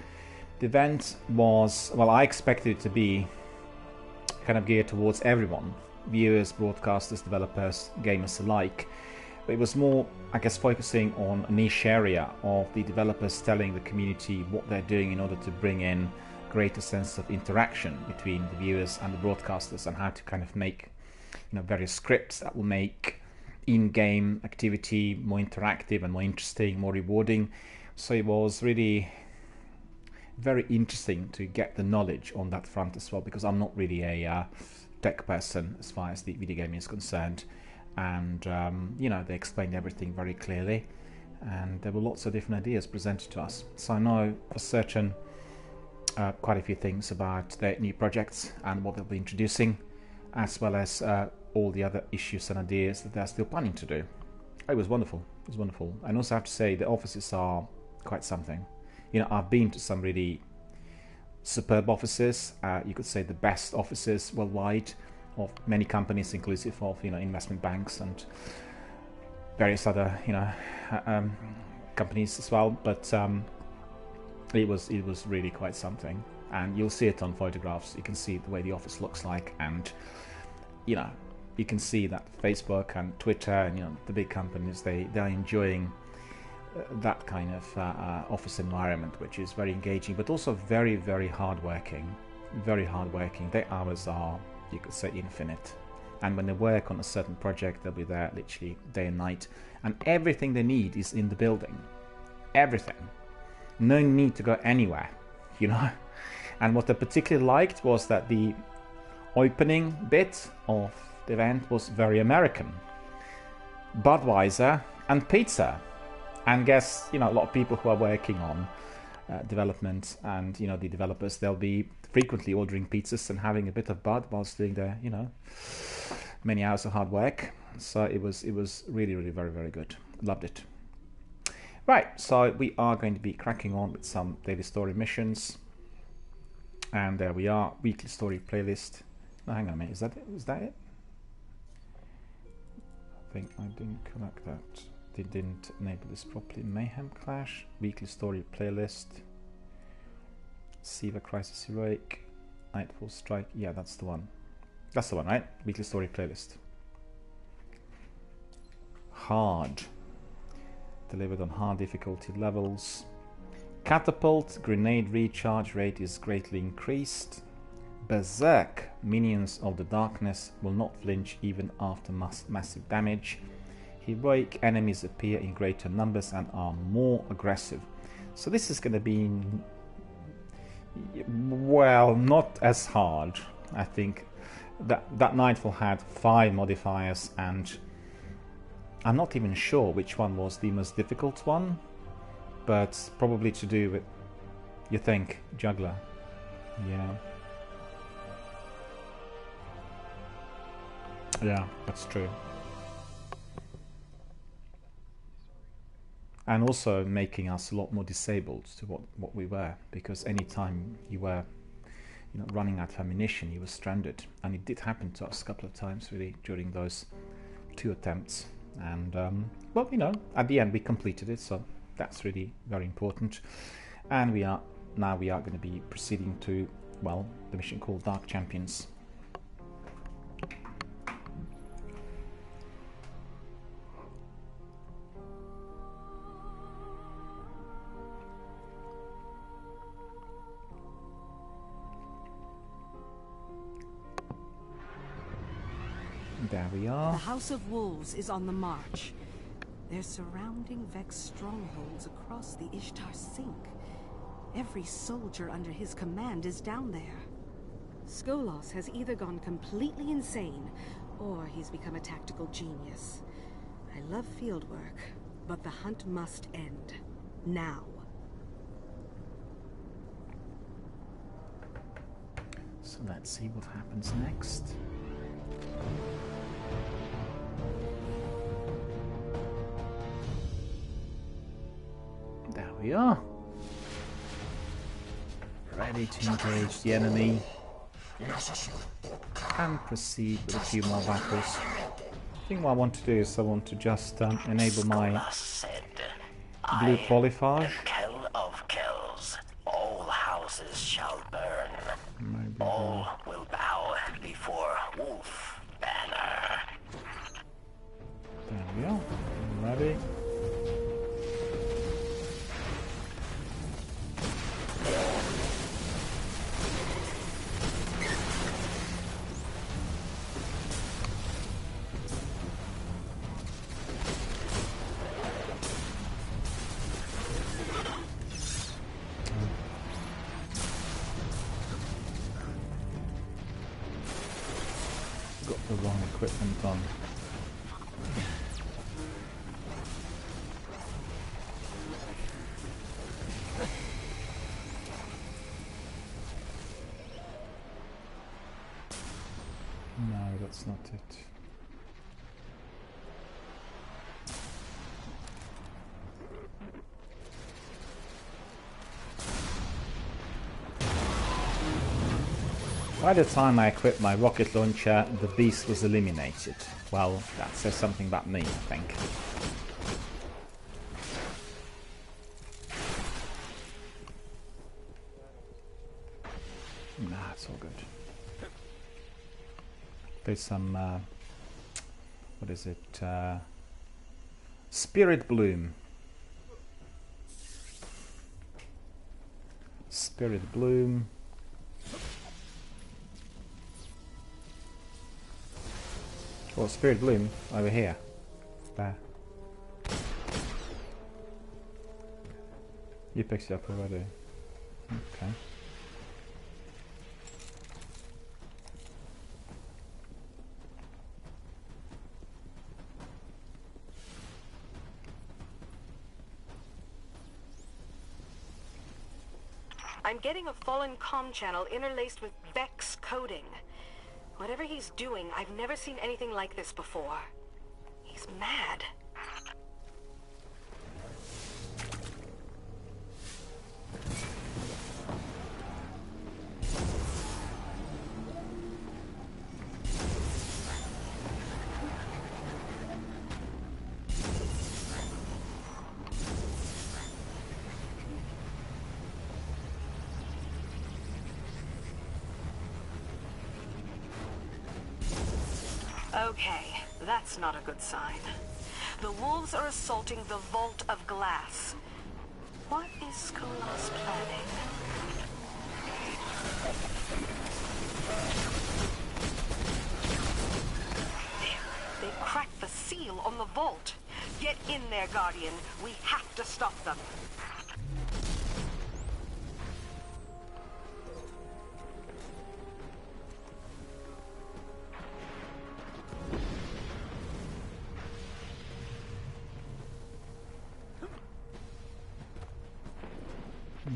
Speaker 1: the event was, well, I expected it to be kind of geared towards everyone, viewers, broadcasters, developers, gamers alike. But it was more, I guess, focusing on a niche area of the developers telling the community what they're doing in order to bring in greater sense of interaction between the viewers and the broadcasters, and how to kind of make, you know, various scripts that will make in-game activity more interactive and more interesting, more rewarding. So it was really very interesting to get the knowledge on that front as well, because I'm not really a tech person as far as the video gaming is concerned. And you know, they explained everything very clearly, and there were lots of different ideas presented to us. So I know for certain quite a few things about their new projects and what they'll be introducing, as well as all the other issues and ideas that they're still planning to do. It was wonderful. It was wonderful. And also I have to say the offices are quite something. You know, I've been to some really superb offices. You could say the best offices worldwide of many companies, inclusive of, you know, investment banks and various other, you know, companies as well. But it was really quite something, and you'll see it on photographs. You can see the way the office looks like, and you know, you can see that Facebook and Twitter and, you know, the big companies, they're enjoying that kind of office environment, which is very engaging, but also very, very hardworking. Very hardworking. Their hours are, you could say, infinite. And when they work on a certain project, they'll be there literally day and night. And everything they need is in the building. Everything. No need to go anywhere, you know. And what I particularly liked was that the opening bit of the event was very American. Budweiser and pizza. And guess, you know, a lot of people who are working on development and, you know, the developers, they'll be frequently ordering pizzas and having a bit of bud whilst doing their, you know, many hours of hard work. So it was really, really very, very good. Loved it. Right, so we are going to be cracking on with some daily story missions. And there we are, weekly story playlist. No, hang on a minute, is that it? Is that it? I think I didn't connect that. Didn't enable this properly. Mayhem Clash, weekly story playlist, Siva Crisis Heroic, Nightfall Strike. Yeah, that's the one. That's the one, right? Weekly story playlist. Hard. Delivered on hard difficulty levels. Catapult, grenade recharge rate is greatly increased. Berserk, minions of the darkness will not flinch even after massive damage. Heroic, enemies appear in greater numbers and are more aggressive. So this is going to be, well, not as hard. I think that Nightfall had 5 modifiers, and I'm not even sure which one was the most difficult one, but probably to do with, you think, Juggler. Yeah. Yeah, that's true. And also making us a lot more disabled to what we were, because any time you were, you know, running out of ammunition, you were stranded. And it did happen to us a couple of times really during those 2 attempts. And well, you know, at the end we completed it, so that's really very important. And we are going to be proceeding to, well, the mission called Dark Champions. There we
Speaker 10: The
Speaker 1: are.
Speaker 10: House of Wolves is on the march. They're surrounding Vex strongholds across the Ishtar Sink. Every soldier under his command is down there. Skolos has either gone completely insane, or he's become a tactical genius. I love field work, but the hunt must end. Now.
Speaker 1: So let's see what happens next. There we are. Ready to engage the enemy. And proceed with a few more battles. I think what I want to do is I want to just enable my blue qualifier.
Speaker 11: Kell of Kells, all houses shall burn.
Speaker 1: Maybe
Speaker 11: All will bow before Wolf Banner.
Speaker 1: there we are. Ready. Got the wrong equipment on. No, that's not it. By the time I equipped my rocket launcher, the beast was eliminated. Well, that says something about me, I think. Nah, it's all good. There's some, what is it? Spirit Bloom. Spirit Bloom. Well, Spirit Bloom over here. There. You picked it up already. Okay.
Speaker 10: I'm getting a fallen comm channel interlaced with Vex coding. Whatever he's doing, I've never seen anything like this before. He's mad. Okay, that's not a good sign. The wolves are assaulting the Vault of Glass. What is Skolas planning? They've cracked the seal on the vault. Get in there, Guardian. We have to stop them.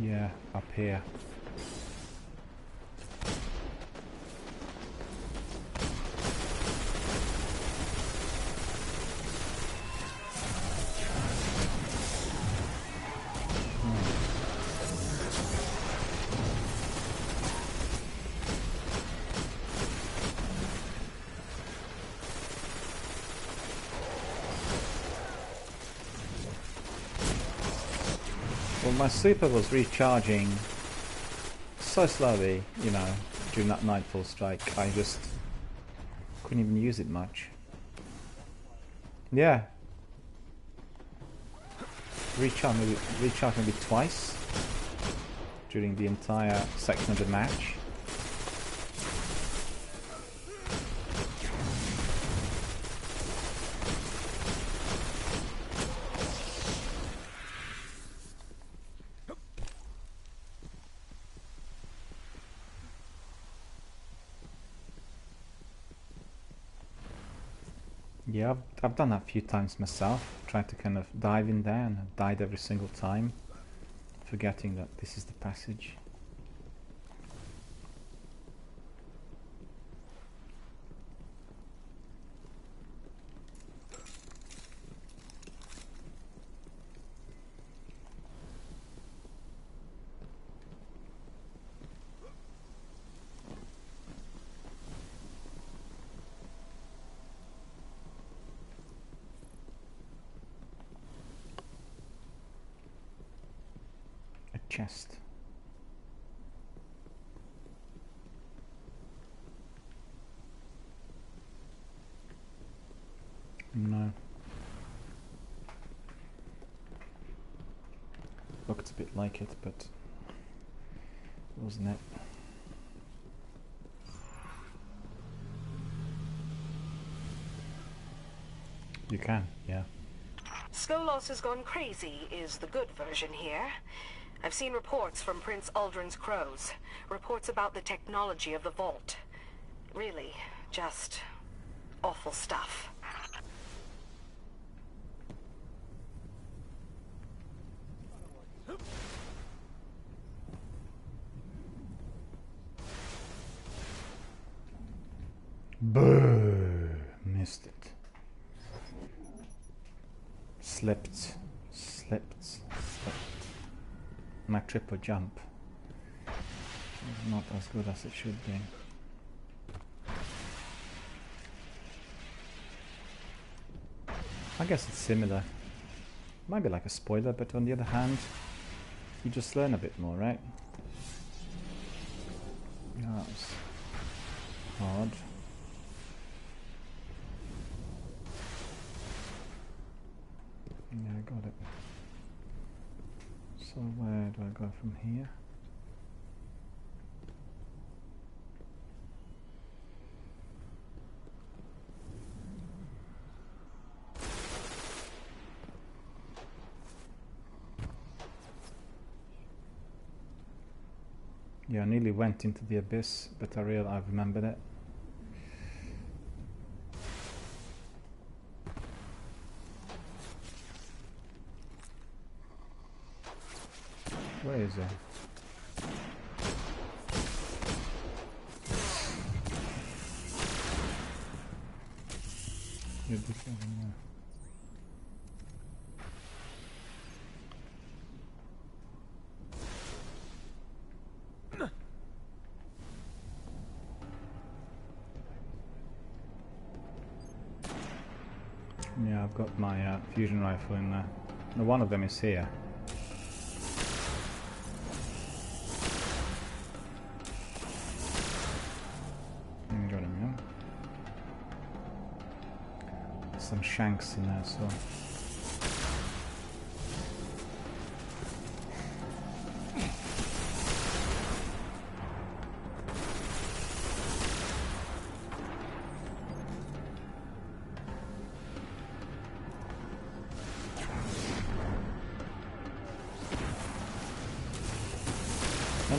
Speaker 1: Yeah, up here. Well, my super was recharging so slowly, you know, during that Nightfall strike. I just couldn't even use it much. Yeah. Recharged maybe twice during the entire section of the match. Yeah, I've done that a few times myself. Tried to kind of dive in there and I've died every single time, forgetting that this is the passage. Chest. No. Looked a bit like it, but wasn't it? You can, yeah.
Speaker 10: Skolos has gone crazy is the good version here. I've seen reports from Prince Aldrin's crows. Reports about the technology of the vault. Really, just awful stuff.
Speaker 1: Boo! Missed it. Slipped. My triple jump is not as good as it should be. I guess it's similar. Might be like a spoiler, but on the other hand, you just learn a bit more, right? That was hard. Yeah, I got it. So where do I go from here? Yeah, I nearly went into the abyss, but I remembered it. Where is it? Yeah, I've got my fusion rifle in there. No, one of them is here. Got him, yeah. Some shanks in there, so.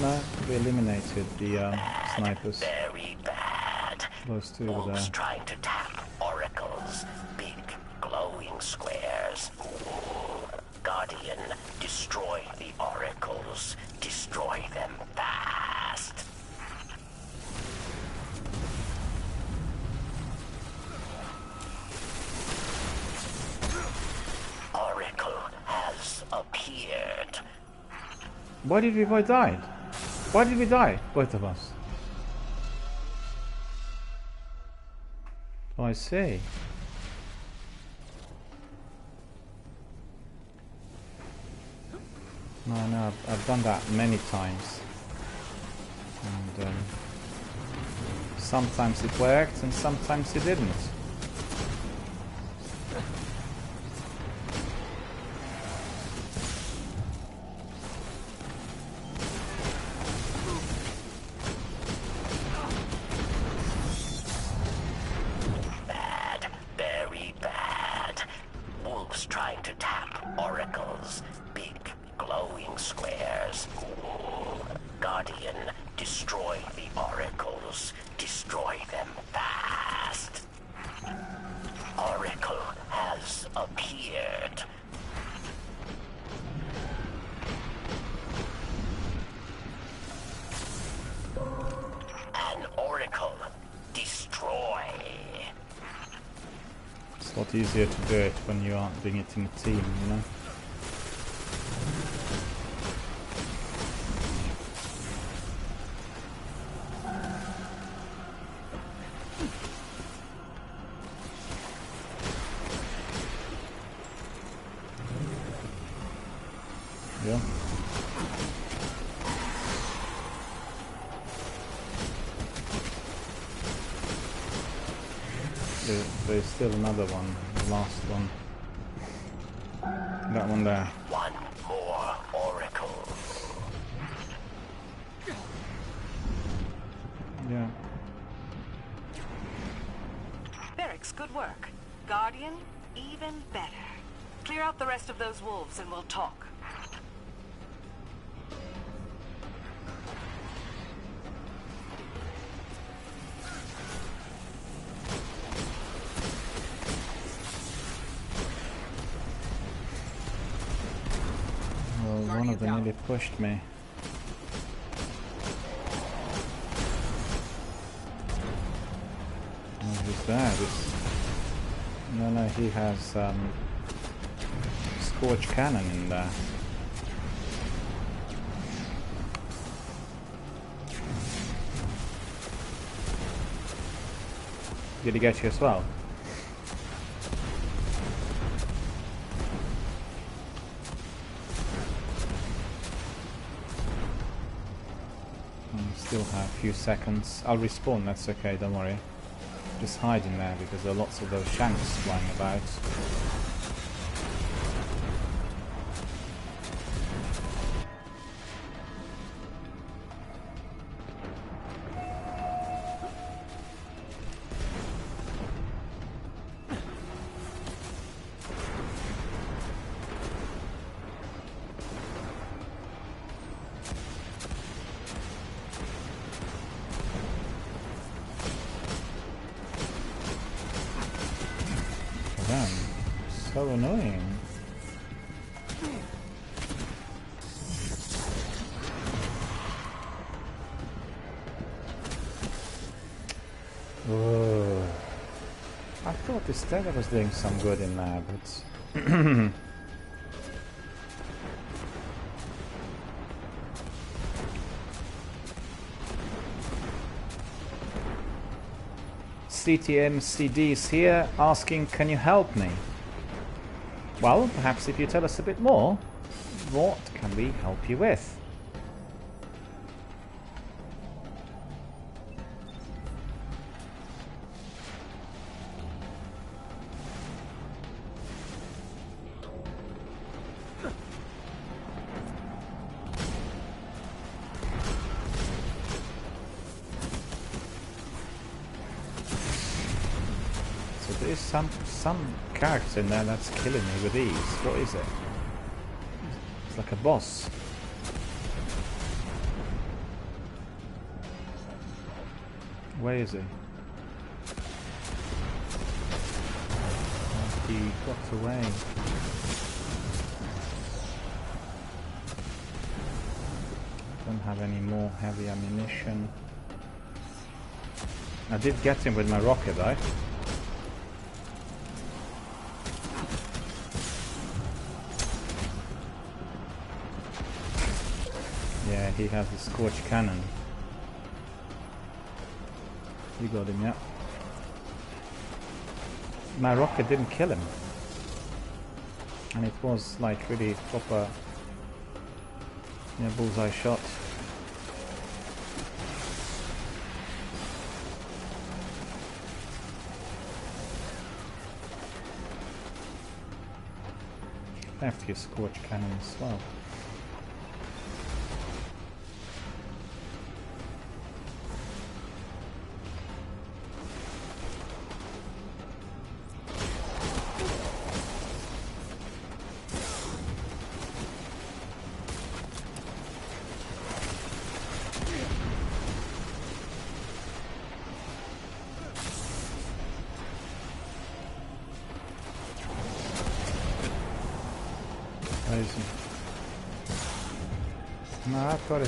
Speaker 1: No, we eliminated the snipers.
Speaker 11: Very bad.
Speaker 1: Those two were
Speaker 11: Wolves
Speaker 1: there.
Speaker 11: trying to tap oracles. Big glowing squares. Guardian, destroy the oracles. Destroy them fast. Oracle has appeared.
Speaker 1: Why did we both die? Why did we die, both of us? Oh, I see. No, I've done that many times. And sometimes it worked and sometimes it didn't.
Speaker 11: Bad, very bad. Wolves trying to tap oracles. Big glowing squares. Guardian, destroy the oracles. Destroy them fast.
Speaker 1: lot easier to do it when you aren't doing it in a team, you know? Yeah. There's still another one, the last one. That one there.
Speaker 11: One more oracle.
Speaker 1: Yeah.
Speaker 10: Barracks, good work. Guardian, even better. Clear out the rest of those wolves and we'll talk.
Speaker 1: Well, one of them nearly pushed me. Oh, who's that? No, he has Scorch Cannon in there. Did he get you as well? Still have a few seconds. I'll respawn, that's okay, don't worry. Just hide in there because there are lots of those shanks flying about. Damn, so annoying. Oh. I thought this dagger was doing some good in there, but CTMCD is here asking, can you help me? Well, perhaps if you tell us a bit more, what can we help you with? There is some character in there that's killing me with ease. What is it? It's like a boss. Where is he? Oh, he got away. Don't have any more heavy ammunition. I did get him with my rocket though. Yeah, he has a Scorch Cannon. You got him, yeah. My rocket didn't kill him. And it was like really proper, yeah, bullseye shot. I have to use Scorch Cannon as well. Where is he? No, I've got it.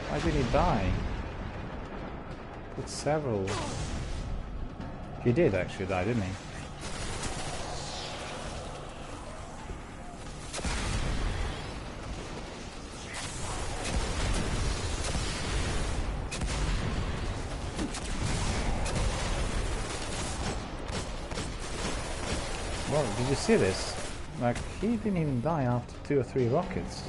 Speaker 1: Why did he die? Put several. He did actually die, didn't he? Well, did you see this? Like, he didn't even die after 2 or 3 rockets.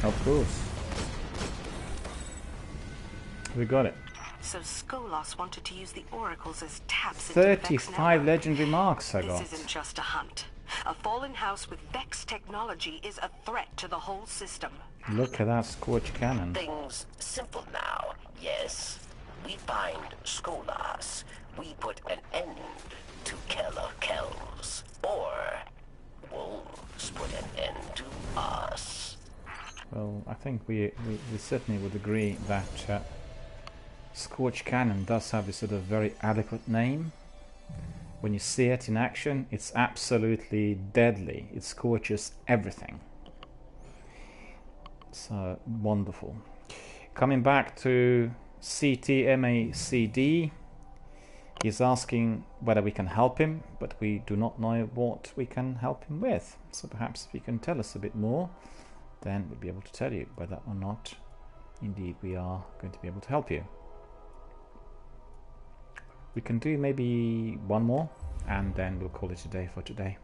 Speaker 1: Of course. We got it.
Speaker 10: So Skolas wanted to use the oracles as taps into
Speaker 1: 35 legendary marks I got.
Speaker 10: This isn't just a hunt. A fallen house with Vex technology is a threat to the whole system.
Speaker 1: Look at that Scorch Cannon.
Speaker 11: Things simple now, yes. We find Skolas. We put an end to Keller Kells. Or wolves put an end to us.
Speaker 1: Well, I think we certainly would agree that Scorch Cannon does have a sort of very adequate name. When you see it in action, it's absolutely deadly. It scorches everything. So wonderful. Coming back to CTMACD, he's asking whether we can help him, but we do not know what we can help him with. So perhaps if you can tell us a bit more, then we'll be able to tell you whether or not indeed we are going to be able to help you. We can do maybe one more and then we'll call it a day for today.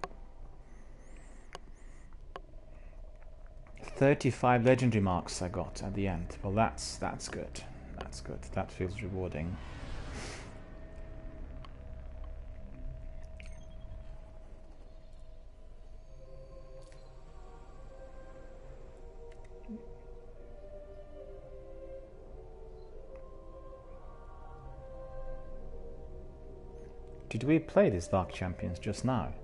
Speaker 1: 35 legendary marks I got at the end. Well, that's good. That's good. That feels rewarding. Did we play these Dark Champions just now?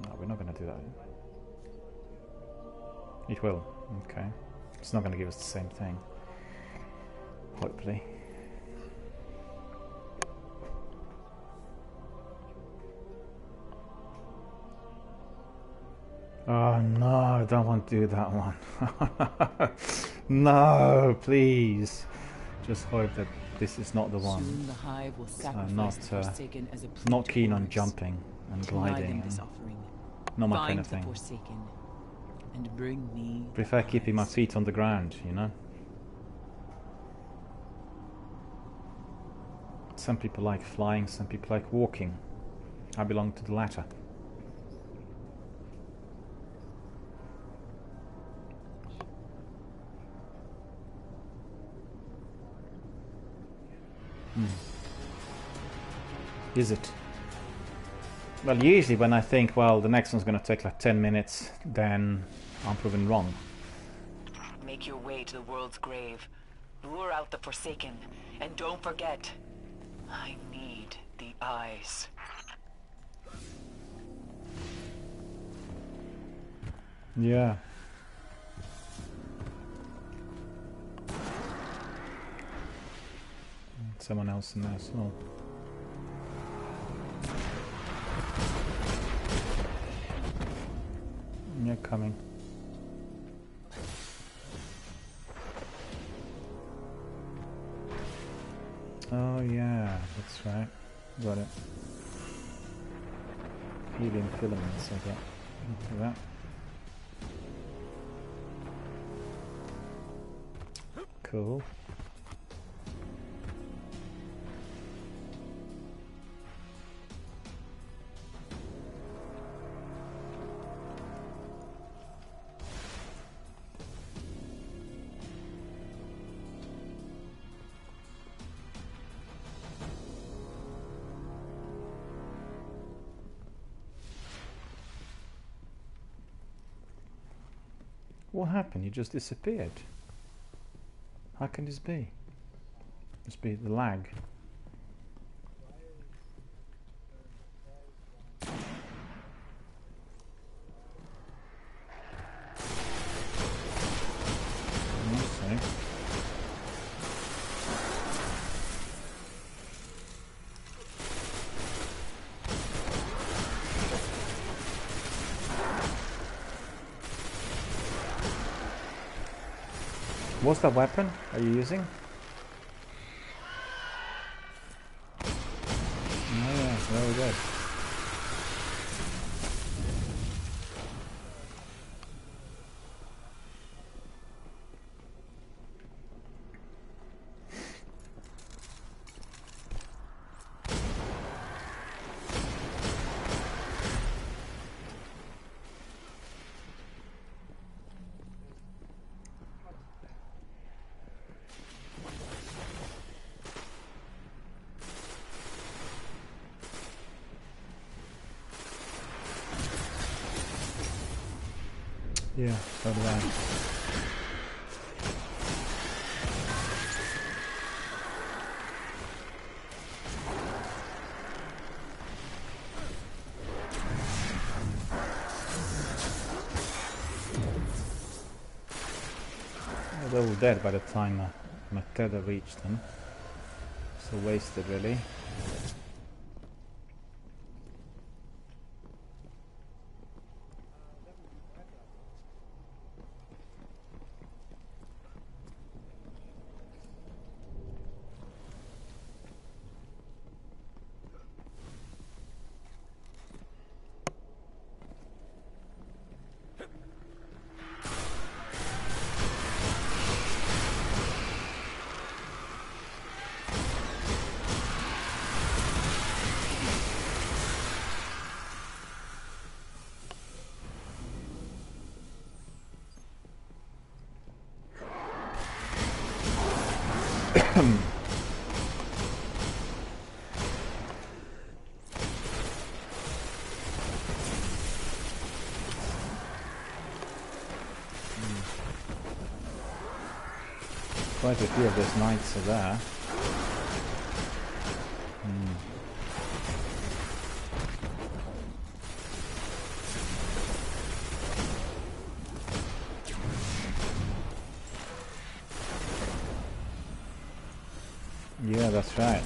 Speaker 1: No, we're not going to do that. It will. Okay. It's not going to give us the same thing. Hopefully. Oh no, I don't want to do that one. No, please. Just hope that this is not the one.
Speaker 5: Soon the hive will sacrifice
Speaker 1: I'm not keen on jumping and gliding.
Speaker 5: This offering.
Speaker 1: Not my
Speaker 5: Find
Speaker 1: kind of
Speaker 5: the
Speaker 1: thing.
Speaker 5: Forsaken and bring me
Speaker 1: Prefer keeping my feet on the ground, you know? Some people like flying, some people like walking. I belong to the latter. Is it? Well, usually when I think, well, the next one's going to take like 10 minutes, then I'm proven wrong.
Speaker 9: Make your way to the world's grave. Lure out the Forsaken. And don't forget, I need the eyes.
Speaker 1: Yeah. Someone else in there as well. You're coming. Oh yeah, that's right. Got it. Helium filaments, I got into that. Cool. What happened? You just disappeared. How can this be? Must be the lag. What's that weapon are you using? Oh yeah, very good. Yeah, so do I. They're all dead by the time my tether reached them. So wasted, really. Quite a few of those knights are there. Yeah, that's right.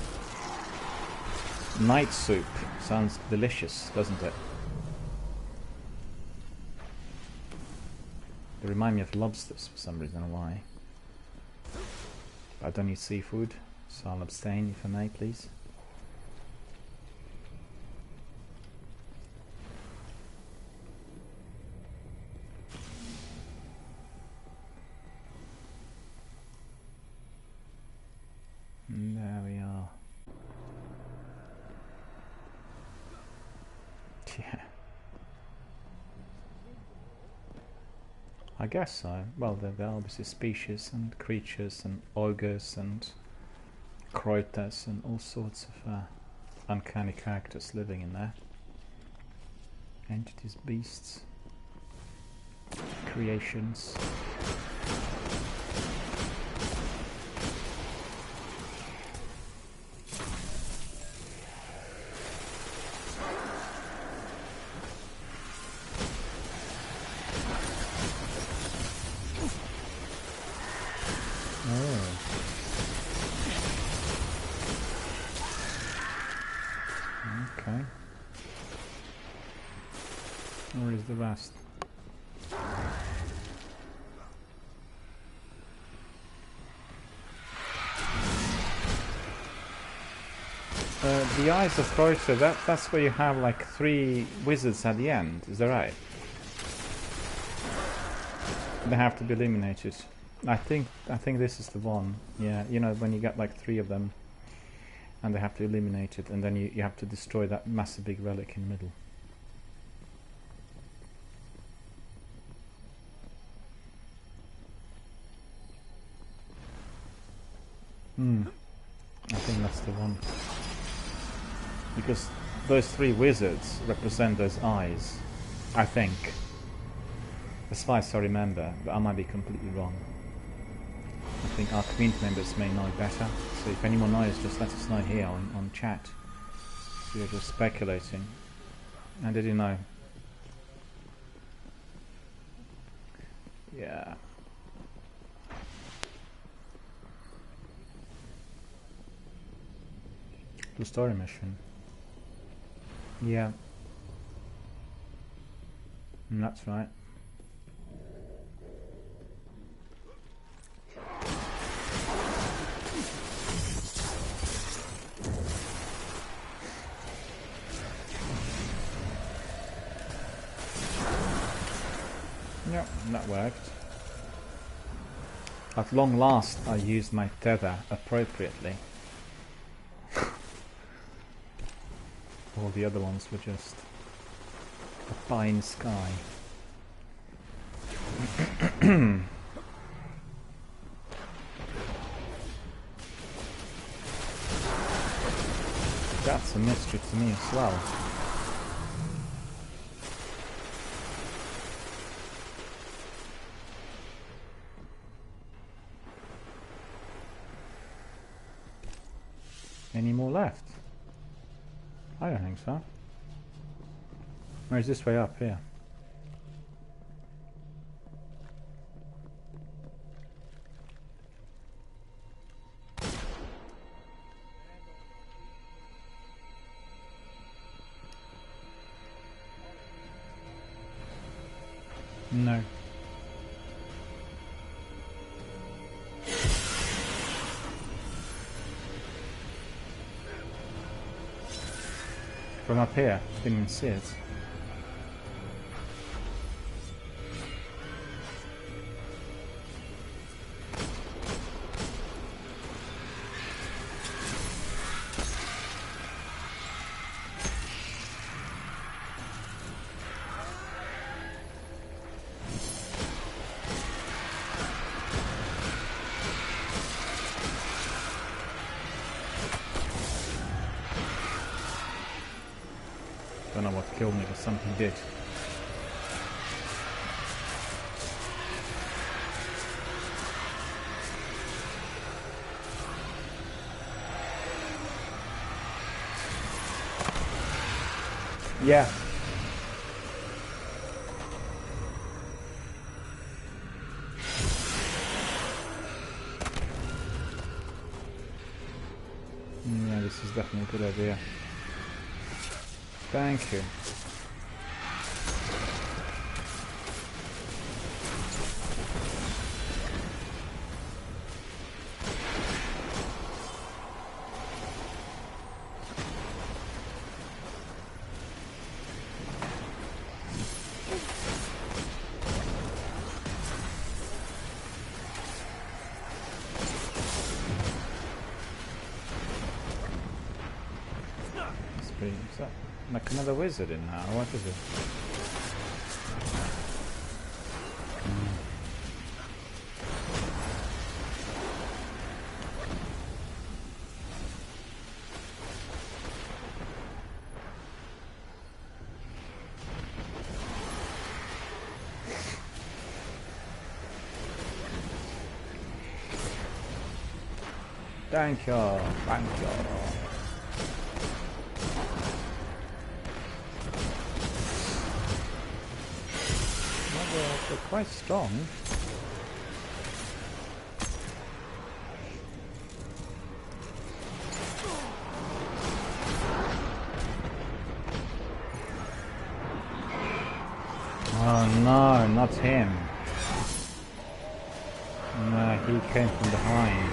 Speaker 1: Night soup sounds delicious, doesn't it? They remind me of lobsters for some reason. Why? I don't eat seafood, so I'll abstain if I may, please. And there we are. Yeah. I guess so. Well, there are obviously species and creatures and ogres and croiters and all sorts of uncanny characters living in there. Entities, beasts, creations. Where is the rest? The Eyes of Croatia, that's where you have like 3 wizards at the end, is that right? They have to be eliminated. I think this is the one. Yeah, you know, when you get like 3 of them and they have to eliminate it, and then you have to destroy that massive big relic in the middle. I think that's the one. Because those 3 wizards represent those eyes, I think. As far as I remember, but I might be completely wrong. I think our community members may know better, so if anyone knows, just let us know here on chat. We're just speculating. And did you know? Yeah. The story mission. Yeah. That's right. Yep, that worked. At long last, I used my tether appropriately. All the other ones were just a pie in the sky. That's a mystery to me as well. Any more left? I don't think so. Or is this way up here? No. From up here, didn't even see it. Don't know what killed me, but something did. Yeah. Yeah, this is definitely a good idea. Thank you. Is that like another wizard in now? What is it? Thank you, thank you. They're quite strong. Oh no, not him. No, he came from behind.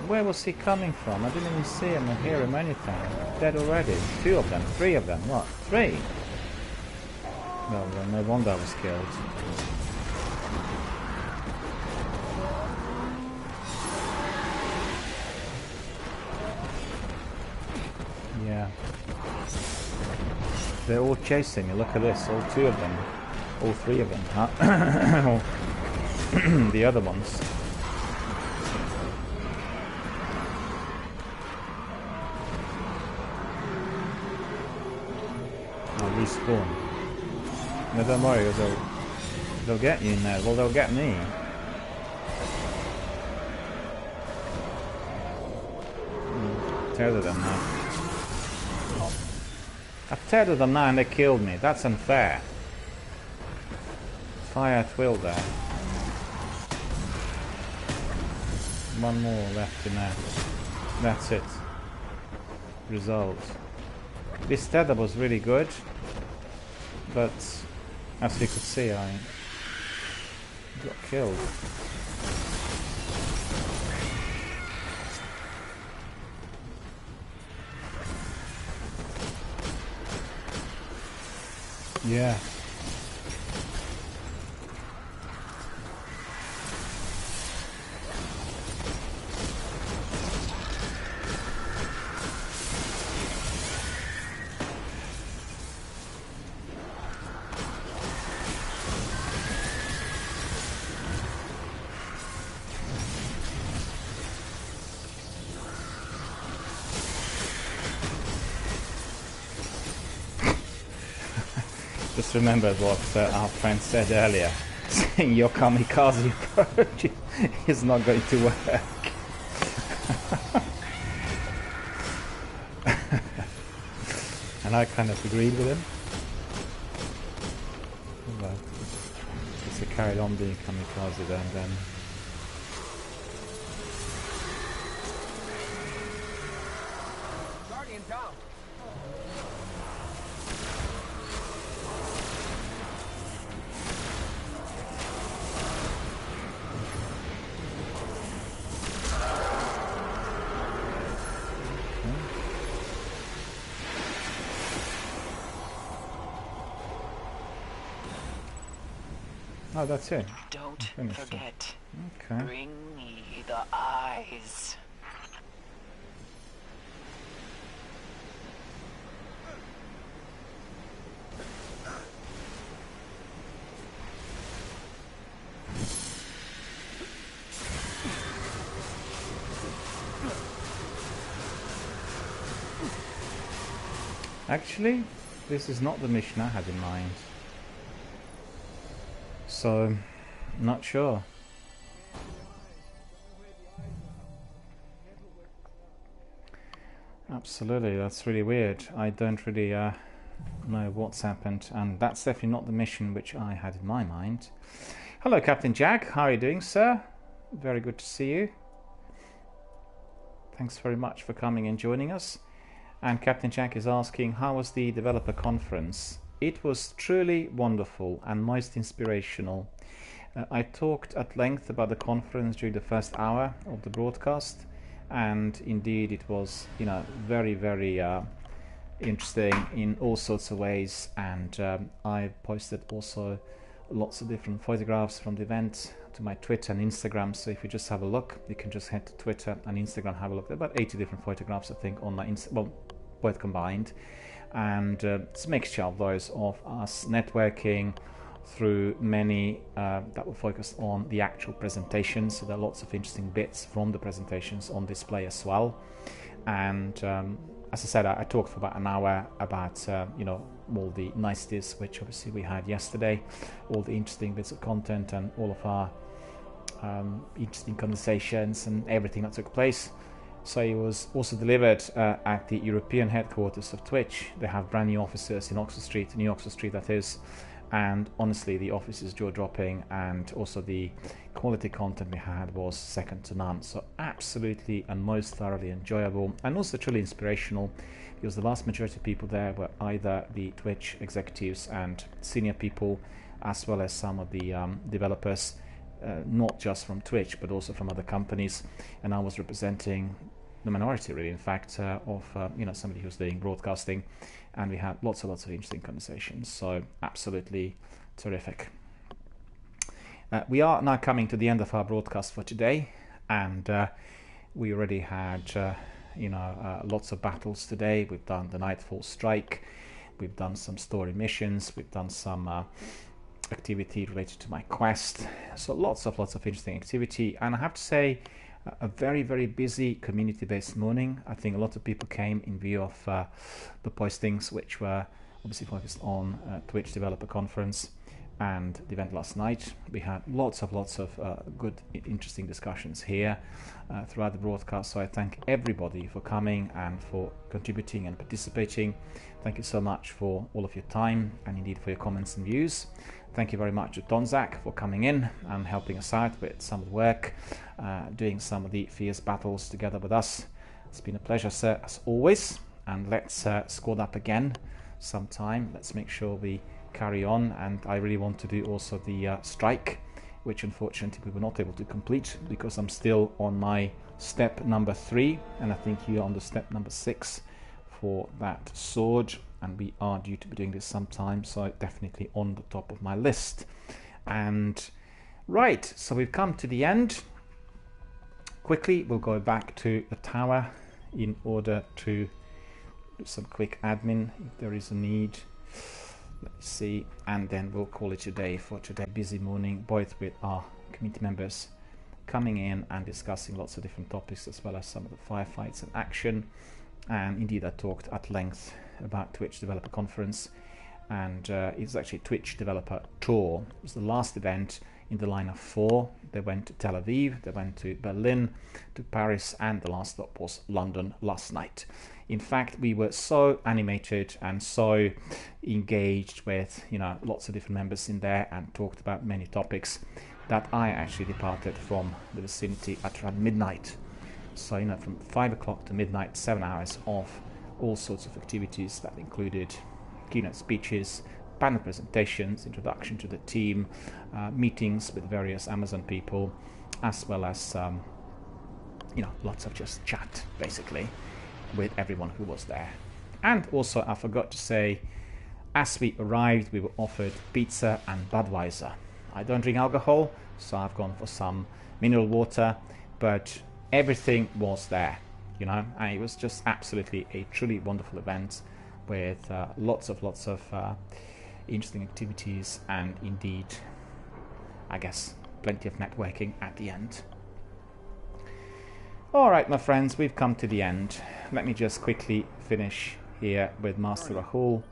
Speaker 1: Where was he coming from? I didn't even see him or hear him anything. Dead already. 2 of them, 3 of them. What? 3? Well, no wonder I was killed. Yeah. They're all chasing me. Look at this. All 2 of them. All 3 of them. Huh? The other ones. Respawn. No, don't worry, they'll get you now. Well, they'll get me. Tethered them now. I've tethered them now and they killed me. That's unfair. Fire at will there. 1 more left in there. That's it. Result. This tether was really good. But, as you could see, I got killed. Yeah. Just remembered what our friend said earlier, saying your kamikaze approach is not going to work. And I kind of agreed with him. Well, just carried on being kamikaze then.
Speaker 6: Guardian down.
Speaker 1: Oh, that's it.
Speaker 9: Don't
Speaker 1: Finished it.
Speaker 9: forget.
Speaker 1: Okay.
Speaker 9: Bring me the eyes.
Speaker 1: Actually, this is not the mission I had in mind. So, not sure. Absolutely, that's really weird. I don't really know what's happened, and that's definitely not the mission which I had in my mind. Hello, Captain Jack. How are you doing, sir? Very good to see you. Thanks very much for coming and joining us. And Captain Jack is asking, how was the developer conference? It was truly wonderful and most inspirational. I talked at length about the conference during the first hour of the broadcast, and indeed it was, very, very interesting in all sorts of ways. And I posted also lots of different photographs from the event to my Twitter and Instagram. So if you just have a look, you can just head to Twitter and Instagram, have a look. There are about 80 different photographs, I think, on my well, both combined, and it's a mixture of those of us networking through many that were focused on the actual presentations. So there are lots of interesting bits from the presentations on display as well. And as I said, I talked for about an hour about all the niceties which obviously we had yesterday, all the interesting bits of content, and all of our interesting conversations and everything that took place. So it was also delivered at the European headquarters of Twitch. They have brand new offices in Oxford Street, New Oxford Street that is, and honestly the office is jaw-dropping, and also the quality content we had was second to none. So absolutely and most thoroughly enjoyable, and also truly inspirational, because the vast majority of people there were either the Twitch executives and senior people, as well as some of the developers, not just from Twitch but also from other companies, and I was representing the minority, really, in fact, of somebody who's doing broadcasting, and we had lots of interesting conversations. So absolutely terrific. We are now coming to the end of our broadcast for today, and we already had lots of battles today. We've done the Nightfall Strike, we've done some story missions, we've done some activity related to my quest. So lots of interesting activity, and I have to say, a very, very busy community-based morning. I think a lot of people came in view of the postings, which were obviously focused on Twitch Developer Conference and the event last night. We had lots of good, interesting discussions here throughout the broadcast. So I thank everybody for coming and for contributing and participating. Thank you so much for all of your time, and indeed for your comments and views. Thank you very much to Donzak for coming in and helping us out with some of the work, doing some of the fierce battles together with us. It's been a pleasure, sir, as always, and let's squad up again sometime. Let's make sure we carry on, and I really want to do also the strike, which unfortunately we were not able to complete because I'm still on my step number 3, and I think you're on the step number 6 for that sword and we are due to be doing this sometime, so definitely on the top of my list. And right, so we've come to the end. Quickly, we'll go back to the tower in order to do some quick admin if there is a need. Let's see, and then we'll call it a day for today. Busy morning, both with our community members coming in and discussing lots of different topics, as well as some of the firefights and action. And indeed, I talked at length about Twitch Developer Conference, and it's actually Twitch Developer Tour. It was the last event in the line of 4. They went to Tel Aviv, they went to Berlin, to Paris, and the last stop was London last night. In fact, we were so animated and so engaged with, you know, lots of different members in there, and talked about many topics, that I actually departed from the vicinity at around midnight. So, you know, from 5 o'clock to midnight, 7 hours of all sorts of activities that included keynote speeches, panel presentations, introduction to the team, meetings with various Amazon people, as well as, you know, lots of just chat, basically, with everyone who was there. And also, I forgot to say, as we arrived, we were offered pizza and Budweiser. I don't drink alcohol, so I've gone for some mineral water, but everything was there, you know, and it was just absolutely a truly wonderful event with lots of interesting activities, and indeed, I guess, plenty of networking at the end. Alright, my friends, we've come to the end. Let me just quickly finish here with Master Rahul,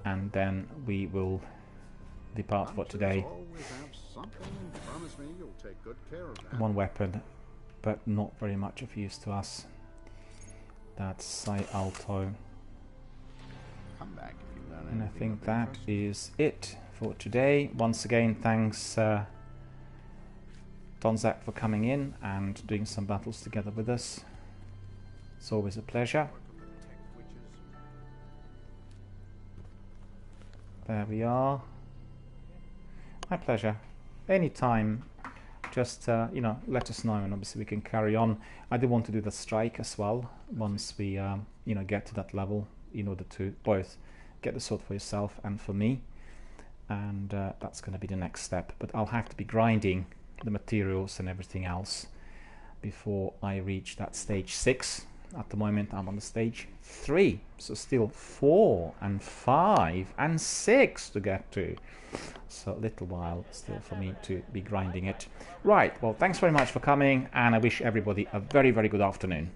Speaker 1: and then we will depart for today. One weapon, but not very much of use to us. That's Sai Alto. And I think that is it for today. Once again, thanks Donzak for coming in and doing some battles together with us. It's always a pleasure. There we are. My pleasure. Anytime, just you know, let us know, and obviously we can carry on. I do want to do the strike as well once we you know, get to that level, in order to both get the sword for yourself and for me, and that's going to be the next step. But I'll have to be grinding the materials and everything else before I reach that stage 6. At the moment I'm on the stage 3, so still 4 and 5 and 6 to get to, so a little while still for me to be grinding it. Right, well, thanks very much for coming, and I wish everybody a very, very good afternoon.